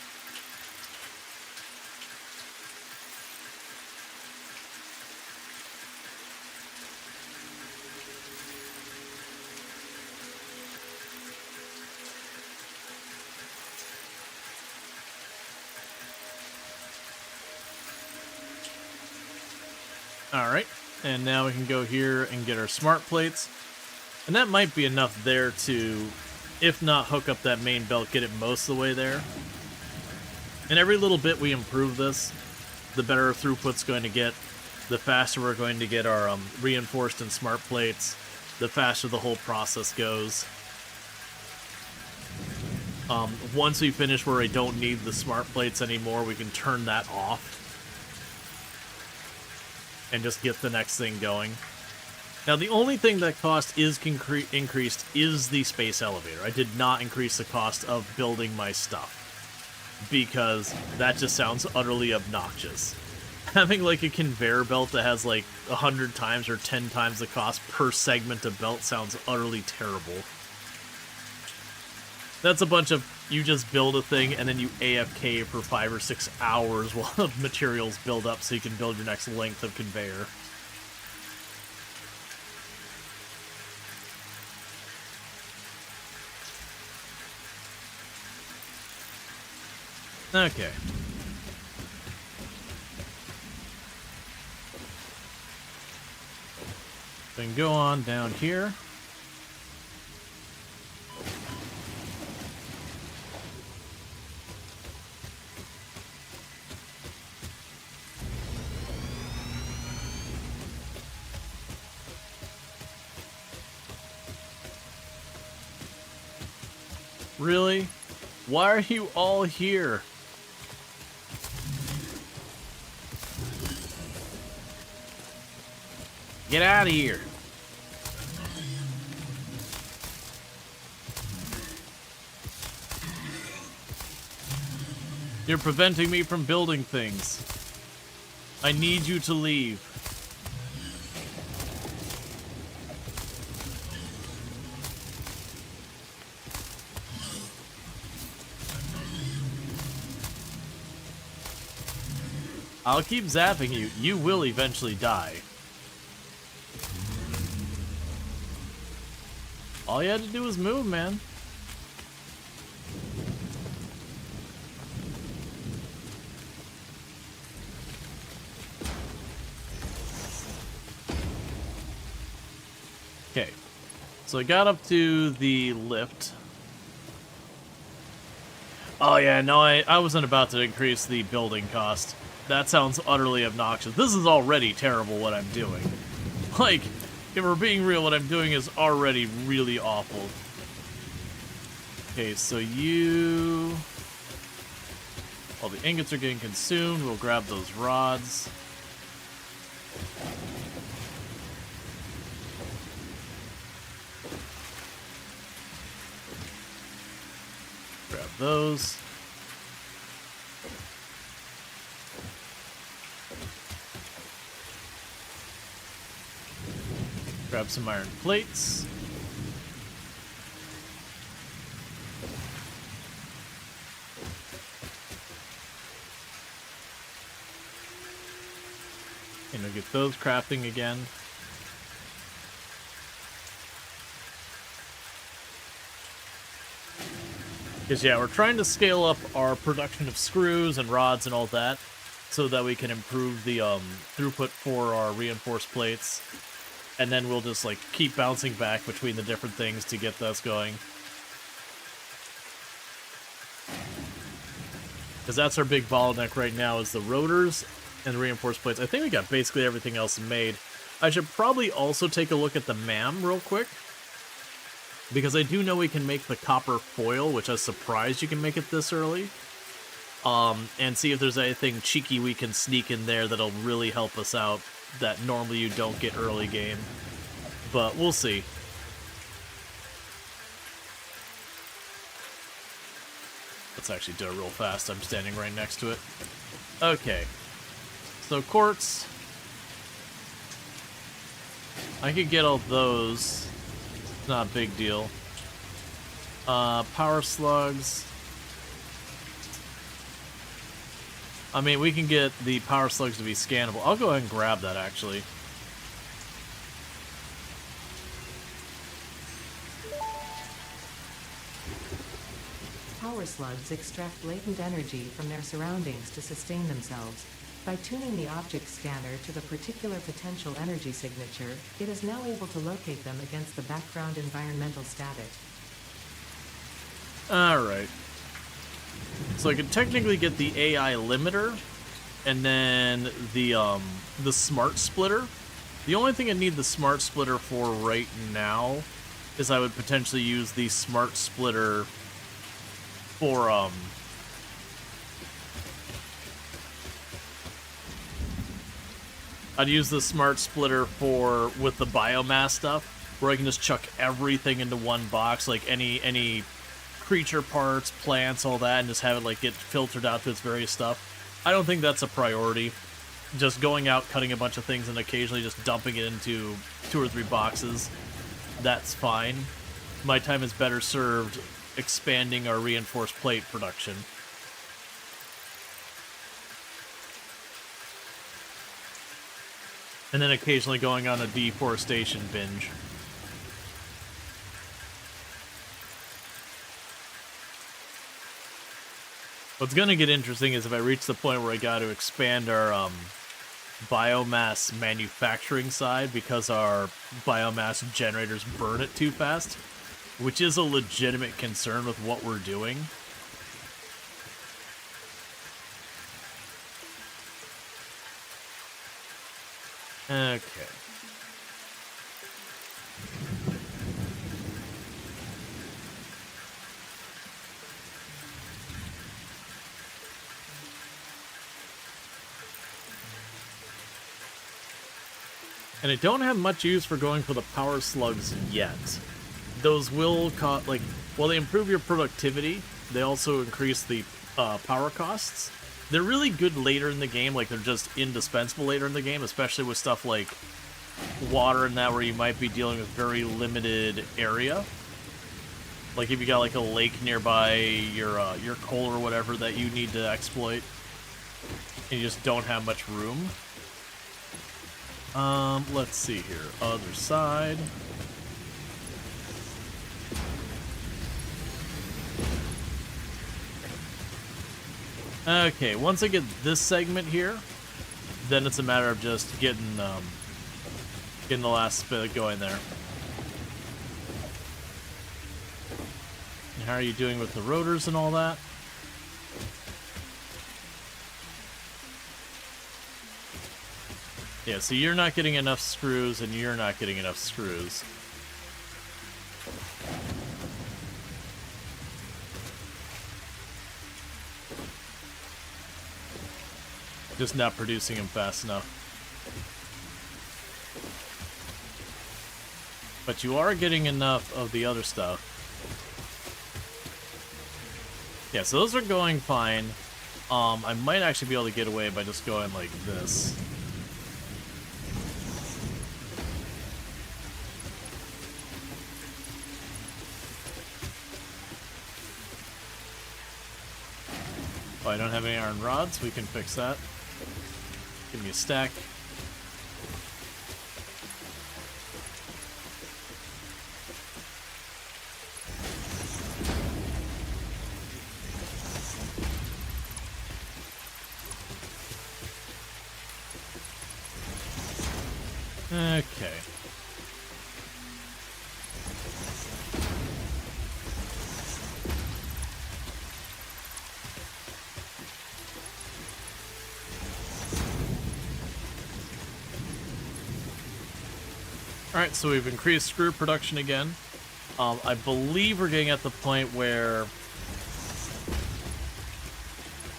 Alright, and now we can go here and get our smart plates. And that might be enough there to, if not hook up that main belt, get it most of the way there. And every little bit we improve this, the better our throughput's going to get, the faster we're going to get our reinforced and smart plates, the faster the whole process goes. Once we finish where I don't need the smart plates anymore, we can turn that off and just get the next thing going. Now, the only thing that cost is increased is the space elevator. I did not increase the cost of building my stuff, because that just sounds utterly obnoxious. Having, like, a conveyor belt that has, like, 100 times or 10 times the cost per segment of belt sounds utterly terrible. That's a bunch of, you just build a thing and then you AFK for 5 or 6 hours while materials build up so you can build your next length of conveyor. Okay. Then go on down here. Really? Why are you all here? Get out of here. You're preventing me from building things. I need you to leave. I'll keep zapping you. You will eventually die. All you had to do was move, man. Okay. So I got up to the lift. Oh yeah, no, I wasn't about to increase the building cost. That sounds utterly obnoxious. This is already terrible what I'm doing. Like, if we're being real, what I'm doing is already really awful. Okay, so you... All the ingots are getting consumed. We'll grab those rods. Grab those. Grab some iron plates. And we'll get those crafting again. Because yeah, we're trying to scale up our production of screws and rods and all that so that we can improve the throughput for our reinforced plates. And then we'll just like keep bouncing back between the different things to get those going. Because that's our big bottleneck right now is the rotors and the reinforced plates. I think we got basically everything else made. I should probably also take a look at the MAM real quick. Because I do know we can make the copper foil, which I was surprised you can make it this early. And see if there's anything cheeky we can sneak in there that'll really help us out that normally you don't get early game. But we'll see. Let's actually do it real fast. I'm standing right next to it. Okay. So quartz. I could get all those. Not a big deal. Power slugs. I mean, we can get the power slugs to be scannable. I'll go ahead and grab that, actually. Power slugs extract latent energy from their surroundings to sustain themselves. By tuning the object scanner to the particular potential energy signature, it is now able to locate them against the background environmental static. Alright. So I could technically get the AI limiter, and then the smart splitter. The only thing I need the smart splitter for right now is I would potentially use the smart splitter for, I'd use the smart splitter for, with the biomass stuff, where I can just chuck everything into one box, like any creature parts, plants, all that, and just have it, like, get filtered out to its various stuff. I don't think that's a priority. Just going out, cutting a bunch of things, and occasionally just dumping it into 2 or 3 boxes, that's fine. My time is better served expanding our reinforced plate production. And then occasionally going on a deforestation binge. What's gonna get interesting is if I reach the point where I got to expand our biomass manufacturing side because our biomass generators burn it too fast, which is a legitimate concern with what we're doing. Okay. And I don't have much use for going for the power slugs yet. Those will cost, like, while they improve your productivity, they also increase the power costs. They're really good later in the game, like they're just indispensable later in the game, especially with stuff like water and that where you might be dealing with very limited area. Like if you got like a lake nearby, your coal or whatever that you need to exploit, and you just don't have much room. Let's see here. Other side. Okay, once I get this segment here, then it's a matter of just getting the last bit going there. And how are you doing with the rotors and all that? Yeah, so you're not getting enough screws, and you're not getting enough screws. Just not producing them fast enough. But you are getting enough of the other stuff. Yeah, so those are going fine. I might actually be able to get away by just going like this. Oh, I don't have any iron rods. We can fix that. Give me a stack. Okay. Alright, so we've increased screw production again. I believe we're getting at the point where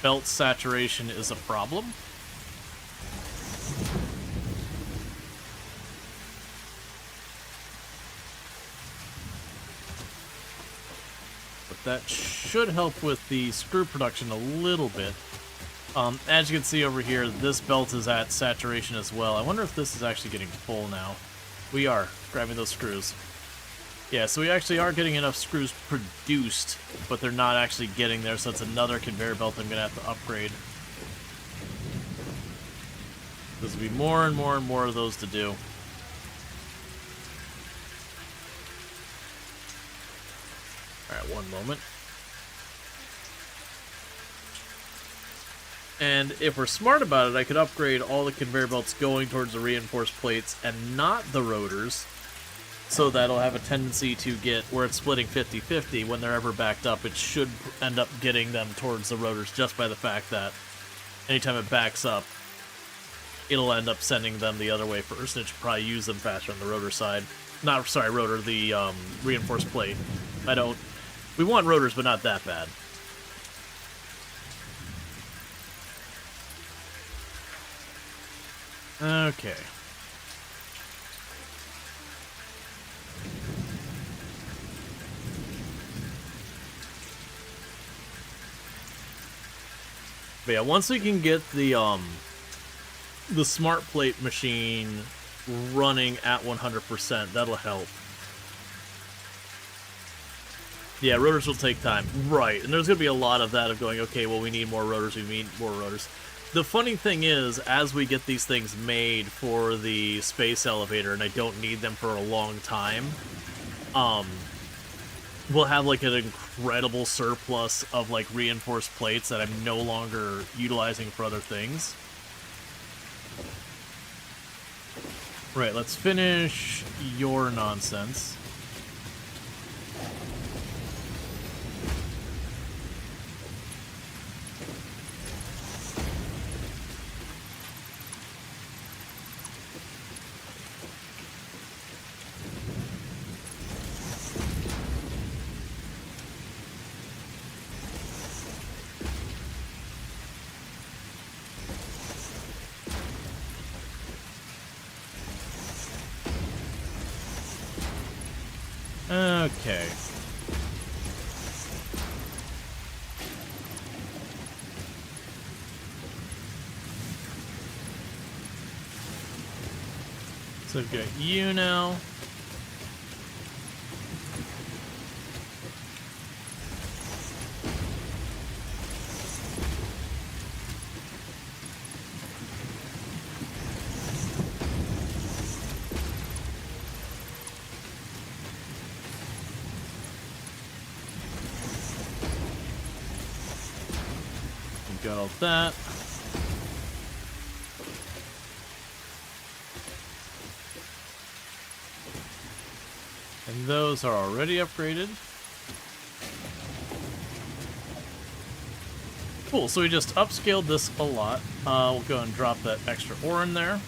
belt saturation is a problem. But that should help with the screw production a little bit. As you can see over here, this belt is at saturation as well. I wonder if this is actually getting full now. We are. Grabbing those screws. Yeah, so we actually are getting enough screws produced, but they're not actually getting there, so it's another conveyor belt I'm going to have to upgrade. There's going to be more and more and more of those to do. Alright, one moment. And if we're smart about it, I could upgrade all the conveyor belts going towards the reinforced plates and not the rotors, so that'll have a tendency to get, where it's splitting 50-50, when they're ever backed up, it should end up getting them towards the rotors just by the fact that anytime it backs up, it'll end up sending them the other way first, and it should probably use them faster on the rotor side. Not, sorry, rotor, the reinforced plate. We want rotors, but not that bad. Okay. But yeah, once we can get the smart plate machine running at 100%, that'll help. Yeah, rotors will take time. Right, and there's going to be a lot of that of going, okay, well, we need more rotors, we need more rotors. The funny thing is, as we get these things made for the space elevator, and I don't need them for a long time, we'll have like an incredible surplus of like reinforced plates that I'm no longer utilizing for other things. Right, let's finish your nonsense. Okay. So I've got you now. Got all that. And those are already upgraded. Cool, so we just upscaled this a lot. We'll go and drop that extra ore in there.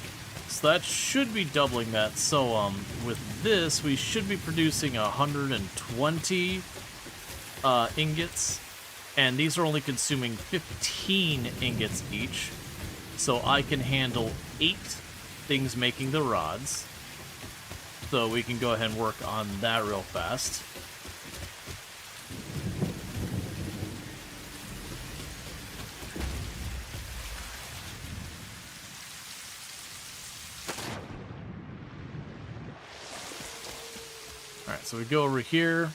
So that should be doubling that. So with this, we should be producing 120 ingots. And these are only consuming 15 ingots each. So I can handle 8 things making the rods. So we can go ahead and work on that real fast. Alright, so we go over here.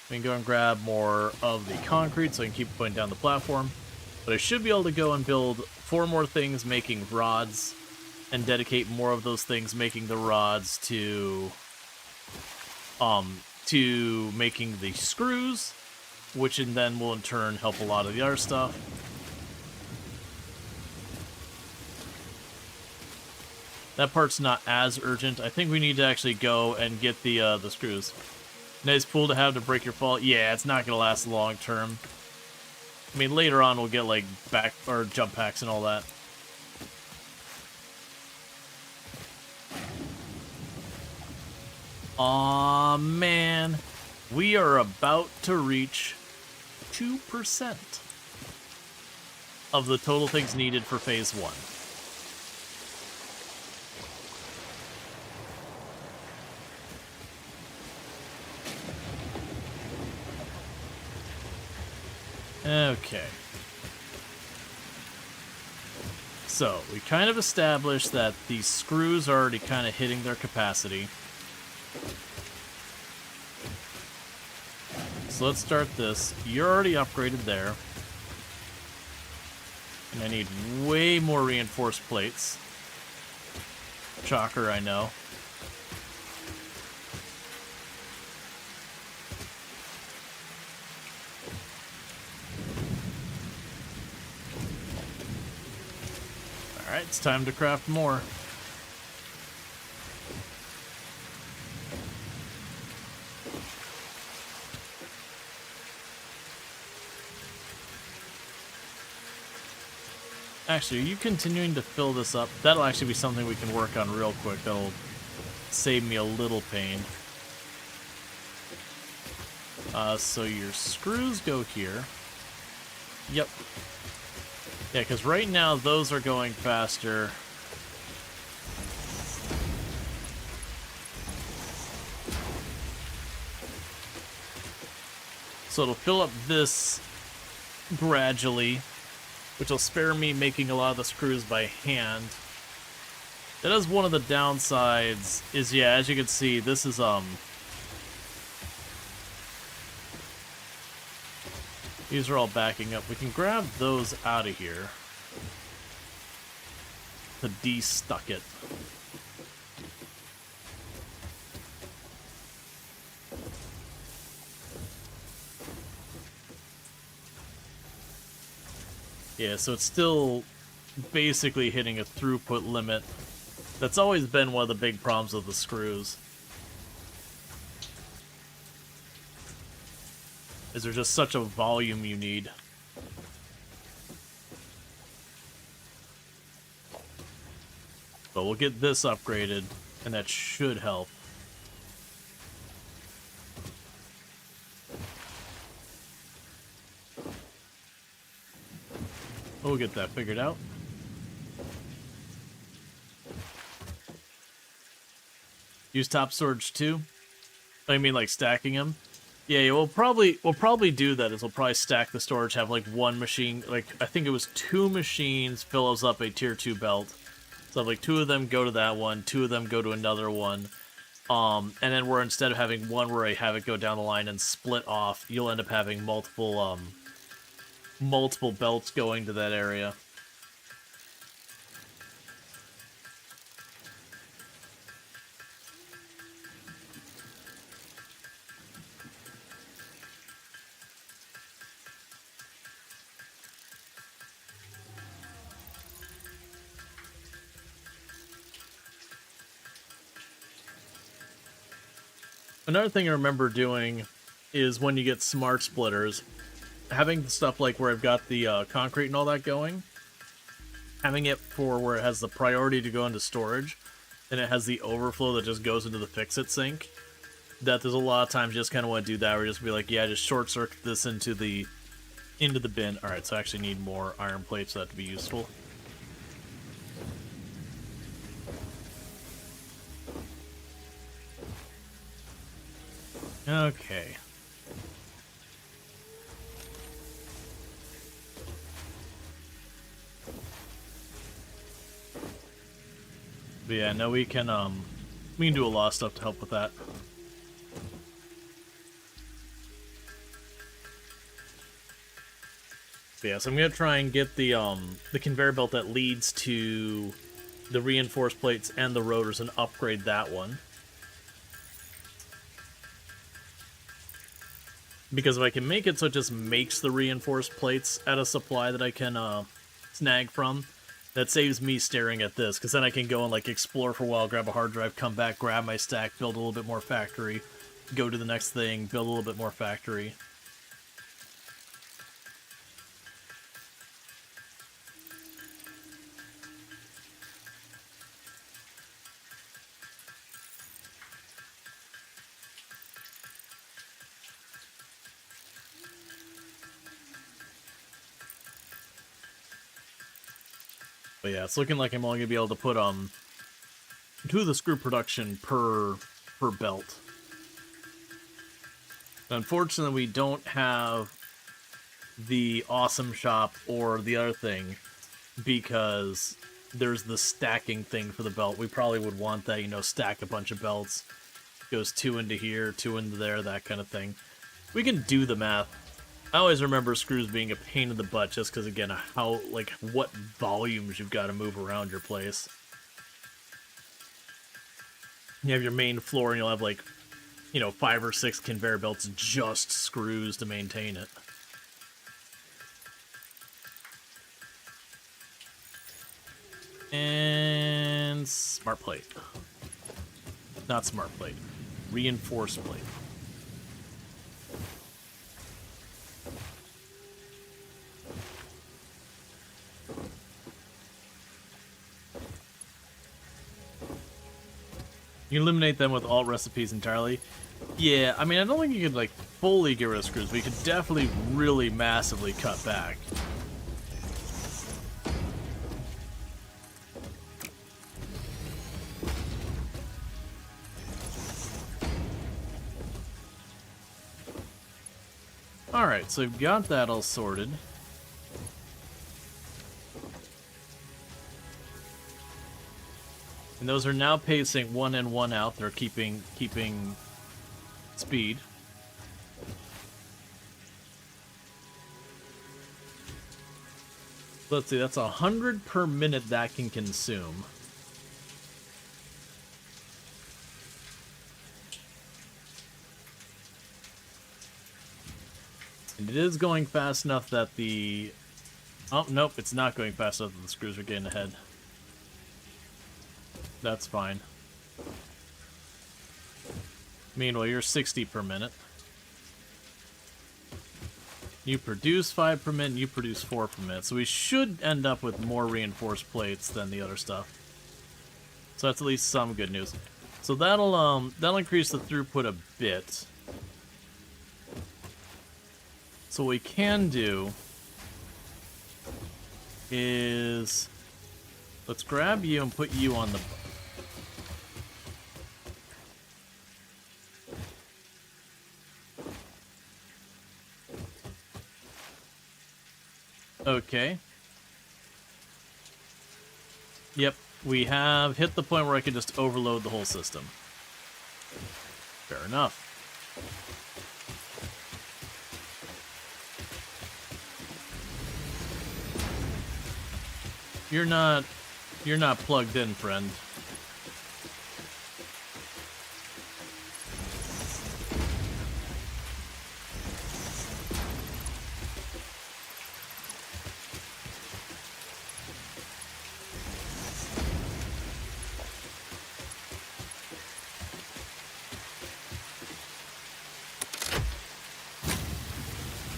We can go and grab more of the concrete so I can keep putting down the platform. But I should be able to go and build 4 more things making rods and dedicate more of those things making the rods to making the screws, which then will in turn help a lot of the other stuff. That part's not as urgent. I think we need to actually go and get the screws. Nice pool to have to break your fall. Yeah, it's not going to last long term. I mean, later on we'll get, like, back or jump packs and all that. Aw, man. We are about to reach 2% of the total things needed for phase 1. Okay. So, we kind of established that these screws are already kind of hitting their capacity. So let's start this. You're already upgraded there. And I need way more reinforced plates. Shocker, I know. Alright, it's time to craft more. Actually, are you continuing to fill this up? That'll actually be something we can work on real quick. That'll save me a little pain. So your screws go here. Yep. Yeah, because right now those are going faster. So it'll fill up this gradually, which will spare me making a lot of the screws by hand. That is one of the downsides, is yeah, as you can see, this is, these are all backing up. We can grab those out of here to de-stuck it. Yeah, so it's still basically hitting a throughput limit. That's always been one of the big problems with the screws. Is there just such a volume you need? But we'll get this upgraded, and that should help. We'll get that figured out. Use top storage too? I mean, like stacking them. Yeah, we'll probably do that. Is we'll probably stack the storage, have like one machine, like I think it was 2 machines fills up a tier 2 belt. So like 2 of them go to that one, 2 of them go to another one. And then where instead of having one where I have it go down the line and split off, you'll end up having multiple multiple belts going to that area. Another thing I remember doing is when you get smart splitters, having stuff like where I've got the concrete and all that going, having it for where it has the priority to go into storage, and it has the overflow that just goes into the fix-it sink. That there's a lot of times you just kind of want to do that, where you just be like, yeah, just short circuit this into the bin. All right, so I actually need more iron plates for that to be useful. Okay. But yeah, no, we can do a lot of stuff to help with that. But yeah, so I'm gonna try and get the conveyor belt that leads to the reinforced plates and the rotors and upgrade that one. Because if I can make it so it just makes the reinforced plates at a supply that I can snag from, that saves me staring at this, because then I can go and like explore for a while, grab a hard drive, come back, grab my stack, build a little bit more factory, go to the next thing, build a little bit more factory. But yeah, it's looking like I'm only gonna be able to put 2 of the screw production per belt. Unfortunately, we don't have the awesome shop or the other thing because there's the stacking thing for the belt. We probably would want that, you know, stack a bunch of belts. Goes 2 into here, 2 into there, that kind of thing. We can do the math. I always remember screws being a pain in the butt just because, again, how, like, what volumes you've got to move around your place. You have your main floor and you'll have, like, you know, 5 or 6 conveyor belts, just screws to maintain it. And smart plate. Not smart plate. Reinforced plate. You eliminate them with alt recipes entirely. Yeah, I mean, I don't think you could, like, fully get rid of screws, but you could definitely really massively cut back. Alright, so we've got that all sorted. And those are now pacing 1 in, 1 out. They're keeping speed. Let's see, that's 100 per minute that can consume. And it is going fast enough that the... Oh, nope, it's not going fast enough that the screws are getting ahead. That's fine. Meanwhile, you're 60 per minute. You produce 5 per minute, you produce 4 per minute. So we should end up with more reinforced plates than the other stuff. So that's at least some good news. So that'll increase the throughput a bit. So what we can do is let's grab you and put you on the... Okay. Yep, we have hit the point where I can just overload the whole system. Fair enough. You're not plugged in, friend.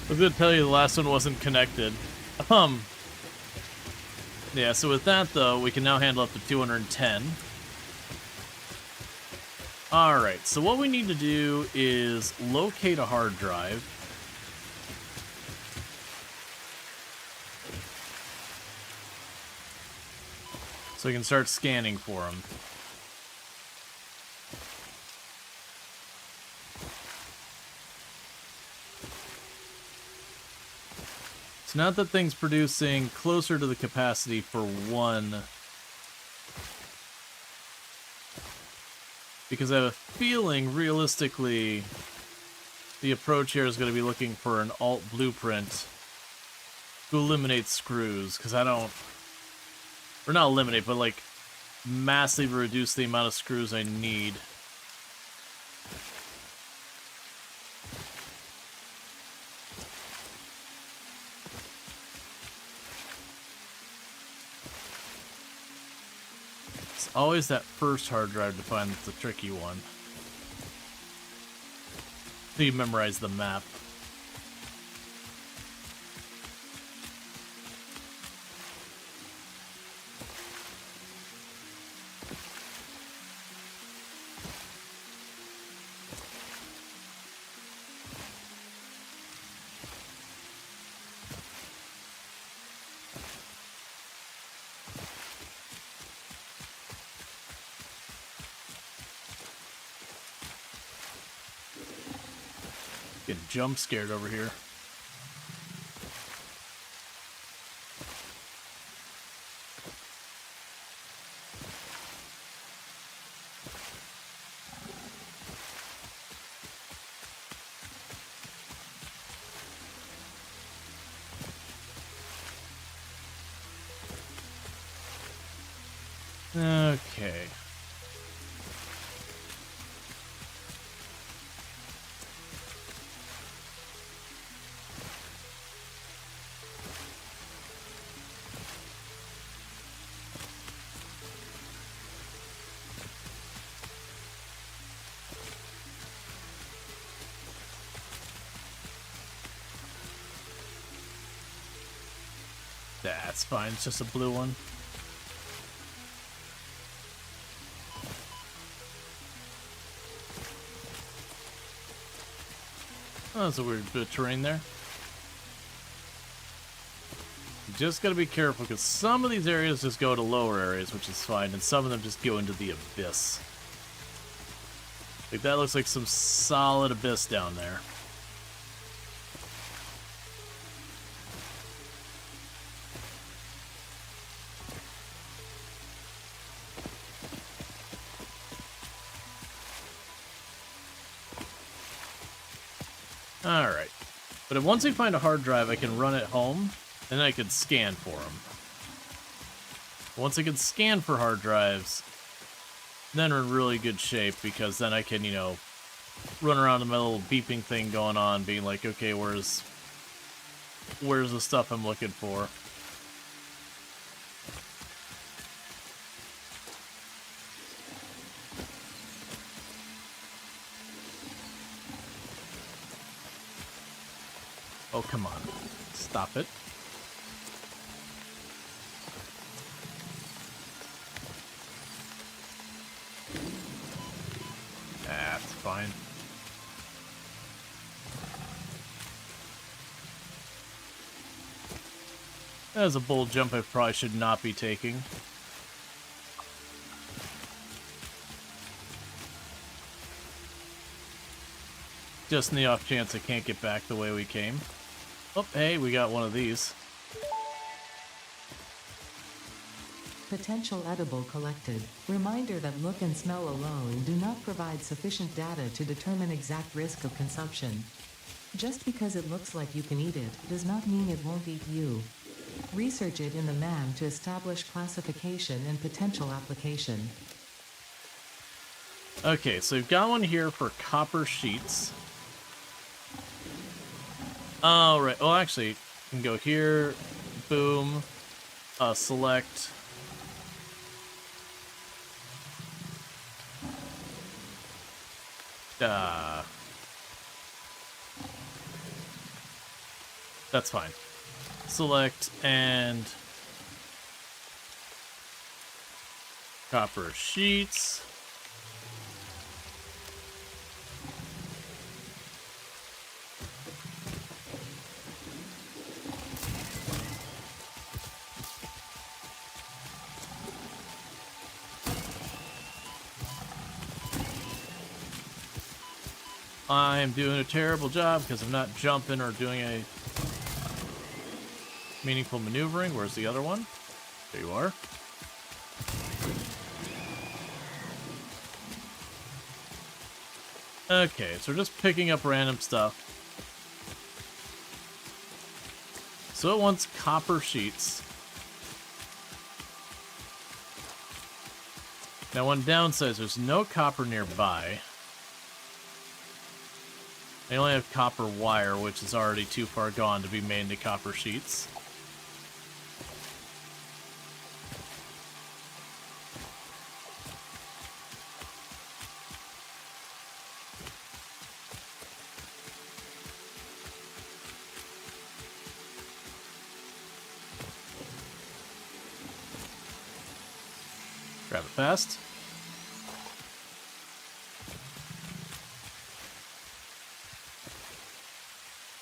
I was gonna tell you the last one wasn't connected. Yeah, so with that, though, we can now handle up to 210. Alright, so what we need to do is locate a hard drive. So we can start scanning for them. So now that thing's producing closer to the capacity for 1, because I have a feeling, realistically, the approach here is going to be looking for an alt blueprint to eliminate screws, because I don't, or not eliminate, but like massively reduce the amount of screws I need. Always that first hard drive to find that's the tricky one. So you memorize the map. Get jump scared over here. Okay. That's fine, it's just a blue one. Oh, that's a weird bit of terrain there. You just gotta be careful, because some of these areas just go to lower areas, which is fine, and some of them just go into the abyss. Like, that looks like some solid abyss down there. Alright. But if once we find a hard drive, I can run it home, and then I can scan for them. Once I can scan for hard drives, then we're in really good shape, because then I can, you know, run around with my little beeping thing going on, being like, okay, where's the stuff I'm looking for? Oh, come on. Stop it. That's fine. That was a bold jump I probably should not be taking. Just in the off chance I can't get back the way we came. Oh, hey, we got one of these. Potential edible collected. Reminder that look and smell alone do not provide sufficient data to determine exact risk of consumption. Just because it looks like you can eat it does not mean it won't eat you. Research it in the man to establish classification and potential application. Okay, so we've got one here for copper sheets. Oh, right. Well, actually, you can go here, boom, select. That's fine. Select and copper sheets. I'm doing a terrible job because I'm not jumping or doing a meaningful maneuvering. Where's the other one? There you are. Okay, so we're just picking up random stuff. So it wants copper sheets. Now one downside, there's no copper nearby. I only have copper wire, which is already too far gone to be made into copper sheets. Grab it fast.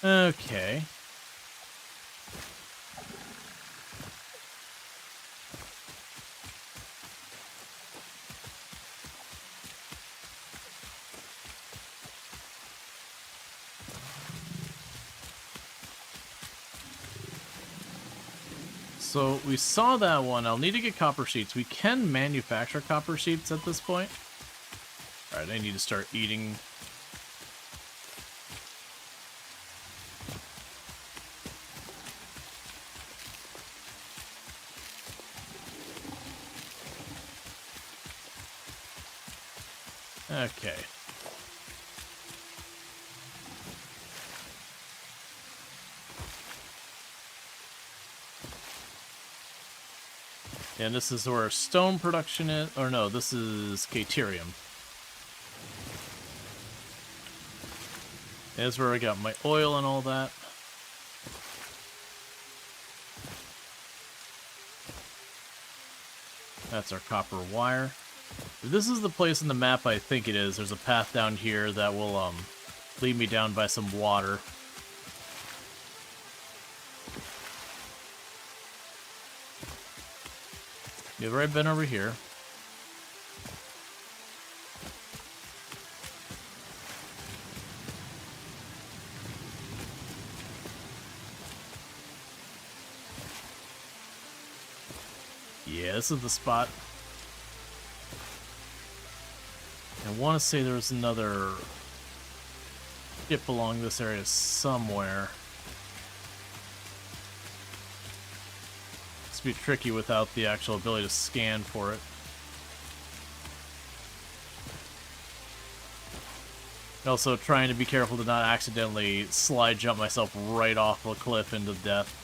Okay. So we saw that one. I'll need to get copper sheets. We can manufacture copper sheets at this point. Alright, I need to start eating. Okay. And this is where stone production is, or no, this is Caterium. That's where I got my oil and all that. That's our copper wire. If this is the place in the map I think it is, there's a path down here that will lead me down by some water. You've already been over here. Yeah, this is the spot. I want to say there was another ship along this area somewhere. It's be tricky without the actual ability to scan for it. Also trying to be careful to not accidentally slide jump myself right off a cliff into death.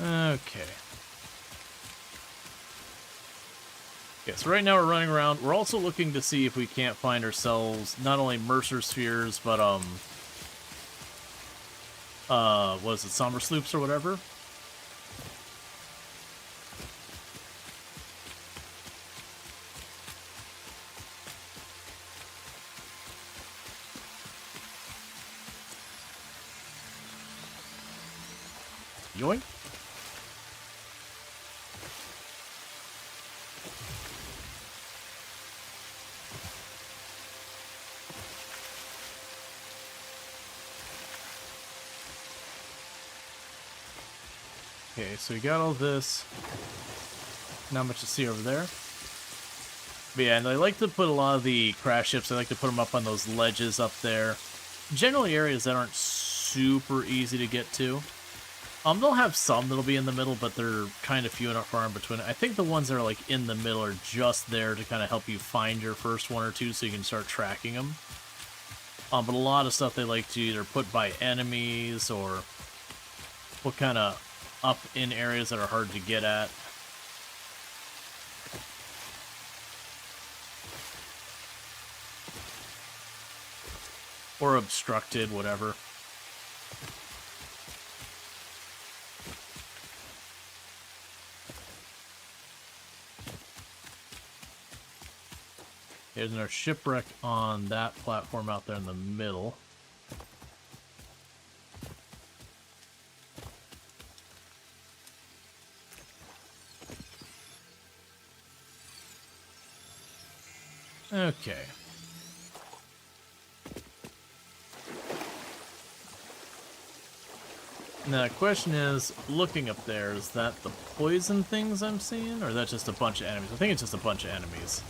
Okay. Okay, so right now we're running around. We're also looking to see if we can't find ourselves not only Mercer spheres, but what is it, Somber Sloops or whatever? Yoink. Okay, so we got all this. Not much to see over there. But yeah, and I like to put a lot of the crash ships, I like to put them up on those ledges up there. Generally areas that aren't super easy to get to. They'll have some that'll be in the middle, but they're kind of few and far in between. I think the ones that are like in the middle are just there to kind of help you find your first one or two so you can start tracking them. But a lot of stuff they like to either put by enemies or put kind of up in areas that are hard to get at. Or obstructed, whatever. There's our shipwreck on that platform out there in the middle. Okay. Now the question is, looking up there, is that the poison things I'm seeing, or is that just a bunch of enemies? I think it's just a bunch of enemies.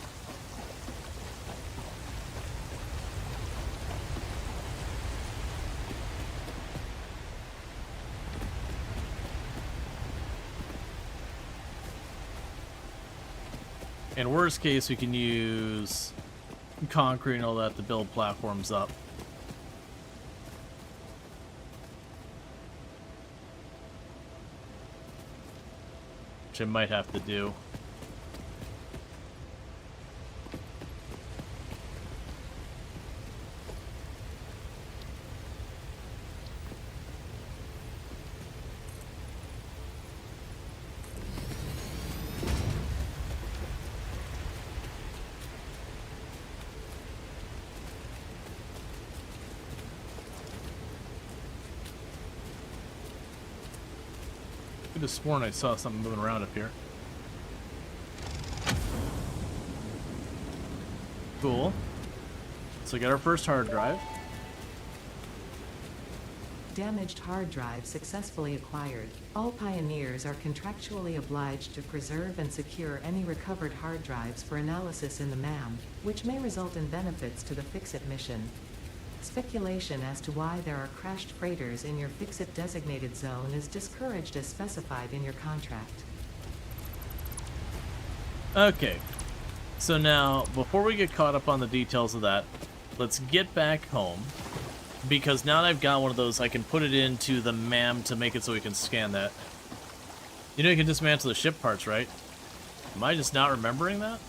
In worst case, we can use concrete and all that to build platforms up. Which I might have to do. could have sworn I saw something moving around up here. Cool. So we got our first hard drive. Damaged hard drive successfully acquired. All pioneers are contractually obliged to preserve and secure any recovered hard drives for analysis in the MAM, which may result in benefits to the Fix-It mission. Speculation as to why there are crashed freighters in your Fix-It designated zone is discouraged as specified in your contract. Okay. So now, before we get caught up on the details of that, let's get back home. Because now that I've got one of those, I can put it into the MAM to make it so we can scan that. You know you can dismantle the ship parts, right? Am I just not remembering that?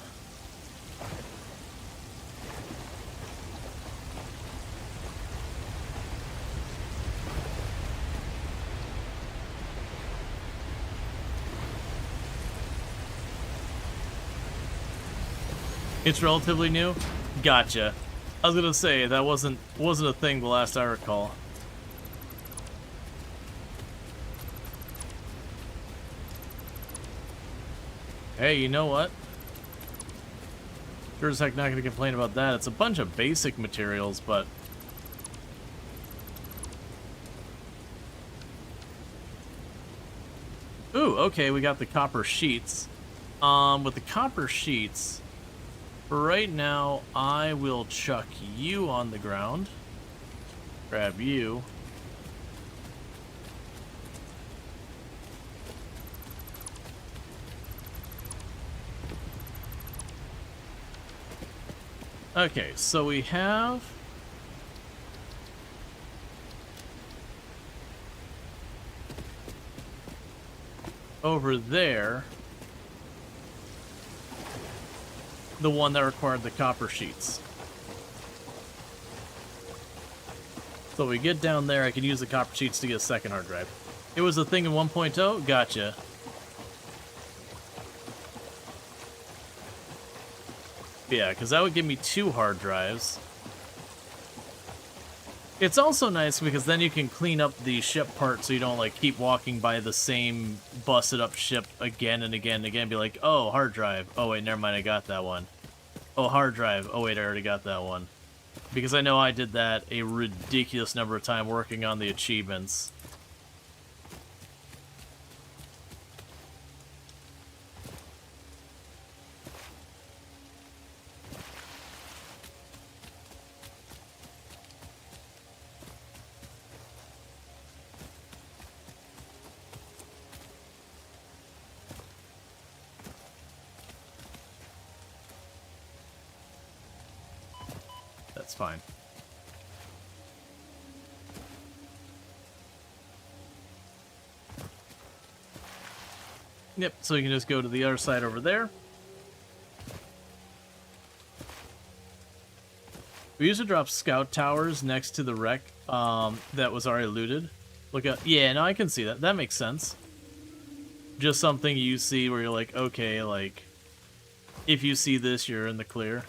It's relatively new? Gotcha. I was gonna say, that wasn't a thing the last I recall. Hey, you know what? Sure as heck not gonna complain about that. It's a bunch of basic materials, but... Ooh, okay, we got the copper sheets. With the copper sheets... For right now, I will chuck you on the ground. Grab you. Okay, so we have... over there... the one that required the copper sheets. So we get down there, I can use the copper sheets to get a second hard drive. It was a thing in 1.0? Gotcha. Yeah, because that would give me 2 hard drives. It's also nice because then you can clean up the ship part so you don't like keep walking by the same busted up ship again and again and again. Be like, oh, hard drive. Oh wait, never mind, I got that one. Oh, hard drive. Oh wait, I already got that one. Because I know I did that a ridiculous number of times working on the achievements. That's fine. Yep, so you can just go to the other side over there. We used to drop scout towers next to the wreck that was already looted. Look at, yeah, no, I can see that. That makes sense. Just something you see where you're like, okay, like, if you see this, you're in the clear.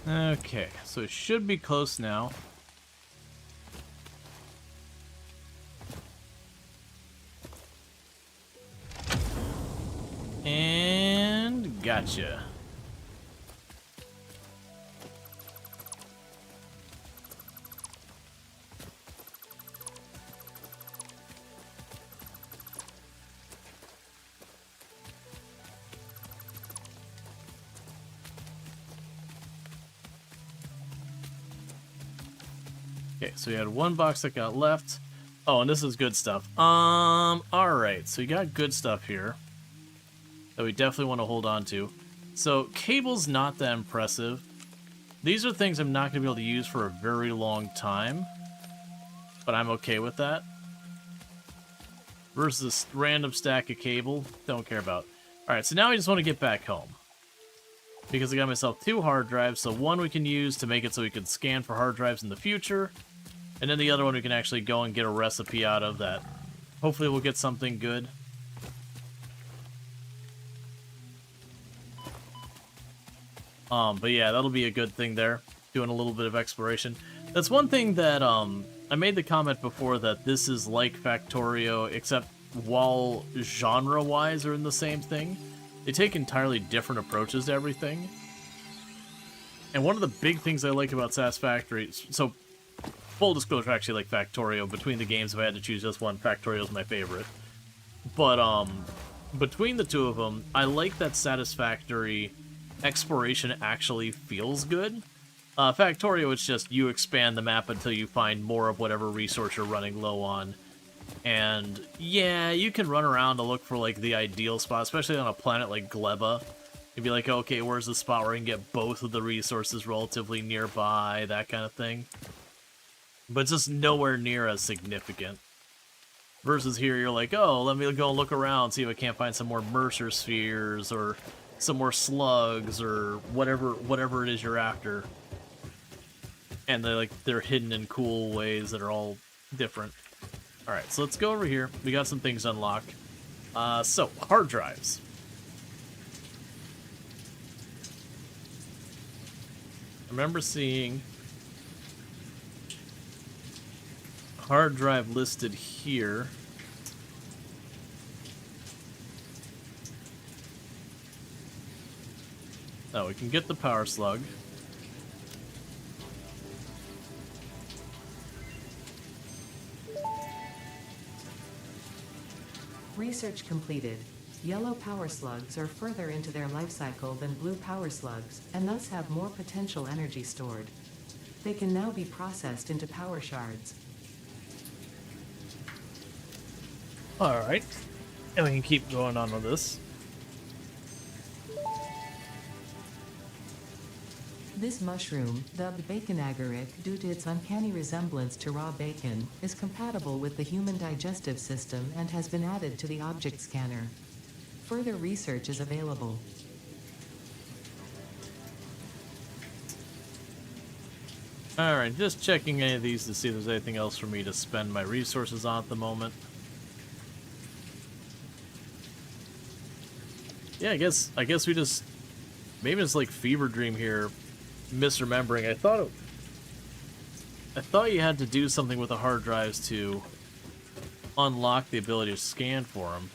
Okay, so it should be close now. And gotcha. Okay, so we had one box that got left. Oh, and this is good stuff. Alright, so we got good stuff here that we definitely want to hold on to. So, cable's not that impressive. These are things I'm not going to be able to use for a very long time, but I'm okay with that. versus this random stack of cable. Don't care about. Alright, so now I just want to get back home. Because I got myself 2 hard drives, so one we can use to make it so we can scan for hard drives in the future, and then the other one we can actually go and get a recipe out of that. Hopefully we'll get something good. But yeah, that'll be a good thing there, doing a little bit of exploration. That's one thing that, I made the comment before that this is like Factorio, except while genre-wise are in the same thing, they take entirely different approaches to everything. And one of the big things I like about Satisfactory, so full disclosure, I actually like Factorio. Between the games, if I had to choose just one, Factorio is my favorite. But between the two of them, I like that Satisfactory exploration actually feels good. Factorio, it's just you expand the map until you find more of whatever resource you're running low on. And yeah, you can run around to look for like the ideal spot, especially on a planet like Gleba. You'd be like, okay, where's the spot where I can get both of the resources relatively nearby, that kind of thing. But it's just nowhere near as significant. Versus here, you're like, oh, let me go and look around, see if I can't find some more Mercer spheres, or some more slugs, or whatever it is you're after. And they're hidden in cool ways that are all different. Alright, so let's go over here. We got some things unlocked. So, hard drives. I remember seeing hard drive listed here. Oh, we can get the power slug. Research completed. Yellow power slugs are further into their life cycle than blue power slugs, and thus have more potential energy stored. They can now be processed into power shards. Alright. And we can keep going on with this. This mushroom, dubbed bacon agaric due to its uncanny resemblance to raw bacon, is compatible with the human digestive system and has been added to the object scanner. Further research is available. Alright, just checking any of these to see if there's anything else for me to spend my resources on at the moment. Yeah, I guess we just... Maybe it's like Fever Dream here. Misremembering. I thought you had to do something with the hard drives to unlock the ability to scan for them.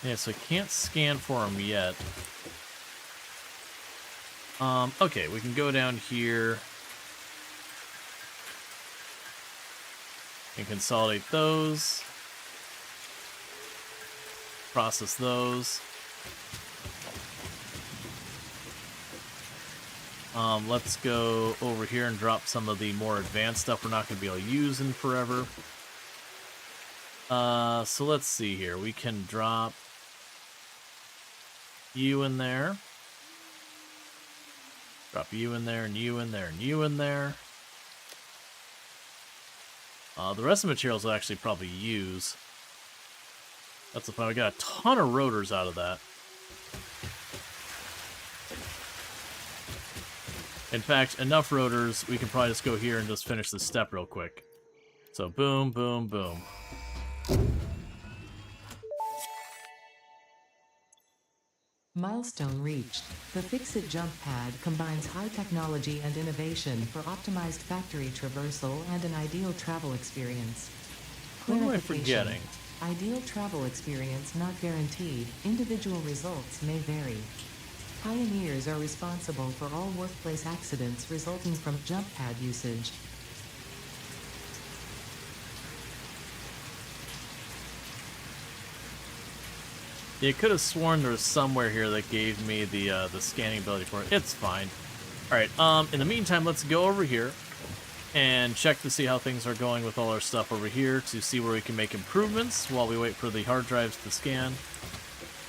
Yeah, so I can't scan for them yet. Okay, we can go down here and consolidate those. Process those. Let's go over here and drop some of the more advanced stuff we're not going to be able to use in forever. So let's see here. We can drop you in there. Drop you in there, and you in there, and you in there. The rest of the materials will actually probably use. That's the fun. We got a ton of rotors out of that. In fact, enough rotors, we can probably just go here and just finish this step real quick. So boom, boom, boom. Milestone reached. The Fix-It jump pad combines high technology and innovation for optimized factory traversal and an ideal travel experience. What am I Clarification. forgetting? Ideal travel experience not guaranteed. Individual results may vary. Pioneers are responsible for all workplace accidents resulting from jump pad usage. You could have sworn there was somewhere here that gave me the scanning ability for it. It's fine. Alright, in the meantime, let's go over here and check to see how things are going with all our stuff over here to see where we can make improvements while we wait for the hard drives to scan.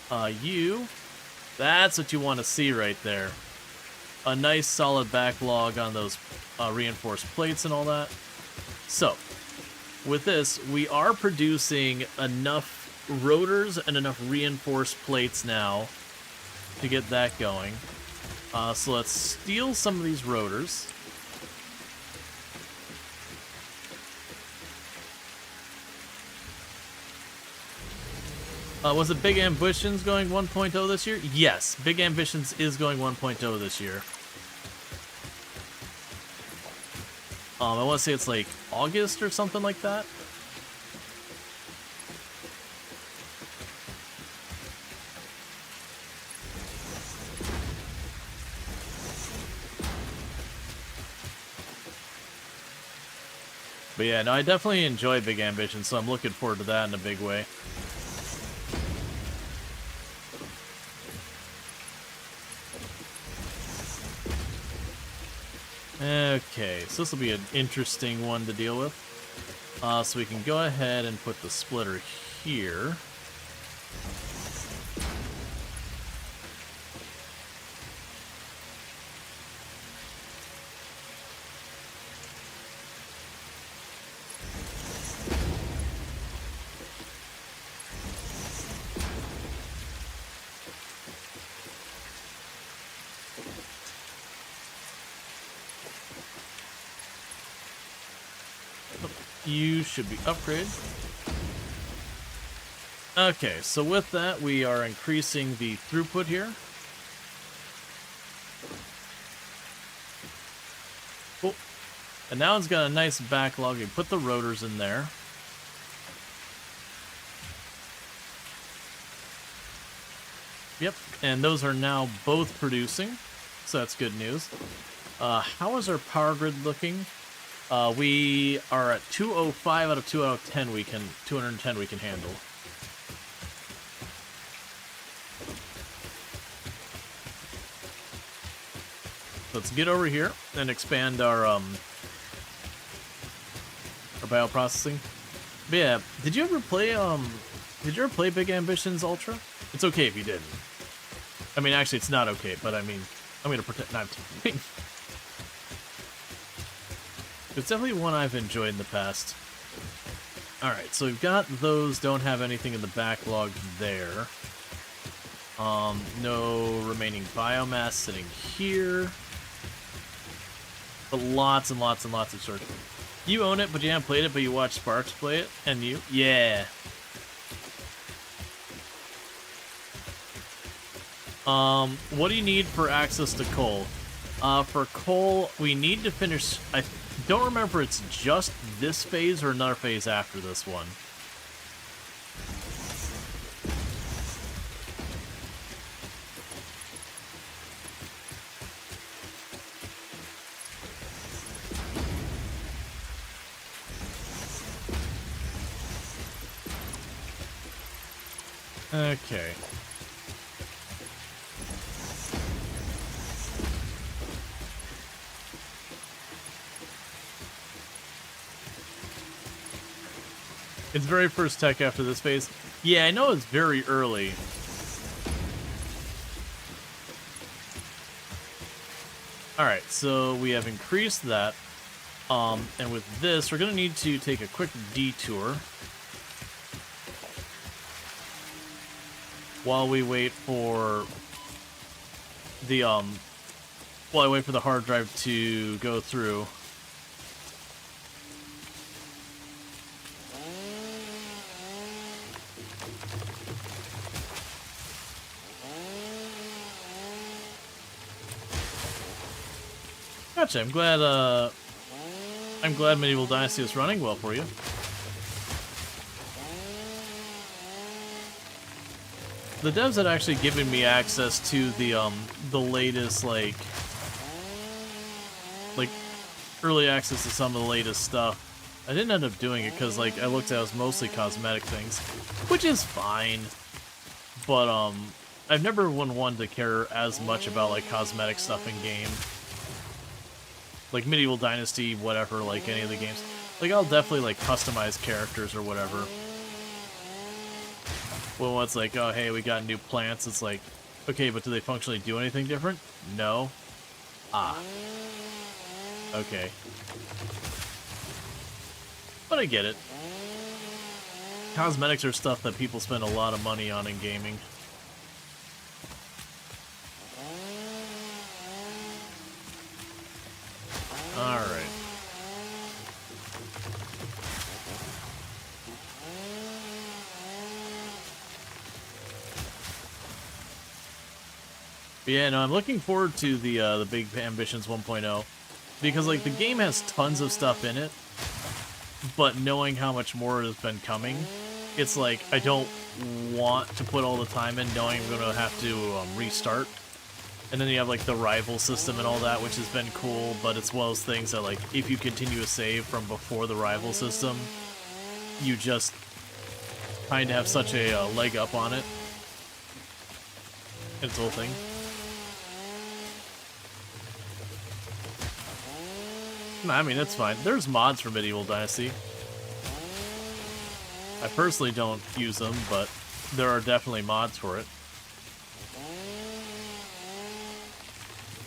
That's what you want to see right there. A nice solid backlog on those reinforced plates and all that. So, with this, we are producing enough rotors and enough reinforced plates now to get that going. So let's steal some of these rotors. Was it Big Ambitions going 1.0 this year? Yes, Big Ambitions is going 1.0 this year. I want to say it's like August or something like that. But yeah, no, I definitely enjoy Big Ambitions, so I'm looking forward to that in a big way. Okay, so this will be an interesting one to deal with. So we can go ahead and put the splitter here. You should be upgraded. Okay, so with that, we are increasing the throughput here. Cool. And now it's got a nice backlog. You put the rotors in there. Yep, and those are now both producing, so that's good news. How is our power grid looking? We are at 205 out of 210 we can 210 we can handle. Let's get over here and expand our bioprocessing. But yeah, did you ever play Big Ambitions Ultra? It's okay if you didn't. I mean, actually it's not okay, but I mean, I'm gonna pretend not to. It's definitely one I've enjoyed in the past. Alright, so we've got those, don't have anything in the backlog there. No remaining biomass sitting here. But lots and lots and lots of Storge. You own it, but you haven't played it, but you watch Sparks play it, and you? Yeah. What do you need for access to coal? For coal, we need to finish... I don't remember if it's just this phase or another phase after this one. Okay. It's very first tech after this phase. Yeah, I know it's very early. Alright, so we have increased that. And with this, we're going to need to take a quick detour while we wait for the, while I wait for the hard drive to go through. Gotcha. I'm glad Medieval Dynasty is running well for you. The devs had actually given me access to the latest like early access to some of the latest stuff. I didn't end up doing it because like I looked at it was mostly cosmetic things, which is fine. But I've never been one to care as much about like cosmetic stuff in game. Like Medieval Dynasty, whatever, like any of the games. Like, I'll definitely, like, customize characters or whatever. Well, it's like, oh, hey, we got new plants. It's like, okay, but do they functionally do anything different? No. Ah. Okay. But I get it. Cosmetics are stuff that people spend a lot of money on in gaming. Alright. Yeah, no, I'm looking forward to the Big Ambitions 1.0 because like the game has tons of stuff in it, but knowing how much more has been coming, it's like I don't want to put all the time in knowing I'm going to have to restart. And then you have like the rival system and all that, which has been cool, but it's one of those things that like if you continue a save from before the rival system, you just kind of have such a leg up on it. Its whole thing. I mean, it's fine. There's mods for Medieval Dynasty. I personally don't use them, but there are definitely mods for it.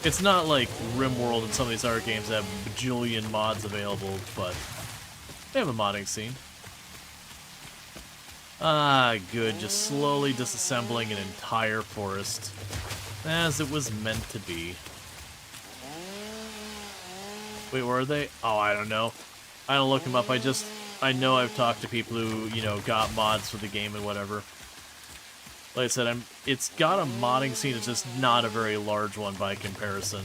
It's not like RimWorld and some of these other games that have a bajillion mods available, but they have a modding scene. Ah, good. Just slowly disassembling an entire forest. As it was meant to be. Wait, where are they? Oh, I don't know. I don't look them up. I know I've talked to people who, you know, got mods for the game and whatever. Like I said, it's got a modding scene, it's just not a very large one by comparison.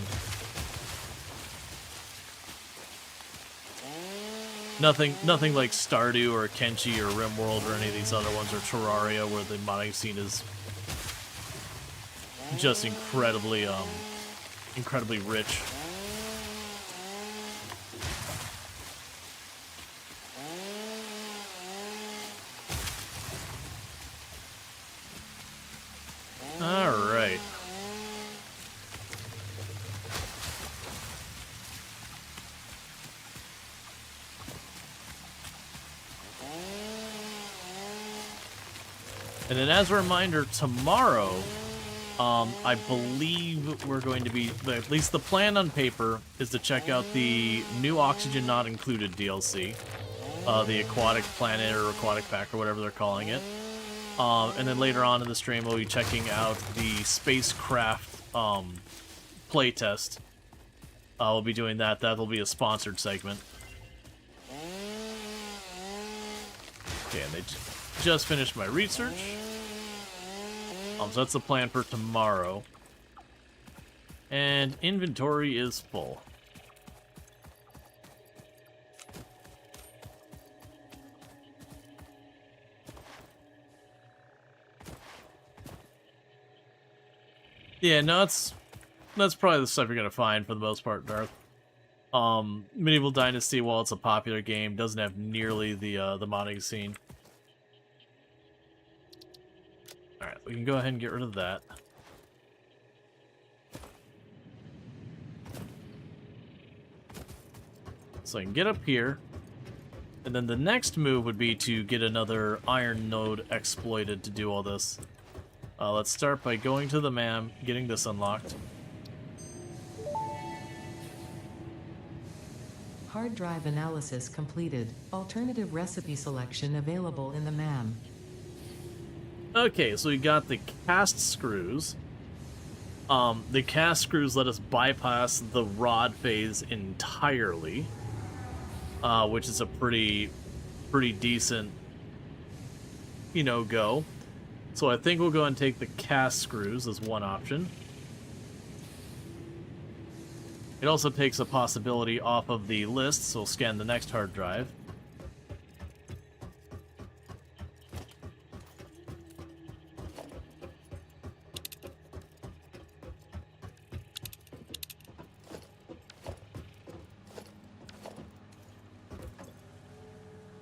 Nothing like Stardew or Kenshi or RimWorld or any of these other ones, or Terraria, where the modding scene is just incredibly rich. Alright. And then as a reminder, tomorrow, I believe we're going to be, at least the plan on paper, is to check out the new Oxygen Not Included DLC. The Aquatic Planet or Aquatic Pack or whatever they're calling it. And then later on in the stream, we'll be checking out the Spacecraft playtest. We'll be doing that. That'll be a sponsored segment. Okay, and they just finished my research. So that's the plan for tomorrow. And inventory is full. Yeah, no, that's probably the stuff you're gonna find for the most part, Darth. Medieval Dynasty, while it's a popular game, doesn't have nearly the modding scene. Alright, we can go ahead and get rid of that. So I can get up here, and then the next move would be to get another iron node exploited to do all this. Let's start by going to the MAM, getting this unlocked. Hard drive analysis completed. Alternative recipe selection available in the MAM. Okay, so we got the cast screws. The cast screws let us bypass the rod phase entirely, which is a pretty decent, you know, go. So I think we'll go and take the cast screws as one option. It also takes a possibility off of the list, so we'll scan the next hard drive.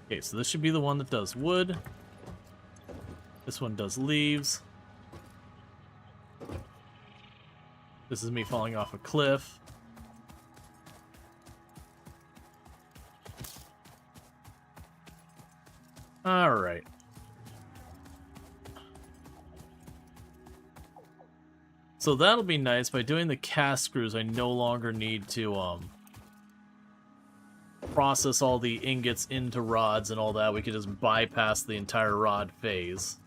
Okay, so this should be the one that does wood. This one does leaves. This is me falling off a cliff. Alright. So that'll be nice. By doing the cast screws, I no longer need to process all the ingots into rods and all that. We can just bypass the entire rod phase.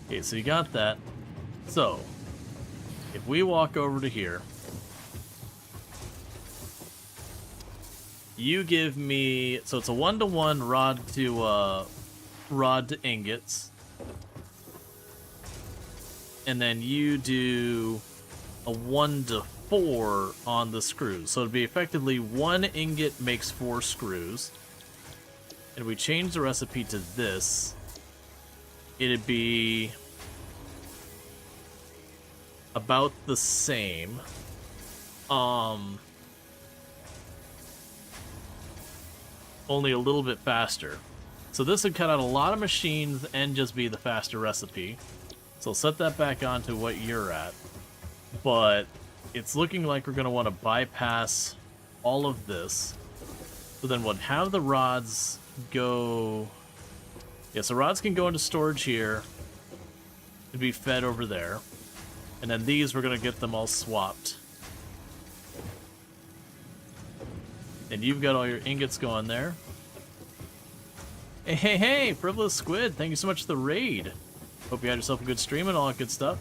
Okay, so you got that. So, if we walk over to here, you give me, so it's a 1-to-1 rod to ingots, and then you do a 1-to-4 on the screws. So it'd be effectively 1 ingot makes 4 screws. And we change the recipe to this, it'd be about the same. Only a little bit faster. So this would cut out a lot of machines and just be the faster recipe. So I'll set that back onto what you're at. But it's looking like we're going to want to bypass all of this. So then we'll have the rods go... Yeah, so rods can go into storage here and be fed over there. And then these, we're going to get them all swapped. And you've got all your ingots going there. Hey, Frivolous Squid, thank you so much for the raid. Hope you had yourself a good stream and all that good stuff.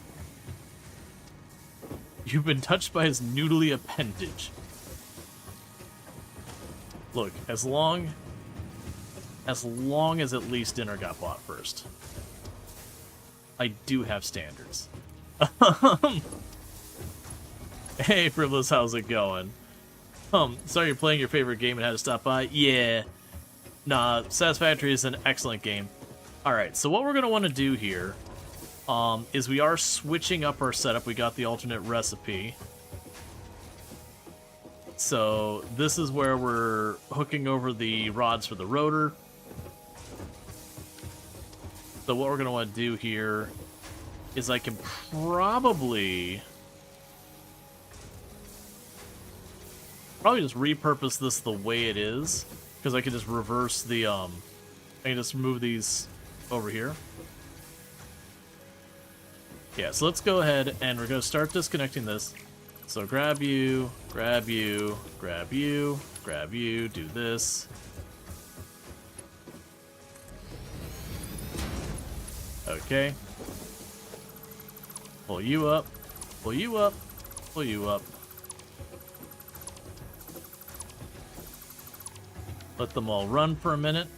You've been touched by his noodly appendage. Look, as long as at least dinner got bought first. I do have standards. Hey, Frivolous, how's it going? Sorry you're playing your favorite game and had to stop by. Yeah. Nah, Satisfactory is an excellent game. Alright, so what we're going to want to do here is we are switching up our setup. We got the alternate recipe. So this is where we're hooking over the rods for the rotor. So what we're going to want to do here is I can probably just repurpose this the way it is, because I can just reverse the I can just move these over here. Yeah, so let's go ahead and we're going to start disconnecting this. So grab you, grab you, grab you, grab you, do this. Okay. Pull you up, pull you up, pull you up. Let them all run for a minute.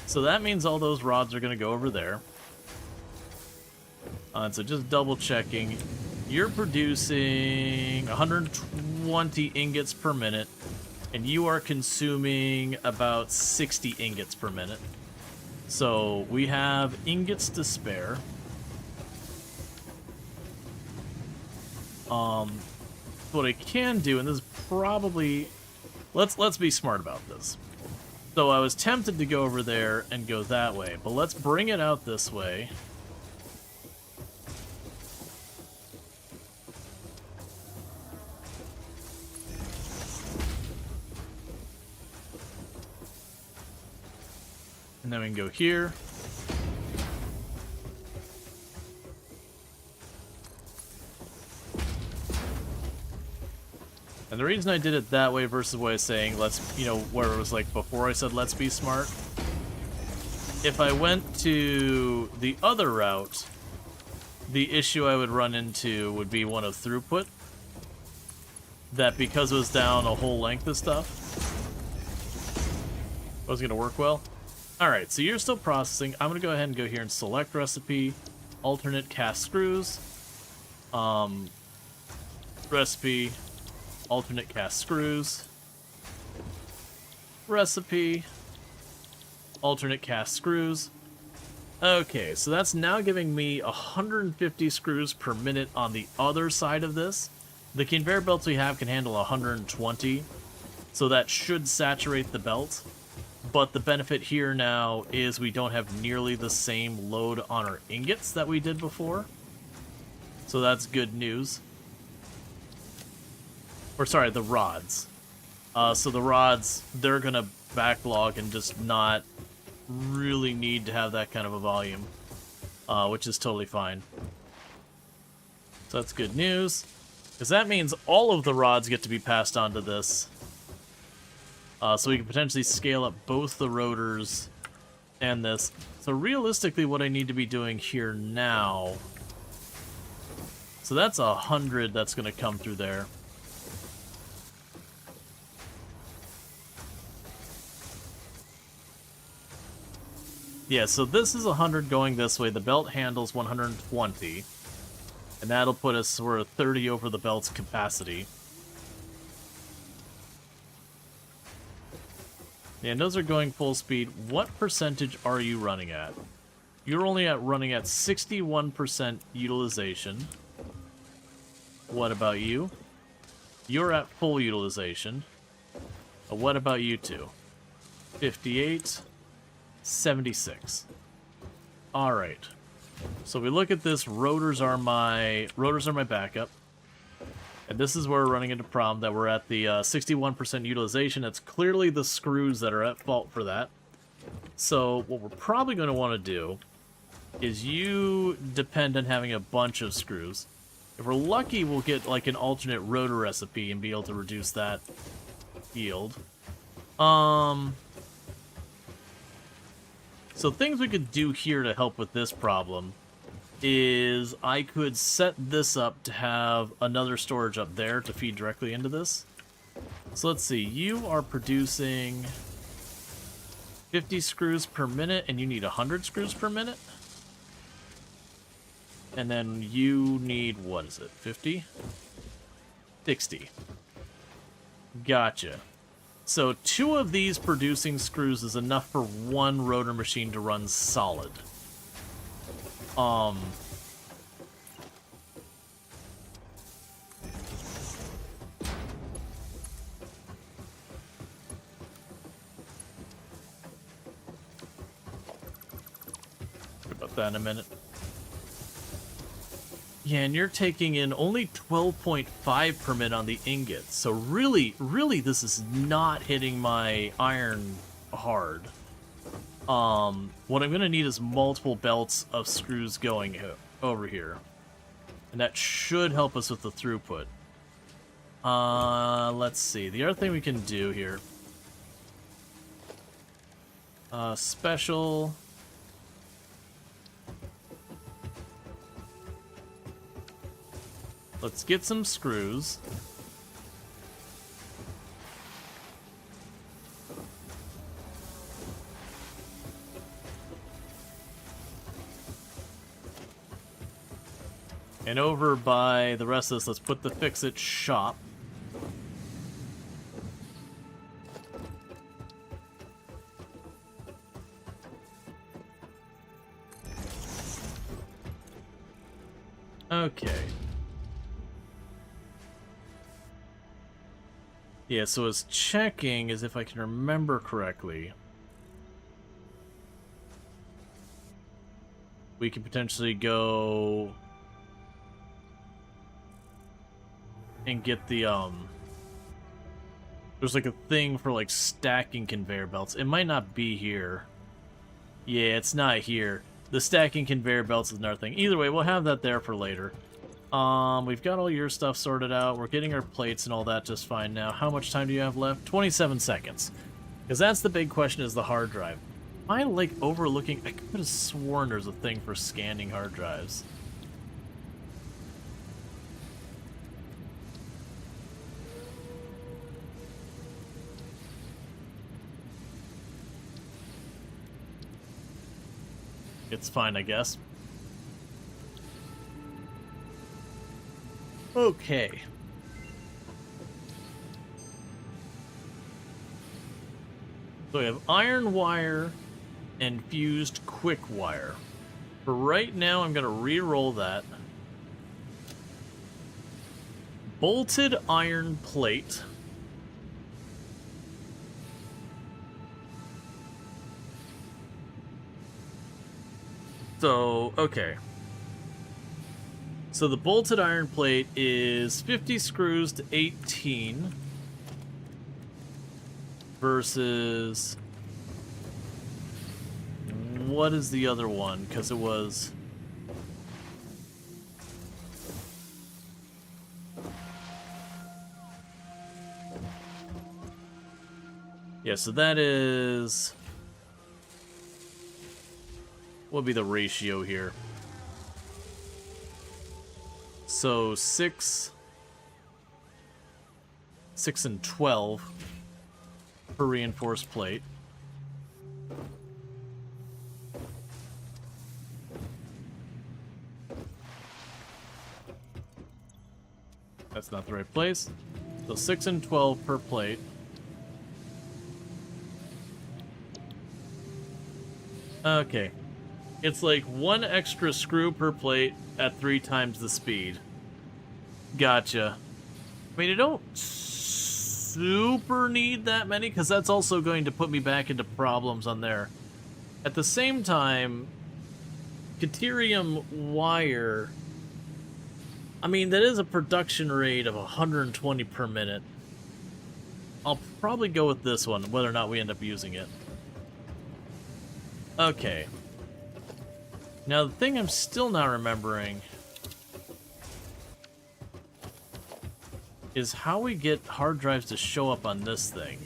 So that means all those rods are going to go over there. So just double checking. You're producing 120 ingots per minute, and you are consuming about 60 ingots per minute. So we have ingots to spare. What I can do, and this is probably... Let's be smart about this. So I was tempted to go over there and go that way, but let's bring it out this way. And then we can go here. And the reason I did it that way versus what I was saying, where it was like before I said let's be smart. If I went to the other route, the issue I would run into would be one of throughput. That because it was down a whole length of stuff, wasn't going to work well. Alright, so you're still processing. I'm going to go ahead and go here and select recipe, alternate cast screws, recipe, alternate cast screws, recipe, alternate cast screws. Okay, so that's now giving me 150 screws per minute on the other side of this. The conveyor belts we have can handle 120, so that should saturate the belt. But the benefit here now is we don't have nearly the same load on our ingots that we did before. So that's good news. Or sorry, the rods. So the rods, they're going to backlog and just not really need to have that kind of a volume, which is totally fine. So that's good news, because that means all of the rods get to be passed on to this. So we can potentially scale up both the rotors and this. So realistically, what I need to be doing here now... So that's 100 that's going to come through there. Yeah, so this is 100 going this way. The belt handles 120. And that'll put us sort of 30 over the belt's capacity. Yeah, and those are going full speed. What percentage are you running at? You're only running at 61% utilization. What about you? You're at full utilization. What about you two? 58, 76. All right. So we look at this. Rotors are my backup. And this is where we're running into a problem, that we're at the 61% utilization. It's clearly the screws that are at fault for that. So what we're probably going to want to do is you depend on having a bunch of screws. If we're lucky, we'll get like an alternate rotor recipe and be able to reduce that yield. So things we could do here to help with this problem is I could set this up to have another storage up there to feed directly into this. So let's see, you are producing 50 screws per minute and you need 100 screws per minute. And then you need, what is it, 50? 60. Gotcha. So 2 of these producing screws is enough for 1 rotor machine to run solid. About that in a minute. Yeah, and you're taking in only 12.5 per minute on the ingots. So really, this is not hitting my iron hard. What I'm going to need is multiple belts of screws going over here. And that should help us with the throughput. Let's see. The other thing we can do here. Special... Let's get some screws. And over by the rest of this, let's put the fix-it shop. Okay. Yeah, so it's checking, as if I can remember correctly. We could potentially go and get the, there's like a thing for like stacking conveyor belts. It might not be here. Yeah, it's not here. The stacking conveyor belts is another thing. Either way, we'll have that there for later. We've got all your stuff sorted out. We're getting our plates and all that just fine now. How much time do you have left? 27 seconds. Because that's the big question, is the hard drive. Am I, like, overlooking? I could have sworn there's a thing for scanning hard drives. It's fine, I guess. Okay. So we have iron wire and fused quick wire. For right now, I'm going to re-roll that. Bolted iron plate. So, okay. So the bolted iron plate is 50 screws to 18 versus what is the other one? Because it was... Yeah, so that is... What would be the ratio here? So 6 and 12 per reinforced plate. That's not the right place. So 6 and 12 per plate. Okay. It's like 1 extra screw per plate at 3 times the speed. Gotcha. I mean, I don't super need that many, because that's also going to put me back into problems on there. At the same time, Deuterium wire... I mean, that is a production rate of 120 per minute. I'll probably go with this one, whether or not we end up using it. Okay. Now, the thing I'm still not remembering is how we get hard drives to show up on this thing.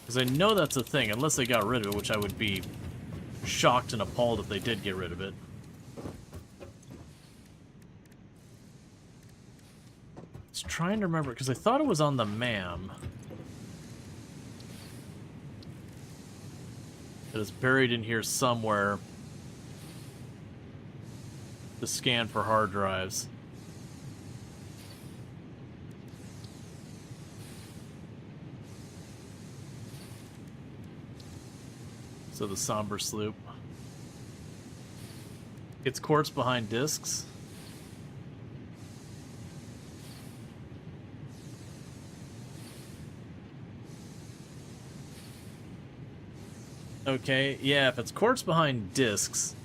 Because I know that's a thing, unless they got rid of it, which I would be shocked and appalled if they did get rid of it. Just trying to remember, because I thought it was on the MAM. It is buried in here somewhere to scan for hard drives. So the somber sloop. It's quartz behind discs. Okay, yeah, if it's quartz behind discs,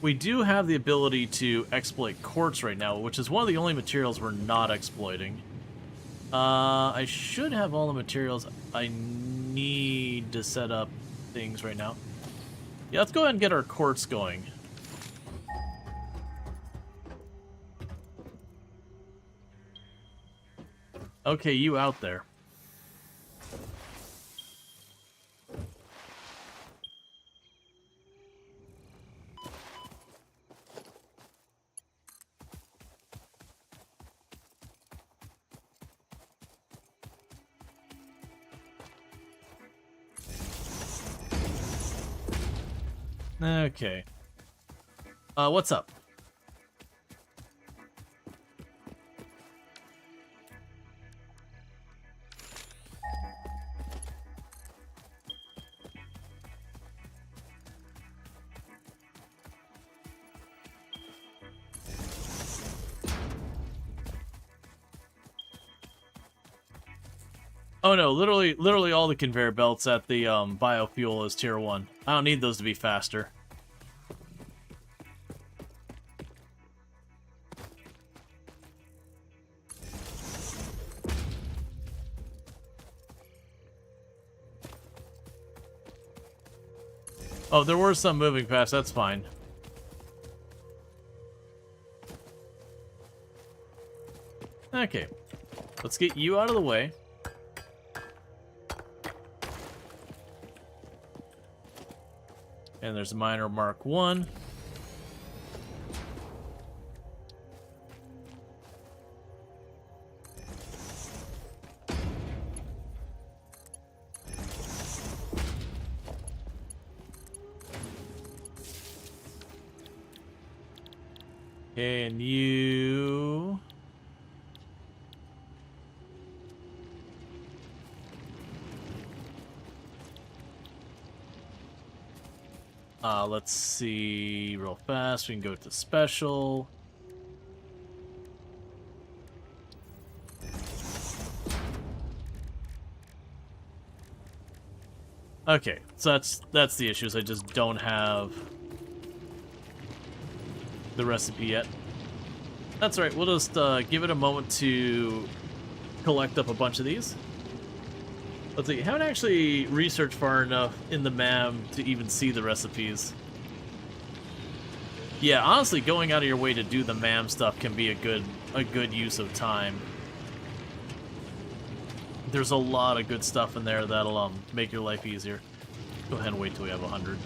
we do have the ability to exploit quartz right now, which is one of the only materials we're not exploiting. I should have all the materials I need to set up things right now. Yeah, let's go ahead and get our quartz going. Okay, you out there. Okay. What's up? Oh no, literally all the conveyor belts at the biofuel is tier 1. I don't need those to be faster. Oh, there were some moving past, that's fine. Okay. Let's get you out of the way. And there's a miner Mark 1. Okay, and you... let's see real fast. We can go to special. Okay, so that's the issue, is I just don't have the recipe yet. That's all right, we'll just give it a moment to collect up a bunch of these. Let's see. Haven't actually researched far enough in the MAM to even see the recipes. Yeah, honestly, going out of your way to do the MAM stuff can be a good use of time. There's a lot of good stuff in there that'll make your life easier. Go ahead and wait till we have 100.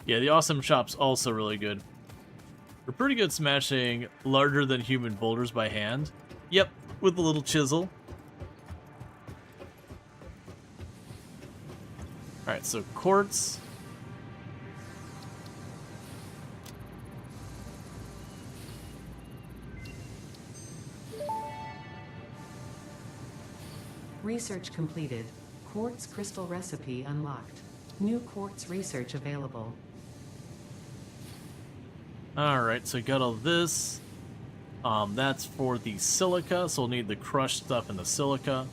Yeah, the awesome shop's also really good. We're pretty good smashing larger than human boulders by hand. Yep, with a little chisel. Alright, so quartz. Research completed. Quartz crystal recipe unlocked. New quartz research available. Alright, so got all this. That's for the silica, so we'll need the crushed stuff in the silica.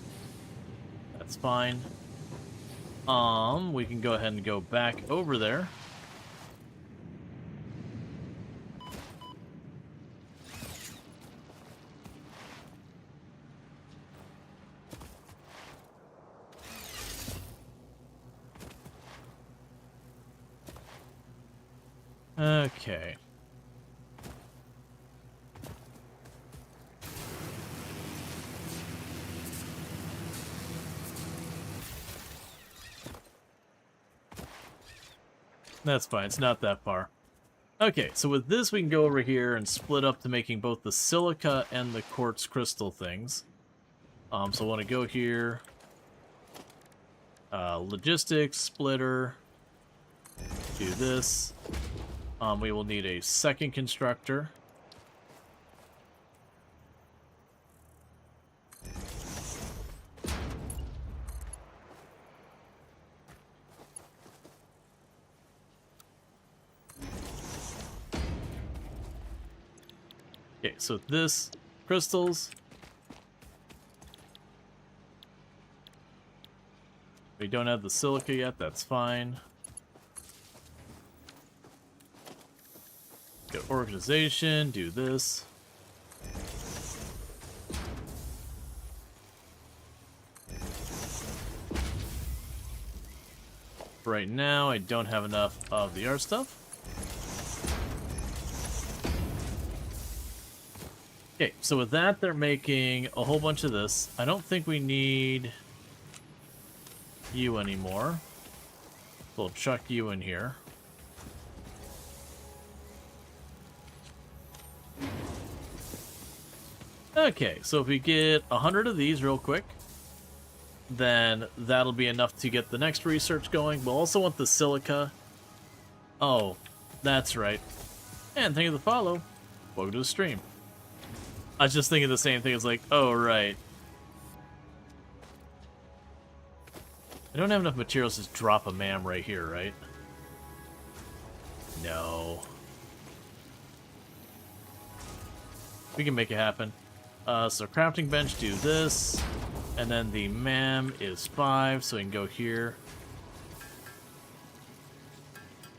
That's fine. We can go ahead and go back over there. Okay. That's fine, it's not that far. Okay, so with this we can go over here and split up to making both the silica and the quartz crystal things. So I want to go here. Logistics, splitter. Do this. We will need a second constructor. Okay, so this, crystals. We don't have the silica yet, that's fine. Go organization, do this. Right now, I don't have enough of the art stuff. Okay, so with that, they're making a whole bunch of this. I don't think we need you anymore. We'll chuck you in here. Okay, so if we get 100 of these real quick, then that'll be enough to get the next research going. We'll also want the silica. Oh, that's right. And thank you for the follow. Welcome to the stream. I was just thinking the same thing. It's like, oh, right. I don't have enough materials to just drop a MAM right here, right? No. We can make it happen. So crafting bench, do this. And then the MAM is 5, so we can go here.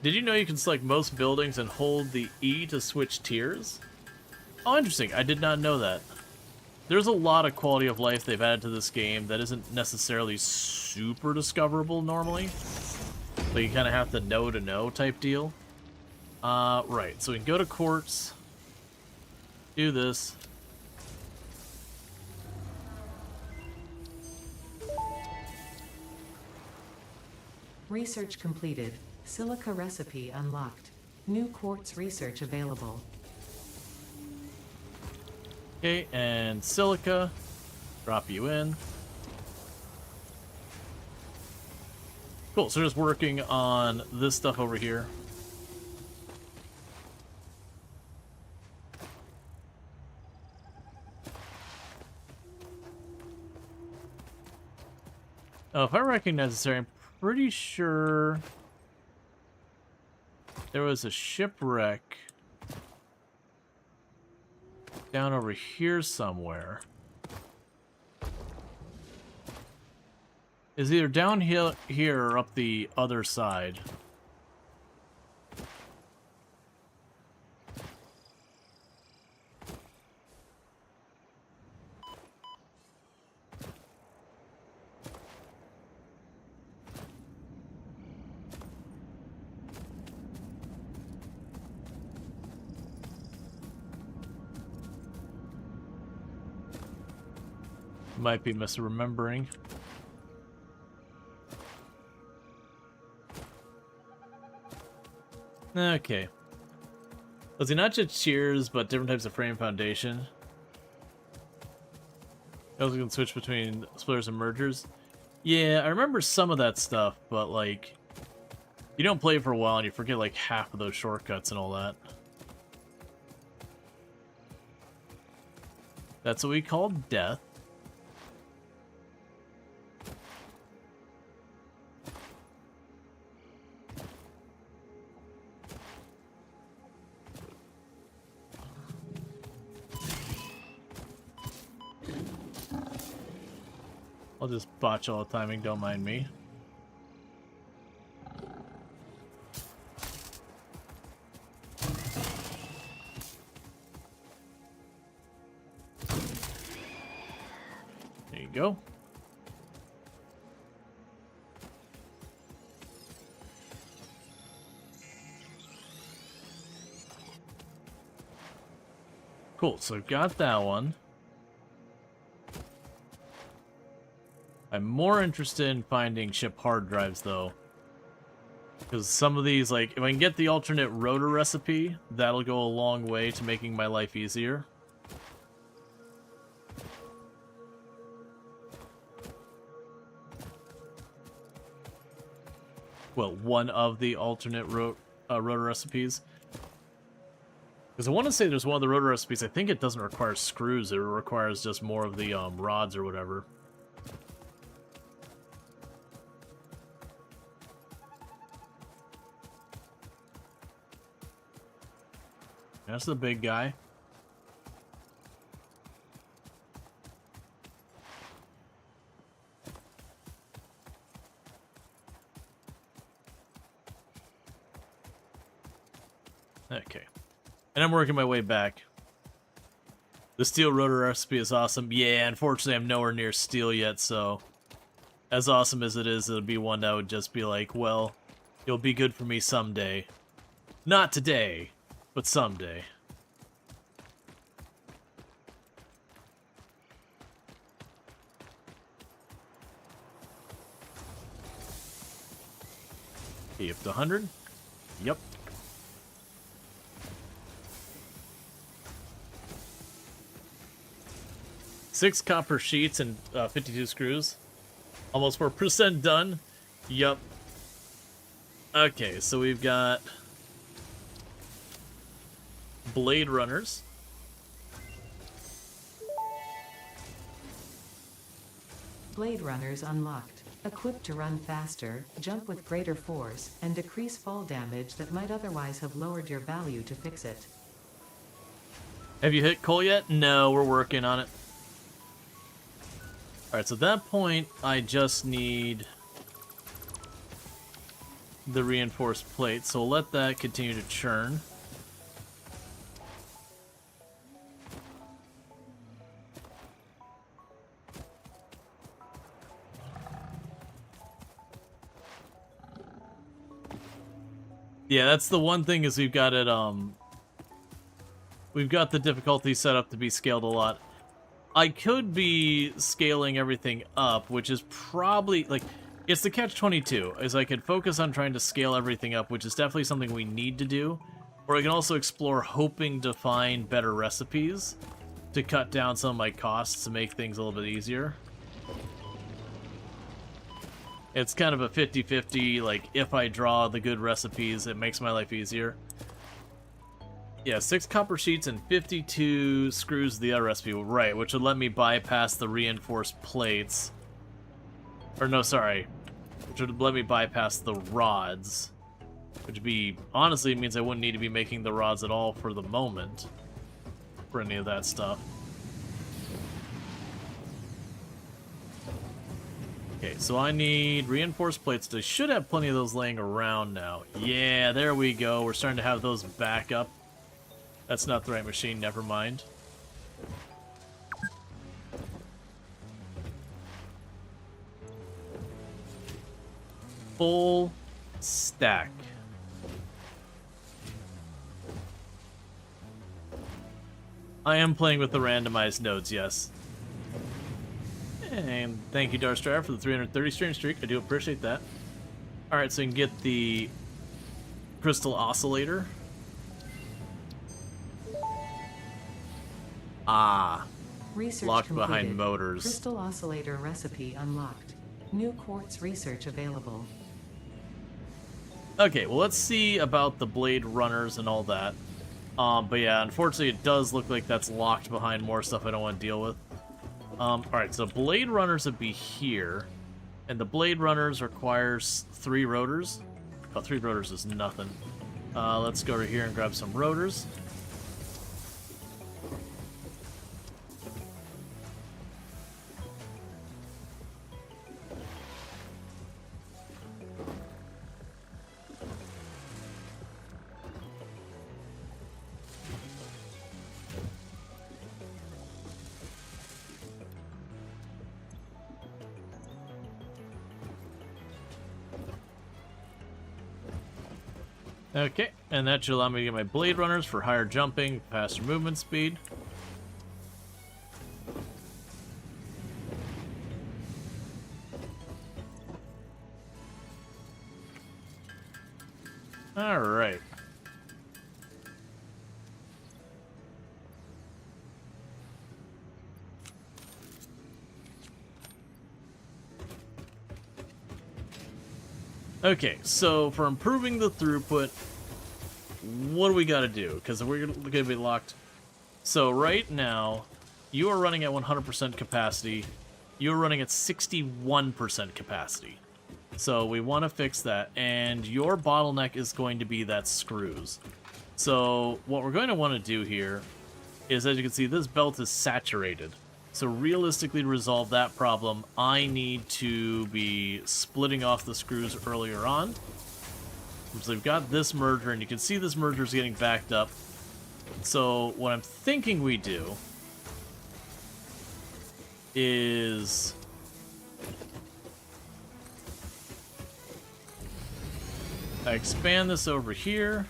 Did you know you can select most buildings and hold the E to switch tiers? Oh, interesting. I did not know that. There's a lot of quality of life they've added to this game that isn't necessarily super discoverable normally. But you kind of have to know type deal. Right. So we can go to quartz. Do this. Research completed. Silica recipe unlocked. New quartz research available. Okay, and silica. Drop you in. Cool, so just working on this stuff over here. Oh, if I recognize this area, I'm pretty sure there was a shipwreck down over here somewhere. Is either down here or up the other side. Might be misremembering. Okay. Let's see, not just cheers, but different types of frame foundation. You also can switch between splitters and mergers. Yeah, I remember some of that stuff, but like, you don't play for a while and you forget like half of those shortcuts and all that. That's what we call death. I'll just botch all the timing, don't mind me. There you go. Cool, so I've got that one. I'm more interested in finding ship hard drives, though. Because some of these, like, if I can get the alternate rotor recipe, that'll go a long way to making my life easier. Well, one of the alternate rotor recipes. Because I want to say there's one of the rotor recipes, I think it doesn't require screws, it requires just more of the rods or whatever. That's the big guy. Okay. And I'm working my way back. The steel rotor recipe is awesome. Yeah, unfortunately I'm nowhere near steel yet, so as awesome as it is, it'll be one that would just be like, well, you'll be good for me someday. Not today, but someday. Okay, up to 100? Yep. Six copper sheets and 52 screws. Almost 4% done. Yup. Okay, so we've got Blade Runners. Blade Runners unlocked. Equipped to run faster, jump with greater force, and decrease fall damage that might otherwise have lowered your value to fix it. Have you hit Cole yet? No, we're working on it. Alright, so at that point, I just need the reinforced plate, so we'll let that continue to churn. Yeah, that's the one thing is we've got it, we've got the difficulty set up to be scaled a lot. I could be scaling everything up, which is probably, like, it's the catch-22, is I could focus on trying to scale everything up, which is definitely something we need to do, or I can also explore hoping to find better recipes to cut down some of my costs to make things a little bit easier. It's kind of a 50-50, like, if I draw the good recipes, it makes my life easier. Yeah, 6 copper sheets and 52 screws the other recipe, right, which would let me bypass the reinforced plates. Or no, sorry. Which would let me bypass the rods. Which would be, honestly, means I wouldn't need to be making the rods at all for the moment. For any of that stuff. Okay, so I need reinforced plates. I should have plenty of those laying around now. Yeah, there we go. We're starting to have those back up. That's not the right machine, never mind. Full stack. I am playing with the randomized nodes, yes. And thank you, Darstrider, for the 330 stream streak. I do appreciate that. Alright, so you can get the crystal oscillator. Ah. Research Locked completed. behind motors. Crystal oscillator recipe unlocked. New quartz research available. Okay, well, let's see about the blade runners and all that. But yeah, unfortunately, it does look like that's locked behind more stuff I don't want to deal with. Alright, so blade runners would be here. And the blade runners requires 3 rotors. Oh, 3 rotors is nothing. Let's go over here and grab some rotors. Okay, and that should allow me to get my blade runners for higher jumping, faster movement speed. Alright. Okay, so for improving the throughput, what do we got to do? Because we're going to be locked. So right now, you are running at 100% capacity. You're running at 61% capacity. So we want to fix that. And your bottleneck is going to be that screws. So what we're going to want to do here is, as you can see, this belt is saturated. So realistically, to resolve that problem, I need to be splitting off the screws earlier on. So we've got this merger, and you can see this merger is getting backed up. So what I'm thinking we do is I expand this over here.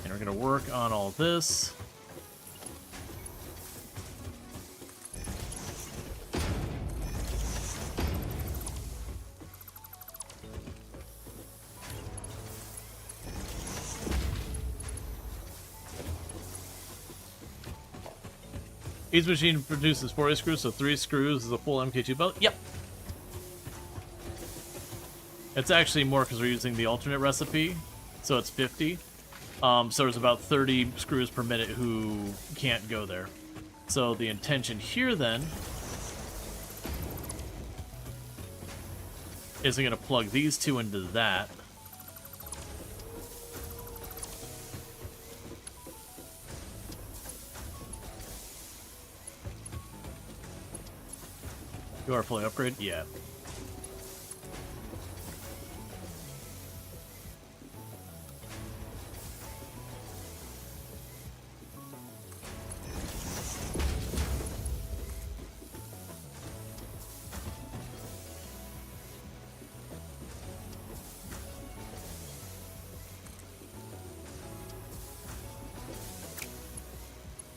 And we're going to work on all this. Each machine produces 40 screws, so 3 screws is a full MK2 belt. Yep. It's actually more because we're using the alternate recipe, so it's 50. So there's about 30 screws per minute who can't go there. So the intention here then is I'm going to plug these 2 into that. You are fully upgraded? Yeah.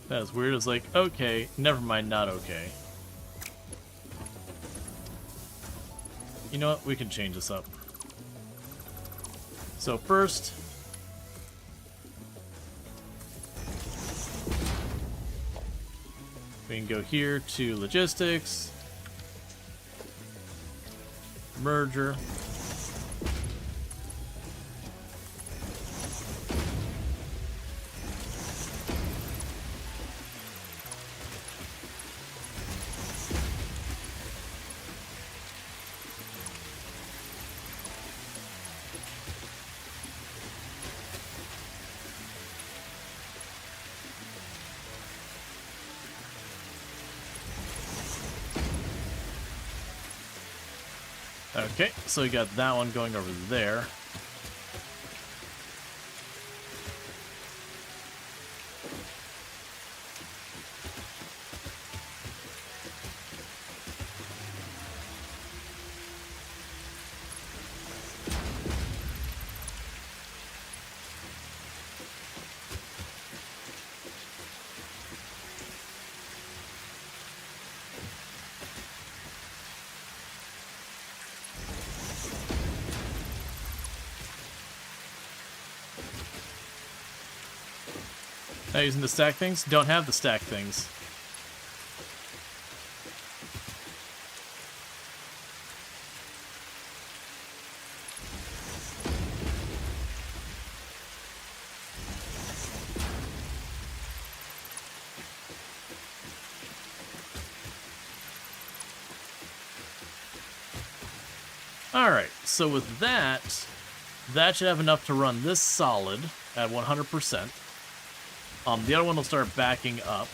That's weird. It's like, okay, never mind, not okay. You know what? We can change this up. So first, we can go here to logistics, merger. Okay, so we got that one going over there. Not using the stack things? Don't have the stack things. Alright, so with that, that should have enough to run this solid at 100%. The other one will start backing up,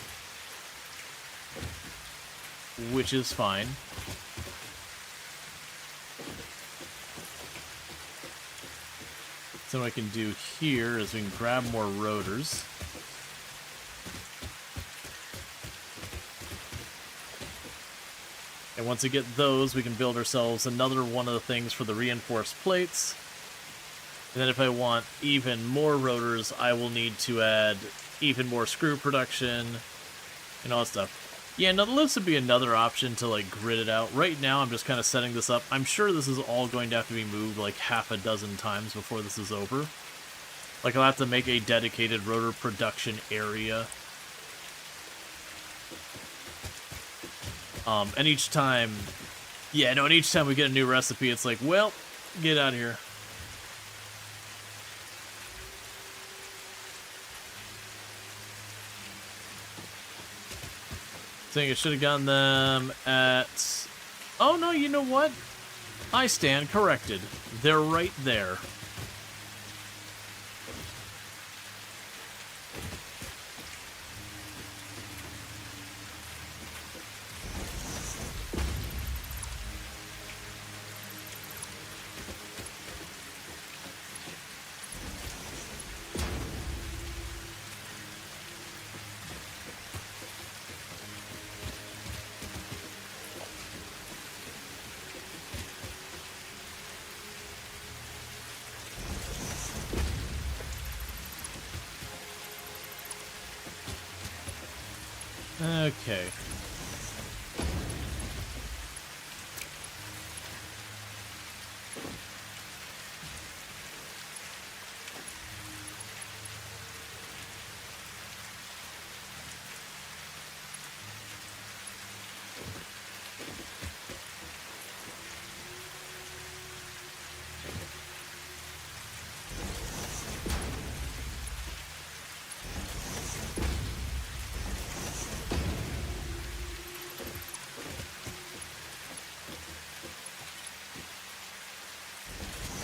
which is fine. So what I can do here is we can grab more rotors. And once we get those, we can build ourselves another one of the things for the reinforced plates. And then if I want even more rotors, I will need to add even more screw production and all that stuff. Yeah, no, this would be another option to like grid it out. Right now, I'm just kind of setting this up. I'm sure this is all going to have to be moved like half a dozen times before this is over. Like I'll have to make a dedicated rotor production area. And each time, yeah, no, and each time we get a new recipe, it's like, well, get out of here. I think I should have gotten them at... Oh, no, you know what? I stand corrected. They're right there. Okay.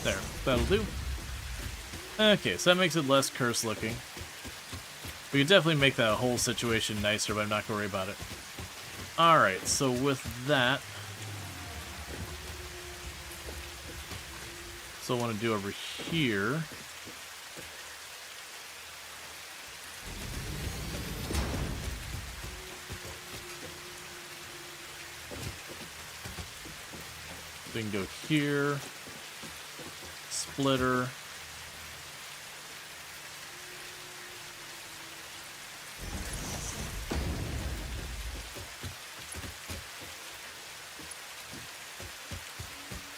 There, that'll do. Okay, so that makes it less cursed looking. We could definitely make that whole situation nicer, but I'm not going to worry about it. Alright, so with that... So I want to do over here... We can go here... Splitter.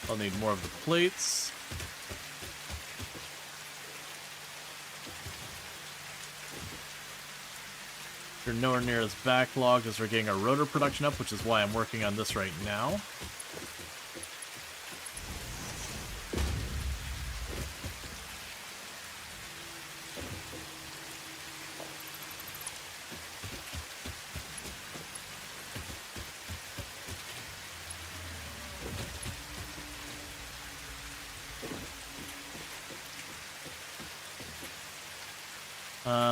I'll need more of the plates. You're nowhere near as backlogged as we're getting our rotor production up, which is why I'm working on this right now.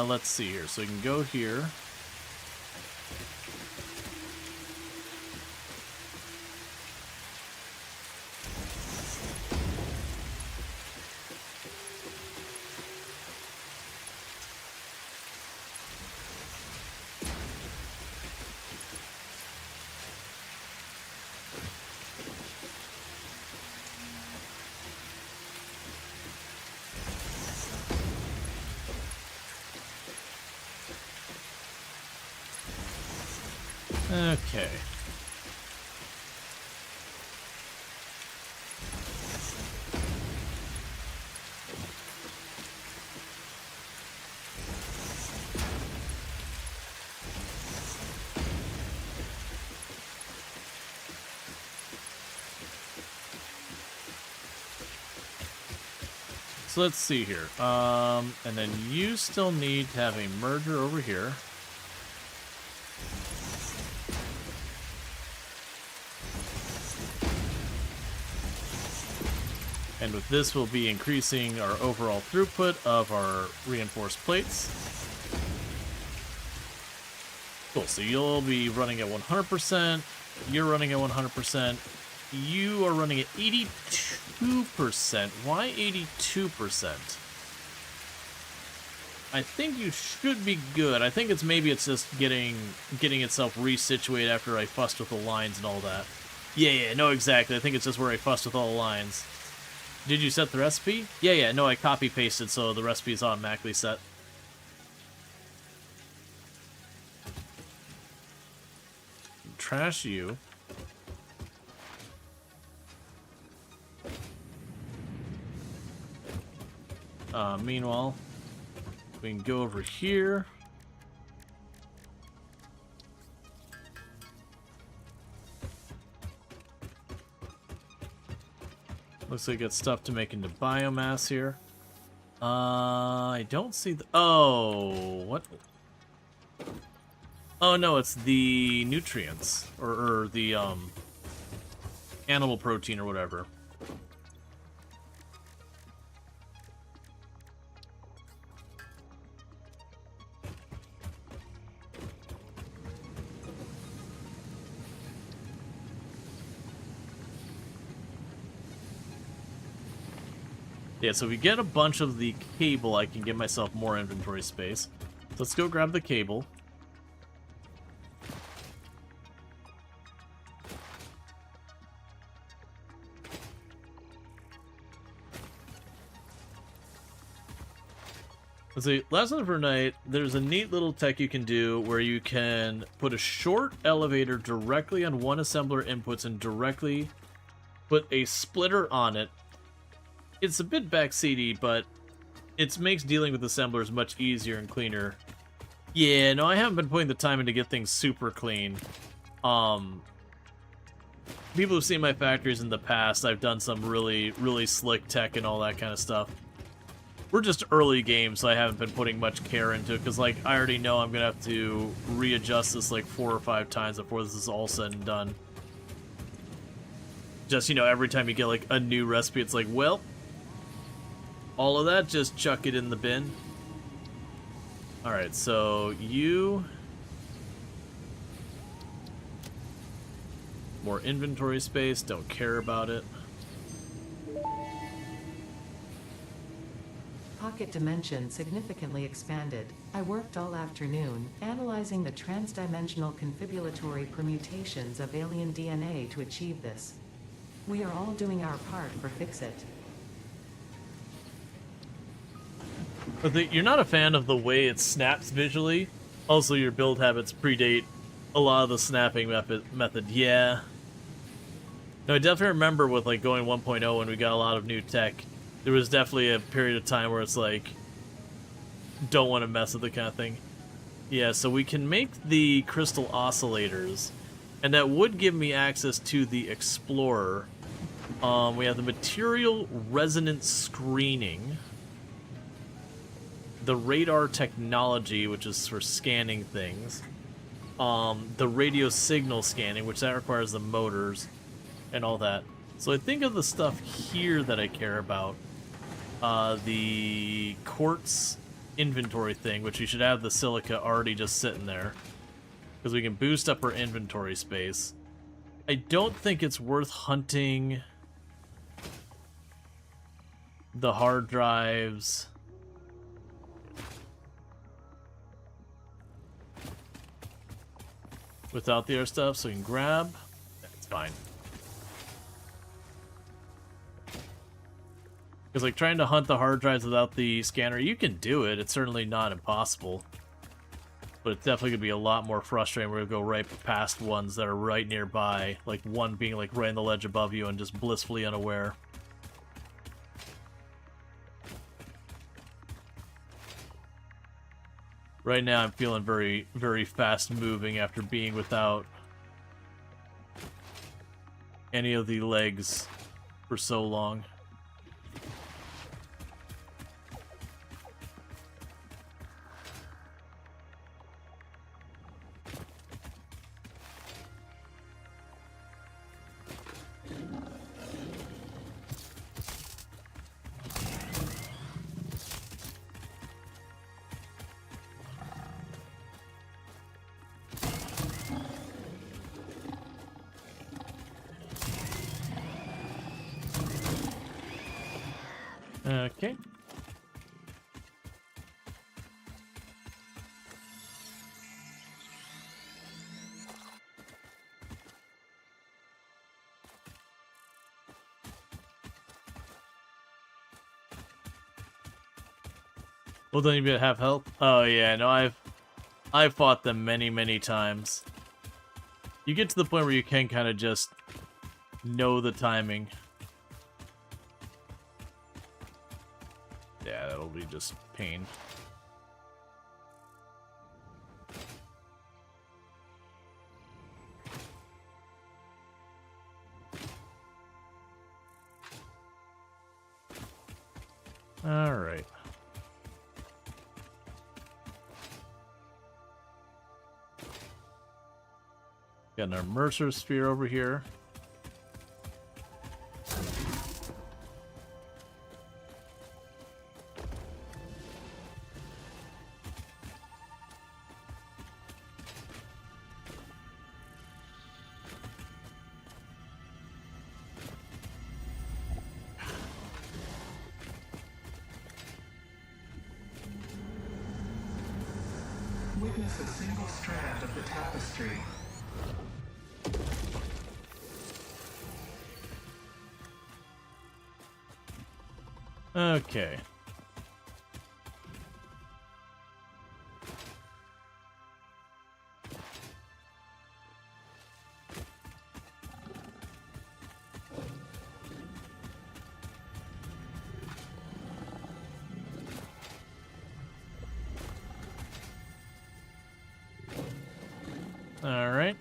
Let's see here. So we can go here. Okay. So let's see here. And then you still need to have a merger over here. And with this, we'll be increasing our overall throughput of our reinforced plates. Cool, so you'll be running at 100%, you're running at 100%, you are running at 82%. Why 82%? I think you should be good. I think it's just getting itself resituated after I fussed with the lines and all that. Yeah, no, exactly. I think it's just where I fussed with all the lines. Did you set the recipe? Yeah, no, I copy-pasted, so the recipe is automatically set. Trash you. Meanwhile, we can go over here. Looks like it's stuff to make into biomass here. I don't see the... Oh, what? Oh, no, it's the nutrients. Or the, animal protein or whatever. Yeah, so if we get a bunch of the cable, I can give myself more inventory space. So let's go grab the cable. Let's see, last night for night, there's a neat little tech you can do where you can put a short elevator directly on one assembler inputs and directly put a splitter on it. It's a bit backseaty, but it makes dealing with assemblers much easier and cleaner. Yeah, no, I haven't been putting the time in to get things super clean. People who've seen my factories in the past, I've done some really, really slick tech and all that kind of stuff. We're just early game, so I haven't been putting much care into it, because, like, I already know I'm going to have to readjust this, like, 4 or 5 times before this is all said and done. Just, you know, every time you get, like, a new recipe, it's like, well... all of that, just chuck it in the bin. Alright, so you... more inventory space, don't care about it. Pocket dimension significantly expanded. I worked all afternoon, analyzing the transdimensional confibulatory permutations of alien DNA to achieve this. We are all doing our part for Fix-It. But you're not a fan of the way it snaps visually. Also, your build habits predate a lot of the snapping method. Yeah. No, I definitely remember with, like, going 1.0 when we got a lot of new tech. There was definitely a period of time where it's like, don't want to mess with the kind of thing. Yeah, so we can make the crystal oscillators, and that would give me access to the Explorer. We have the material resonance screening, the radar technology, which is for scanning things, the radio signal scanning, which that requires the motors, and all that. So I think of the stuff here that I care about. The quartz inventory thing, which you should have the silica already just sitting there, because we can boost up our inventory space. I don't think it's worth hunting the hard drives. Without the other stuff, so we can grab. That's fine. Because, like, trying to hunt the hard drives without the scanner, you can do it. It's certainly not impossible. But it's definitely going to be a lot more frustrating. We're going to go right past ones that are right nearby. Like one being like right on the ledge above you and just blissfully unaware. Right now I'm feeling very, very fast moving after being without any of the legs for so long. Okay. Well, don't even have health. Oh yeah, no, I've fought them many, many times. You get to the point where you can kind of just know the timing. Yeah, that'll be just pain. All right. Got our Mercer sphere over here. Witness a single strand of the tapestry. Okay. All right.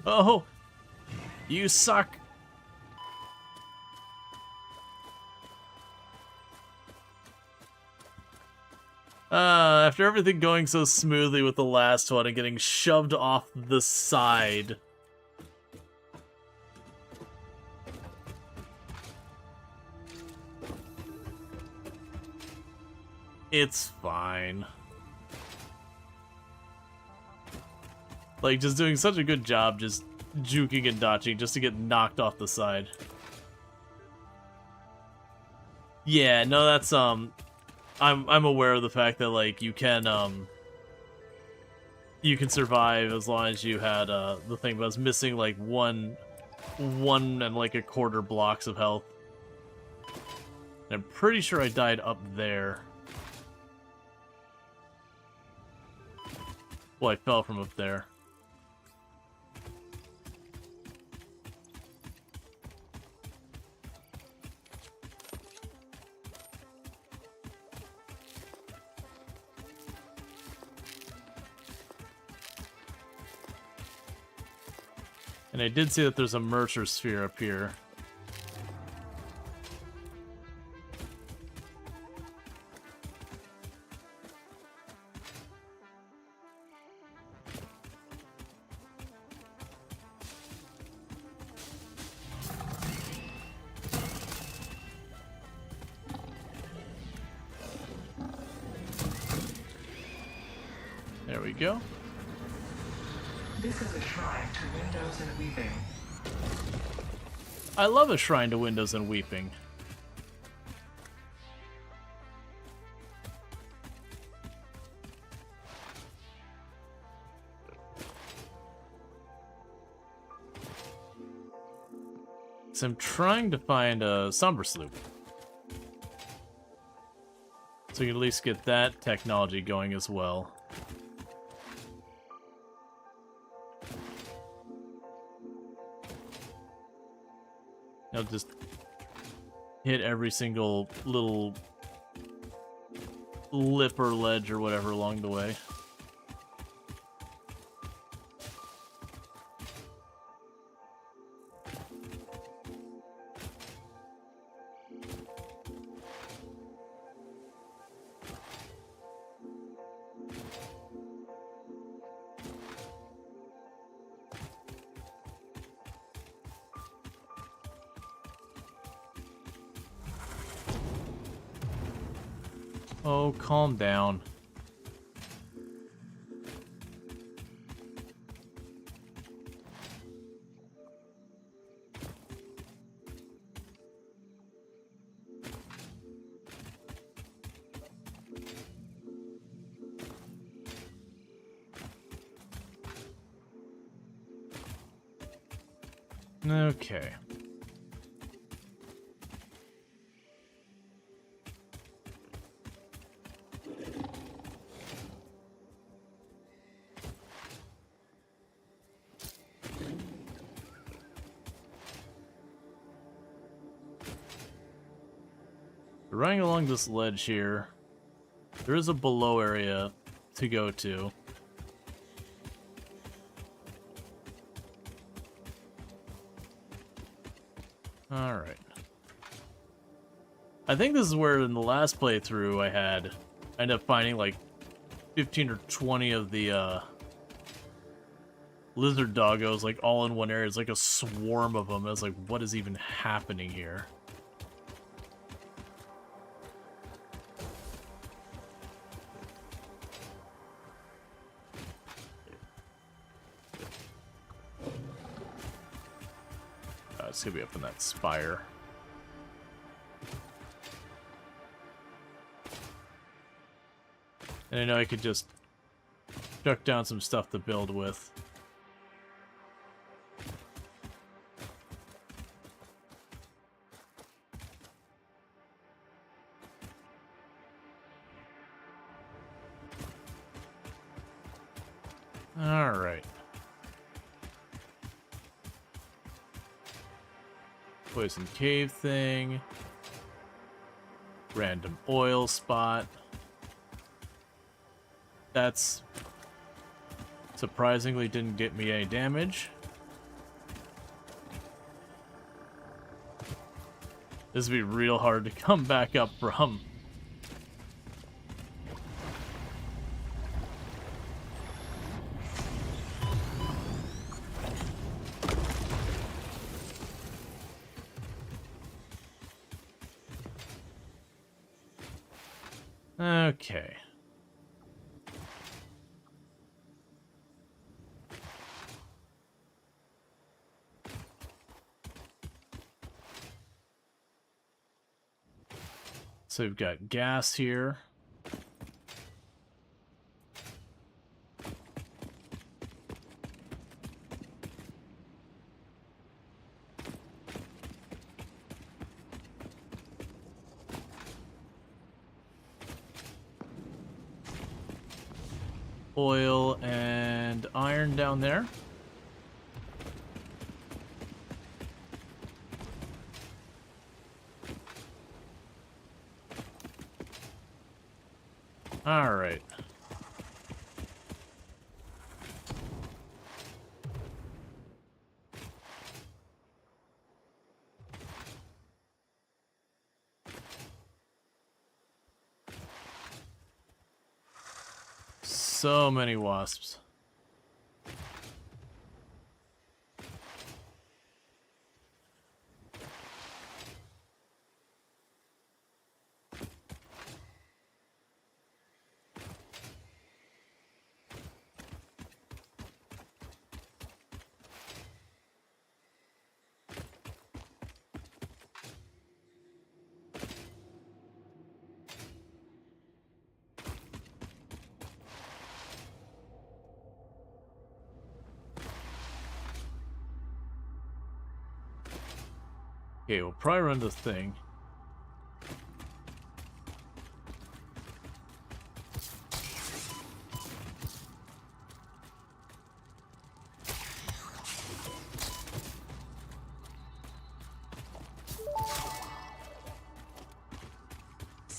Oh, you suck. After everything going so smoothly with the last one and getting shoved off the side. It's fine. Like, just doing such a good job just juking and dodging just to get knocked off the side. Yeah, no, that's, I'm aware of the fact that, like, you can survive as long as you had, the thing, but I was missing, like, one and, like, a quarter blocks of health. And I'm pretty sure I died up there. Well, I fell from up there. And I did see that there's a Mercer sphere up here. There we go. This is a shrine to windows and weaving. I love a shrine to windows and weeping. So I'm trying to find a Somber Sloop. So we can at least get that technology going as well. Now just hit every single little lip or ledge or whatever along the way. Oh, calm down. Okay. Running along this ledge here, there is a below area to go to. Alright. I think this is where in the last playthrough I ended up finding like 15 or 20 of the lizard doggos like all in one area. It's like a swarm of them. I was like, what is even happening here? It's gonna be up in that spire. And I know I could just chuck down some stuff to build with. All right. Poison cave thing. Random oil spot. That's surprisingly didn't get me any damage. This would be real hard to come back up from. Okay. So we've got gas here. Oil and iron down there. All right. So many wasps. Okay, we'll probably run this thing.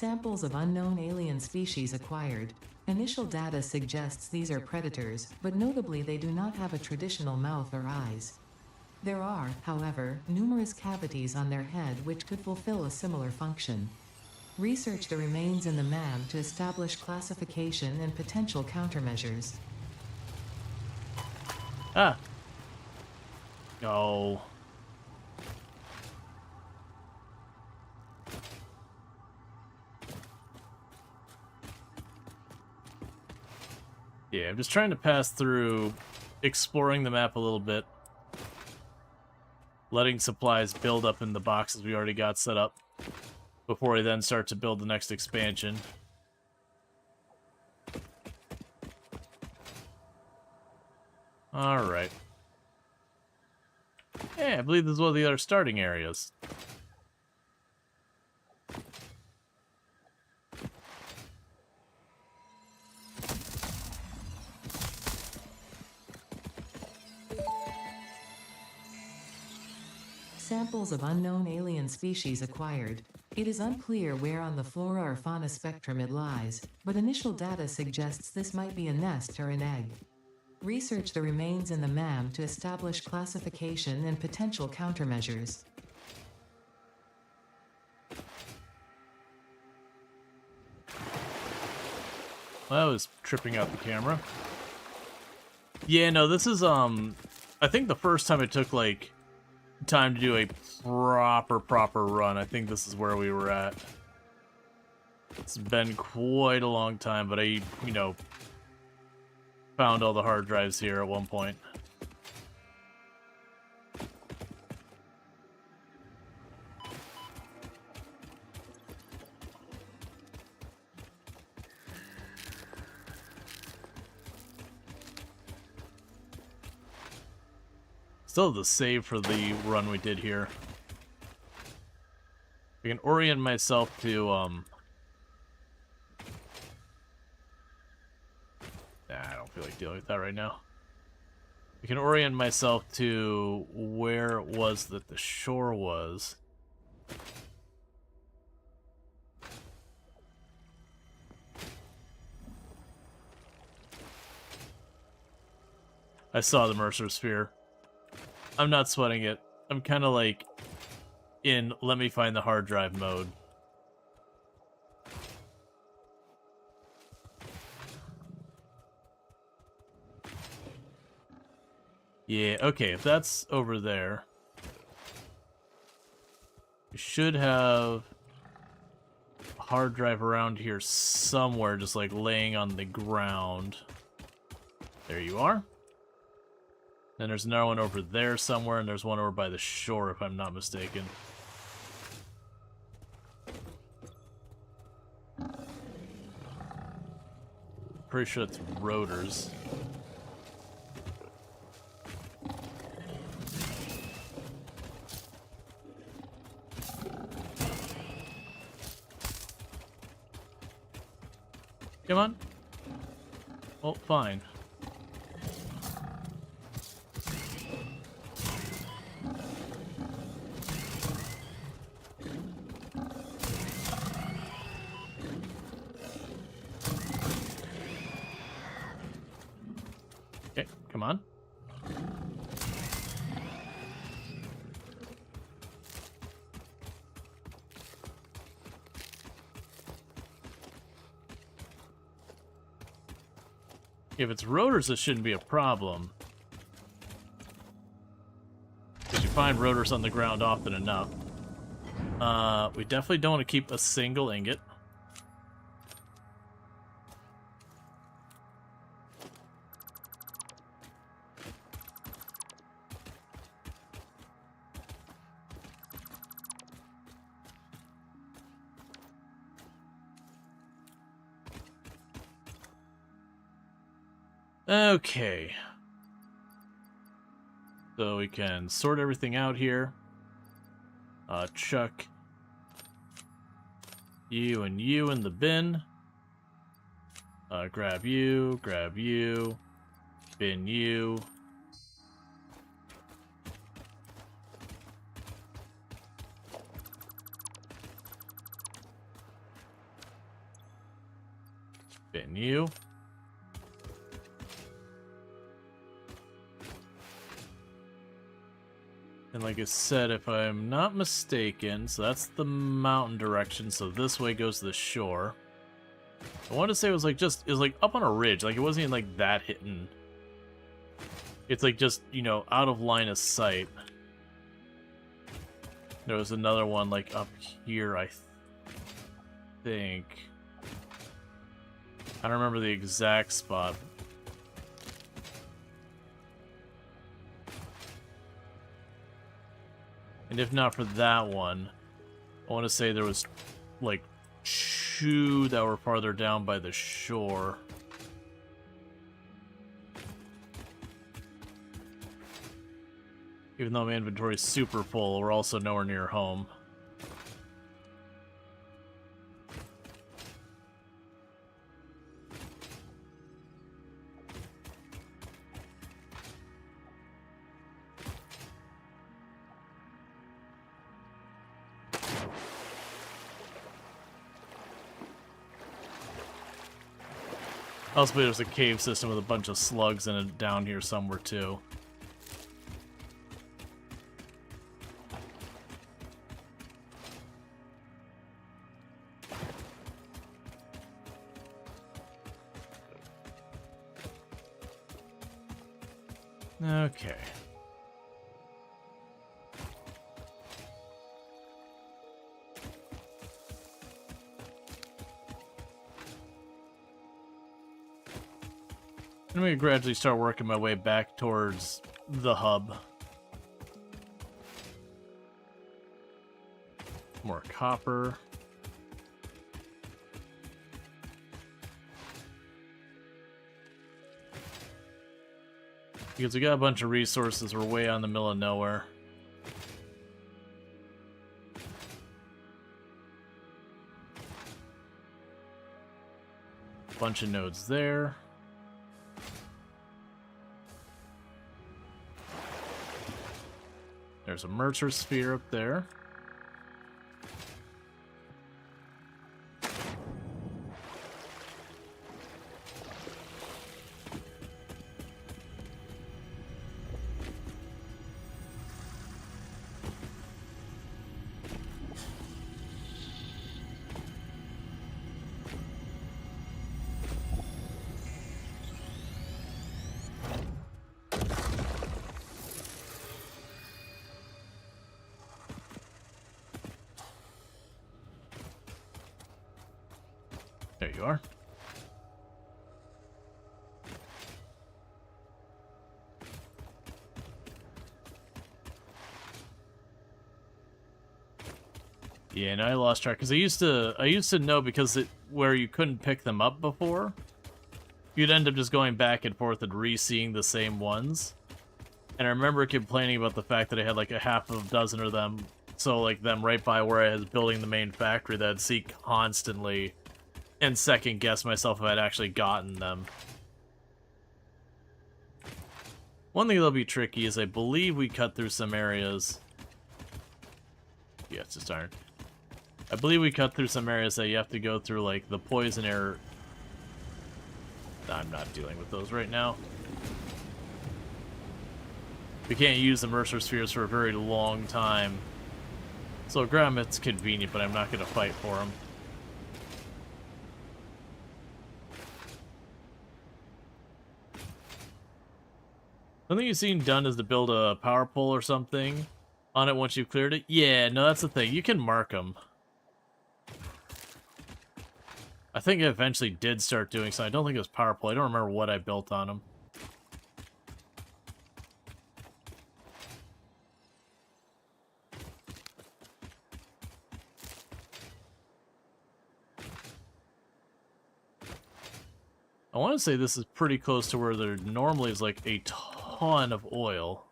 Samples of unknown alien species acquired. Initial data suggests these are predators, but notably they do not have a traditional mouth or eyes. There are, however, numerous cavities on their head which could fulfill a similar function. Research the remains in the MAM to establish classification and potential countermeasures. Ah. Oh. Yeah, I'm just trying to pass through, exploring the map a little bit. Letting supplies build up in the boxes we already got set up before we then start to build the next expansion. Alright. Yeah, I believe this is one of the other starting areas. Samples of unknown alien species acquired. It is unclear where on the flora or fauna spectrum it lies, but initial data suggests this might be a nest or an egg. Research the remains in the MAM to establish classification and potential countermeasures. Well, that was tripping out the camera. Yeah, no, this is, I think the first time it took, like, time to do a proper run. I think this is where we were at. It's been quite a long time, but I, you know, found all the hard drives here at one point. Still have the save for the run we did here. I can orient myself to, I don't feel like dealing with that right now. I can orient myself to where it was that the shore was. I saw the Mercer Sphere. I'm not sweating it. I'm kind of like in let me find the hard drive mode. Yeah, okay, if that's over there, we should have a hard drive around here somewhere, just like laying on the ground. There you are. Then there's another one over there somewhere, and there's one over by the shore, if I'm not mistaken. Pretty sure it's rotors. Come on. Oh, fine. Okay, come on. If it's rotors, this shouldn't be a problem. Because you find rotors on the ground often enough. We definitely don't want to keep a single ingot. Okay. So we can sort everything out here. Chuck you and you in the bin. Grab you, bin you. Bin you. And like I said, if I'm not mistaken, so that's the mountain direction, so this way goes to the shore. I want to say it was like it was like up on a ridge, like it wasn't even like that hidden. It's like just, you know, out of line of sight. There was another one like up here, I think. I don't remember the exact spot. And if not for that one, I want to say there was like 2 that were farther down by the shore. Even though my inventory is super full, we're also nowhere near home. Also, there's a cave system with a bunch of slugs in it down here somewhere, too. Okay. I'm going to gradually start working my way back towards the hub. More copper. Because we got a bunch of resources, we're way out in the middle of nowhere. Bunch of nodes there. There's a Mercer sphere up there. There you are. Yeah, no, I lost track because I used to know because where you couldn't pick them up before, you'd end up just going back and forth and re-seeing the same ones. And I remember complaining about the fact that I had like a half of a dozen of them, so like them right by where I was building the main factory that I'd see constantly. And second guess myself if I'd actually gotten them. One thing that'll be tricky is I believe we cut through some areas. Yeah, it's just iron. I believe we cut through some areas that you have to go through, like the poison air. I'm not dealing with those right now. We can't use the Mercer spheres for a very long time. So grab it's convenient, but I'm not going to fight for them. Something you've seen done is to build a power pole or something on it once you've cleared it. Yeah, no, that's the thing. You can mark them. I think I eventually did start doing so. I don't think it was power pole. I don't remember what I built on them. I want to say this is pretty close to where there normally is like a ton of oil.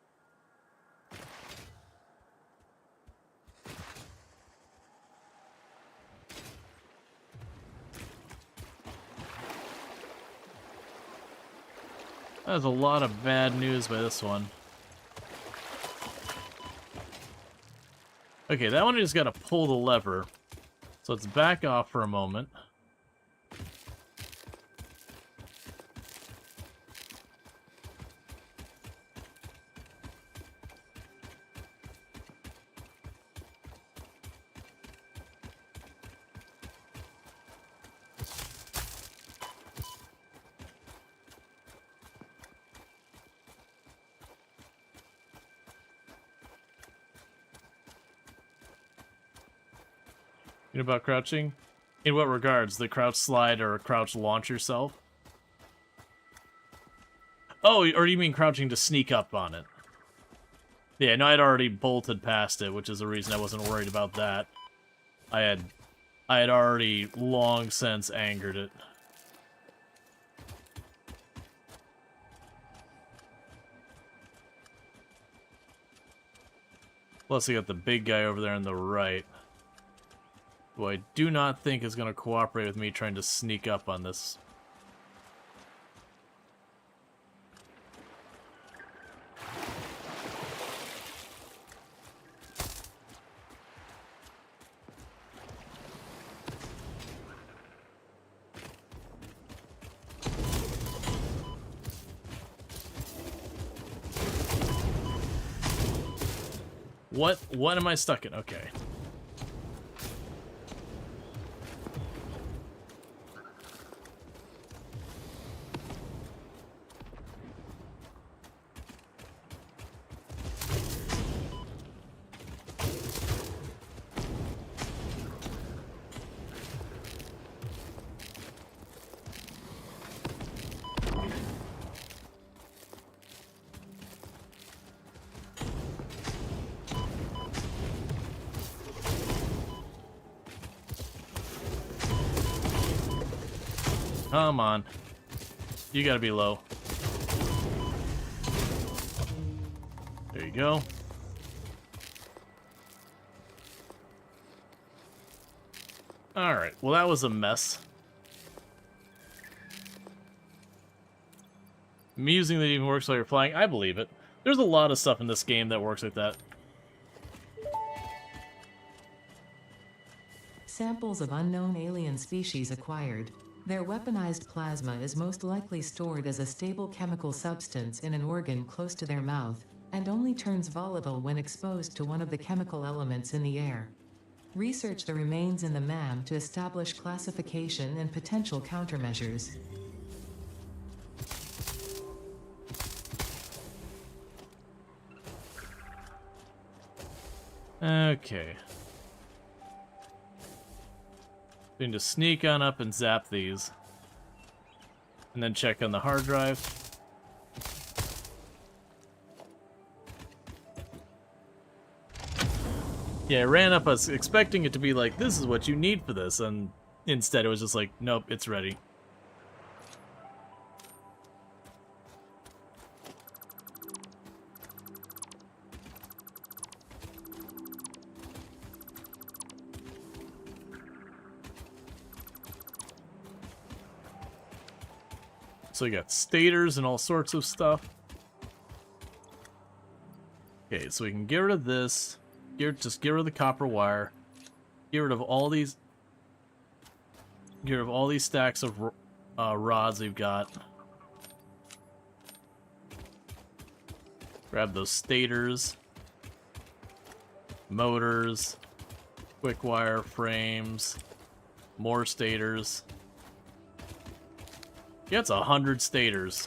That's a lot of bad news by this one. Okay, that one I just gotta pull the lever. So let's back off for a moment. About crouching? In what regards? The crouch slide or crouch launch yourself? Oh, or you mean crouching to sneak up on it? Yeah, no, I'd already bolted past it, which is the reason I wasn't worried about that. I had already long since angered it. Plus, we got the big guy over there on the right, who I do not think is going to cooperate with me trying to sneak up on this. What am I stuck in? Okay. Come on. You gotta be low. There you go. Alright, well that was a mess. Amusing that it even works while you're flying. I believe it. There's a lot of stuff in this game that works like that. Samples of unknown alien species acquired. Their weaponized plasma is most likely stored as a stable chemical substance in an organ close to their mouth, and only turns volatile when exposed to one of the chemical elements in the air. Research the remains in the MAM to establish classification and potential countermeasures. Okay. Need to sneak on up and zap these. And then check on the hard drive. Yeah, I ran up, I was expecting it to be like, this is what you need for this, and instead it was just like, nope, it's ready. So you got stators and all sorts of stuff. Okay, so we can get rid of this. Just get rid of the copper wire. Get rid of all these. Get rid of all these stacks of rods we've got. Grab those stators, motors, quick wire frames, more stators. Yeah, it's 100 stators.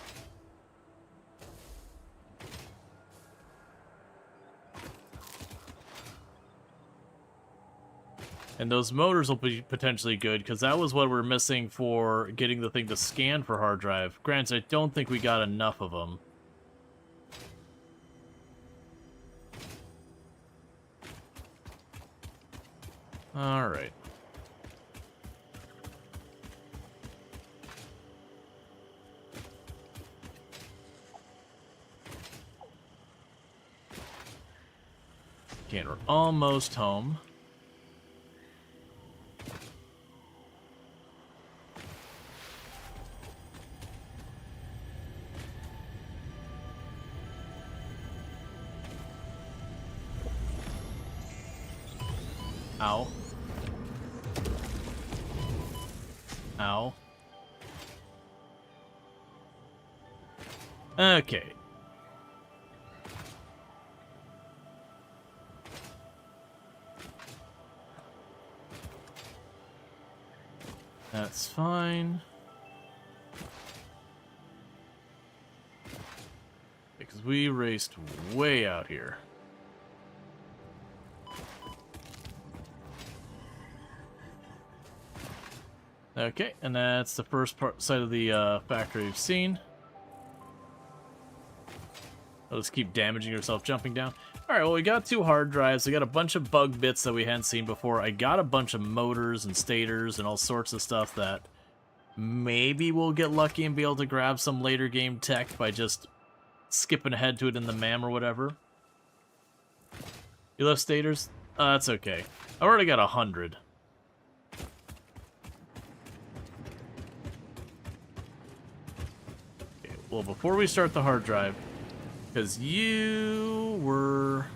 And those motors will be potentially good, because that was what we're missing for getting the thing to scan for hard drive. Granted, I don't think we got enough of them. Alright. Okay, we're almost home. Ow. Ow. Okay. That's fine. Because we raced way out here. Okay, and that's the first side of the factory we've seen. I'll just keep damaging herself jumping down. Alright, well, we got 2 hard drives. We got a bunch of bug bits that we hadn't seen before. I got a bunch of motors and stators and all sorts of stuff that maybe we'll get lucky and be able to grab some later game tech by just skipping ahead to it in the MAM or whatever. You left stators? That's okay. I already got 100. Okay, well, before we start the hard drive, because you were...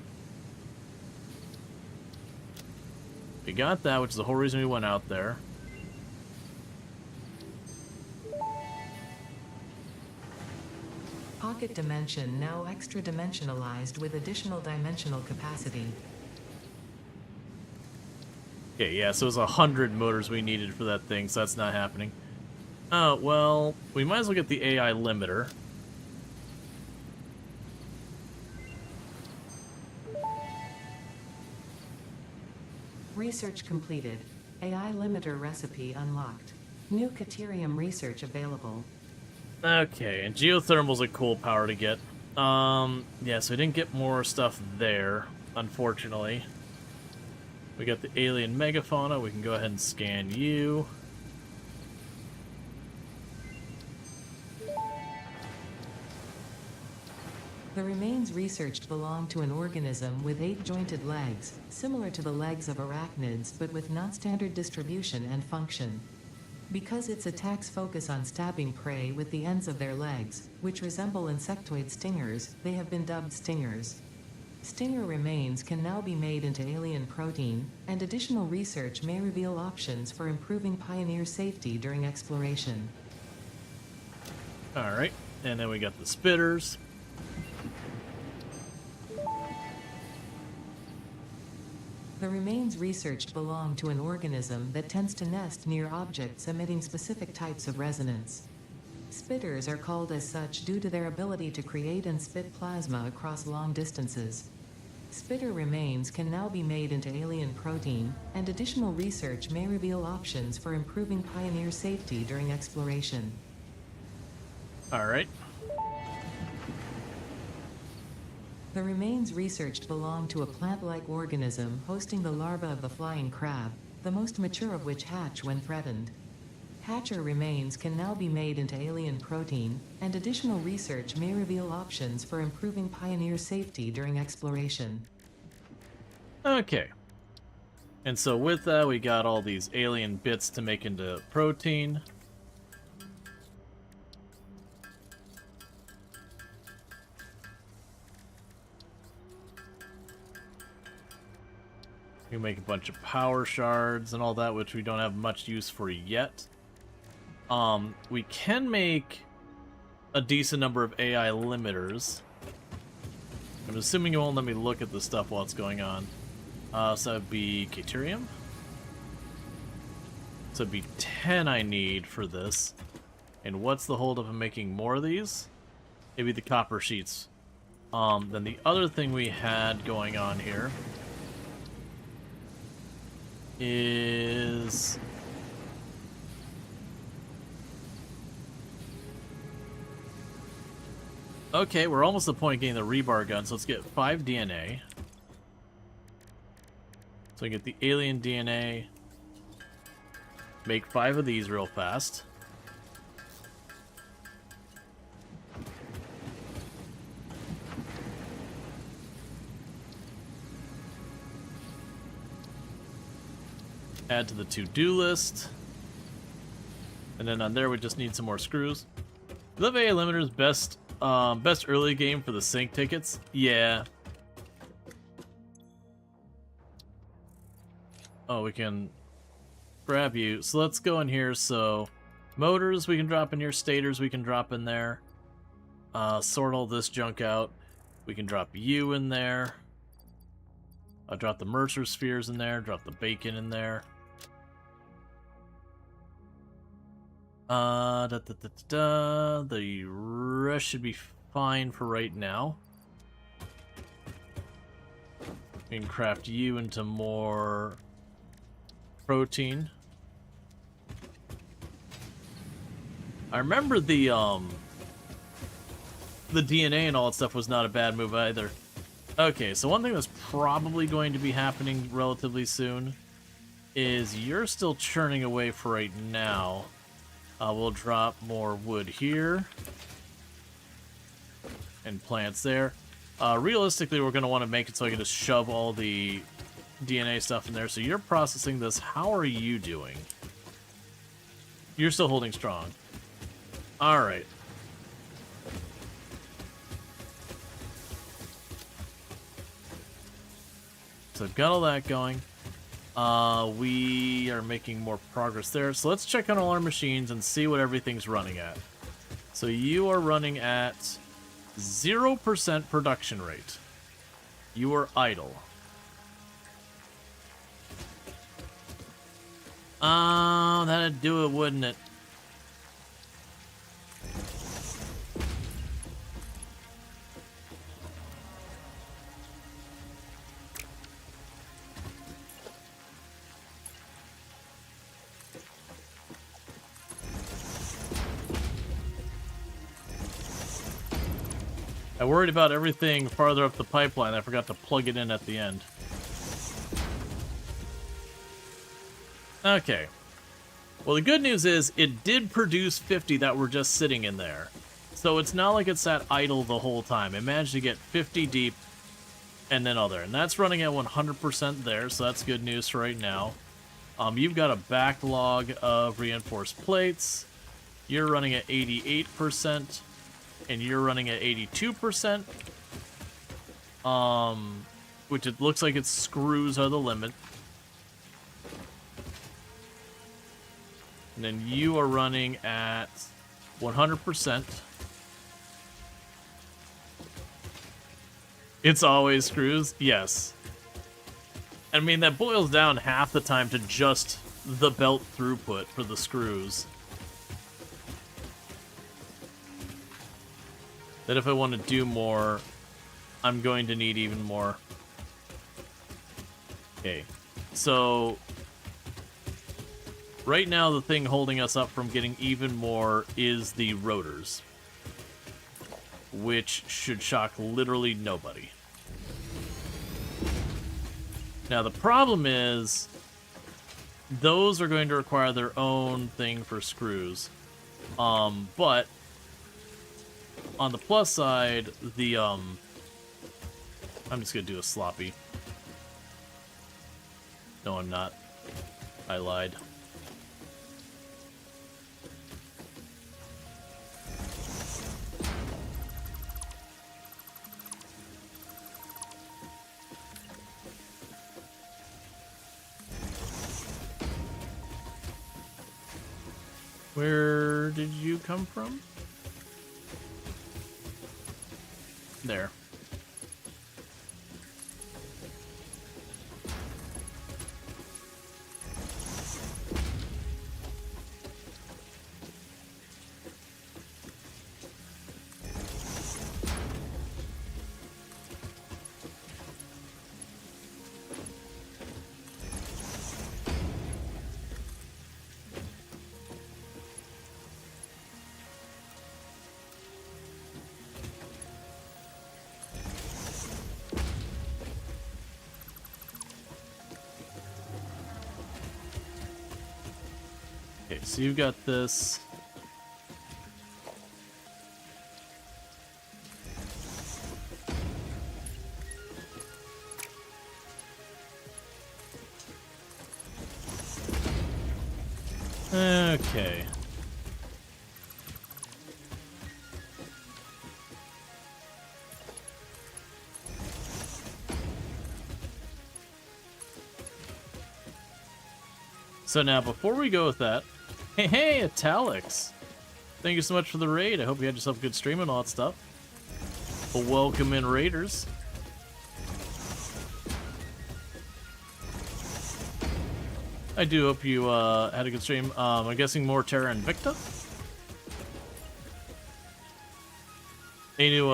We got that, which is the whole reason we went out there. Pocket dimension now extra dimensionalized with additional dimensional capacity. Okay, yeah, so it was 100 motors we needed for that thing, so that's not happening. Oh, well, we might as well get the AI limiter. Research completed. AI limiter recipe unlocked. New Caterium research available. Okay, and geothermal's a cool power to get. Yeah, so we didn't get more stuff there, unfortunately. We got the alien megafauna. We can go ahead and scan you. The remains researched belong to an organism with 8 jointed legs, similar to the legs of arachnids but with non-standard distribution and function. Because its attacks focus on stabbing prey with the ends of their legs, which resemble insectoid stingers, they have been dubbed stingers. Stinger remains can now be made into alien protein, and additional research may reveal options for improving Pioneer safety during exploration. Alright, and then we got the spitters. The remains researched belong to an organism that tends to nest near objects emitting specific types of resonance. Spitters are called as such due to their ability to create and spit plasma across long distances. Spitter remains can now be made into alien protein, and additional research may reveal options for improving Pioneer safety during exploration. Alright. The remains researched belong to a plant-like organism hosting the larva of the flying crab, the most mature of which hatch when threatened. Hatcher remains can now be made into alien protein, and additional research may reveal options for improving Pioneer safety during exploration. Okay. And so with that, we got all these alien bits to make into protein. We make a bunch of power shards and all that, which we don't have much use for yet. We can make a decent number of AI limiters. I'm assuming you won't let me look at the stuff while it's going on. So that'd be Caterium. So it'd be 10 I need for this. And what's the holdup in making more of these? Maybe the copper sheets. Then the other thing we had going on here is... Okay, we're almost at the point of getting the rebar gun, so let's get 5 DNA. So we get the alien DNA. Make 5 of these real fast. Add to the to-do list. And then on there we just need some more screws. Live AI limiters best early game for the sync tickets. Yeah. Oh, we can grab you. So let's go in here. So motors we can drop in here, stators we can drop in there. Sort all this junk out. We can drop you in there. I'll drop the Mercer spheres in there, drop the bacon in there. The rest should be fine for right now. We can craft you into more protein. I remember the DNA and all that stuff was not a bad move either. Okay, so one thing that's probably going to be happening relatively soon is you're still churning away for right now. We'll drop more wood here. And plants there. Realistically, we're going to want to make it so I can just shove all the DNA stuff in there. So you're processing this. How are you doing? You're still holding strong. Alright. So I've got all that going. We are making more progress there. So let's check on all our machines and see what everything's running at. So you are running at 0% production rate. You are idle. That'd do it, wouldn't it? I worried about everything farther up the pipeline. I forgot to plug it in at the end. Okay. Well, the good news is it did produce 50 that were just sitting in there. So it's not like it sat idle the whole time. It managed to get 50 deep and then other. And that's running at 100% there, so that's good news for right now. You've got a backlog of reinforced plates. You're running at 88%. And you're running at 82%. Which it looks like its screws are the limit. And then you are running at 100%. It's always screws? Yes. I mean, that boils down half the time to just the belt throughput for the screws. That if I want to do more, I'm going to need even more. Okay, so right now the thing holding us up from getting even more is the rotors, which should shock literally nobody. Now the problem is those are going to require their own thing for screws, but on the plus side, the, I'm just gonna do a sloppy. No, I'm not. I lied. Where did you come from? There. Okay, so you've got this. Okay. So now, before we go with that, hey, Italics! Thank you so much for the raid. I hope you had yourself a good stream and all that stuff. Well, welcome in, Raiders. I do hope you had a good stream. I'm guessing more Terra Invicta? A new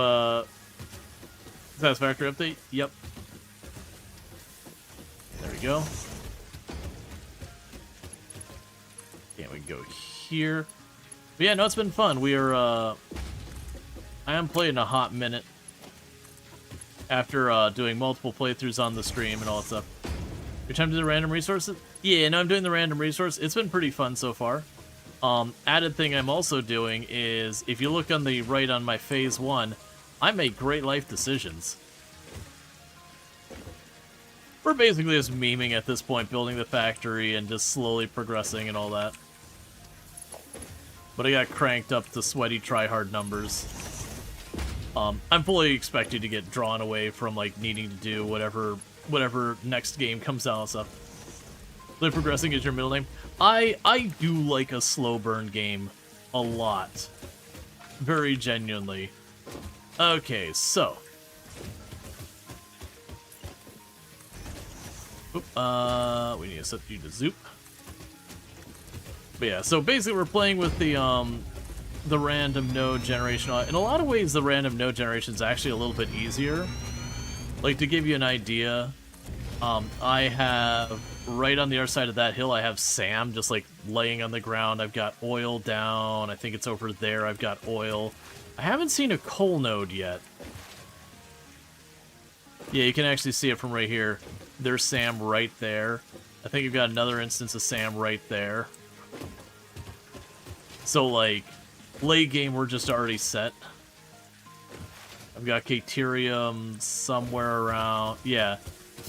Satisfactory update? Yep. There we go. Okay, we can go here. But yeah, no, it's been fun. We are, I am playing a hot minute after doing multiple playthroughs on the stream and all that stuff. Your time to do the random resources? Yeah, no, I'm doing the random resource. It's been pretty fun so far. Added thing I'm also doing is, if you look on the right on my phase 1, I make great life decisions. We're basically just memeing at this point, building the factory and just slowly progressing and all that. But I got cranked up to sweaty try-hard numbers. I'm fully expected to get drawn away from like needing to do whatever next game comes out and stuff. Live progressing is your middle name. I do like a slow burn game a lot. Very genuinely. Okay, so. Oop, we need to set you to Zoop. But yeah, so basically we're playing with the random node generation. In a lot of ways, the random node generation is actually a little bit easier. Like, to give you an idea, I have, right on the other side of that hill, I have Sam just, like, laying on the ground. I've got oil down. I think it's over there. I've got oil. I haven't seen a coal node yet. Yeah, you can actually see it from right here. There's Sam right there. I think you've got another instance of Sam right there. So, like, late game, we're just already set. I've got Caterium somewhere around... Yeah,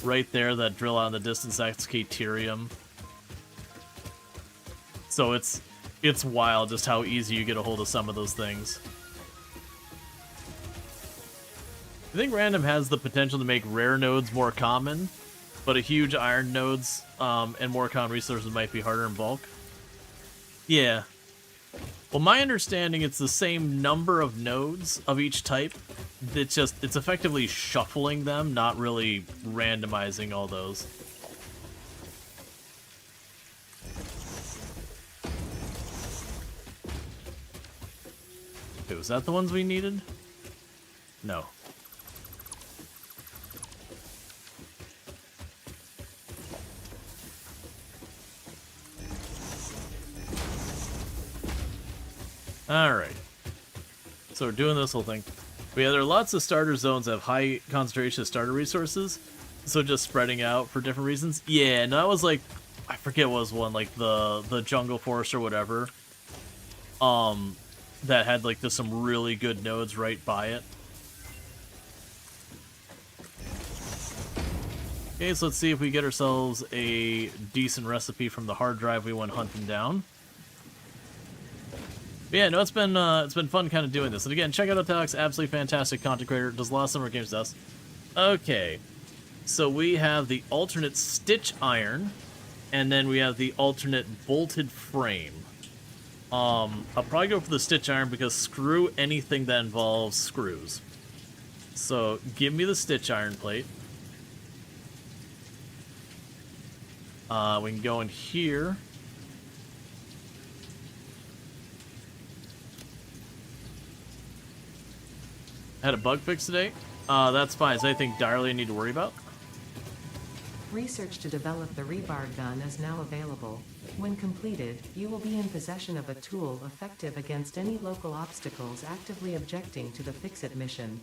right there, that drill out in the distance, that's Caterium. So it's wild just how easy you get a hold of some of those things. I think random has the potential to make rare nodes more common, but a huge iron nodes and more common resources might be harder in bulk. Yeah. Well, my understanding, it's the same number of nodes of each type. It's effectively shuffling them, not really randomizing all those. Okay, was that the ones we needed? No. Alright. So we're doing this whole thing. But yeah, there are lots of starter zones that have high concentration of starter resources. So just spreading out for different reasons. Yeah, and that was like, I forget what was one, like the jungle forest or whatever. That had like just some really good nodes right by it. Okay, so let's see if we get ourselves a decent recipe from the hard drive we went hunting down. But yeah, no, it's been fun kind of doing this. And again, check out Alex, absolutely fantastic content creator, does a lot of summer games to us. Okay, so we have the alternate stitch iron, and then we have the alternate bolted frame. I'll probably go for the stitch iron because screw anything that involves screws. So give me the stitch iron plate. We can go in here. Had a bug fix today? That's fine. Is there anything direly I need to worry about? Research to develop the rebar gun is now available. When completed, you will be in possession of a tool effective against any local obstacles actively objecting to the Fix-It mission.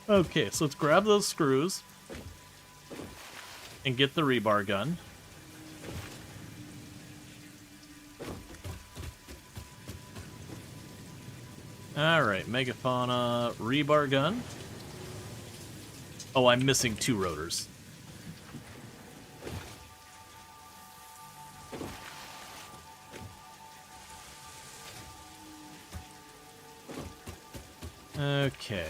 Okay, so let's grab those screws and get the rebar gun. Alright, Megafauna rebar gun. Oh, I'm missing 2 rotors. Okay.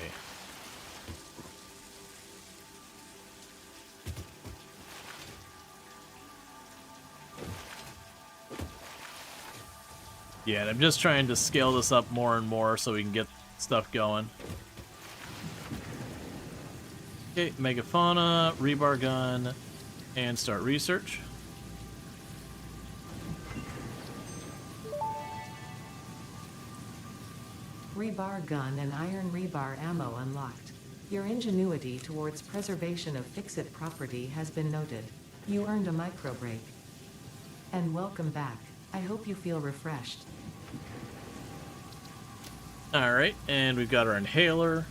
Yeah, and I'm just trying to scale this up more and more so we can get stuff going. Okay, Megafauna, rebar gun, and start research. Rebar gun and iron rebar ammo unlocked. Your ingenuity towards preservation of Fix-It property has been noted. You earned a micro break. And welcome back. I hope you feel refreshed. Alright, and we've got our inhaler.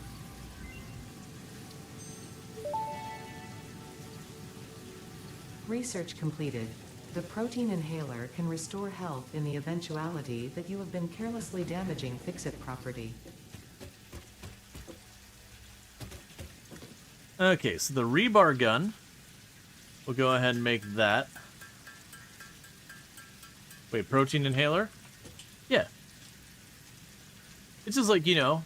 Research completed. The protein inhaler can restore health in the eventuality that you have been carelessly damaging Fix-It property. Okay, so the rebar gun, we'll go ahead and make that. Wait, protein inhaler? Yeah. It's just like, you know,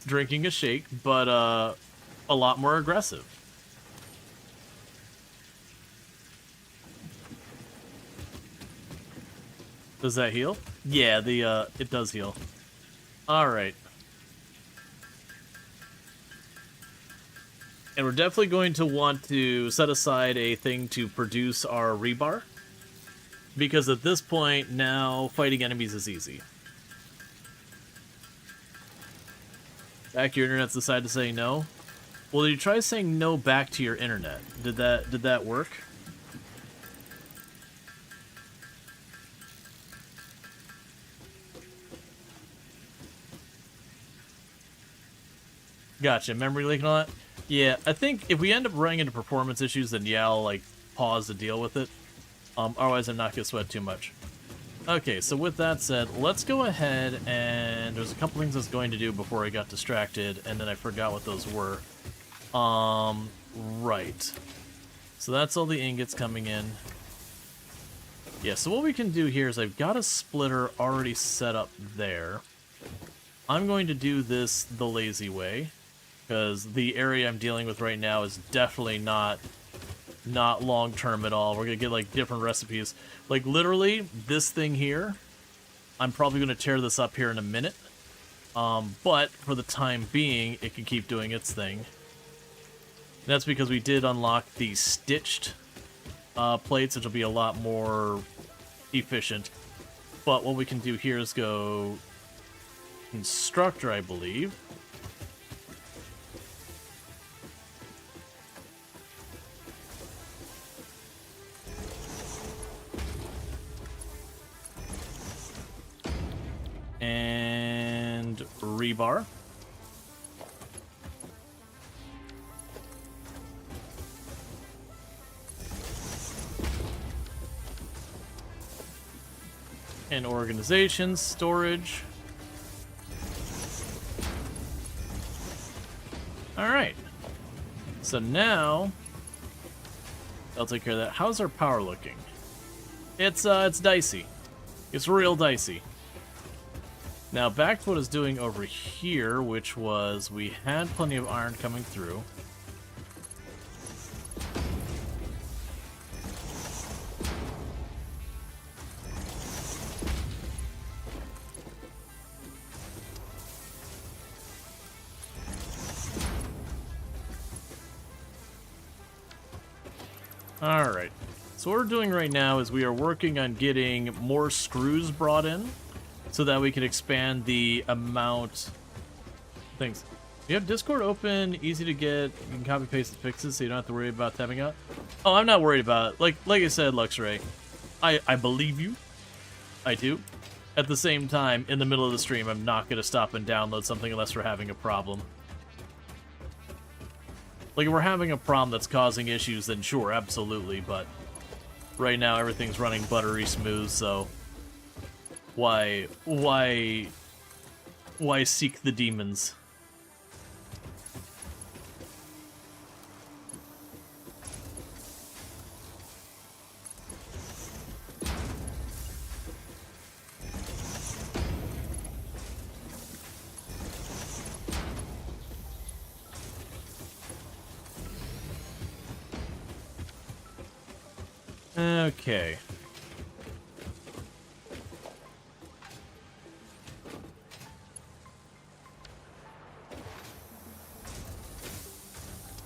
drinking a shake, but a lot more aggressive. Does that heal? Yeah, it does heal. Alright. And we're definitely going to want to set aside a thing to produce our rebar. Because at this point, now fighting enemies is easy. Back your internet's decided to say no. Well, you try saying no back to your internet. Did that work? Gotcha. Memory leak and all that? Yeah, I think if we end up running into performance issues, then yeah, I'll, like, pause to deal with it. Otherwise, I'm not going to sweat too much. Okay, so with that said, let's go ahead and... There's a couple things I was going to do before I got distracted, and then I forgot what those were. Right. So that's all the ingots coming in. Yeah, so what we can do here is I've got a splitter already set up there. I'm going to do this the lazy way, because the area I'm dealing with right now is definitely not long-term at all. We're going to get, like, different recipes. Like, literally, this thing here, I'm probably going to tear this up here in a minute. But, for the time being, it can keep doing its thing. And that's because we did unlock the stitched plates, which will be a lot more efficient. But what we can do here is go Constructor, I believe. And rebar. And organization, storage. Alright. So now I'll take care of that. How's our power looking? It's dicey. It's real dicey. Now back to what I was doing over here, which was we had plenty of iron coming through. Alright, so what we're doing right now is we are working on getting more screws brought in so that we can expand the amount... Thanks. You have Discord open, easy to get, you can copy paste the fixes so you don't have to worry about tapping out. Oh, I'm not worried about it. Like I said, Luxray, I believe you. I do. At the same time, in the middle of the stream, I'm not going to stop and download something unless we're having a problem. Like, if we're having a problem that's causing issues, then sure, absolutely, but right now everything's running buttery smooth, so why seek the demons? Okay.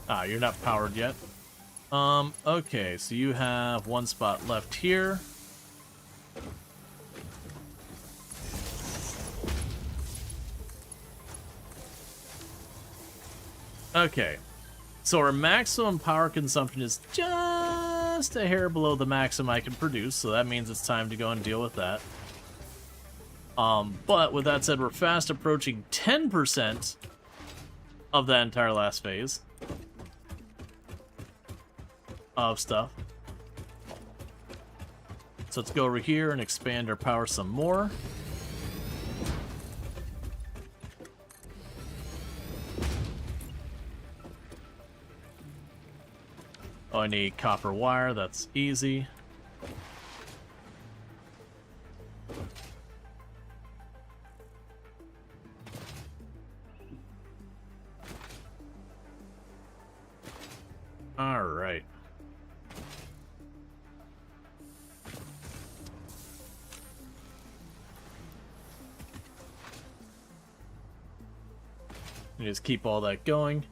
Ah, you're not powered yet. Okay, so you have one spot left here. Okay. So our maximum power consumption is just just a hair below the maximum I can produce, so that means it's time to go and deal with that. But with that said, we're fast approaching 10% of that entire last phase of stuff. So let's go over here and expand our power some more. Oh, I need copper wire, that's easy. All right. And just keep all that going.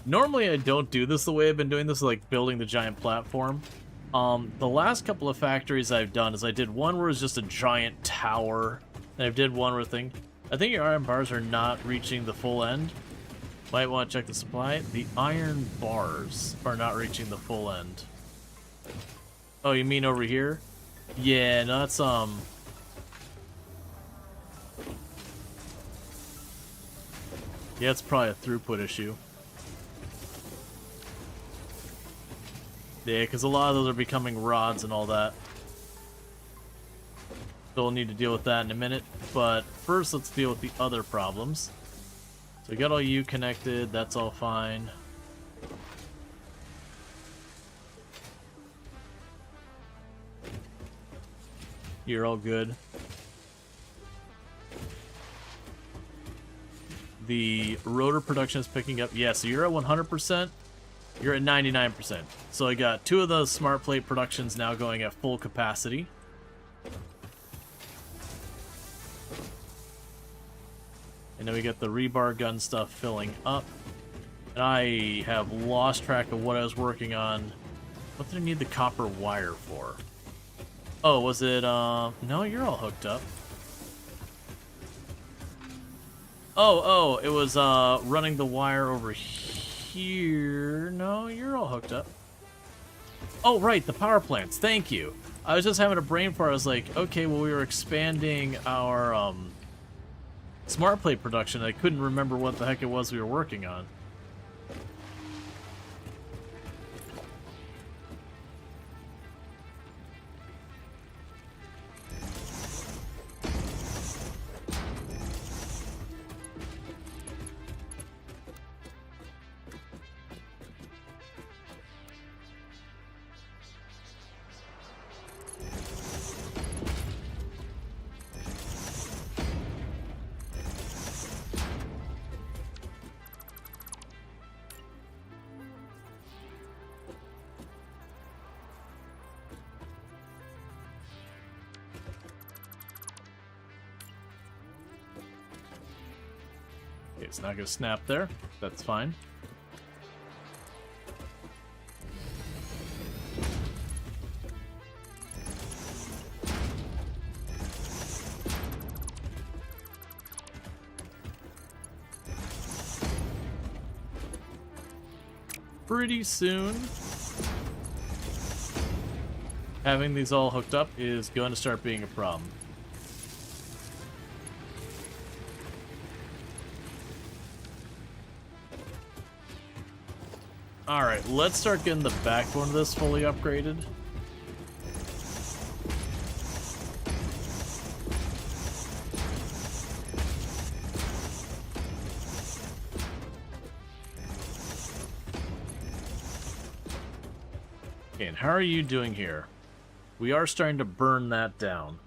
Normally I don't do this the way I've been doing this, like building the giant platform. The last couple of factories I've done is I did one where it's just a giant tower, and I did one where I think your iron bars are not reaching the full end. Might want to check the supply. The iron bars are not reaching the full end. Oh, you mean over here? Yeah, no, that's yeah, it's probably a throughput issue. Yeah, because a lot of those are becoming rods and all that. So we'll need to deal with that in a minute. But first, let's deal with the other problems. So we got all you connected. That's all fine. You're all good. The rotor production is picking up. Yeah, so you're at 100%. You're at 99%. So I got 2 of those smart plate productions now going at full capacity. And then we got the rebar gun stuff filling up. And I have lost track of what I was working on. What did I need the copper wire for? Oh, was it, no, you're all hooked up. Oh, it was, running the wire over here. No, you're all hooked up. Oh, right, the power plants. Thank you. I was just having a brain fart. I was like, okay, well, we were expanding our, smart plate production. I couldn't remember what the heck it was we were working on. Okay, it's not gonna snap there. That's fine. Pretty soon, having these all hooked up is going to start being a problem. Alright, let's start getting the backbone of this fully upgraded. Okay, and how are you doing here? We are starting to burn that down.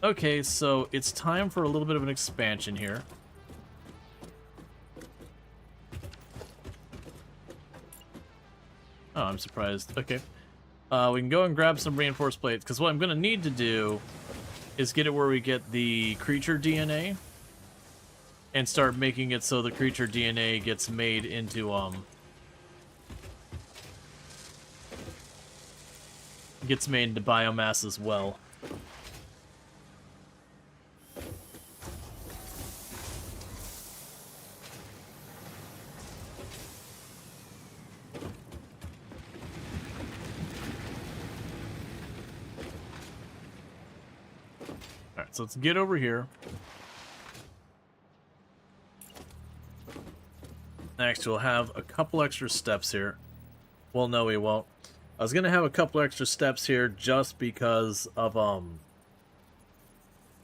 Okay, so it's time for a little bit of an expansion here. Oh, I'm surprised. Okay. We can go and grab some reinforced plates, because what I'm going to need to do is get it where we get the creature DNA and start making it so the creature DNA gets made into, biomass as well. so let's get over here. Next, we'll have a couple extra steps here. Well, no, we won't. I was gonna have a couple extra steps here just because of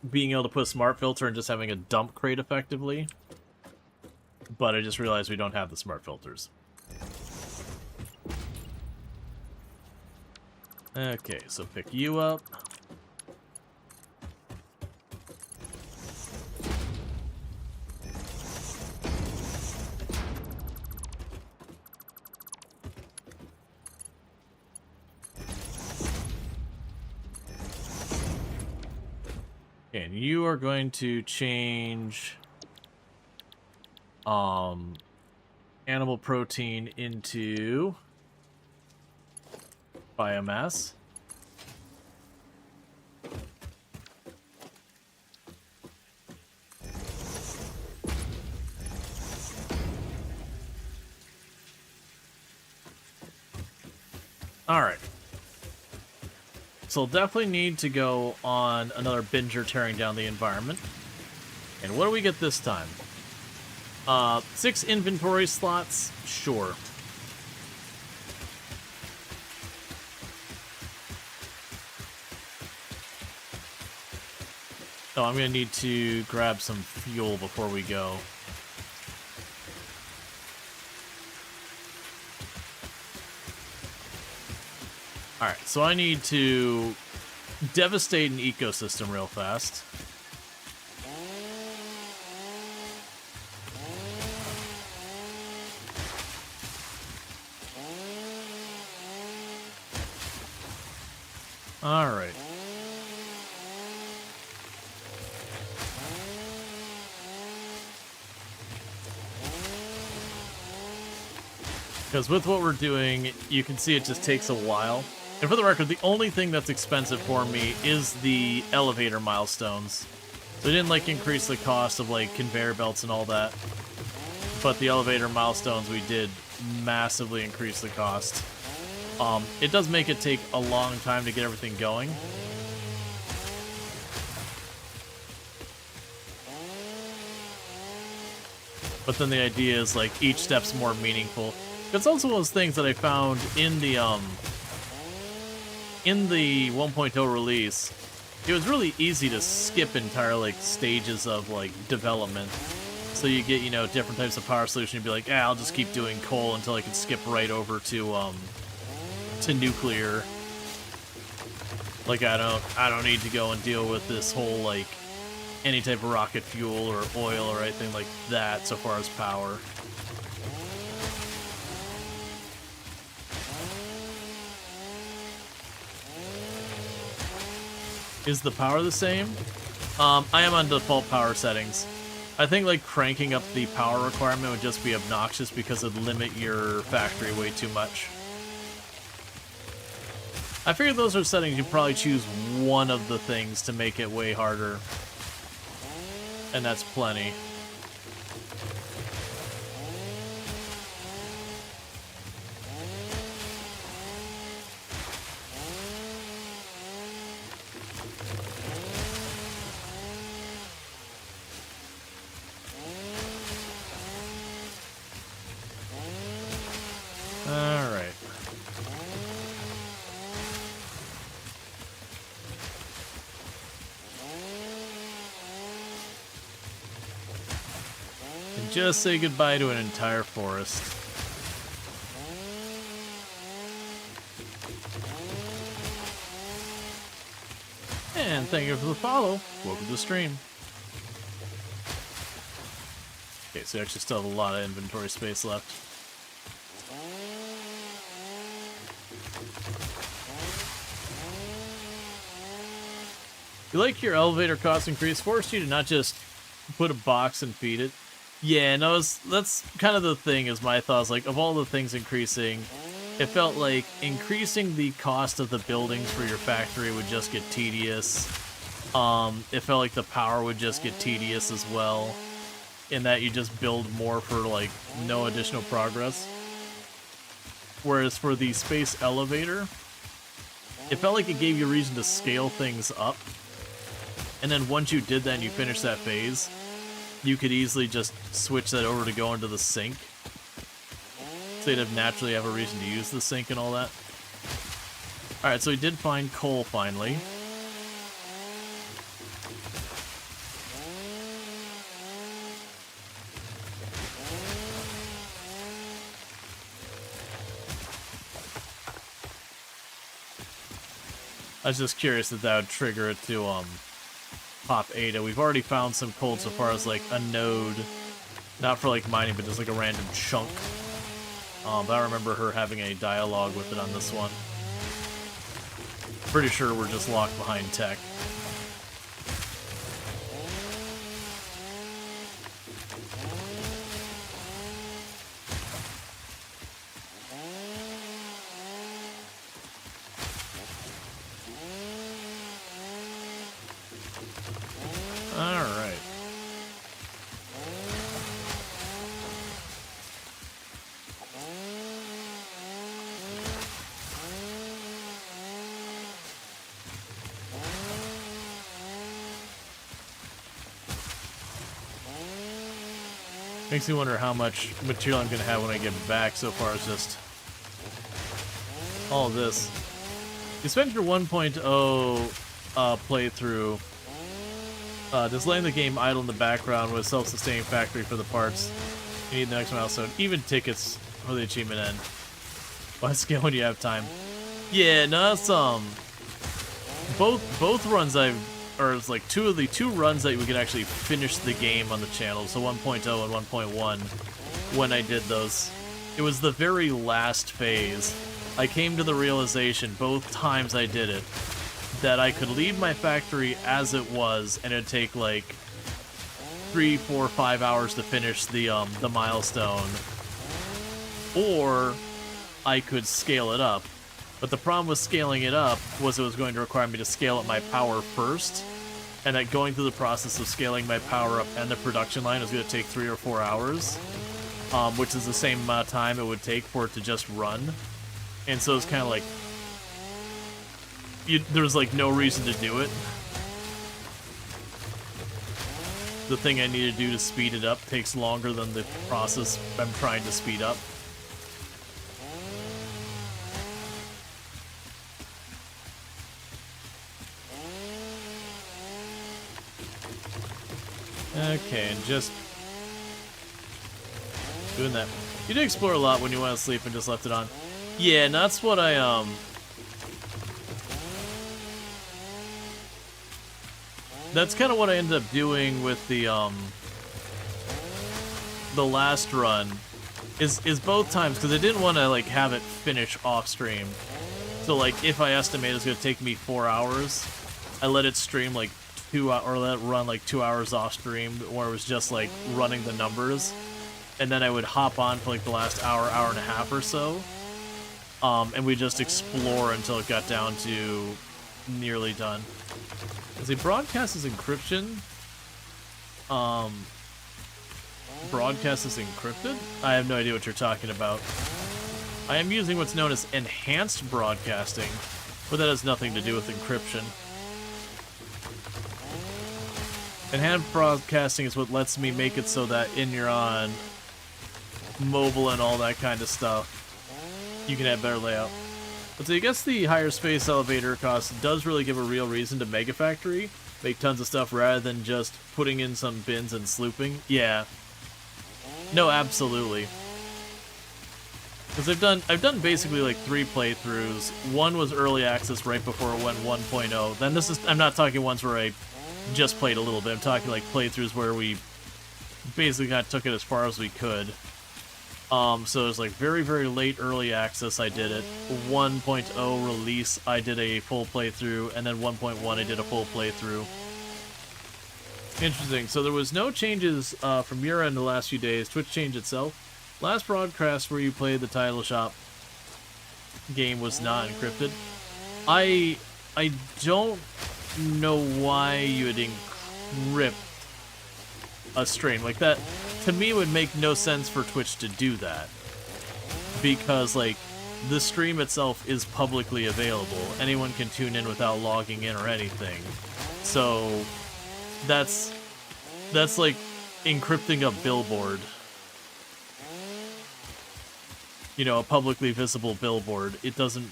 being able to put a smart filter and just having a dump crate effectively. But I just realized we don't have the smart filters. Okay, so pick you up. And you are going to change animal protein into biomass. All right. So we'll definitely need to go on another binger tearing down the environment. And what do we get this time? 6 inventory slots? Sure. So I'm going to need to grab some fuel before we go. Alright, so I need to devastate an ecosystem real fast. Alright. Because with what we're doing, you can see it just takes a while. And for the record, the only thing that's expensive for me is the elevator milestones. So I didn't, like, increase the cost of, like, conveyor belts and all that. But the elevator milestones, we did massively increase the cost. It does make it take a long time to get everything going. But then the idea is, like, each step's more meaningful. It's also one of those things that I found in the 1.0 release. It was really easy to skip entire, like, stages of, like, development. So you get, you know, different types of power solution. You'd be like, I'll just keep doing coal until I can skip right over to nuclear. Like, I don't need to go and deal with this whole, like, any type of rocket fuel or oil or anything like that so far as power. Is the power the same? I am on default power settings. I think, like, cranking up the power requirement would just be obnoxious because it'd limit your factory way too much. I figured those are settings you probably choose one of the things to make it way harder. And that's plenty. Alright. And just say goodbye to an entire forest. And thank you for the follow. Welcome to the stream. Okay, so you actually still have a lot of inventory space left. You like your elevator cost increase forced you to not just put a box and feed it. Yeah, no, that's kind of the thing is my thoughts. Like, of all the things increasing, it felt like increasing the cost of the buildings for your factory would just get tedious. It felt like the power would just get tedious as well, in that you just build more for, like, no additional progress. Whereas for the space elevator, it felt like it gave you a reason to scale things up. And then once you did that and you finished that phase, you could easily just switch that over to go into the sink. So you'd have naturally have a reason to use the sink and all that. Alright, so we did find coal finally. I was just curious that would trigger it to pop Ada. We've already found some coal so far as like a node. Not for like mining, but just like a random chunk. But I remember her having a dialogue with it on this one. Pretty sure we're just locked behind tech. Alright. Makes me wonder how much material I'm going to have when I get back so far as just all of this. You spent your 1.0 playthrough just letting the game idle in the background with self-sustaining factory for the parts. You need the next milestone. Even tickets for the achievement end. Why scale when you have time? Yeah, no, that's both runs or it's like two runs that we could actually finish the game on the channel, so 1.0 and 1.1, when I did those. It was the very last phase. I came to the realization, both times I did it, that I could leave my factory as it was, and it'd take like 3, 4, 5 hours to finish the milestone, or I could scale it up. But the problem with scaling it up was it was going to require me to scale up my power first, and that going through the process of scaling my power up and the production line was going to take 3 or 4 hours, which is the same amount of time it would take for it to just run. And so it's kind of like, there was like no reason to do it. The thing I need to do to speed it up takes longer than the process I'm trying to speed up. Okay, and just doing that. You did explore a lot when you went to sleep and just left it on. Yeah, and that's what that's kind of what I ended up doing with the last run, is both times, because I didn't want to like have it finish off stream. So like if I estimate it's gonna take me 4 hours, I let it stream like 2 hours, or let it run like 2 hours off stream, where it was just like running the numbers, and then I would hop on for like the last hour, hour and a half or so, and we just explore until it got down to nearly done. Is a broadcast is encryption? Broadcast is encrypted? I have no idea what you're talking about. I am using what's known as enhanced broadcasting, but that has nothing to do with encryption. Enhanced broadcasting is what lets me make it so that in you're on mobile and all that kind of stuff, you can have better layout. But so I guess the higher space elevator cost does really give a real reason to Mega Factory, make tons of stuff rather than just putting in some bins and slooping. Yeah. No, absolutely. Because I've done basically like 3 playthroughs. One was early access right before it went 1.0. Then this is, I'm not talking ones where I just played a little bit. I'm talking like playthroughs where we basically kind of took it as far as we could. So it was like very, very late early access I did it. 1.0 release I did a full playthrough, and then 1.1 I did a full playthrough. Interesting. So there was no changes from your end the last few days. Twitch changed itself. Last broadcast where you played the title shop game was not encrypted. I don't know why you would encrypt a stream like that. To me, it would make no sense for Twitch to do that, because like the stream itself is publicly available. Anyone can tune in without logging in or anything. So That's like encrypting a billboard. You know, a publicly visible billboard. It doesn't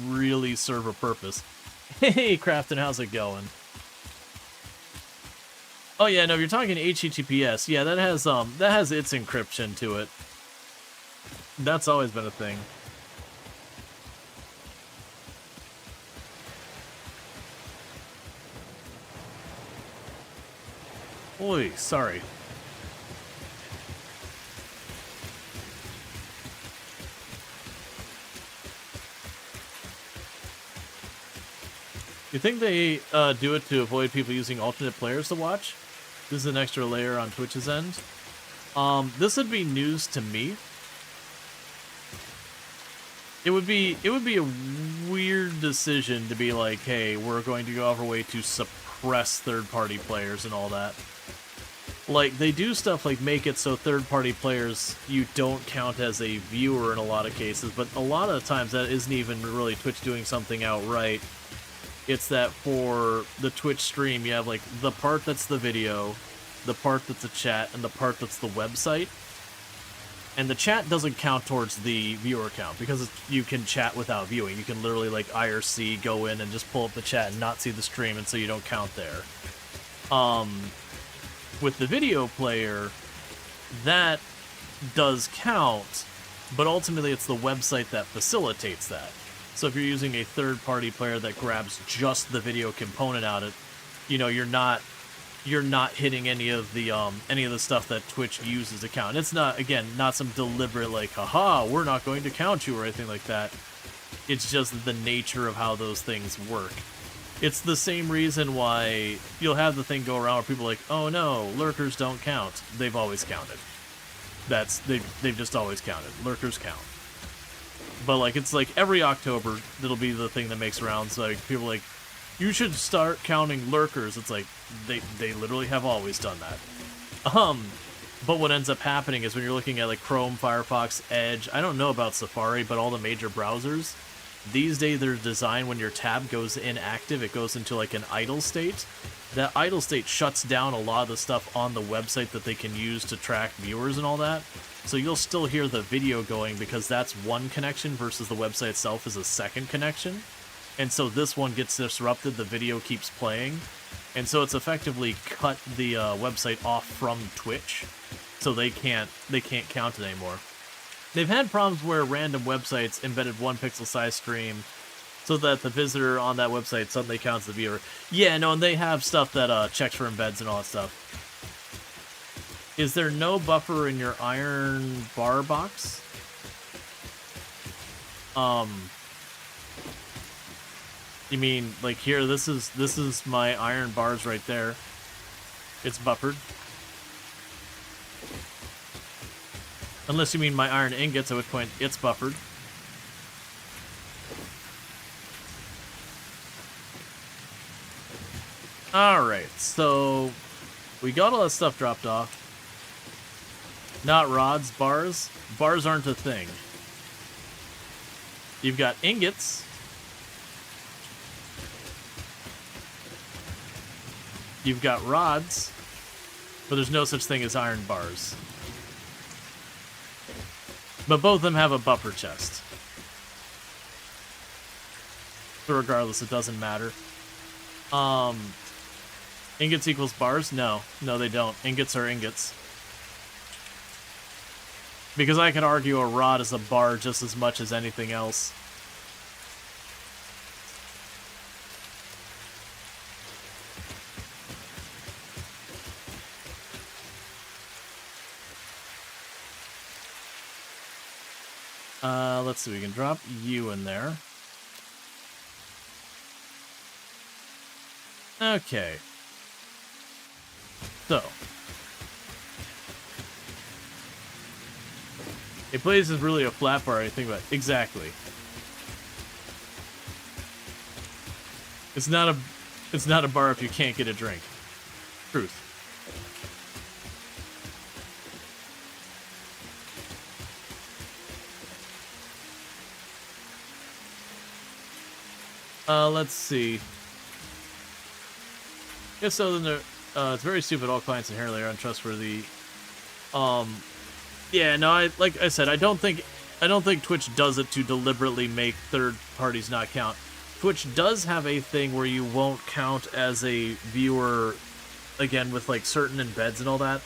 really serve a purpose. Hey, Crafton, how's it going? Oh yeah, no, if you're talking HTTPS, yeah, that has its encryption to it. That's always been a thing. Oy, sorry. You think they do it to avoid people using alternate players to watch? This is an extra layer on Twitch's end. This would be news to me. It would be a weird decision to be like, hey, we're going to go out of our way to suppress third-party players and all that. Like, they do stuff like make it so third-party players, you don't count as a viewer in a lot of cases, but a lot of the times that isn't even really Twitch doing something outright. It's that for the Twitch stream, you have like the part that's the video, the part that's a chat, and the part that's the website. And the chat doesn't count towards the viewer count because you can chat without viewing. You can literally like IRC, go in and just pull up the chat and not see the stream, and so you don't count there. With the video player, that does count, but ultimately it's the website that facilitates that. So if you're using a third-party player that grabs just the video component out of it, you know, you're not hitting any of the stuff that Twitch uses to count. It's not, again, not some deliberate like, haha, we're not going to count you or anything like that. It's just the nature of how those things work. It's the same reason why you'll have the thing go around where people are like, oh no, lurkers don't count. They've always counted. They've just always counted. Lurkers count. But like, it's like every October, it'll be the thing that makes rounds. Like, people are like, you should start counting lurkers. It's like, they literally have always done that. But what ends up happening is when you're looking at like Chrome, Firefox, Edge, I don't know about Safari, but all the major browsers, these days they're designed when your tab goes inactive, it goes into like an idle state. That idle state shuts down a lot of the stuff on the website that they can use to track viewers and all that. So you'll still hear the video going because that's one connection versus the website itself is a second connection. And so this one gets disrupted, the video keeps playing. And so it's effectively cut the website off from Twitch. So they can't count it anymore. They've had problems where random websites embedded 1 pixel size stream so that the visitor on that website suddenly counts the viewer. Yeah, no, and they have stuff that checks for embeds and all that stuff. Is there no buffer in your iron bar box? You mean like here? This is my iron bars right there. It's buffered. Unless you mean my iron ingots, at which point it's buffered. Alright, so we got all that stuff dropped off. Not rods, bars. Bars aren't a thing. You've got ingots. You've got rods. But there's no such thing as iron bars. But both of them have a buffer chest. So regardless, it doesn't matter. Ingots equals bars? No. No, they don't. Ingots are ingots. Because I could argue a rod is a bar just as much as anything else. Let's see, we can drop you in there. Okay. So. A blaze is really a flat bar, I think about it. Exactly. It's not a bar if you can't get a drink. Truth. Let's see. Yeah, so then It's very stupid. All clients inherently are untrustworthy. Yeah, no, like I said, I don't think Twitch does it to deliberately make third parties not count. Twitch does have a thing where you won't count as a viewer, again, with like certain embeds and all that.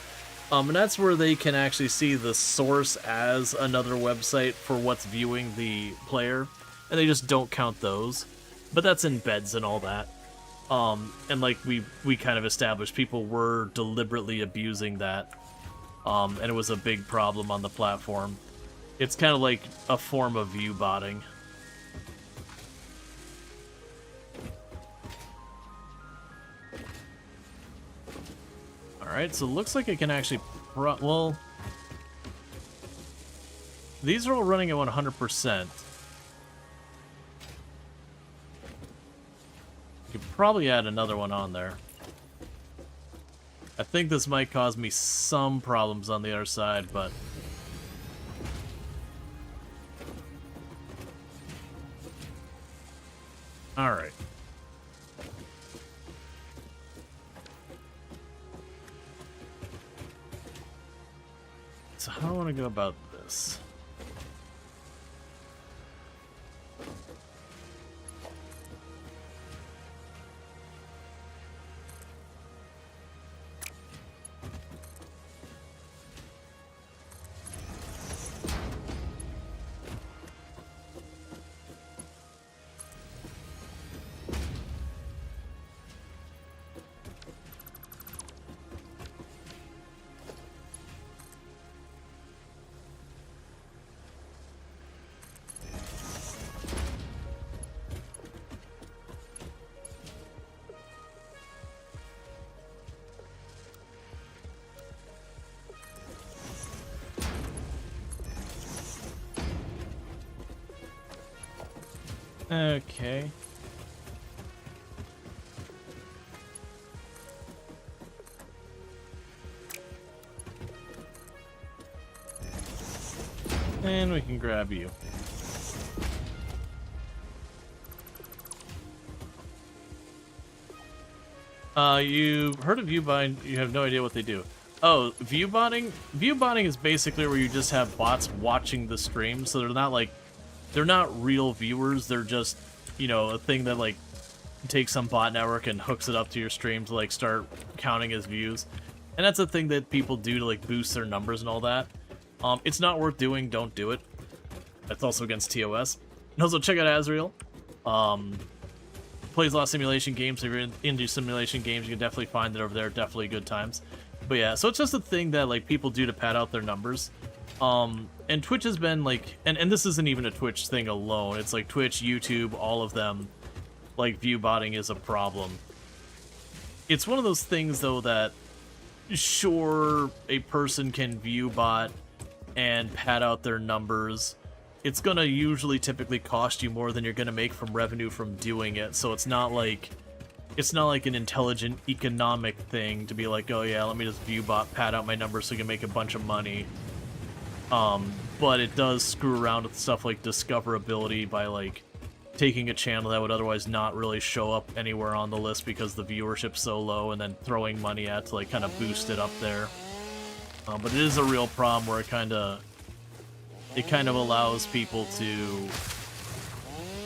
And that's where they can actually see the source as another website for what's viewing the player, and they just don't count those. But that's embeds and all that. And like we kind of established, people were deliberately abusing that, and it was a big problem on the platform. It's kind of like a form of view botting. Alright, so it looks like it can actually... well... These are all running at 100%. You could probably add another one on there. I think this might cause me some problems on the other side, but... Alright. So how do I want to go about this? Okay. And we can grab you. You heard of view botting, you have no idea what they do. Oh, view botting? View botting is basically where you just have bots watching the stream, so they're not real viewers, they're just, you know, a thing that, like, takes some bot network and hooks it up to your stream to, like, start counting as views. And that's a thing that people do to, like, boost their numbers and all that. It's not worth doing, don't do it. That's also against TOS. And also, check out Azrael. Plays a lot of simulation games, so if you're into simulation games, you can definitely find it over there, definitely good times. But yeah, so it's just a thing that, like, people do to pad out their numbers. And Twitch has been, like, and this isn't even a Twitch thing alone, it's like Twitch, YouTube, all of them, like, view botting is a problem. It's one of those things, though, that, sure, a person can view bot and pad out their numbers. It's gonna usually typically cost you more than you're gonna make from revenue from doing it, so it's not like an intelligent economic thing to be like, oh yeah, let me just view bot, pad out my numbers so you can make a bunch of money. But it does screw around with stuff like discoverability by, like, taking a channel that would otherwise not really show up anywhere on the list because the viewership's so low, and then throwing money at to, like, kind of boost it up there. But it is a real problem where it kind of allows people to,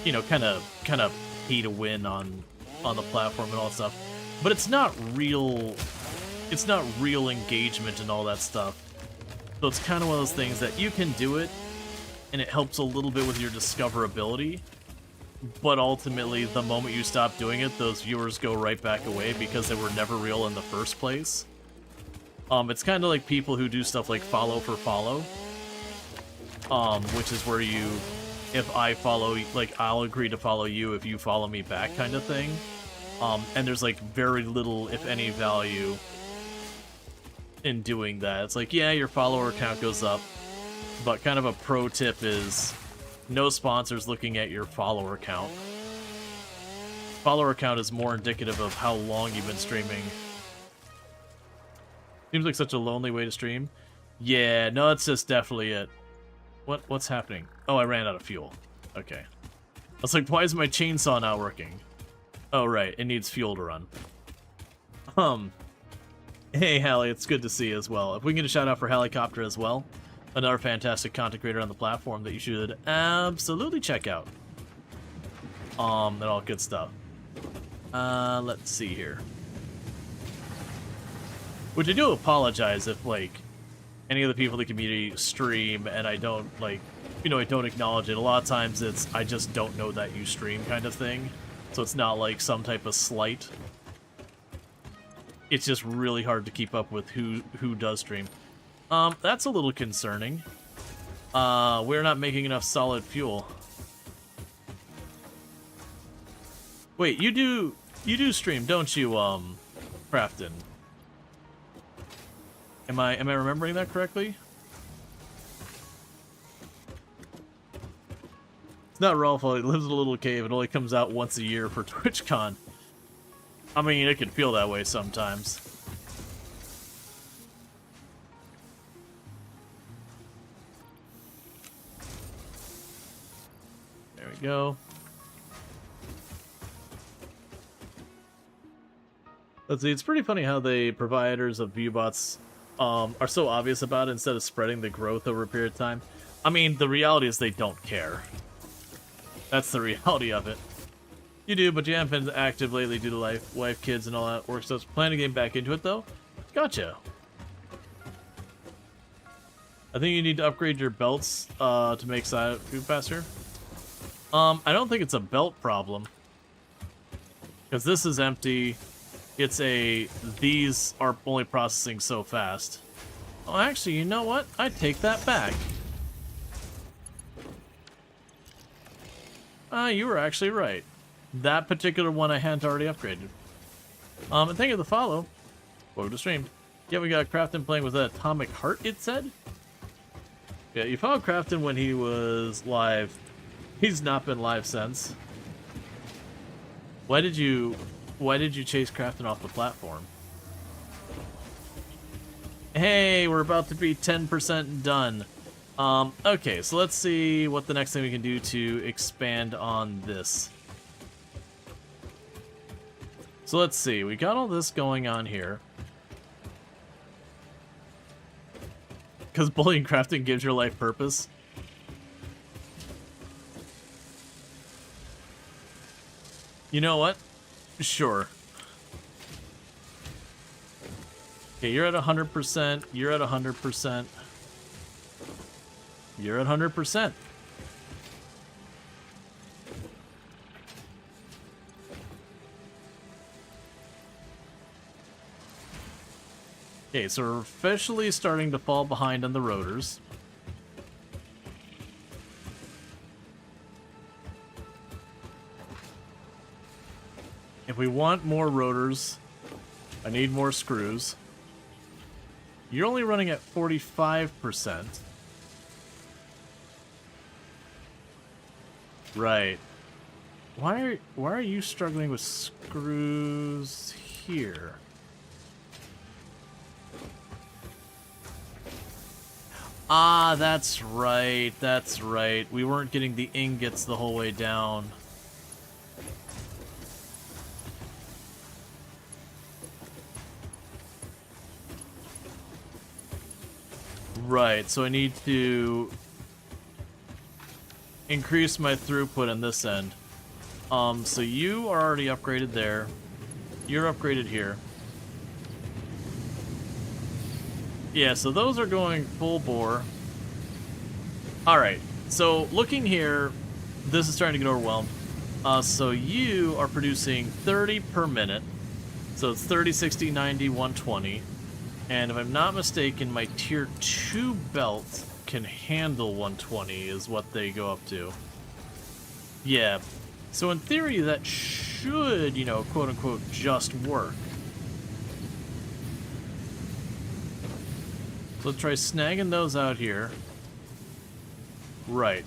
you know, kind of pay to win on the platform and all that stuff. But it's not real engagement and all that stuff. So it's kind of one of those things that you can do it, and it helps a little bit with your discoverability, but ultimately, the moment you stop doing it, those viewers go right back away because they were never real in the first place. It's kind of like people who do stuff like follow for follow, which is where you, if I follow, like, I'll agree to follow you if you follow me back kind of thing. And there's, like, very little, if any, value in doing that. It's like, yeah, your follower count goes up, but kind of a pro tip is no sponsors looking at your follower count. Follower count is more indicative of how long you've been streaming. Seems like such a lonely way to stream. Yeah, no, it's just definitely it. What's happening? Oh, I ran out of fuel. Okay. I was like, why is my chainsaw not working? Oh, right, it needs fuel to run. Hey, Hallie, it's good to see you as well. If we can get a shout out for Helicopter as well, another fantastic content creator on the platform that you should absolutely check out. And all good stuff. Let's see here. Which I do apologize if, like, any of the people in the community stream and I don't, like, you know, I don't acknowledge it. A lot of times it's, I just don't know that you stream kind of thing. So it's not like some type of slight. It's just really hard to keep up with who does stream. That's a little concerning. We're not making enough solid fuel. Wait, you do stream, don't you, Crafton? Am I remembering that correctly? It's not Rual fault. He lives in a little cave and only comes out once a year for TwitchCon. I mean, it can feel that way sometimes. There we go. Let's see, it's pretty funny how the providers of viewbots are so obvious about it instead of spreading the growth over a period of time. I mean, the reality is they don't care. That's the reality of it. You do, but you haven't been active lately due to wife, kids, and all that work stuff. Planning to get back into it, though? Gotcha. I think you need to upgrade your belts to make side food faster. I don't think it's a belt problem. Because this is empty. It's a, these are only processing so fast. Oh, actually, you know what? I take that back. You were actually right. That particular one I hadn't already upgraded. And thank you for the follow. Welcome to stream. Yeah, we got Crafton playing with an Atomic Heart, it said? Yeah, you followed Crafton when he was live. He's not been live since. Why did you chase Crafton off the platform? Hey, we're about to be 10% done. Okay, so let's see what the next thing we can do to expand on this. So let's see, we got all this going on here. Because bullying crafting gives your life purpose. You know what? Sure. Okay, you're at 100%, you're at 100%. You're at 100%. Okay, so we're officially starting to fall behind on the rotors. If we want more rotors, I need more screws. You're only running at 45%. Right. Why are you struggling with screws here? Ah, that's right. That's right. We weren't getting the ingots the whole way down. Right, so I need to increase my throughput on this end. So you are already upgraded there. You're upgraded here. Yeah, so those are going full bore. Alright, so looking here, this is starting to get overwhelmed. So you are producing 30 per minute. So it's 30, 60, 90, 120. And if I'm not mistaken, my tier 2 belt can handle 120 is what they go up to. Yeah. So in theory, that should, you know, quote-unquote, just work. So let's try snagging those out here. Right.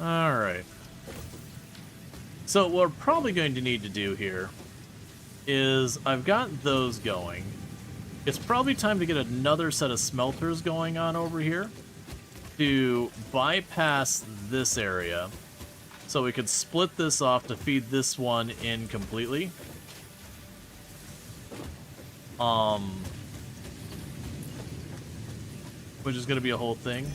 Alright. So what we're probably going to need to do here is I've got those going. It's probably time to get another set of smelters going on over here to bypass this area, so we could split this off to feed this one in completely. Which is going to be a whole thing.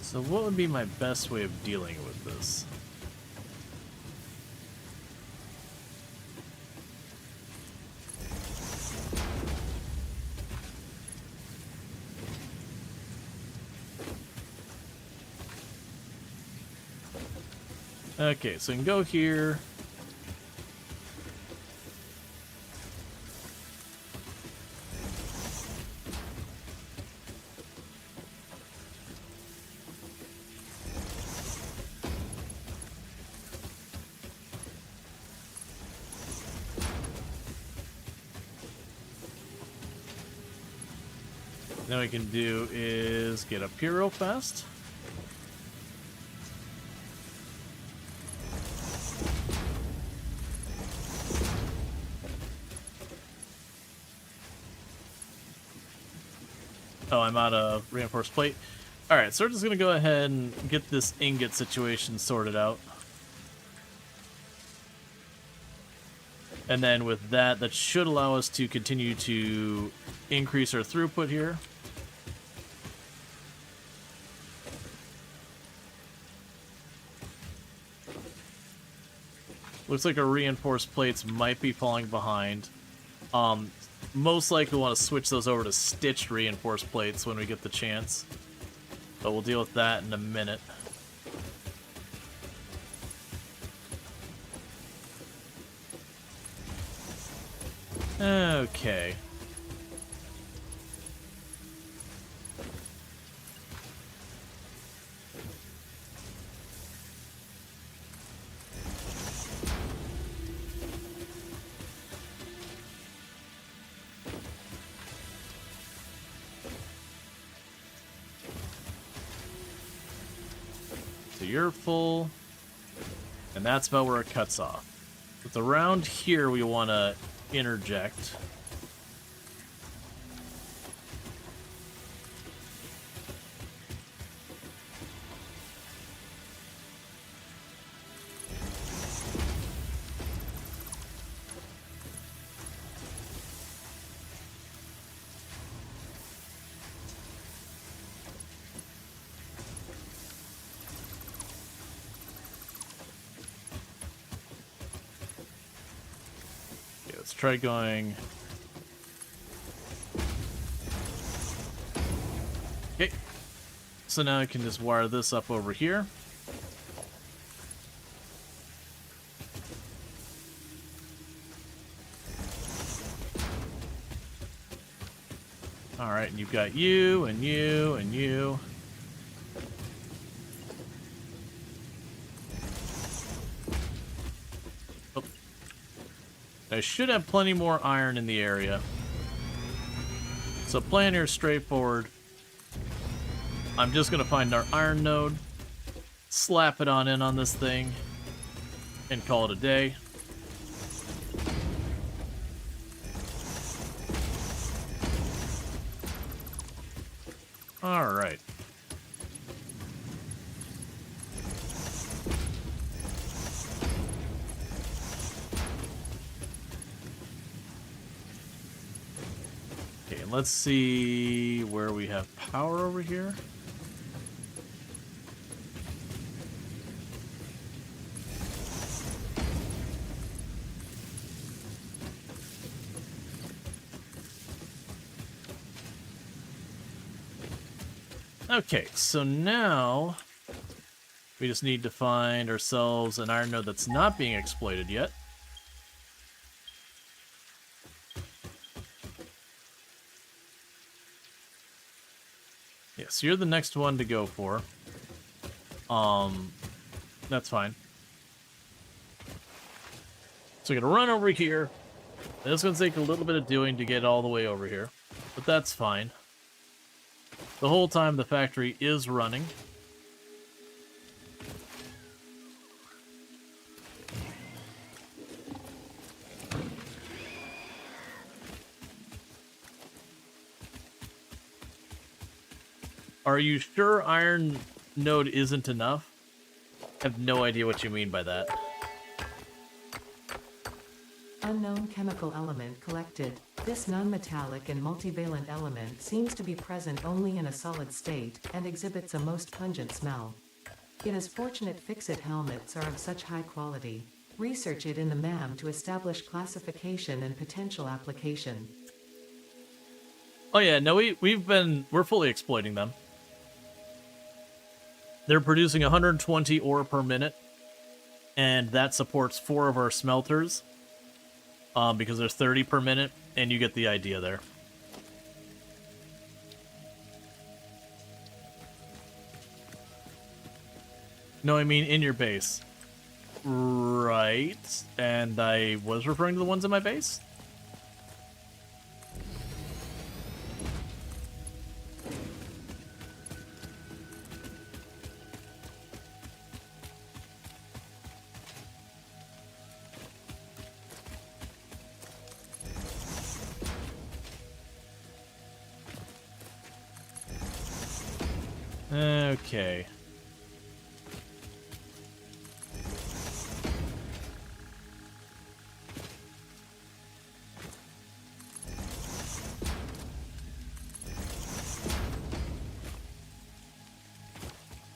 So what would be my best way of dealing with this? Okay, so we can go here. Then what we can do is get up here real fast. Oh, I'm out of reinforced plate. Alright, so we're just going to go ahead and get this ingot situation sorted out. And then with that, that should allow us to continue to increase our throughput here. Looks like our reinforced plates might be falling behind. Most likely want to switch those over to stitched reinforced plates when we get the chance. But we'll deal with that in a minute. Okay. So you're full, and that's about where it cuts off. It's around here we want to interject. Let's try going. Okay. So now I can just wire this up over here. Alright, and you've got you, and you, and you. I should have plenty more iron in the area. So plan here is straightforward. I'm just going to find our iron node, slap it on this thing, and call it a day. Alright. Let's see where we have power over here. Okay, so now we just need to find ourselves an iron node that's not being exploited yet. So you're the next one to go for. That's fine. So I'm gonna run over here, It's going to take a little bit of doing to get all the way over here, but that's fine. The whole time the factory is running. Are you sure iron node isn't enough? I have no idea what you mean by that. Unknown chemical element collected. This non-metallic and multivalent element seems to be present only in a solid state, and exhibits a most pungent smell. It is fortunate Fix-It helmets are of such high quality. Research it in the MAM to establish classification and potential application. Oh yeah, no, we're fully exploiting them. They're producing 120 ore per minute, and that supports 4 of our smelters. Because there's 30 per minute, and you get the idea there. No, I mean in your base. Right, and I was referring to the ones in my base? Okay.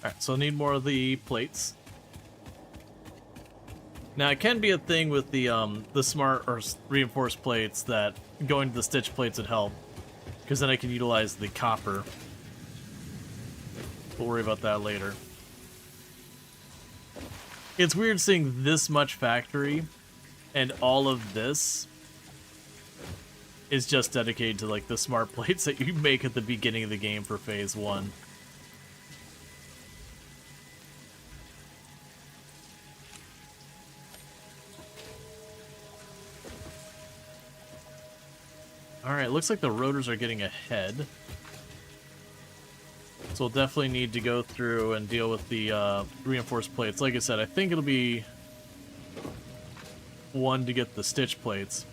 Alright, so I need more of the plates. Now, it can be a thing with the smart or reinforced plates that going to the stitch plates would help, because then I can utilize the copper. We'll worry about that later. It's weird seeing this much factory, and all of this is just dedicated to like the smart plates that you make at the beginning of the game for phase 1. Alright, looks like the rotors are getting ahead. So we'll definitely need to go through and deal with the reinforced plates. Like I said, I think it'll be 1 to get the stitch plates.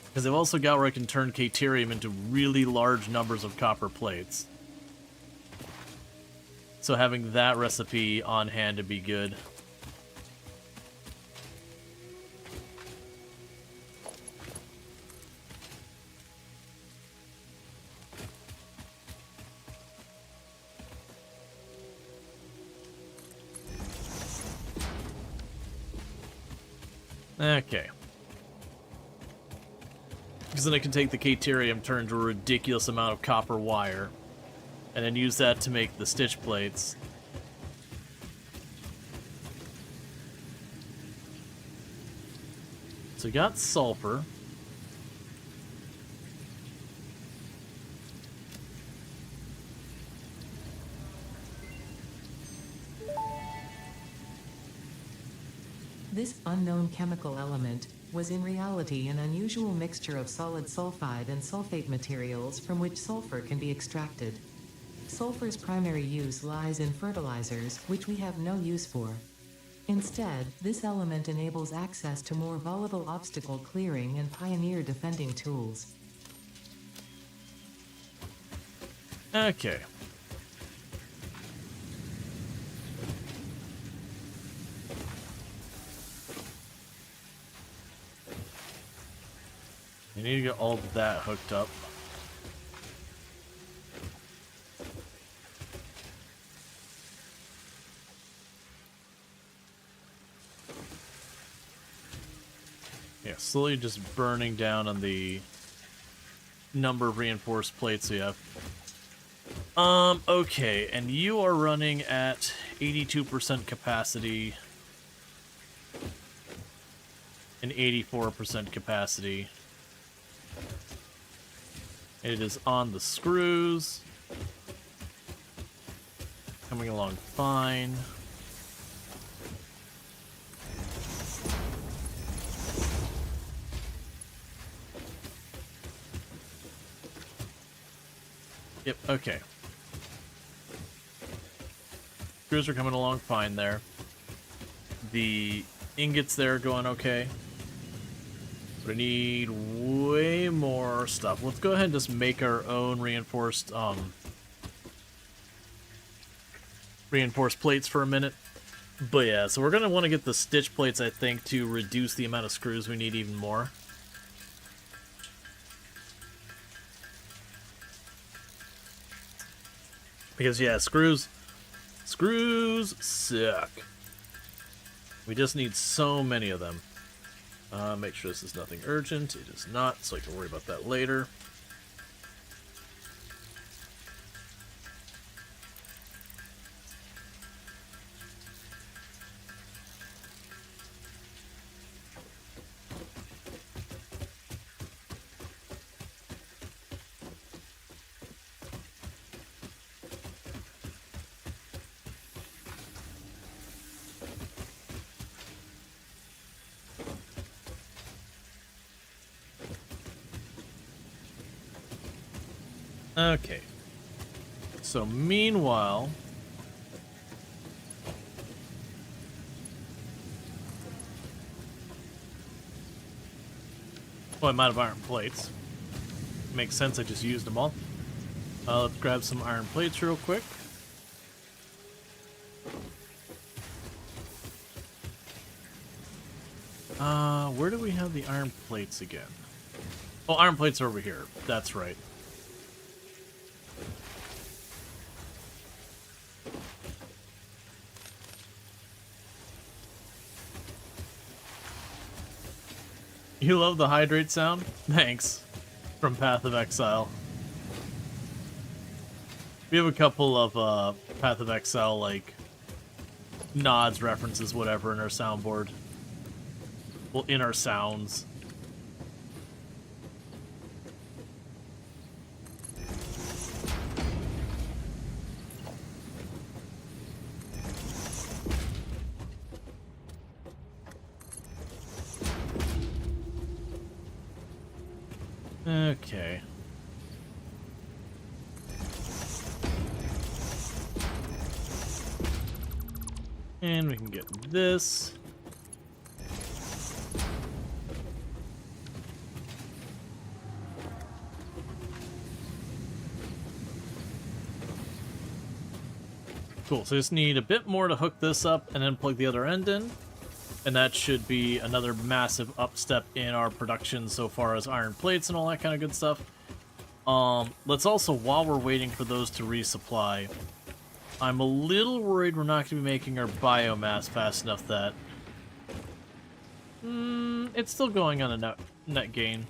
Because I've also got where I can turn Caterium into really large numbers of copper plates. So having that recipe on hand would be good. Okay. Because then I can take the Caterium, turn into a ridiculous amount of copper wire, and then use that to make the stitch plates. So we got sulfur. This unknown chemical element was in reality an unusual mixture of solid sulfide and sulfate materials from which sulfur can be extracted. Sulfur's primary use lies in fertilizers, which we have no use for. Instead, this element enables access to more volatile obstacle clearing and pioneer defending tools. Okay. I need to get all of that hooked up. Yeah, slowly just burning down on the number of reinforced plates we have. Okay, and you are running at 82% capacity and 84% capacity. It is on the screws. Coming along fine. Yep, okay. Screws are coming along fine there. The ingots there are going okay. But I need way more stuff. Let's go ahead and just make our own reinforced plates for a minute. But yeah, so we're going to want to get the stitch plates, I think, to reduce the amount of screws we need even more. Because, yeah, screws suck. We just need so many of them. Make sure this is nothing urgent. It is not, so I can worry about that later. Okay. So meanwhile, oh, I'm out of iron plates. Makes sense, I just used them all. Let's grab some iron plates real quick. Where do we have the iron plates again? Oh, iron plates are over here. That's right. You love the hydrate sound? Thanks. From Path of Exile. We have a couple of Path of Exile, like, nods, references, whatever, in our soundboard. Well, in our sounds. Okay. And we can get this. Cool, so just need a bit more to hook this up and then plug the other end in. And that should be another massive up step in our production so far as iron plates and all that kind of good stuff. Let's also, while we're waiting for those to resupply, I'm a little worried we're not going to be making our biomass fast enough that... it's still going on a net gain.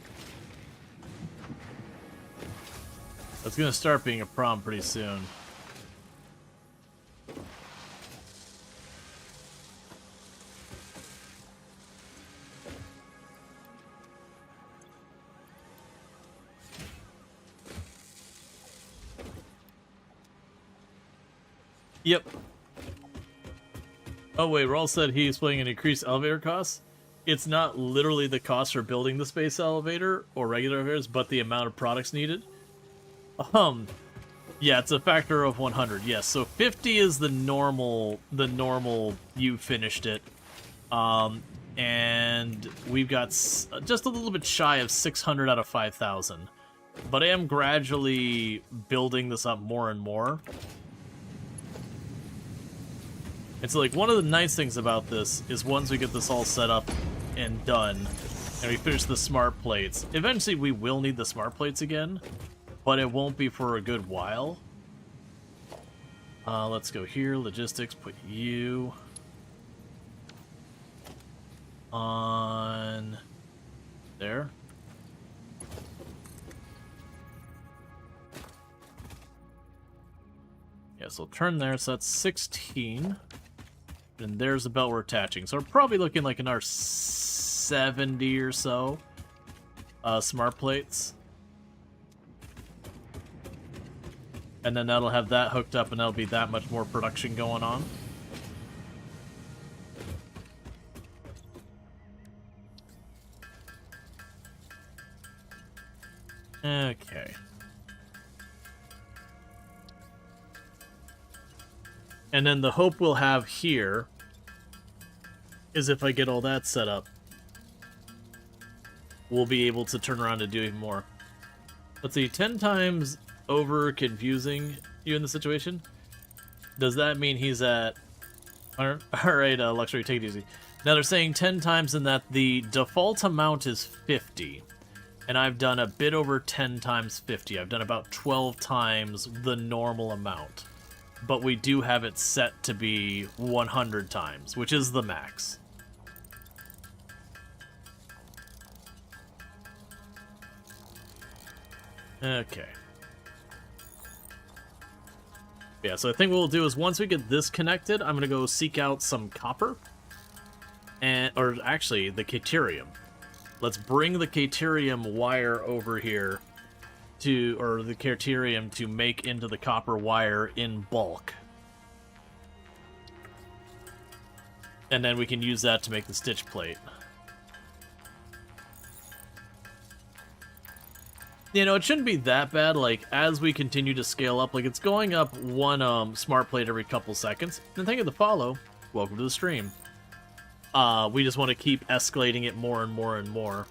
That's going to start being a problem pretty soon. Yep. Oh wait, Rual said he's playing an increased elevator costs. It's not literally the cost for building the space elevator or regular elevators, but the amount of products needed. Yeah, it's a factor of 100. Yes, so 50 is the normal you finished it. And we've got just a little bit shy of 600 out of 5,000. But I am gradually building this up more and more. It's like, one of the nice things about this is once we get this all set up and done, and we finish the smart plates, eventually we will need the smart plates again, but it won't be for a good while. Let's go here, logistics, put you on there. Yeah, so turn there, so that's 16. And there's the belt we're attaching. So we're probably looking like another 70 or so smart plates. And then that'll have that hooked up and that'll be that much more production going on. Okay. And then the hope we'll have here is if I get all that set up, we'll be able to turn around and do even more. Let's see, 10 times over confusing you in the situation? Does that mean he's at... Alright, Luxury, take it easy. Now they're saying 10 times in that the default amount is 50. And I've done a bit over 10 times 50. I've done about 12 times the normal amount. But we do have it set to be 100 times, which is the max. Okay. Yeah, so I think what we'll do is once we get this connected, I'm going to go seek out some copper. Or actually, the Caterium. Let's bring the Caterium wire over here or the Caterium to make into the copper wire in bulk. And then we can use that to make the stitch plate. You know, it shouldn't be that bad, like, as we continue to scale up, like, it's going up one smart plate every couple seconds. And thank you to follow. Welcome to the stream. We just want to keep escalating it more and more and more.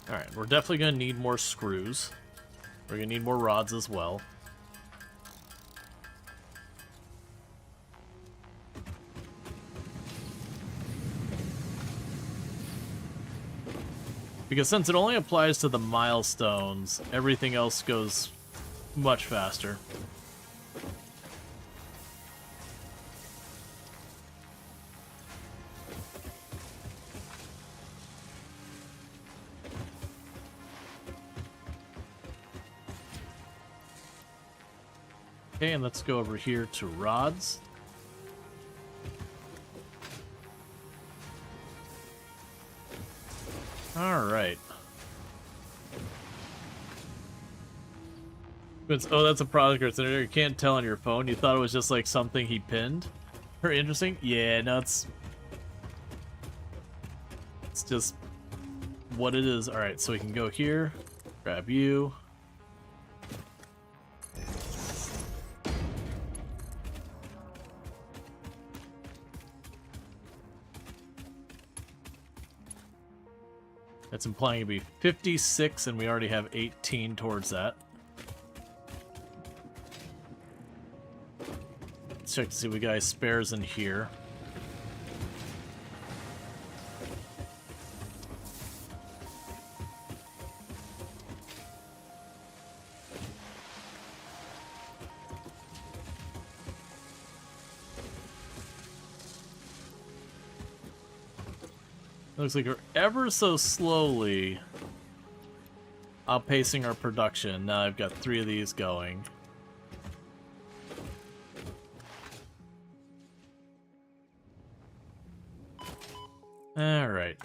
Alright, we're definitely going to need more screws. We're going to need more rods as well. Because since it only applies to the milestones, everything else goes much faster. Okay, and let's go over here to rods. Alright. Oh, that's a product or you can't tell on your phone. You thought it was just like something he pinned? Very interesting. Yeah, no, it's just what it is. Alright, so we can go here, grab you. That's implying it'd be 56, and we already have 18 towards that. Let's check to see if we got spares in here. Looks like we're ever so slowly outpacing our production. Now I've got 3 of these going. Alright.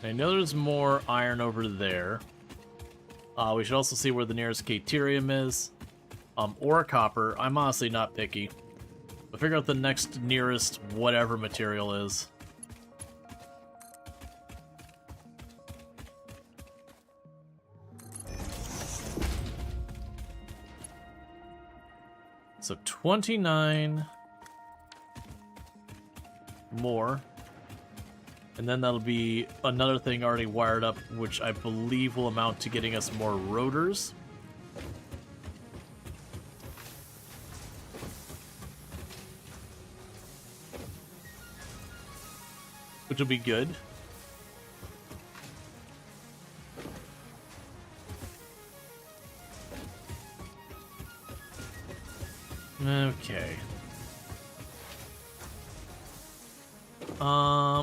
I know there's more iron over there. We should also see where the nearest Caterium is. Or copper. I'm honestly not picky. But figure out the next nearest whatever material is. So 29 more. And then that'll be another thing already wired up, which I believe will amount to getting us more rotors. Which will be good. Okay.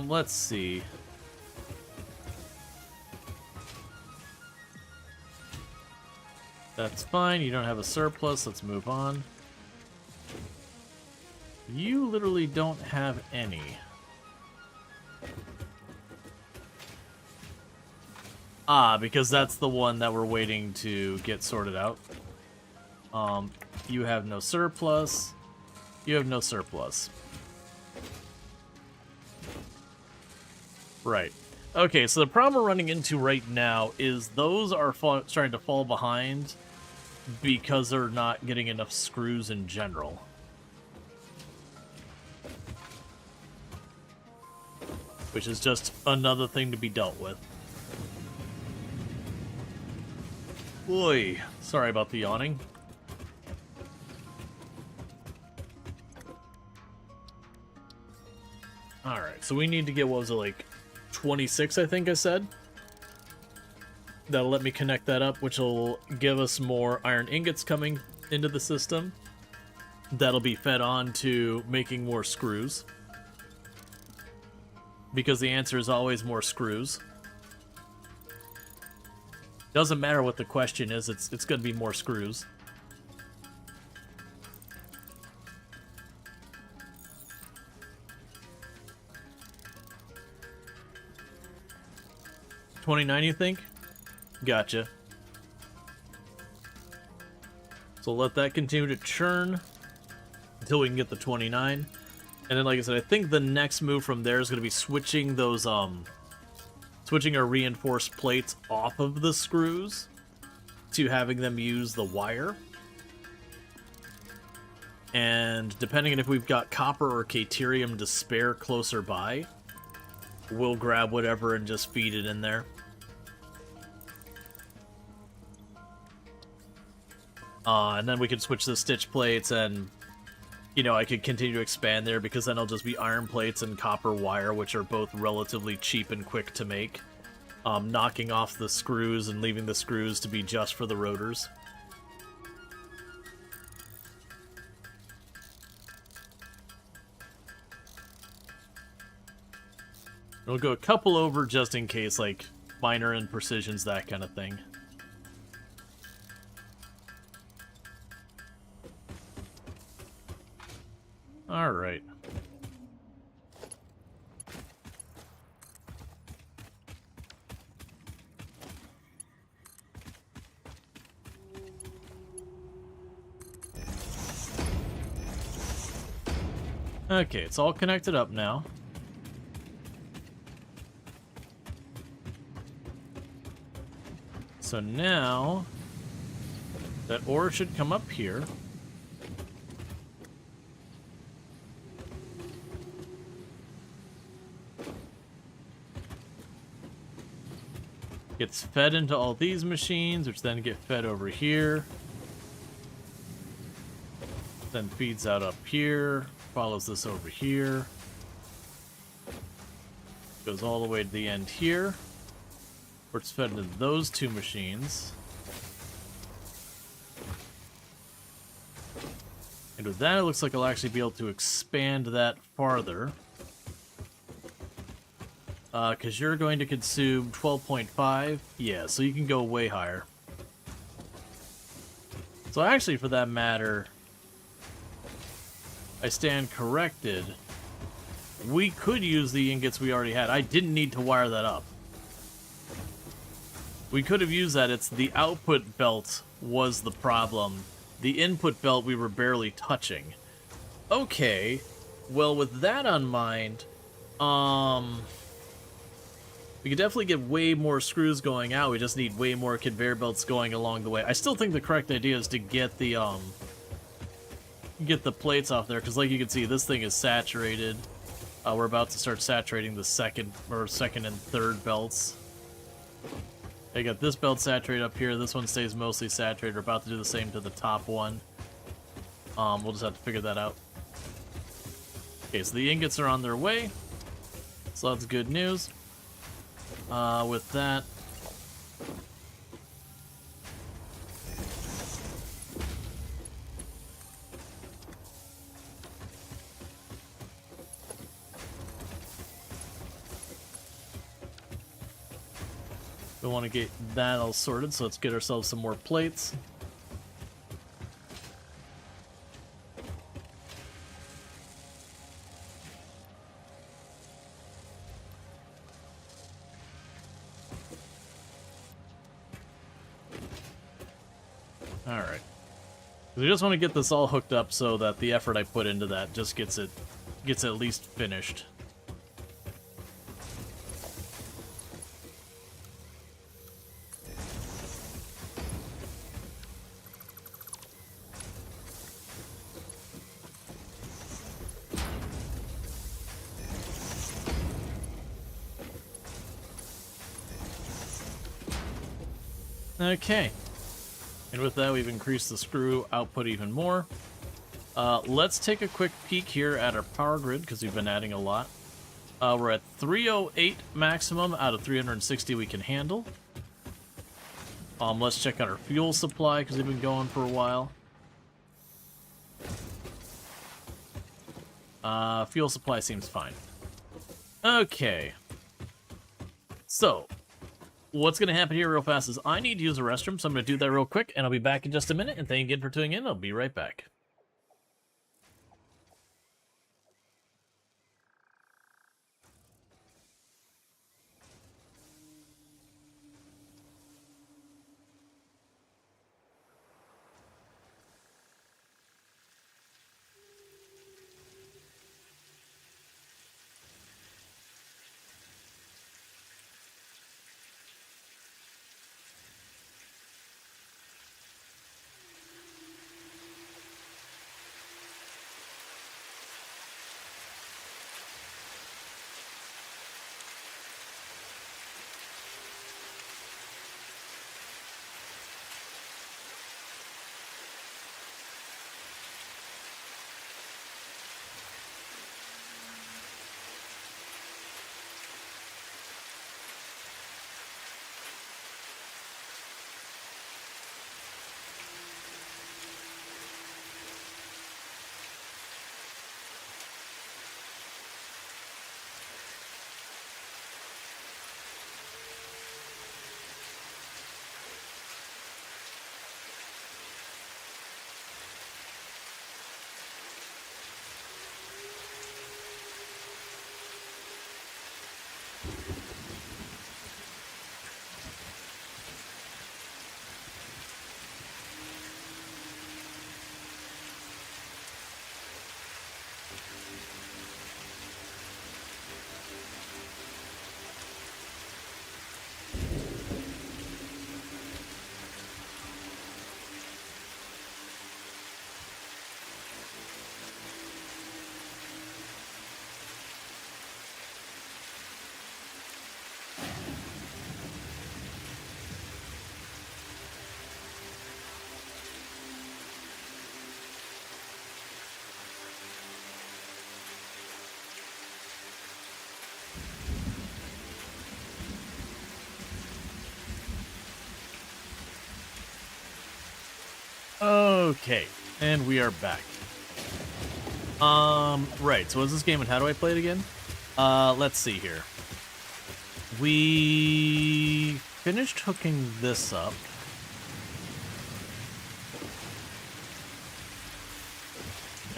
Let's see. That's fine, you don't have a surplus, let's move on. You literally don't have any. Ah, because that's the one that we're waiting to get sorted out. You have no surplus. You have no surplus. Right. Okay, so the problem we're running into right now is those are starting to fall behind because they're not getting enough screws in general. Which is just another thing to be dealt with. Boy, sorry about the yawning. Alright, so we need to get, what was it, like 26, I think I said? That'll let me connect that up, which will give us more iron ingots coming into the system. That'll be fed on to making more screws. Because the answer is always more screws. Doesn't matter what the question is, it's going to be more screws. $29, you think? Gotcha. So let that continue to churn until we can get the 29. And then, like I said, I think the next move from there is going to be switching those, switching our reinforced plates off of the screws to having them use the wire. And depending on if we've got copper or caterium to spare closer by, we'll grab whatever and just feed it in there. And then we can switch the stitch plates and, you know, I could continue to expand there because then it'll just be iron plates and copper wire, which are both relatively cheap and quick to make. Knocking off the screws and leaving the screws to be just for the rotors. We'll go a couple over just in case, like minor imprecisions, that kind of thing. Alright. Okay, it's all connected up now. So now, that ore should come up here. Gets fed into all these machines, which then get fed over here. Then feeds out up here, follows this over here. Goes all the way to the end here, where it's fed into those two machines. And with that, it looks like I'll actually be able to expand that farther. Because you're going to consume 12.5. Yeah, so you can go way higher. So actually, for that matter, I stand corrected. We could use the ingots we already had. I didn't need to wire that up. We could have used that. It's the output belt was the problem. The input belt we were barely touching. Okay. Well, with that on mind, we could definitely get way more screws going out. We just need way more conveyor belts going along the way. I still think the correct idea is to get the plates off there, because like you can see, this thing is saturated. We're about to start saturating the second and third belts. I got this belt saturated up here. This one stays mostly saturated. We're about to do the same to the top one. We'll just have to figure that out. Okay, so the ingots are on their way. So that's good news. With that, we want to get that all sorted, so let's get ourselves some more plates. Alright. We just want to get this all hooked up so that the effort I put into that just gets at least finished. Okay. And with that, we've increased the screw output even more. Let's take a quick peek here at our power grid, because we've been adding a lot. We're at 308 maximum out of 360 we can handle. Let's check out our fuel supply, because we've been going for a while. Fuel supply seems fine. Okay. So, what's going to happen here real fast is I need to use the restroom, so I'm going to do that real quick, and I'll be back in just a minute. And thank you again for tuning in. I'll be right back. Okay, and we are back. Right, so what's this game and how do I play it again? Let's see here. We finished hooking this up.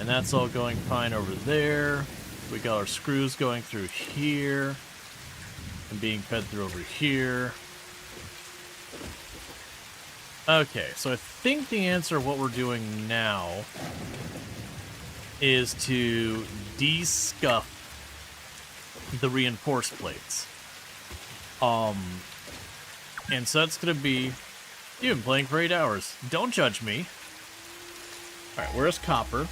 And that's all going fine over there. We got our screws going through here. And being fed through over here. Okay, so I think the answer of what we're doing now is to de-scuff the reinforced plates. And so that's gonna be... You've been playing for 8 hours. Don't judge me. Alright, where's copper?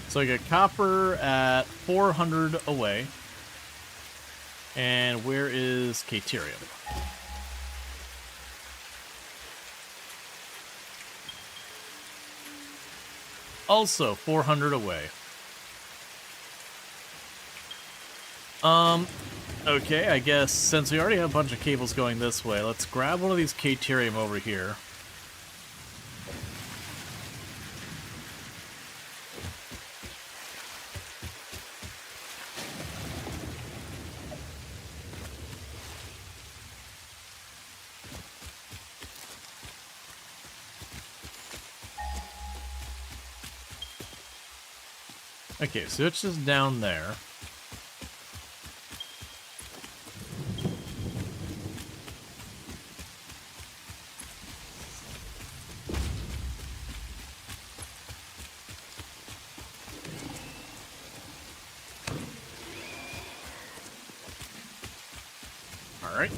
So I got copper at 400 away. And where is Caterium? Also 400 away. Okay, I guess since we already have a bunch of cables going this way, let's grab one of these Caterium over here. Okay, so it's just down there. All right.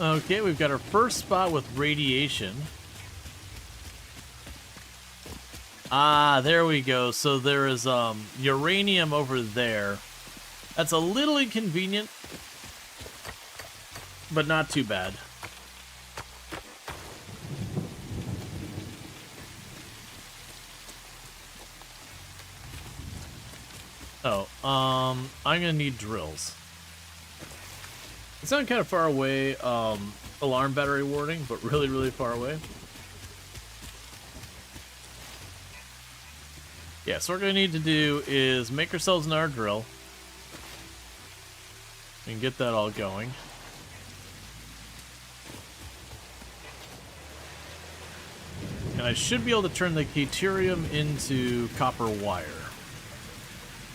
Okay, we've got our first spot with radiation. Ah, there we go. So there is uranium over there. That's a little inconvenient, but not too bad. Oh, I'm gonna need drills. It sounded kind of far away, alarm battery warning, but really, really far away. Yeah, so what we're gonna need to do is make ourselves another drill. And get that all going. And I should be able to turn the caterium into copper wire.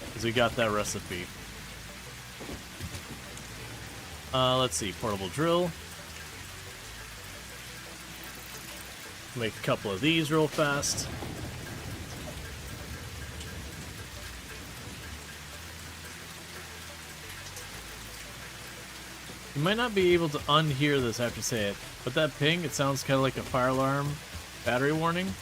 Because we got that recipe. Let's see, portable drill. Make a couple of these real fast. You might not be able to unhear this, I have to say it, but that ping, it sounds kind of like a fire alarm battery warning.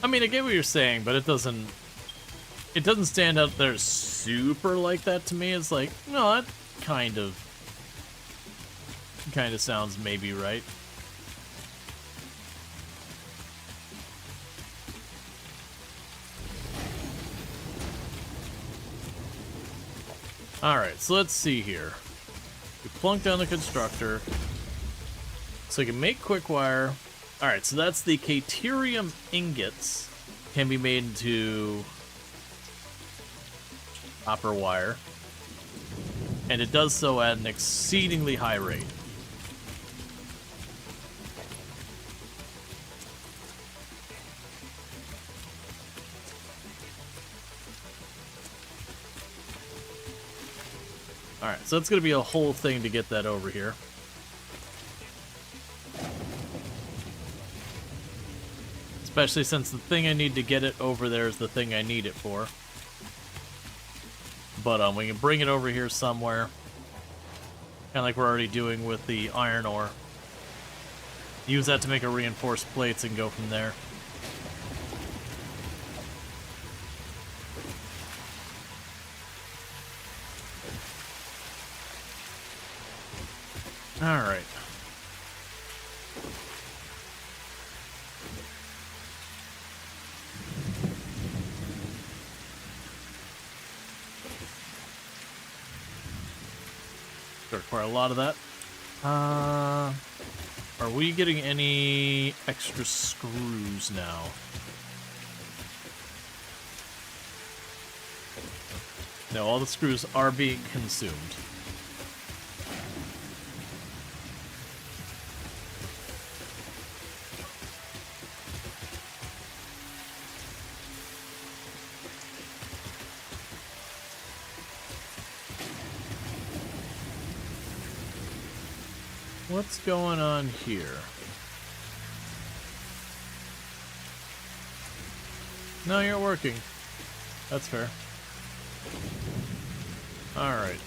I mean, I get what you're saying, but it doesn't stand out there super like that to me. It's like, no, that kind of sounds maybe right. Alright, so let's see here. We plunk down the constructor. So we can make quick wire. Alright, so that's the caterium ingots. Can be made into copper wire. And it does so at an exceedingly high rate. Alright, so it's going to be a whole thing to get that over here. Especially since the thing I need to get it over there is the thing I need it for. But we can bring it over here somewhere. Kind of like we're already doing with the iron ore. Use that to make a reinforced plates and go from there. Alright. Require a lot of that. Are we getting any extra screws now? No, all the screws are being consumed. What's going on here? No, you're working. That's fair. Alright.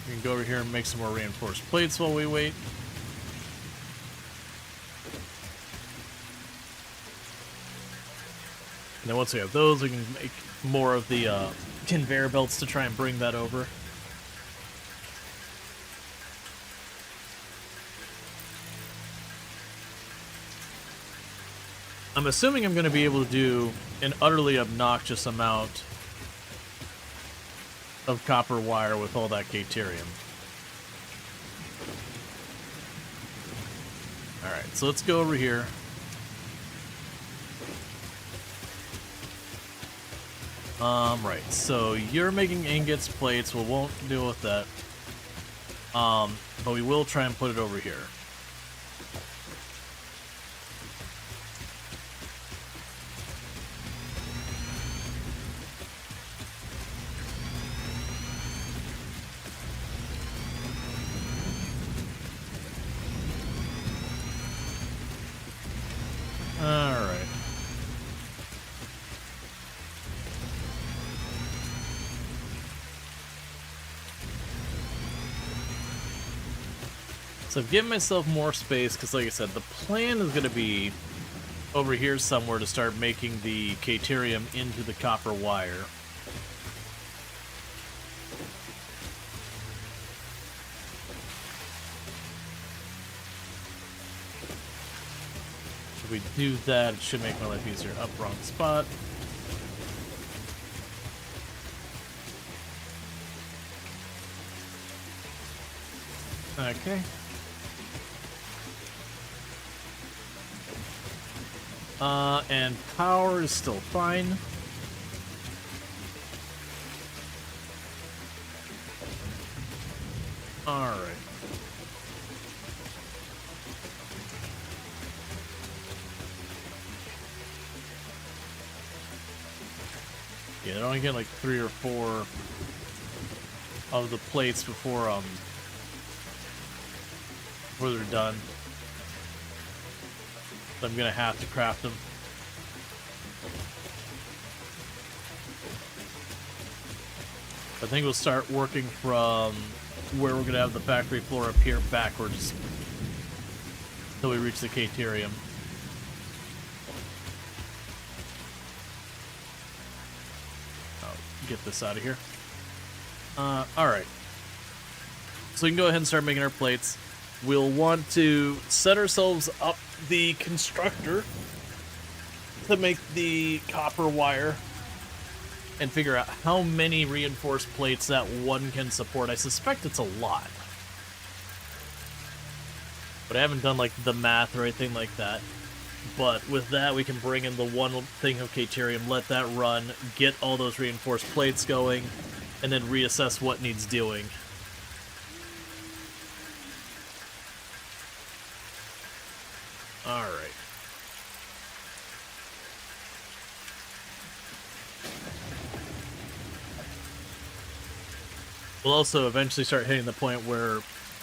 We can go over here and make some more reinforced plates while we wait. And then once we have those, we can make more of the conveyor belts to try and bring that over. I'm assuming I'm going to be able to do an utterly obnoxious amount of copper wire with all that caterium. Alright, so let's go over here. Right, so you're making ingots, plates, we won't deal with that. But we will try and put it over here. So I've given myself more space because, like I said, the plan is going to be over here somewhere to start making the Caterium into the copper wire. If we do that, it should make my life easier. Up, wrong spot. Okay. And power is still fine. Alright. Yeah, they're only getting like 3 or 4 of the plates before they're done. So I'm gonna have to craft them. I think we'll start working from where we're gonna have the factory floor up here backwards until we reach the Caterium. I'll get this out of here. Alright. So we can go ahead and start making our plates. We'll want to set ourselves up the constructor to make the copper wire and figure out how many reinforced plates that one can support. I suspect it's a lot, but I haven't done like the math or anything like that. But with that, we can bring in the one thing of Caterium, let that run, get all those reinforced plates going, and then reassess what needs doing. Alright. We'll also eventually start hitting the point where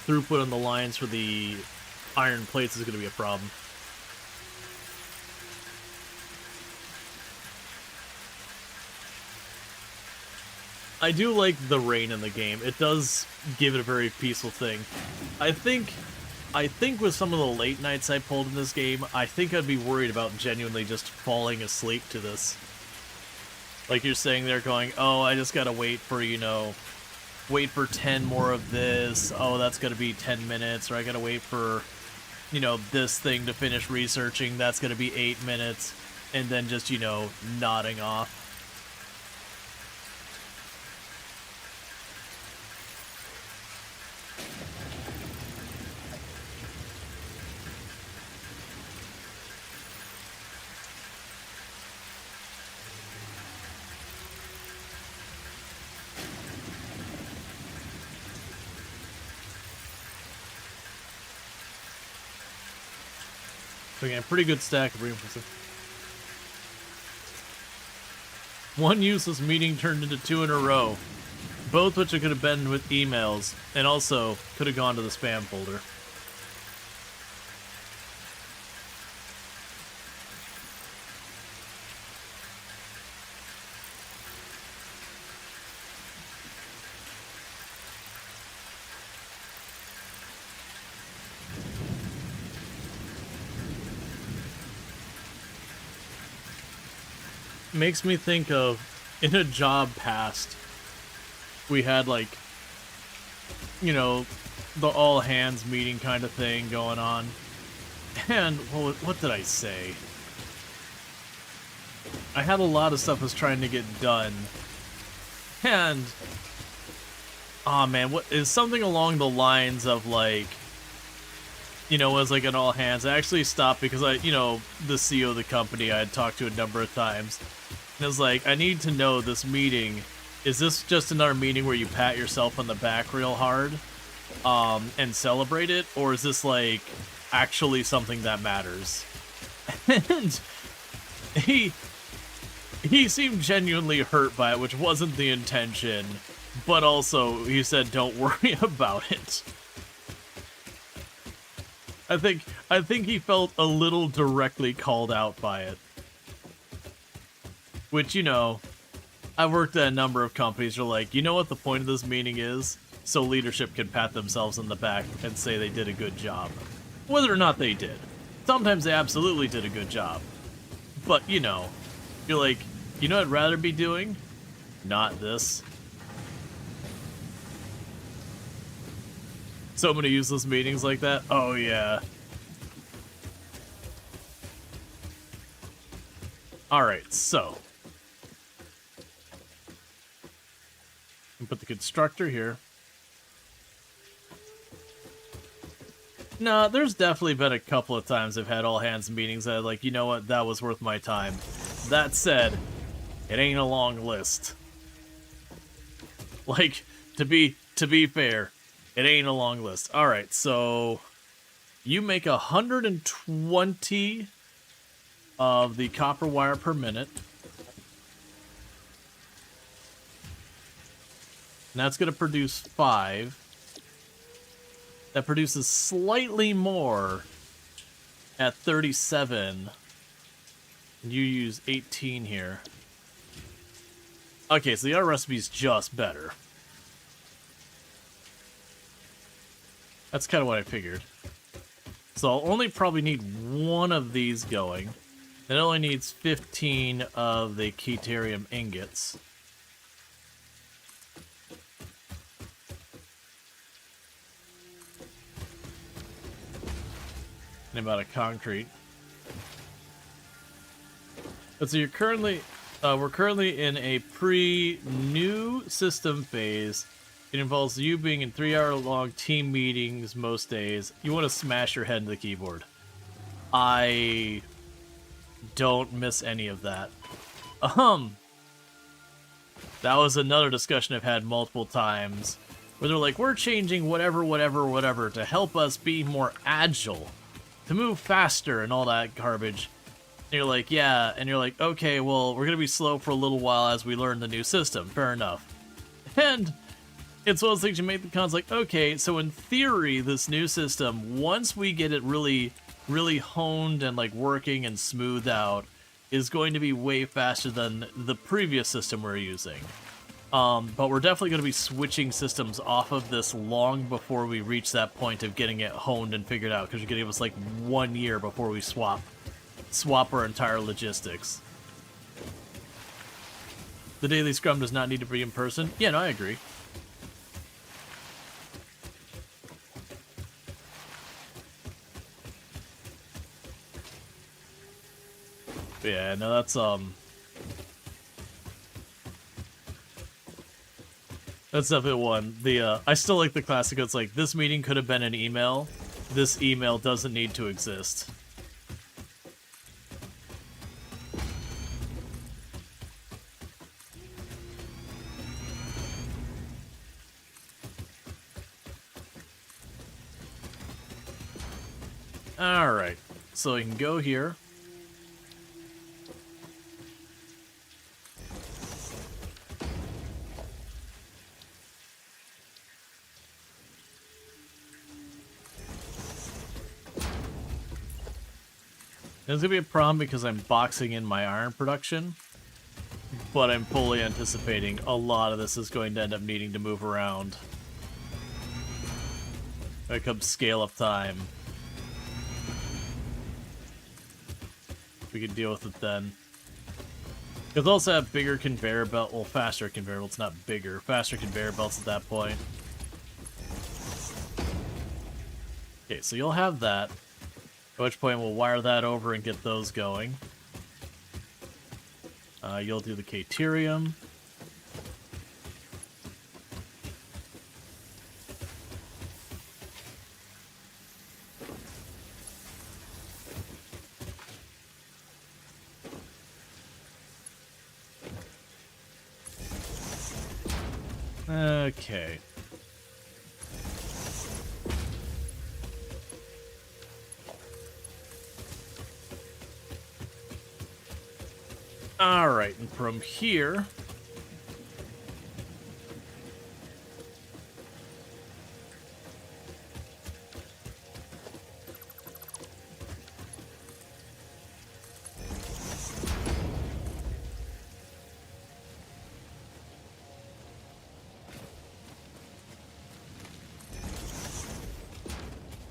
throughput on the lines for the iron plates is going to be a problem. I do like the rain in the game. It does give it a very peaceful thing. I think with some of the late nights I pulled in this game, I think I'd be worried about genuinely just falling asleep to this. Like you're saying there going, oh, I just gotta wait for, you know, wait for 10 more of this. Oh, that's gonna be 10 minutes. Or I gotta wait for, you know, this thing to finish researching. That's gonna be 8 minutes. And then just, you know, nodding off. So again, pretty good stack of reinforcements. One useless meeting turned into 2 in a row. Both which could have been with emails, and also could have gone to the spam folder. Makes me think of, in a job past, we had like, you know, the all hands meeting kind of thing going on. And, well, what did I say? I had a lot of stuff I was trying to get done. And, oh man, what is something along the lines of like, you know, as like an all hands. I actually stopped because the CEO of the company I had talked to a number of times. And it was like, I need to know this meeting. Is this just another meeting where you pat yourself on the back real hard and celebrate it? Or is this like actually something that matters? And he seemed genuinely hurt by it, which wasn't the intention. But also, he said, don't worry about it. I think he felt a little directly called out by it. Which, you know, I've worked at a number of companies who are like, you know what the point of this meeting is? so leadership can pat themselves on the back and say they did a good job. Whether or not they did. Sometimes they absolutely did a good job. But, you know, you're like, you know what I'd rather be doing? Not this. So many useless meetings like that. Oh, yeah. Alright, so. Put the constructor here. No, there's definitely been a couple of times I've had all hands meetings that I'm like, you know what, that was worth my time. That said, it ain't a long list. Like, to be fair, it ain't a long list. Alright, so you make 120 of the copper wire per minute. And that's going to produce 5. That produces slightly more at 37. And you use 18 here. Okay, so the other recipe's just better. That's kind of what I figured. So I'll only probably need one of these going. It only needs 15 of the Keterium ingots. And about a concrete. But so you're currently, we're currently in a pre-new system phase. It involves you being in 3-hour-long team meetings most days. You want to smash your head into the keyboard. I don't miss any of that. That was another discussion I've had multiple times, where they're like, we're changing whatever to help us be more agile, to move faster and all that garbage. And you're like, yeah, and you're like, okay, well, we're gonna be slow for a little while as we learn the new system. Fair enough. And it's one of those things you make the cons like, okay, so in theory, this new system, once we get it really honed and like working and smoothed out, is going to be way faster than the previous system we're using. But we're definitely going to be switching systems off of this long before we reach that point of getting it honed and figured out, because you're going to give us like 1 year before we swap our entire logistics. The daily scrum does not need to be in person. Yeah, no, I agree. Yeah, no, that's definitely one. I still like the classic. It's like, this meeting could have been an email. This email doesn't need to exist. Alright, so you can go here. It's gonna be a problem because I'm boxing in my iron production, but I'm fully anticipating a lot of this is going to end up needing to move around. When it comes scale up time. We can deal with it then. Because also have bigger conveyor belt, well, faster conveyor belts, not bigger, faster conveyor belts at that point. Okay, so you'll have that. At which point we'll wire that over and get those going. You'll do the Keterium. Okay. Alright, and from here...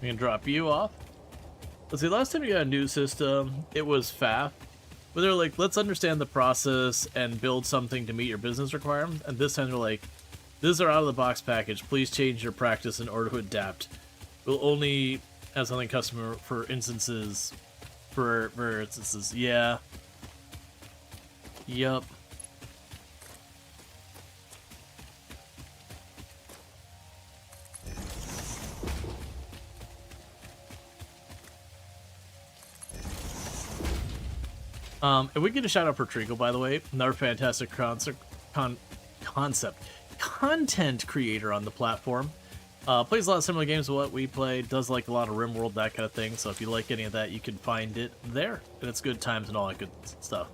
We can drop you off. Let's see, last time you got a new system, it was FAF. But they're like, let's understand the process and build something to meet your business requirements. And this time they're like, this is our out-of-the-box package. Please change your practice in order to adapt. We'll only have something custom for instances. For instances, yeah. Yup. If we get a shout out for Treacle, by the way, another fantastic content creator on the platform. Plays a lot of similar games to what we play, does like a lot of RimWorld, that kind of thing, so if you like any of that, you can find it there, and it's good times and all that good stuff.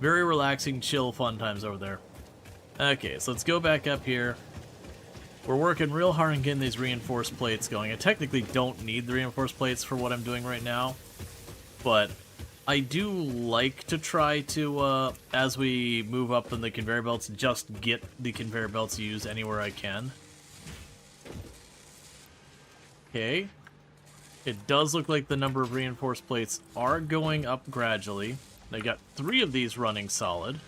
Very relaxing, chill, fun times over there. Okay, so let's go back up here. We're working real hard on getting these reinforced plates going. I technically don't need the reinforced plates for what I'm doing right now, but I do like to try to, as we move up in the conveyor belts, just get the conveyor belts used anywhere I can. Okay. It does look like the number of reinforced plates are going up gradually. They got 3 of these running solid.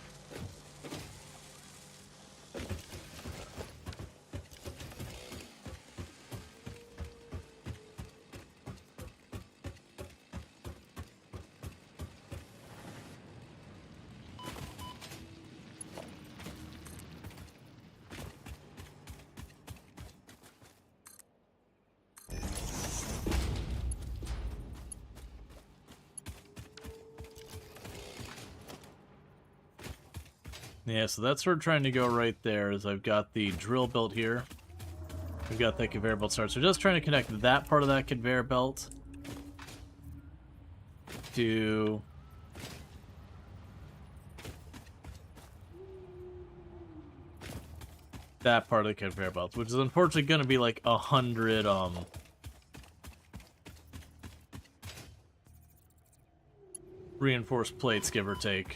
Yeah, so that's where we're trying to go right there, is I've got the drill belt here. We've got that conveyor belt starts. So just trying to connect that part of that conveyor belt to that part of the conveyor belt, which is unfortunately going to be like 100 reinforced plates, give or take.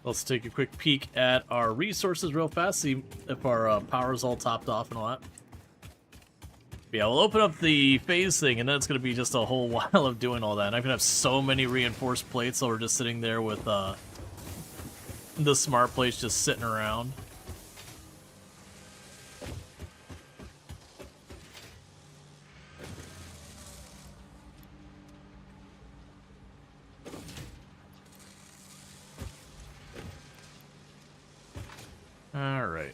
Let's take a quick peek at our resources real fast, see if our power's all topped off and all that. Yeah, we'll open up the phase thing, and then it's going to be just a whole while of doing all that. And I'm going to have so many reinforced plates, so we're just sitting there with the smart plates just sitting around. Alright.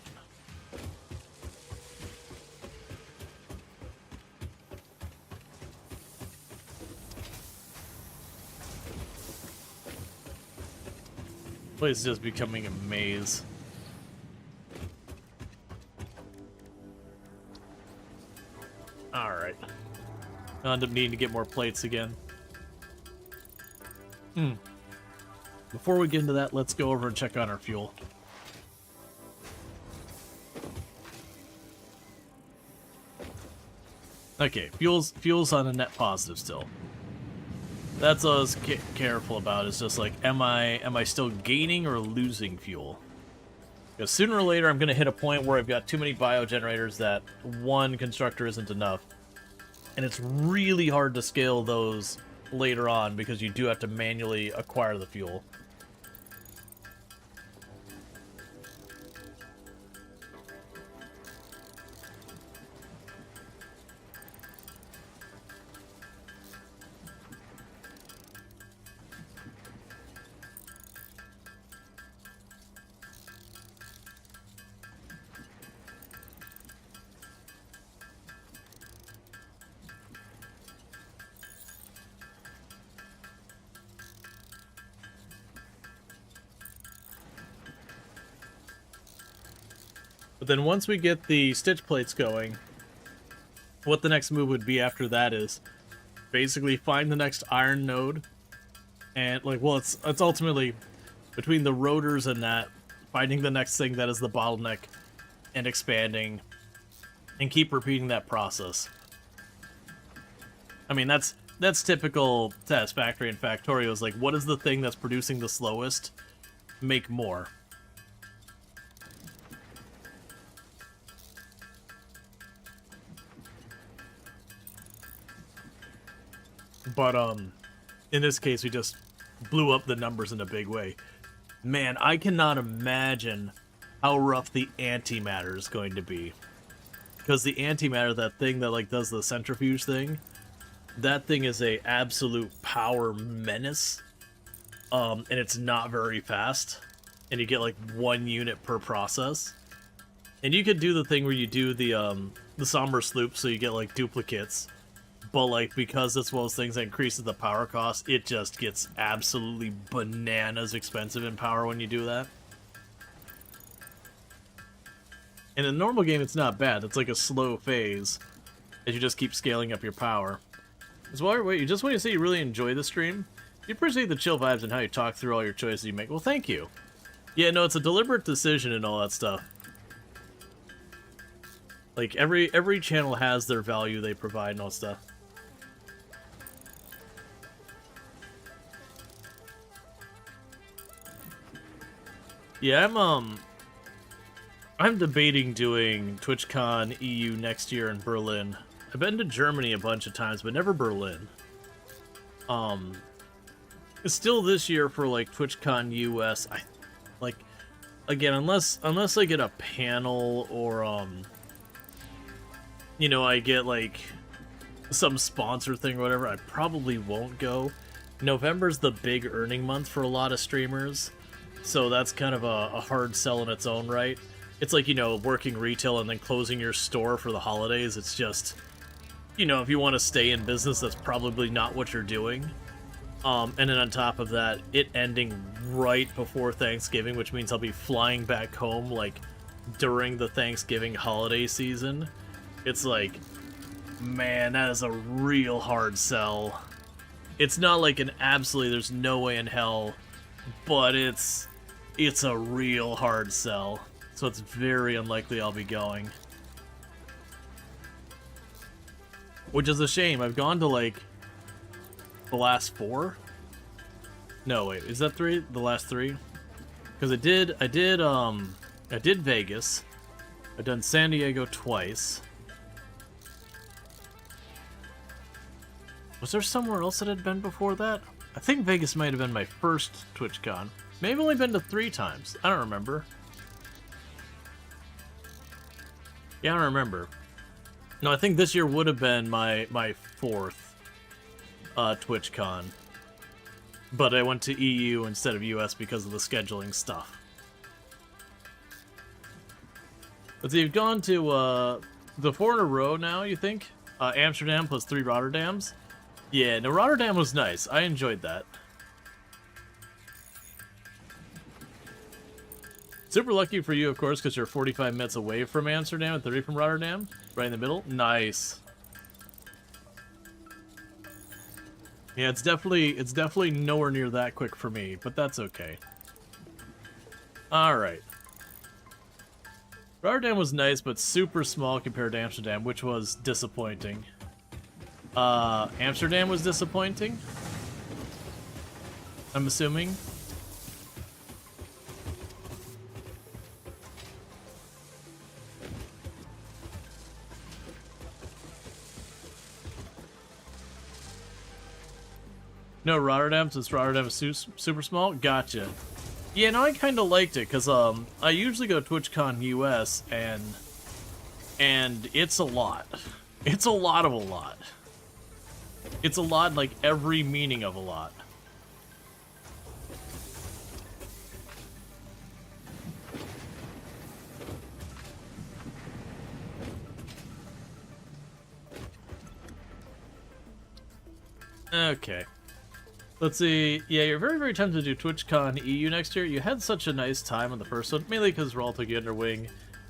Place is just becoming a maze. Alright. I'll end up needing to get more plates again. Before we get into that, let's go over and check on our fuel. Okay, fuel's on a net positive still. That's what I was careful about. It's just like, am I still gaining or losing fuel? Because sooner or later, I'm going to hit a point where I've got too many biogenerators that one constructor isn't enough. And it's really hard to scale those later on because you do have to manually acquire the fuel. But then once we get the stitch plates going, what the next move would be after that is basically find the next iron node. And, like, well, it's ultimately between the rotors and that, finding the next thing that is the bottleneck and expanding and keep repeating that process. I mean, that's typical Satisfactory and Factorial, is like, what is the thing that's producing the slowest? Make more. But in this case, we just blew up the numbers in a big way. Man, I cannot imagine how rough the antimatter is going to be. Because the antimatter, that thing that like does the centrifuge thing, that thing is a absolute power menace. And it's not very fast. And you get like 1 unit per process. And you could do the thing where you do the somber sloop, so you get like duplicates. But like, because it's one of those things that increases the power cost, it just gets absolutely bananas expensive in power when you do that. In a normal game, it's not bad. It's like a slow phase as you just keep scaling up your power. So wait, you just want to say you really enjoy the stream? You appreciate the chill vibes and how you talk through all your choices you make. Well, thank you. Yeah, no, it's a deliberate decision and all that stuff. Like, every channel has their value they provide and all that stuff. Yeah, I'm debating doing TwitchCon EU next year in Berlin. I've been to Germany a bunch of times, but never Berlin. Still this year for like TwitchCon US. Like, again, unless I get a panel or you know, I get like some sponsor thing or whatever, I probably won't go. November's the big earning month for a lot of streamers, so that's kind of a hard sell in its own right. It's like, you know, working retail and then closing your store for the holidays. It's just, you know, if you want to stay in business, that's probably not what you're doing. And then on top of that, it ending right before Thanksgiving, which means I'll be flying back home, like, during the Thanksgiving holiday season. It's like, man, that is a real hard sell. It's not like an absolutely there's no way in hell, but it's a real hard sell. So it's very unlikely I'll be going. Which is a shame. I've gone to, like, the last 4? No, wait, is that 3? The last 3? Because I did Vegas. I've done San Diego twice. Was there somewhere else that had been before that? I think Vegas might have been my first TwitchCon. Maybe I've only been to 3 times. I don't remember. Yeah, I don't remember. No, I think this year would have been my 4th TwitchCon. But I went to EU instead of US because of the scheduling stuff. But so you've gone to the 4 in a row now, you think? Amsterdam plus 3 Rotterdams? Yeah, no, Rotterdam was nice. I enjoyed that. Super lucky for you, of course, because you're 45 minutes away from Amsterdam and 30 from Rotterdam. Right in the middle. Nice. Yeah, it's definitely nowhere near that quick for me, but that's okay. Alright. Rotterdam was nice, but super small compared to Amsterdam, which was disappointing. Amsterdam was disappointing? I'm assuming? No, Rotterdam, since Rotterdam is super small? Gotcha. Yeah, no, I kind of liked it, because I usually go to TwitchCon US, and it's a lot. It's a lot of a lot. It's a lot, like, every meaning of a lot. Okay. Let's see. Yeah, you're very, very tempted to do TwitchCon EU next year. You had such a nice time on the first one, mainly because Rual took you under wing.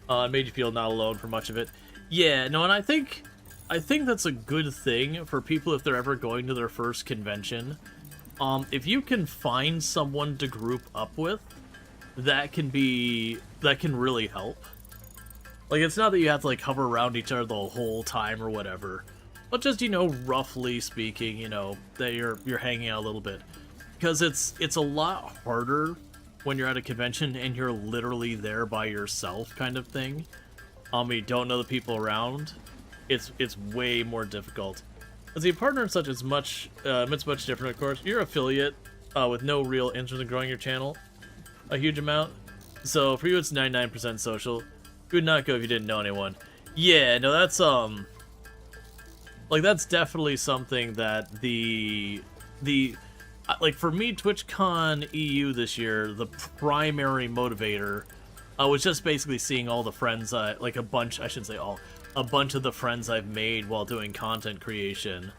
Made you feel not alone for much of it. Yeah, no, and I think that's a good thing for people if they're ever going to their first convention. If you can find someone to group up with, that can really help. Like, it's not that you have to, like, hover around each other the whole time or whatever. But just, you know, roughly speaking, you know, that you're hanging out a little bit. Because it's a lot harder when you're at a convention and you're literally there by yourself kind of thing. You don't know the people around. It's way more difficult. As a partner and such, it's much different, of course. You're affiliate with no real interest in growing your channel a huge amount. So for you, it's 99% social. You would not go if you didn't know anyone. Yeah, no, that's like that's definitely something that like for me, TwitchCon EU this year, the primary motivator was just basically seeing all the friends, like a bunch of the friends I've made while doing content creation.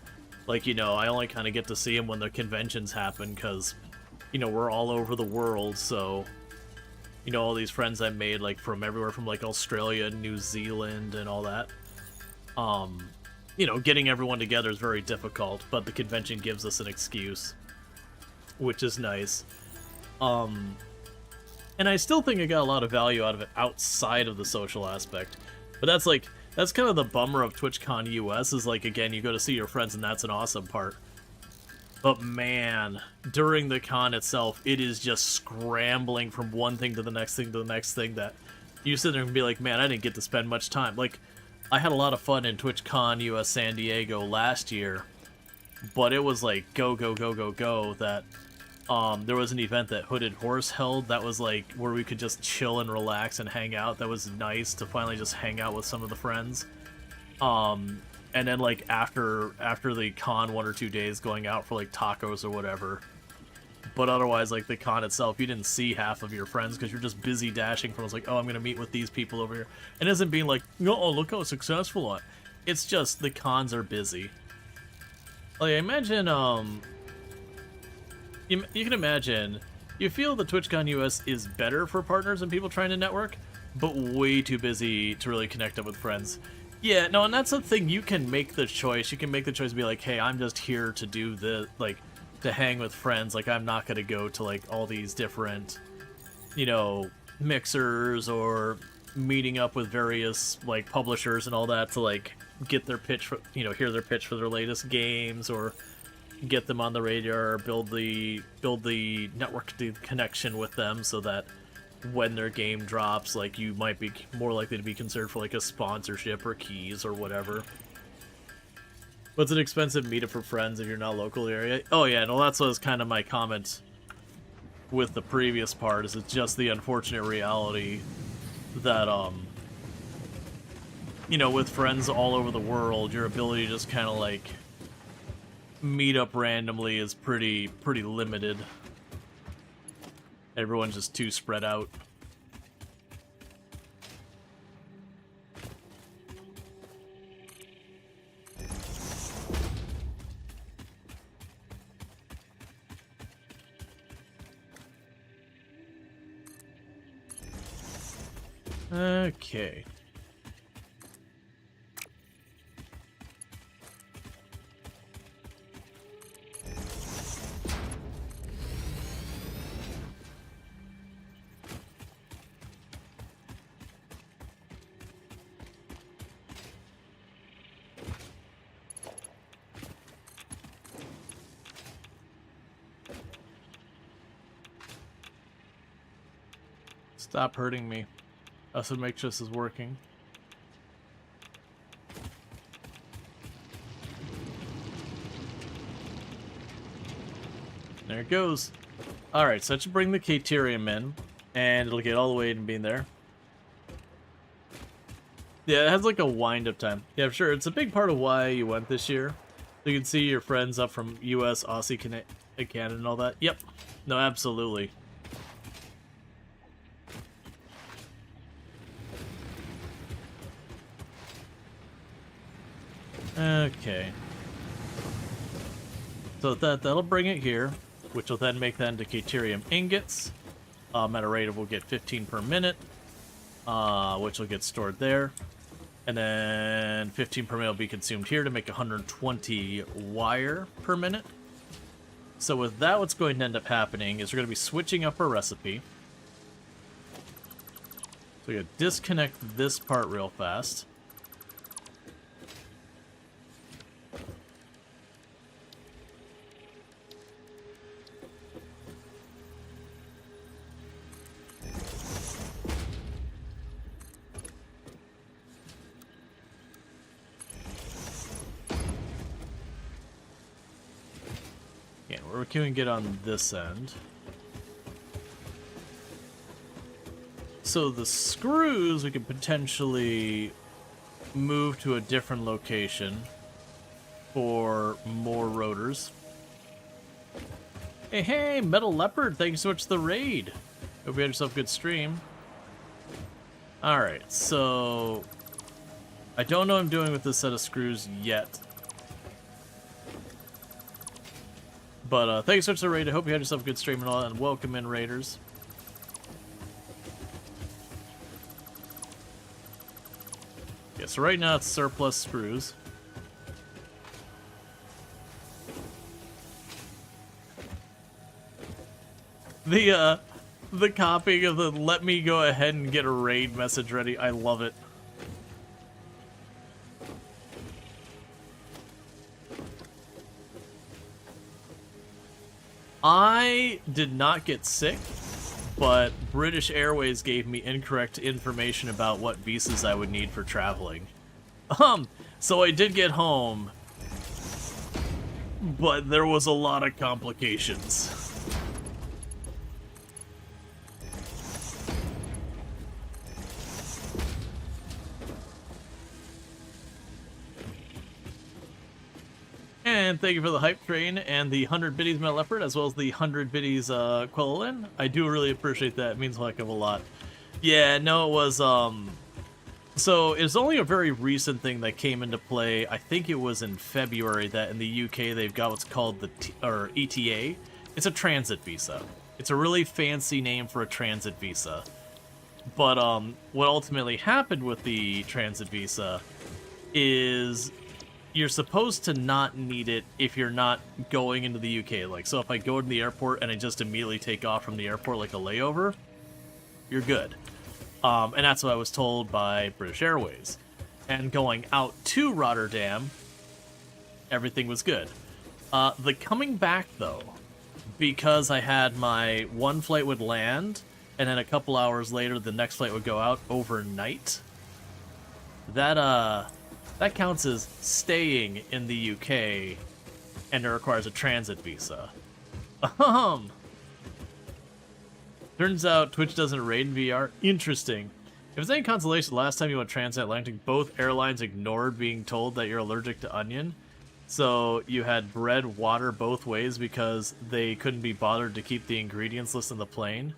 Like, you know, I only kind of get to see them when the conventions happen because, you know, we're all over the world, so, you know, all these friends I made, like, from everywhere from, like, Australia, New Zealand, and all that. You know, getting everyone together is very difficult, but the convention gives us an excuse, which is nice. And I still think I got a lot of value out of it outside of the social aspect. But that's kind of the bummer of TwitchCon US, is like, again, you go to see your friends and that's an awesome part. But man, during the con itself, it is just scrambling from one thing to the next thing to the next thing that you sit there and be like, man, I didn't get to spend much time. Like, I had a lot of fun in TwitchCon US San Diego last year, but it was like go, go, go, go, go that there was an event that Hooded Horse held that was like where we could just chill and relax and hang out. That was nice to finally just hang out with some of the friends. And then like after the con 1 or 2 days going out for like tacos or whatever. But otherwise, like the con itself, you didn't see half of your friends because you're just busy dashing from, like, oh, I'm gonna meet with these people over here. And it isn't being like, oh, look how successful I am. It's just the cons are busy. Like, imagine you can imagine, you feel the TwitchCon US is better for partners and people trying to network, but way too busy to really connect up with friends. Yeah, no, and that's the thing, you can make the choice. You can make the choice to be like, hey, I'm just here to do the, like, to hang with friends. Like, I'm not gonna go to, like, all these different, you know, mixers or meeting up with various, like, publishers and all that to, like, get their pitch for, you know, hear their pitch for their latest games, or get them on the radar, build the network connection with them so that when their game drops, like, you might be more likely to be considered for like a sponsorship or keys or whatever. But it's an expensive meetup for friends if you're not local area. Oh yeah, no, that's what was kind of my comment with the previous part, is it's just the unfortunate reality that you know, with friends all over the world, your ability to just kind of like meet up randomly is pretty limited. Everyone's just too spread out. Okay. Stop hurting me. I should make sure this is working. There it goes. Alright, so that should bring the Caterium in, and it'll get all the way in being there. Yeah, it has like a wind-up time. Yeah, sure, it's a big part of why you went this year. So you can see your friends up from US, Aussie, Canada, and all that. Yep. No, absolutely. Okay. So that'll bring it here, which will then make that into Caterium ingots. At a rate of, we'll get 15 per minute, which will get stored there. And then 15 per minute will be consumed here to make 120 wire per minute. So with that, what's going to end up happening is we're going to be switching up our recipe. So we're going to disconnect this part real fast. what can we get on this end? So the screws we could potentially move to a different location for more rotors. Hey, Metal Leopard, thanks so much for the raid. Hope you had yourself a good stream. Alright, so I don't know what I'm doing with this set of screws yet. But thanks so much for the raid. I hope you had yourself a good stream and all, and welcome in, raiders. Yeah, so right now it's surplus screws. The copying of the "let me go ahead and get a raid" message ready, I love it. I did not get sick, but British Airways gave me incorrect information about what visas I would need for traveling. So I did get home, but there was a lot of complications. And thank you for the hype train and the 100 biddies Metal Leopard, as well as the 100 biddies Quillin. I do really appreciate that. It means a heck of a lot. Yeah, no, it was, so it was only a very recent thing that came into play. I think it was in February that in the UK they've got what's called the ETA. It's a transit visa. It's a really fancy name for a transit visa. But what ultimately happened with the transit visa is you're supposed to not need it if you're not going into the UK. Like, so if I go to the airport and I just immediately take off from the airport like a layover, you're good. And that's what I was told by British Airways. And going out to Rotterdam, everything was good. The coming back, though, because I had my one flight would land, and then a couple hours later the next flight would go out overnight, that counts as staying in the UK, and it requires a transit visa. Turns out Twitch doesn't raid in VR. Interesting. If it's any consolation, last time you went transatlantic, both airlines ignored being told that you're allergic to onion. So you had bread, water both ways because they couldn't be bothered to keep the ingredients list on the plane.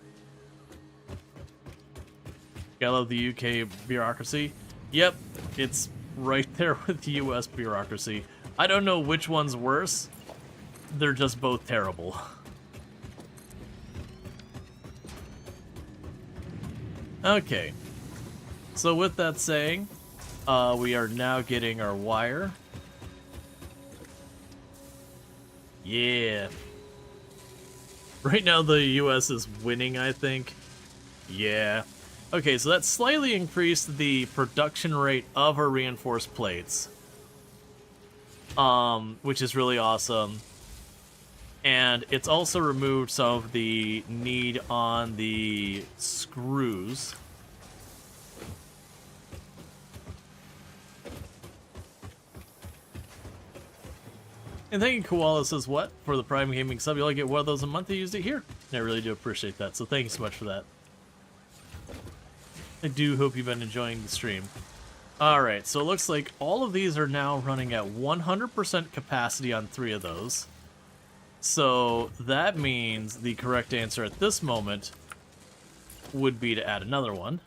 I love the UK bureaucracy. Yep, it's right there with the US bureaucracy. I don't know which one's worse. They're just both terrible. Okay. So with that saying, we are now getting our wire. Yeah. Right now the US is winning, I think. Yeah. Okay, so that slightly increased the production rate of our reinforced plates. Which is really awesome. And it's also removed some of the need on the screws. And thank you, Koala says, what? For the Prime Gaming sub, you only get one of those a month. You used it here. And I really do appreciate that, so thank you so much for that. I do hope you've been enjoying the stream. Alright, so it looks like all of these are now running at 100% capacity on 3 of those. So that means the correct answer at this moment would be to add another one.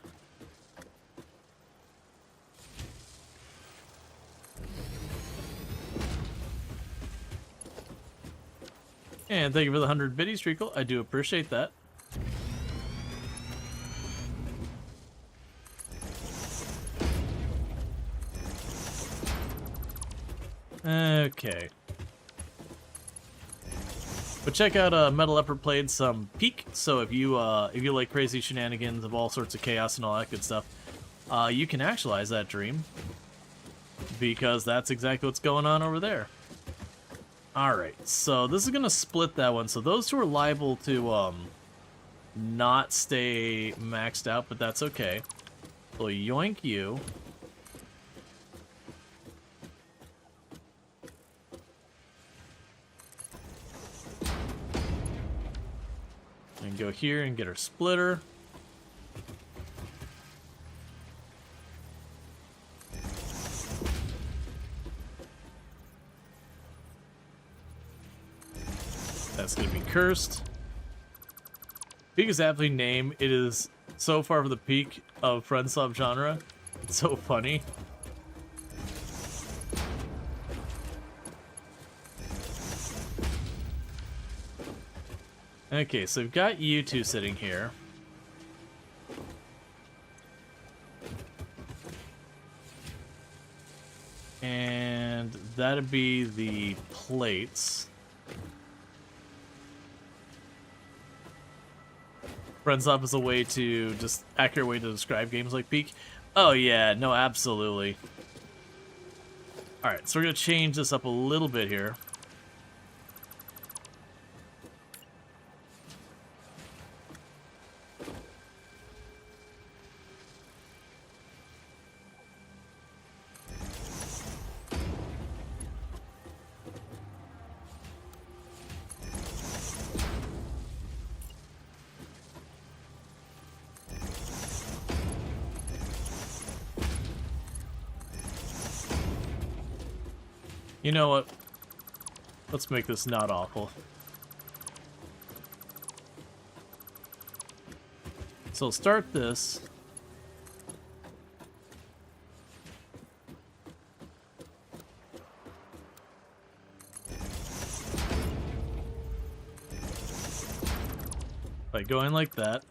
And thank you for the 100 biddies, Treacle. I do appreciate that. Okay. But check out Metal Leopard played some Peak, so if you like crazy shenanigans of all sorts of chaos and all that good stuff, you can actualize that dream. Because that's exactly what's going on over there. Alright, so this is gonna split that one. So those two are liable to not stay maxed out, but that's okay. So yoink you. then go here and get our splitter. That's going to be cursed. Peak is aptly named. It is so far from the peak of friend sub genre. It's so funny. Okay, so we've got you two sitting here. And that'd be the plates. Friends up is a way to, just accurate way to describe games like Peak. Oh yeah, no, absolutely. Alright, so we're gonna change this up a little bit here. You know what? Let's make this not awful. So start this. By going like that.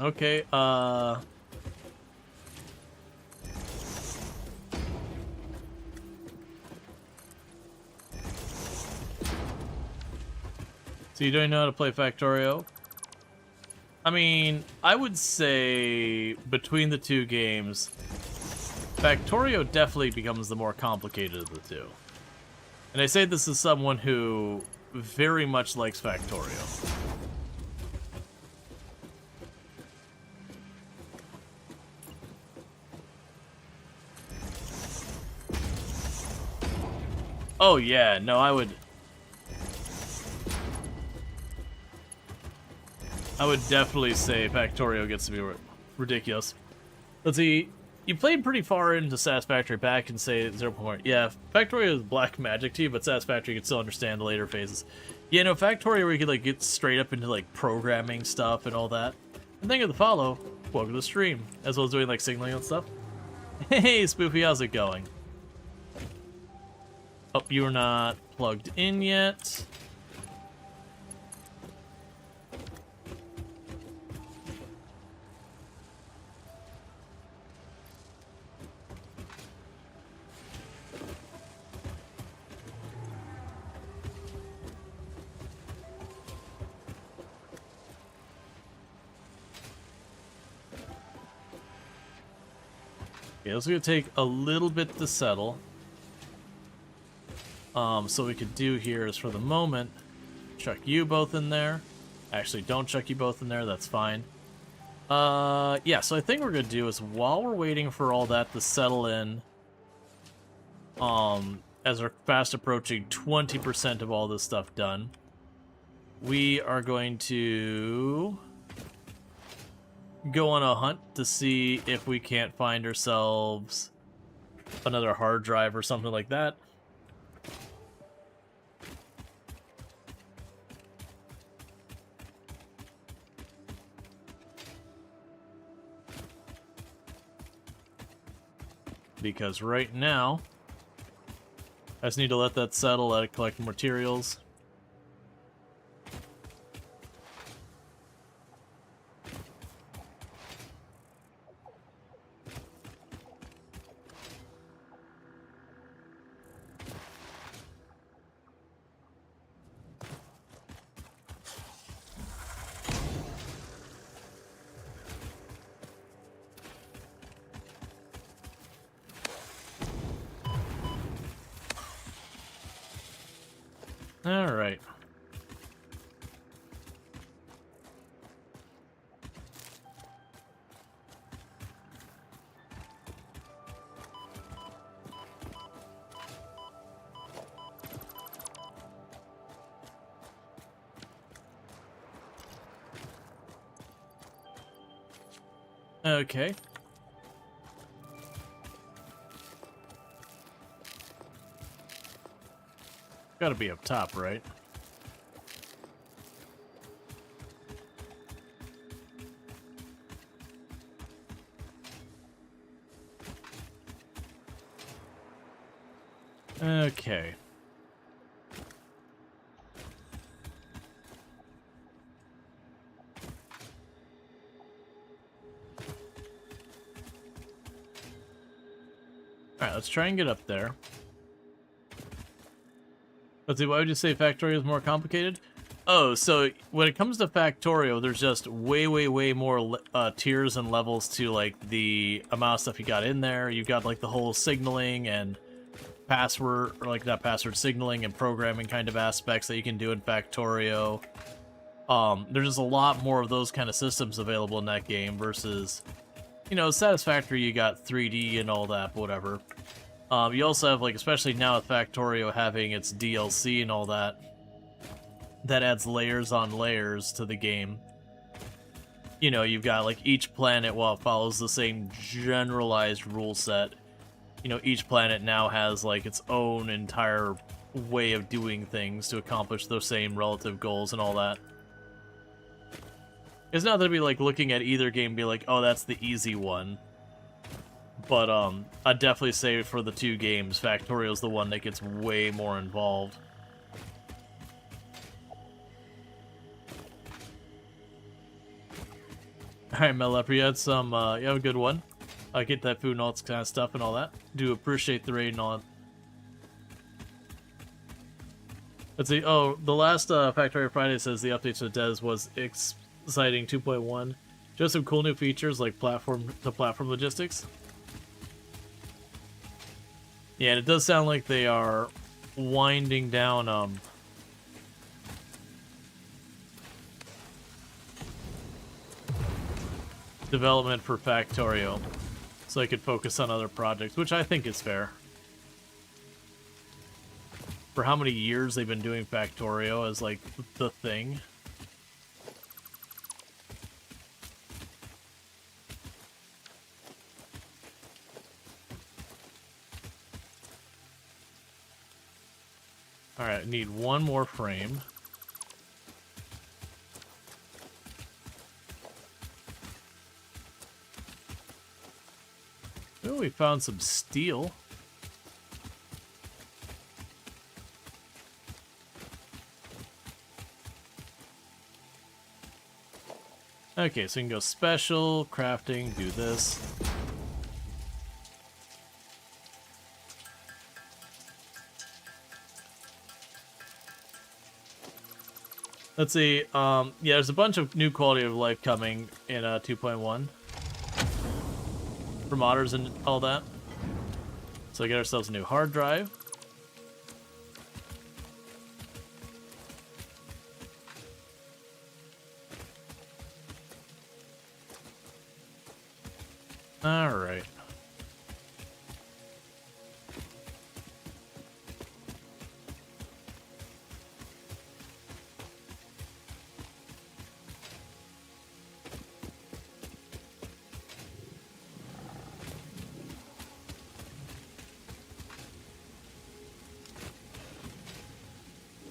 Okay, so you don't know how to play Factorio? I mean, I would say between the two games, Factorio definitely becomes the more complicated of the two. And I say this as someone who very much likes Factorio. Oh yeah, no, I would definitely say Factorio gets to be ridiculous. Let's see, you played pretty far into Satisfactory back and say 0.1. Yeah, Factorio is black magic to you, but Satisfactory can still understand the later phases. Yeah, no, Factorio where you could like get straight up into like programming stuff and all that. And thank you for the follow. Welcome to the stream, as well as doing like signaling and stuff. Hey, Spoofy, how's it going? Oh, you're not plugged in yet. Yeah, this is gonna take a little bit to settle. So what we could do here is for the moment, chuck you both in there. Actually, don't chuck you both in there, that's fine. Yeah, so I think what we're gonna do is while we're waiting for all that to settle in, as we're fast approaching 20% of all this stuff done, we are going to go on a hunt to see if we can't find ourselves another hard drive or something like that. Because right now, I just need to let that settle, let it collect materials. All right. Okay. Gotta be up top, right? Okay. Alright, let's try and get up there. Let's see, why would you say Factorio is more complicated? Oh, so when it comes to Factorio, there's just way more tiers and levels to, like, the amount of stuff you got in there. You've got, like, the whole signaling and password, or, like, not password, signaling and programming kind of aspects that you can do in Factorio. There's just a lot more of those kind of systems available in that game versus, you know, Satisfactory, you got 3D and all that, but whatever. You also have, like, especially now with Factorio having its DLC and all that, that adds layers on layers to the game. You know, you've got, like, each planet, while it follows the same generalized rule set, you know, each planet now has, like, its own entire way of doing things to accomplish those same relative goals and all that. It's not that I'd be, like, looking at either game and be like, oh, that's the easy one. But, I'd definitely say for the two games, Factorio's the one that gets way more involved. Alright, Mel Leper, you had some, you have a good one. Get that food and all that kind of stuff and all that. Do appreciate the raid and all that. Let's see, oh, the last Factorio Friday says the update to Des was exciting 2.1. Just some cool new features like platform logistics. Yeah, and it does sound like they are winding down, development for Factorio, so I could focus on other projects, which I think is fair. For how many years they've been doing Factorio as, like, the thing. Alright, I need one more frame. Oh, we found some steel. Okay, so we can go special, crafting, do this. Let's see, yeah, there's a bunch of new quality of life coming in 2.1 for modders and all that. So get ourselves a new hard drive. All right.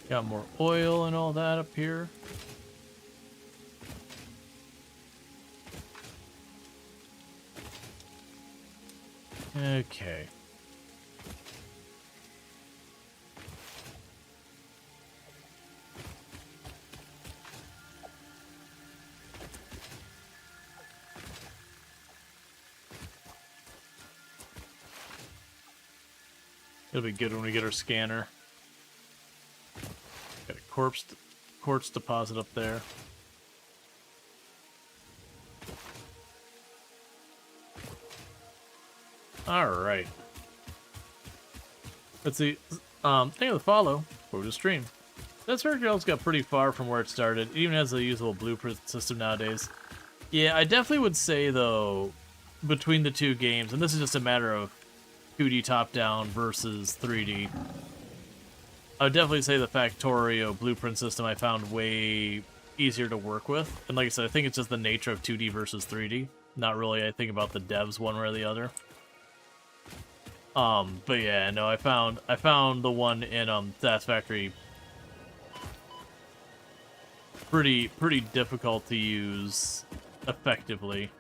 Got more oil and all that up here. Okay. It'll be good when we get our scanner. Got a quartz deposit up there. Alright. Let's see. Thank you for the follow. Forward to stream. This Hercules got pretty far from where it started. It even has a usable blueprint system nowadays. Yeah, I definitely would say, though, between the two games, and this is just a matter of 2D top-down versus 3D, I would definitely say the Factorio blueprint system I found way easier to work with. And like I said, I think it's just the nature of 2D versus 3D. Not really, I think about the devs one way or the other. But yeah, no, I found the one in Satisfactory pretty difficult to use effectively.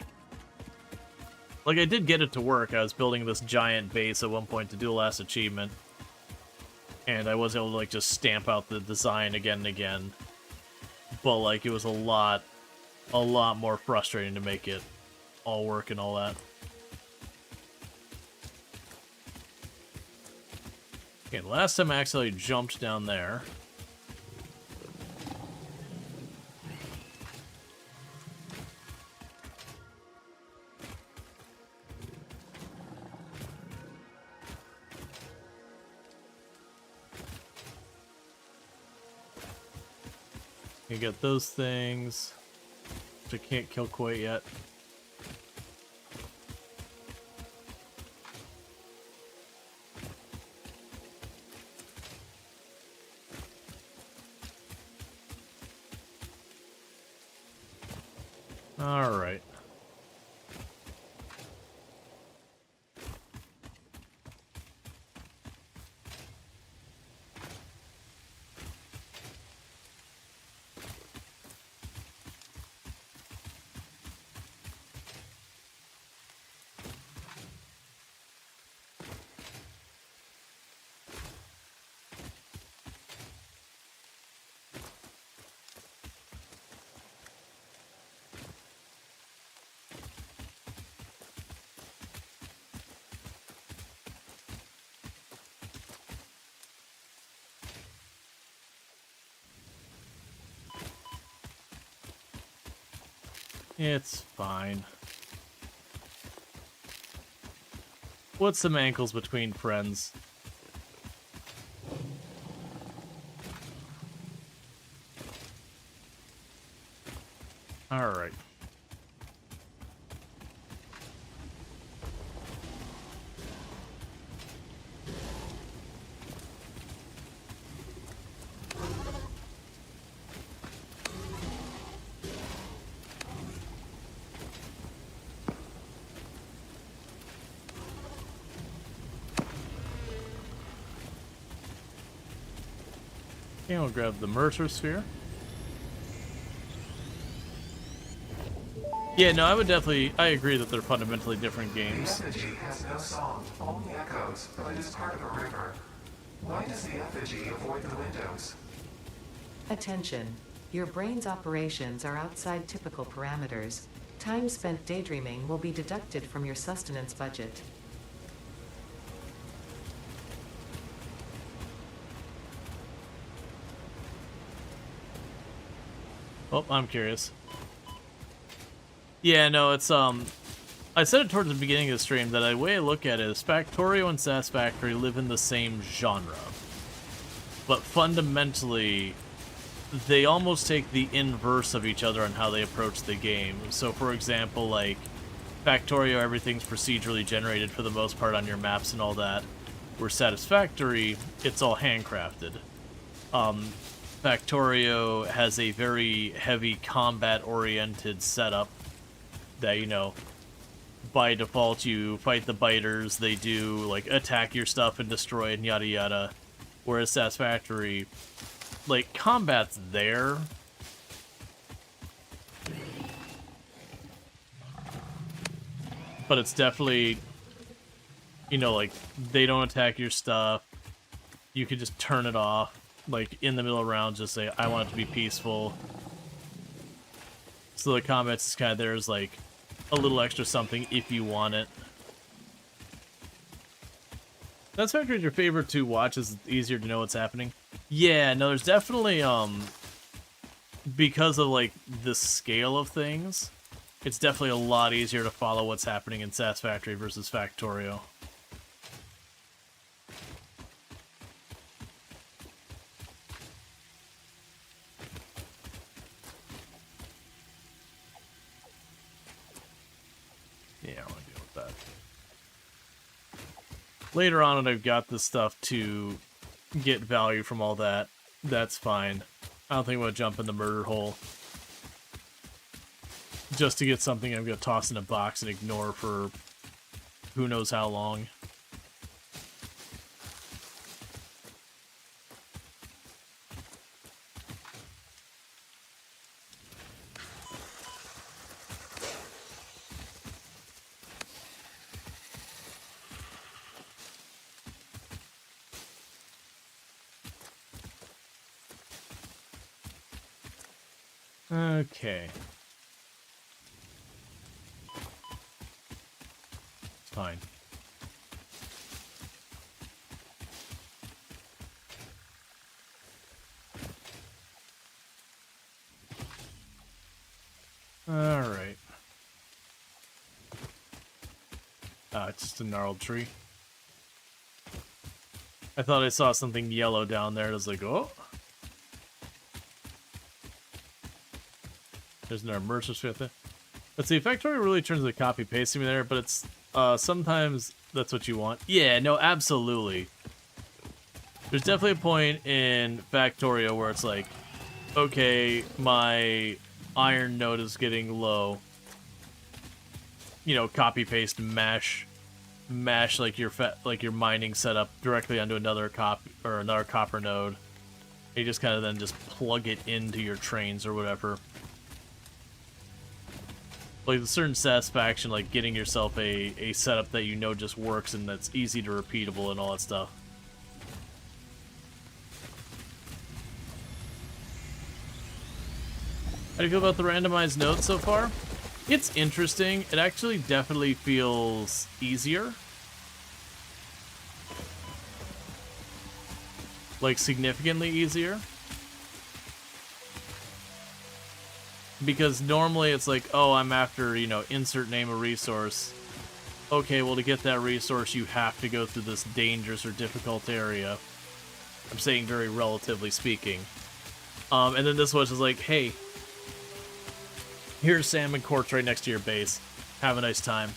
Like, I did get it to work. I was building this giant base at one point to do the last achievement, and I was able to, like, just stamp out the design again and again. But, like, it was a lot more frustrating to make it all work and all that. Okay, last time I actually jumped down there. You get those things, which I can't kill quite yet. All right. It's fine. What's some ankles between friends? All right. Okay, we'll grab the Mercer Sphere. Yeah, no, I agree that they're fundamentally different The games. effigy has no song, only echoes, but it is part of a river. Why does the effigy avoid the windows? Attention. Your brain's operations are outside typical parameters. Time spent daydreaming will be deducted from your sustenance budget. Oh, I'm curious. Yeah, no, it's, I said it towards the beginning of the stream that the way I look at it is Factorio and Satisfactory live in the same genre. But fundamentally, they almost take the inverse of each other on how they approach the game. So, for example, like, Factorio, everything's procedurally generated for the most part on your maps and all that. Where Satisfactory, it's all handcrafted. Factorio has a very heavy combat-oriented setup that, you know, by default you fight the biters, they do, like, attack your stuff and destroy it and yada yada. Whereas Satisfactory, like, combat's there. But it's definitely, you know, like, they don't attack your stuff. You could just turn it off. Like, in the middle of rounds, just say, I want it to be peaceful. So the combat's just kind of there's, like, a little extra something if you want it. Satisfactory is your favorite to watch, is easier to know what's happening. Yeah, no, there's definitely, because of, like, the scale of things, it's definitely a lot easier to follow what's happening in Satisfactory versus Factorio. Yeah, I want to deal with that. Later on, I've got the stuff to get value from all that. That's fine. I don't think I'm going to jump in the murder hole. just to get something I'm gonna toss in a box and ignore for who knows how long. Okay. It's fine. Alright. Ah, it's just a gnarled tree. I thought I saw something yellow down there. I was like, oh. There's another merchant with it. Let's see, Factory really turns the copy pasting me there, but it's sometimes that's what you want. Yeah, no, absolutely. There's definitely a point in Factorio where it's like, okay, my iron node is getting low. You know, copy paste mash like your mining setup directly onto another copper node. You just kind of then just plug it into your trains or whatever. Like, a certain satisfaction, like getting yourself a setup that you know just works and that's easy to repeatable and all that stuff. How do you feel about the randomized nodes so far? It's interesting. It actually definitely feels easier. Like, significantly easier. Because normally it's like, oh, I'm after, you know, insert name a resource. Okay, well, to get that resource, you have to go through this dangerous or difficult area. I'm saying very relatively speaking. And then this was just like, hey, here's salmon quartz right next to your base. Have a nice time.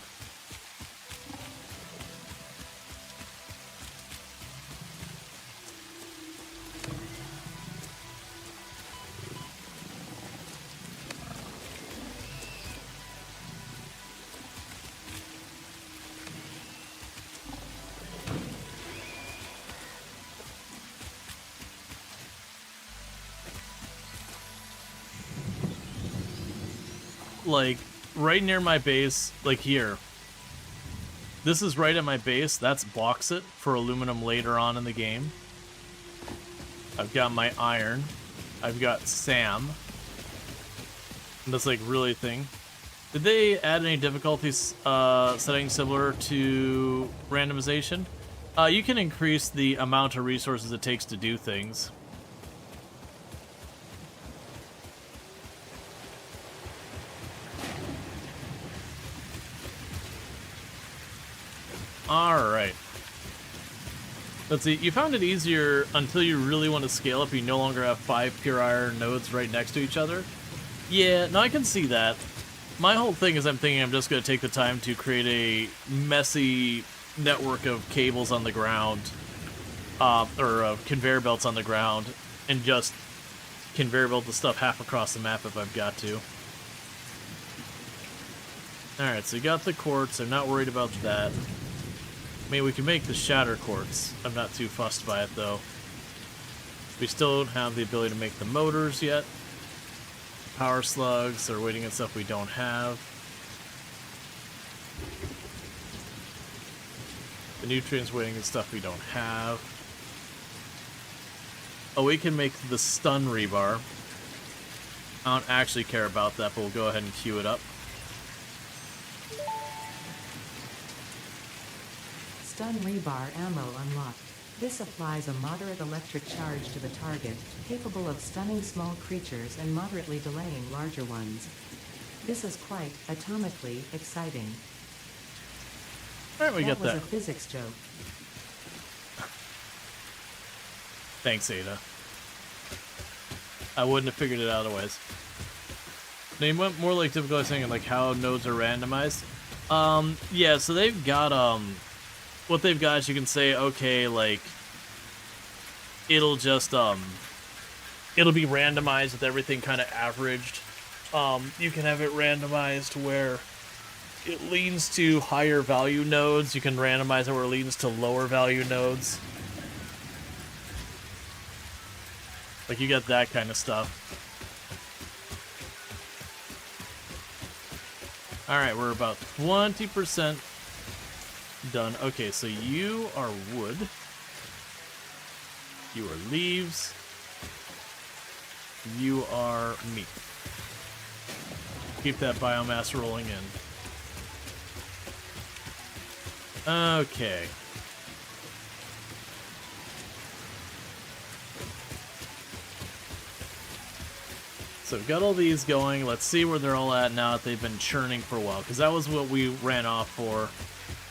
Like, right near my base, like here. This is right at my base. That's bauxite for aluminum later on in the game. I've got my iron. I've got Sam. And that's like really thing. Did they add any difficulties settings similar to randomization? You can increase the amount of resources it takes to do things. Alright. Let's see, you found it easier until you really want to scale up. You no longer have 5 pure iron nodes right next to each other. Yeah, no, I can see that. My whole thing is I'm thinking I'm just going to take the time to create a messy network of cables on the ground, or conveyor belts on the ground, and just conveyor belt the stuff half across the map if I've got to. Alright, so you got the quartz. I'm not worried about that. I mean, we can make the shatter quartz. I'm not too fussed by it, though. We still don't have the ability to make the motors yet. Power slugs are waiting on stuff we don't have. The nutrients waiting on stuff we don't have. Oh, we can make the stun rebar. I don't actually care about that, but we'll go ahead and queue it up. Stun rebar ammo unlocked. This applies a moderate electric charge to the target, capable of stunning small creatures and moderately delaying larger ones. This is quite atomically exciting. Alright, we got that. That was a physics joke. Thanks, Ada. I wouldn't have figured it out otherwise. They went more like typical thing, like how nodes are randomized. Yeah, so they've got, what they've got is you can say, okay, like, it'll just, it'll be randomized with everything kind of averaged you can have it randomized where it leans to higher value nodes. You can randomize it where it leans to lower value nodes. Like, you get that kind of stuff. Alright, we're about 20% done. Okay, so you are wood. You are leaves. You are meat. Keep that biomass rolling in. Okay. So we've got all these going. Let's see where they're all at now that they've been churning for a while, because that was what we ran off for.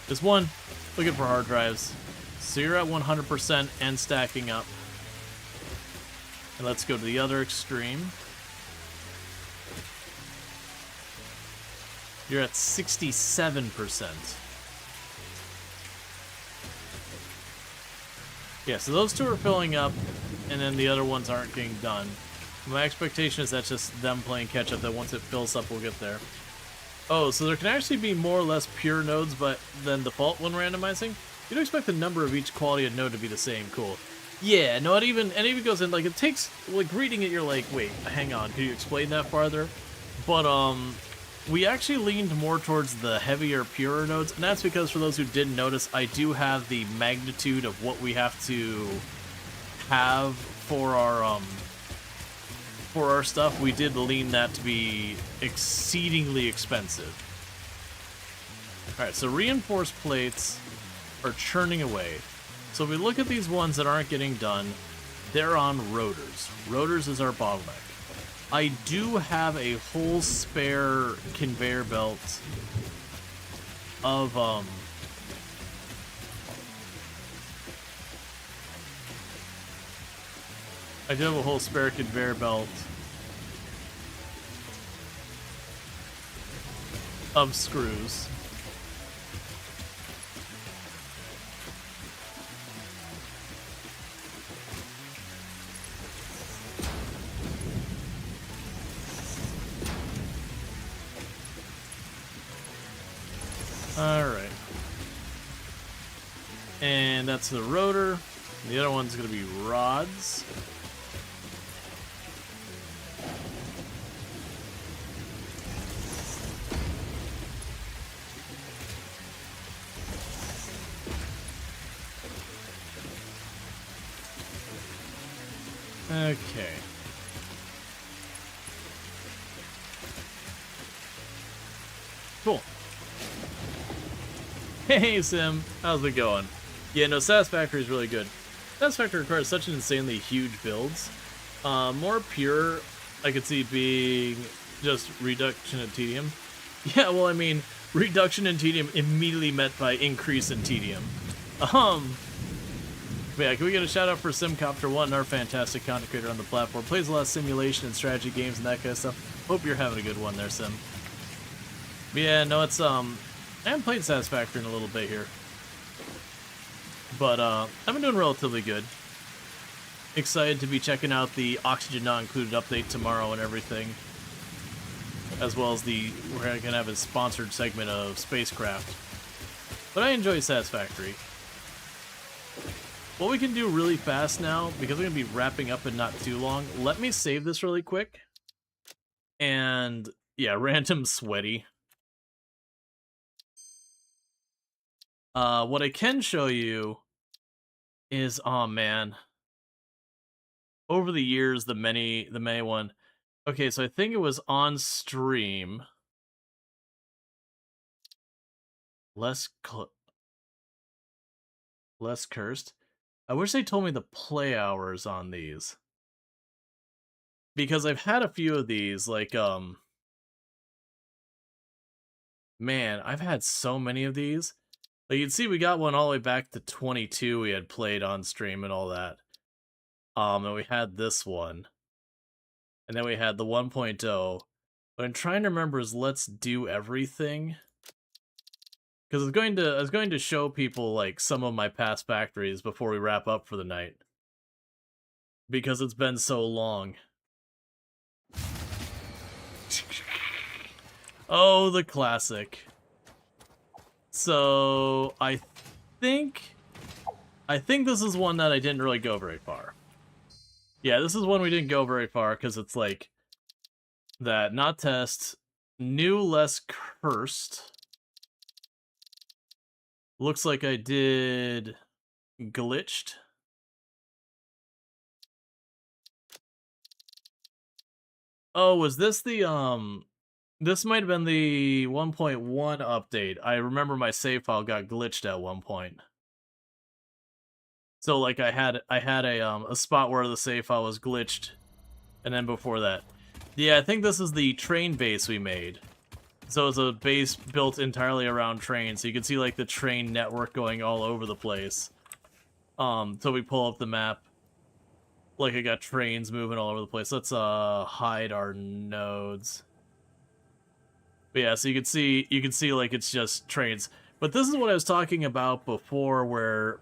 Just one, looking for hard drives. So you're at 100% and stacking up. And let's go to the other extreme. You're at 67%. Yeah, so those two are filling up, and then the other ones aren't getting done. My expectation is that's just them playing catch-up, that once it fills up, we'll get there. Oh, so there can actually be more or less pure nodes than default when randomizing? You don't expect the number of each quality of node to be the same. Cool. Yeah, no, it even goes in, like, it takes, like, reading it, you're like, wait, hang on, could you explain that farther? But, we actually leaned more towards the heavier, purer nodes, and that's because, for those who didn't notice, I do have the magnitude of what we have to have for our stuff. We did lean that to be exceedingly expensive. Alright, so reinforced plates are churning away. So if we look at these ones that aren't getting done, they're on rotors. Rotors is our bottleneck. I do have a whole spare conveyor belt of, I do have a whole spare conveyor belt of screws. Alright. And that's the rotor. The other one's going to be rods. Okay. Cool. Hey, Sim. How's it going? Yeah, no, Satisfactory is really good. Satisfactory requires such an insanely huge builds. More pure, I could see being just reduction in tedium. Yeah, well, I mean, reduction in tedium immediately met by increase in tedium. Yeah, can we get a shout out for SimCopter1, our fantastic content creator on the platform. Plays a lot of simulation and strategy games and that kind of stuff. Hope you're having a good one there, Sim. But yeah, no, it's, I haven't played Satisfactory in a little bit here. But, I've been doing relatively good. Excited to be checking out the Oxygen Not Included update tomorrow and everything. As well as we're going to have a sponsored segment of Spacecraft. But I enjoy Satisfactory. What we can do really fast now, because we're going to be wrapping up in not too long, let me save this really quick. And, yeah, random sweaty. What I can show you is, oh man, over the years, the many one. Okay, so I think it was on stream. Less cursed. I wish they told me the play hours on these. Because I've had a few of these, like, man, I've had so many of these. Like, you can see we got one all the way back to 22 we had played on stream and all that. And we had this one. And then we had the 1.0. What I'm trying to remember is Let's Do Everything. Because I was going to show people, like, some of my past factories before we wrap up for the night. Because it's been so long. Oh, the classic. So, I think this is one that I didn't really go very far. Yeah, this is one we didn't go very far, because it's like that, not test, new, less cursed. Looks like I did glitched. Oh, was this the, this might have been the 1.1 update. I remember my save file got glitched at one point. So, like, I had a spot where the save file was glitched, and then before that. Yeah, I think this is the train base we made. So it's a base built entirely around trains, so you can see, like, the train network going all over the place. So we pull up the map. Like, I got trains moving all over the place. Let's, hide our nodes. But yeah, so you can see, like, it's just trains. But this is what I was talking about before, where,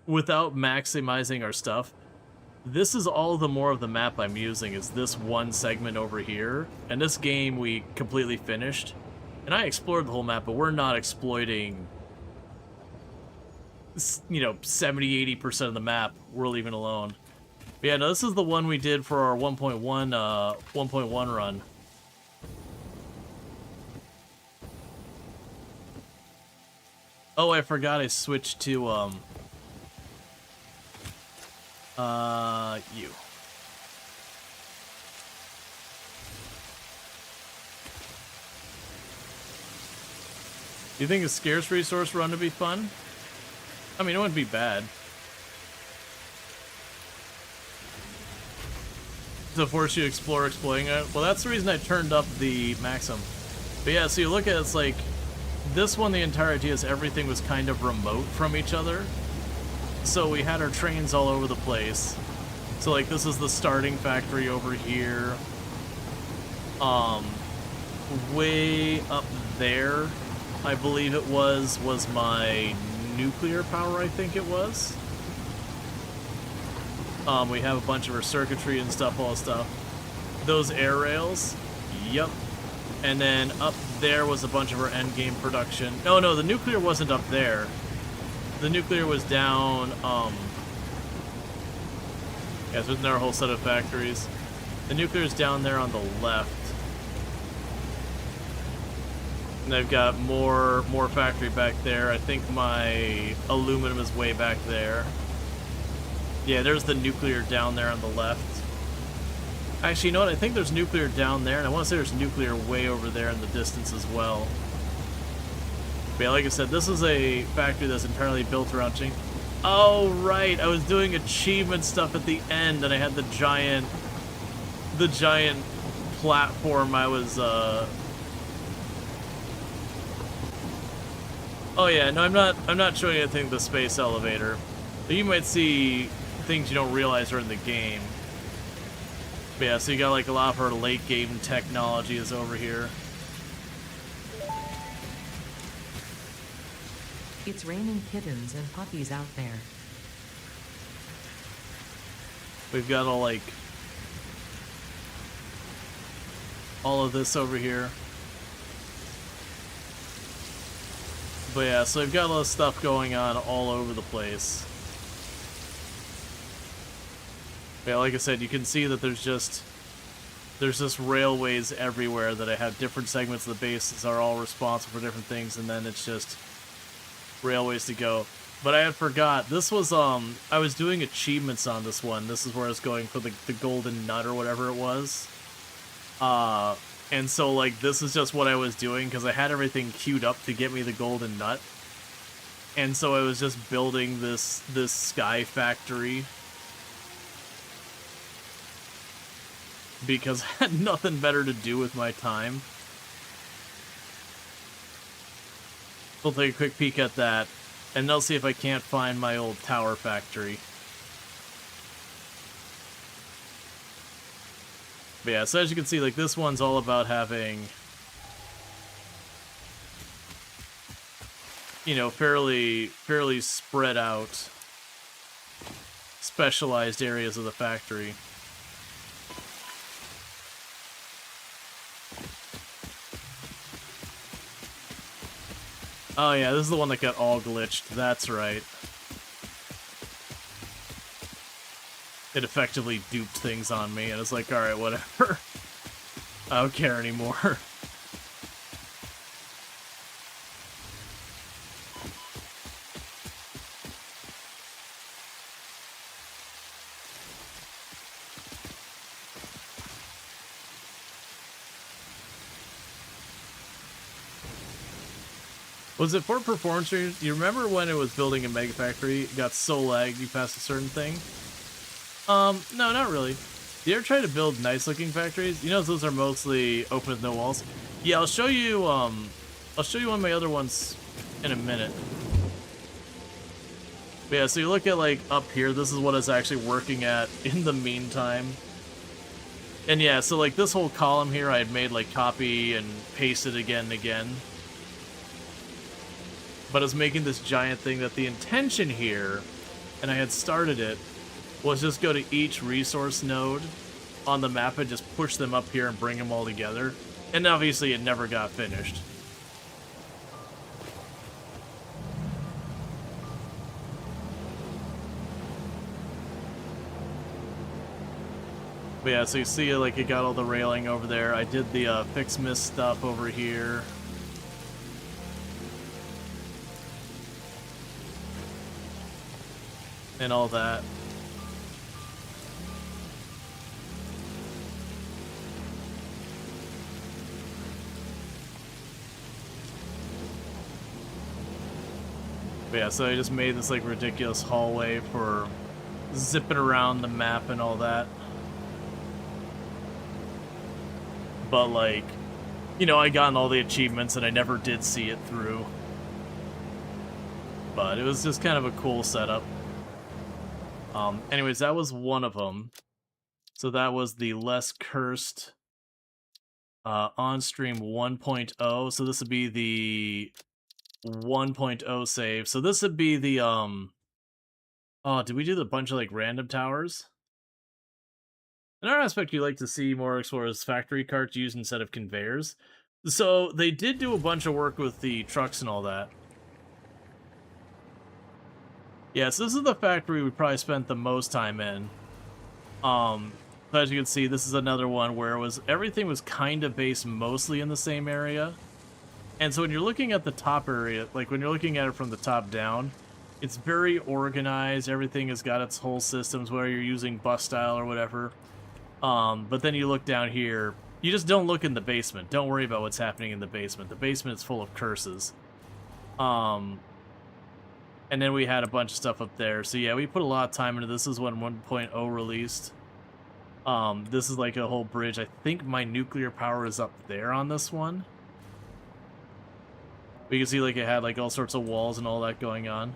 without maximizing our stuff, this is all the more of the map I'm using, is this one segment over here. And this game we completely finished. And I explored the whole map, but we're not exploiting, you know, 70-80% of the map. We're leaving alone. But yeah, no, this is the one we did for our 1.1 run. Oh, I forgot I switched to, you. Do you think a scarce resource run would be fun? I mean, it wouldn't be bad. To force you to explore exploiting it. Well, that's the reason I turned up the maximum. But yeah, so you look at it, it's like, this one, the entire idea is everything was kind of remote from each other. So we had our trains all over the place. So, like, this is the starting factory over here. Way up there, I believe it was my nuclear power, I think it was. We have a bunch of our circuitry and stuff, all stuff. Those air rails, yep. And then up there was a bunch of our endgame production. No, the nuclear wasn't up there. The nuclear was down, yeah, so there's our whole set of factories. The nuclear's down there on the left. And I've got more factory back there. I think my aluminum is way back there. Yeah, there's the nuclear down there on the left. Actually, you know what? I think there's nuclear down there, and I want to say there's nuclear way over there in the distance as well. But yeah, like I said, this is a factory that's entirely built around chain. Oh, right! I was doing achievement stuff at the end, and I had the giant platform I was, Oh yeah, no, I'm not showing anything the space elevator. But you might see things you don't realize are in the game. But yeah, so you got like a lot of our late game technology is over here. It's raining kittens and puppies out there. We've got all of this over here. But yeah, so we've got a lot of stuff going on all over the place. But yeah, like I said, you can see that there's just railways everywhere that I have different segments of the bases are all responsible for different things, and then it's just railways to go. But I had forgot, this was, I was doing achievements on this one. This is where I was going for the golden nut or whatever it was. And so, like, this is just what I was doing, because I had everything queued up to get me the golden nut. And so I was just building this sky factory. Because I had nothing better to do with my time. We'll take a quick peek at that, and I'll see if I can't find my old tower factory. But yeah, so as you can see, like, this one's all about having, you know, fairly spread out, specialized areas of the factory. Oh yeah, this is the one that got all glitched. That's right. It effectively duped things on me, and it's like, alright, whatever. I don't care anymore. Was it for performance streams? You remember when it was building a mega factory, it got so laggy past a certain thing? No, not really. Do you ever try to build nice looking factories? You know those are mostly open with no walls? Yeah, I'll show you one of my other ones in a minute. But yeah, so you look at like up here, this is what it's actually working at in the meantime. And yeah, so like this whole column here I had made like copy and paste it again and again. But it's making this giant thing that the intention here, and I had started it, was just go to each resource node on the map and just push them up here and bring them all together. And obviously it never got finished. But yeah, so you see like it got all the railing over there. I did the fix mist stuff over here. And all that. But yeah, so I just made this like ridiculous hallway for zipping around the map and all that. But like, you know, I gotten all the achievements and I never did see it through. But it was just kind of a cool setup. Anyways, that was one of them. So that was the less cursed on-stream 1.0. So this would be the 1.0 save. So this would be the, oh, did we do the bunch of, like, random towers? Another aspect you like to see more explorers factory carts used instead of conveyors. So they did do a bunch of work with the trucks and all that. Yeah, so this is the factory we probably spent the most time in. But as you can see, this is another one where everything was kind of based mostly in the same area. And so when you're looking at the top area, like when you're looking at it from the top down, it's very organized. Everything has got its whole systems, whether you're using bus style or whatever. But then you look down here, you just don't look in the basement. Don't worry about what's happening in the basement. The basement is full of curses. And then we had a bunch of stuff up there. So yeah, we put a lot of time into this. This is when 1.0 released. This is like a whole bridge. I think my nuclear power is up there on this one. We can see like it had like all sorts of walls and all that going on.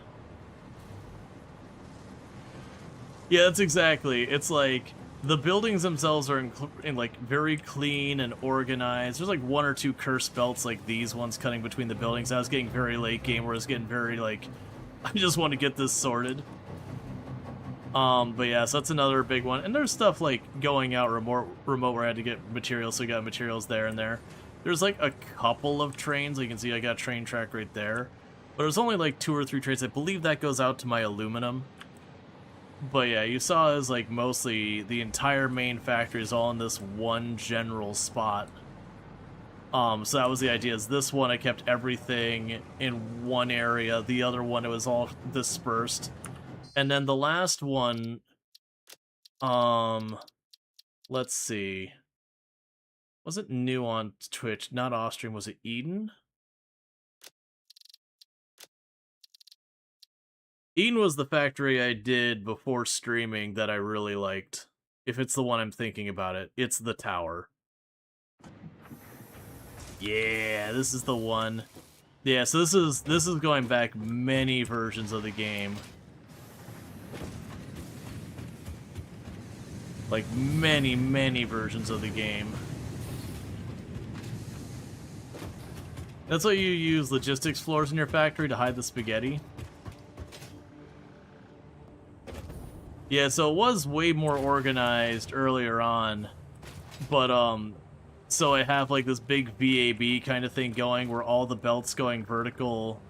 Yeah, that's exactly. It's like the buildings themselves are in like very clean and organized. There's like one or two cursed belts like these ones cutting between the buildings. I was getting very late game where I was getting very like, I just want to get this sorted. But yeah, so that's another big one. And there's stuff like going out remote where I had to get materials, so we got materials there and there. There's like a couple of trains. You can see I got a train track right there. But there's only like 2 or 3 trains. I believe that goes out to my aluminum. But yeah, you saw is like mostly the entire main factory is all in this one general spot. So that was the idea. Is this one I kept everything in one area. The other one it was all dispersed. And then the last one, let's see. Was it new on Twitch? Not off stream. Was it Eden? Eden was the factory I did before streaming that I really liked. If it's the one I'm thinking about it, it's the tower. Yeah, this is the one. Yeah, so this is going back many versions of the game. Like many, many versions of the game. That's why you use logistics floors in your factory to hide the spaghetti. Yeah, so it was way more organized earlier on, but so I have like this big VAB kind of thing going where all the belts going vertical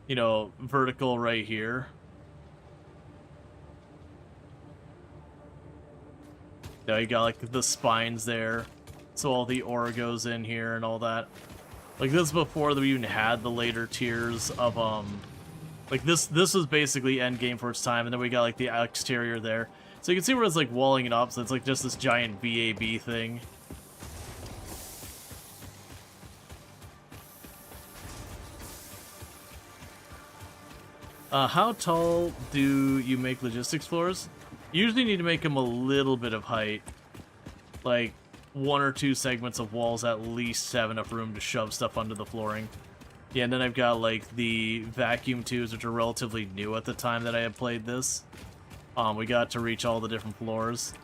you know, vertical right here. Now you got like the spines there, so all the ore goes in here and all that. Like this is before we even had the later tiers of like this was basically end game for its time, and then we got like the exterior there. So you can see where it's like walling it up, so it's like just this giant VAB thing. How tall do you make logistics floors? You usually need to make them a little bit of height. Like, 1 or 2 segments of walls at least have enough room to shove stuff under the flooring. Yeah, and then I've got, like, the vacuum tubes, which are relatively new at the time that I had played this. We got to reach all the different floors.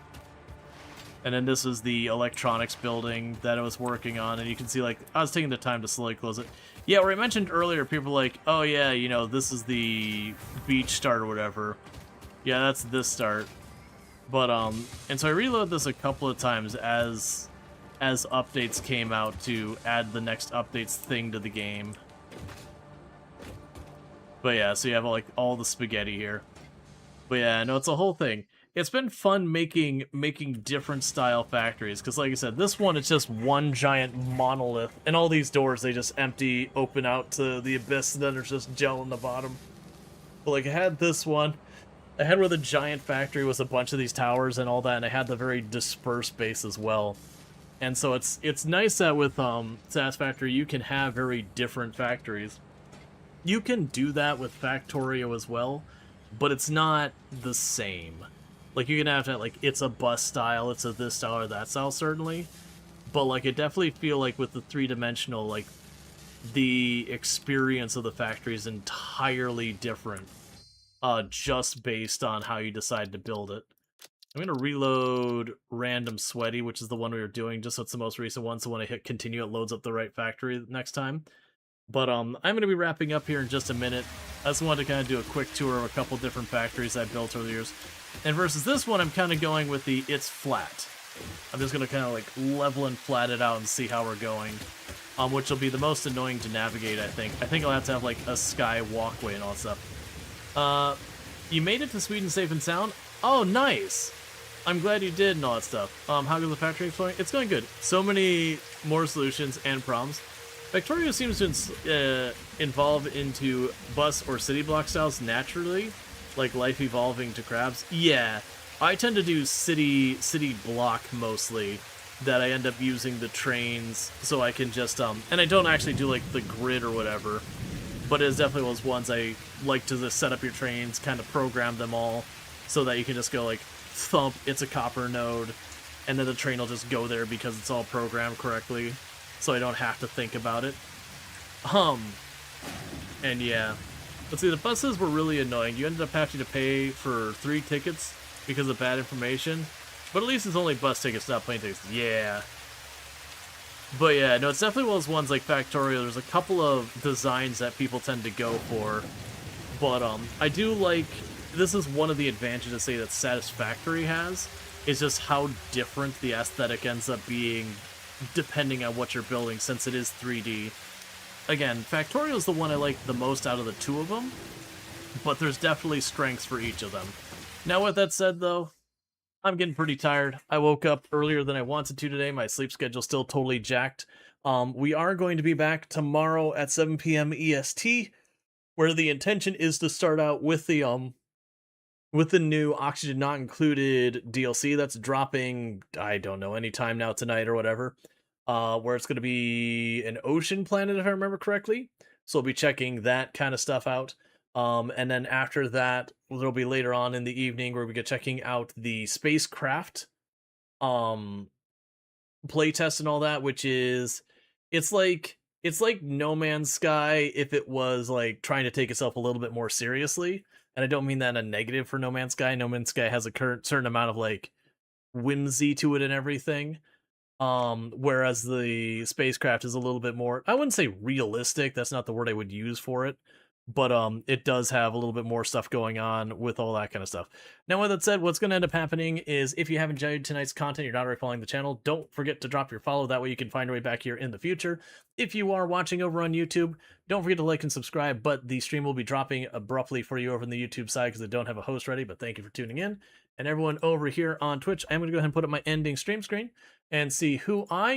And then this is the electronics building that I was working on, and you can see, like, I was taking the time to slowly close it. Yeah, where I mentioned earlier, people were like, oh yeah, you know, this is the beach start or whatever. Yeah, that's this start. But, and so I reloaded this a couple of times as updates came out to add the next updates thing to the game. But yeah, so you have, like, all the spaghetti here. But yeah, no, it's a whole thing. It's been fun making different style factories, because like I said, this one, it's just one giant monolith, and all these doors, they just empty, open out to the abyss, and then there's just gel in the bottom. But like, I had this one, I had where the giant factory was a bunch of these towers and all that, and I had the very dispersed base as well. And so it's nice that with Satisfactory, you can have very different factories. You can do that with Factorio as well, but it's not the same. Like, you're gonna have to, like, it's a bus style, it's a this style or that style, certainly. But, like, it definitely feel like with the three-dimensional, like, the experience of the factory is entirely different. Just based on how you decide to build it. I'm gonna reload Random Sweaty, which is the one we were doing, just so it's the most recent one, so when I hit continue, it loads up the right factory next time. But, I'm gonna be wrapping up here in just a minute. I just wanted to kind of do a quick tour of a couple different factories I built over the years. And versus this one, I'm kind of going with the it's flat. I'm just going to kind of like level and flat it out and see how we're going. Which will be the most annoying to navigate, I think. I think I'll have to have like a sky walkway and all that stuff. You made it to Sweden safe and sound? Oh, nice! I'm glad you did and all that stuff. How goes the factory going? It's going good. So many more solutions and problems. Factorio seems to evolve into bus or city block styles naturally, like life evolving to crabs. Yeah, I tend to do city block mostly, that I end up using the trains so I can just and I don't actually do like the grid or whatever, but it's definitely those ones I like to just set up your trains, kind of program them all so that you can just go like thump, it's a copper node, and then the train will just go there because it's all programmed correctly, so I don't have to think about it. And yeah. Let's see, the buses were really annoying. You ended up having to pay for 3 tickets because of bad information. But at least it's only bus tickets, not plane tickets. Yeah. But yeah, no, it's definitely one of those ones like Factorio. There's a couple of designs that people tend to go for. But I do like, this is one of the advantages, say, that Satisfactory has, is just how different the aesthetic ends up being depending on what you're building, since it is 3D. Again, Factorio is the one I like the most out of the two of them, but there's definitely strengths for each of them. Now, with that said, though, I'm getting pretty tired. I woke up earlier than I wanted to today. My sleep schedule's still totally jacked. We are going to be back tomorrow at 7 p.m. EST, where the intention is to start out with the new Oxygen Not Included DLC that's dropping, I don't know, anytime now tonight or whatever. Where it's going to be an ocean planet, if I remember correctly. So we'll be checking that kind of stuff out. And then after that, there'll be later on in the evening where we get checking out the spacecraft playtest and all that, which is, it's like No Man's Sky if it was like trying to take itself a little bit more seriously. And I don't mean that in a negative for No Man's Sky. No Man's Sky has a certain amount of like whimsy to it and everything. Whereas the spacecraft is a little bit more, I wouldn't say realistic, that's not the word I would use for it, but it does have a little bit more stuff going on with all that kind of stuff. Now, with that said, what's going to end up happening is if you have enjoyed tonight's content, you're not already following the channel, don't forget to drop your follow. That way you can find your way back here in the future. If you are watching over on YouTube, don't forget to like and subscribe, but the stream will be dropping abruptly for you over on the YouTube side because I don't have a host ready, but thank you for tuning in. And everyone over here on Twitch, I'm going to go ahead and put up my ending stream screen and see who I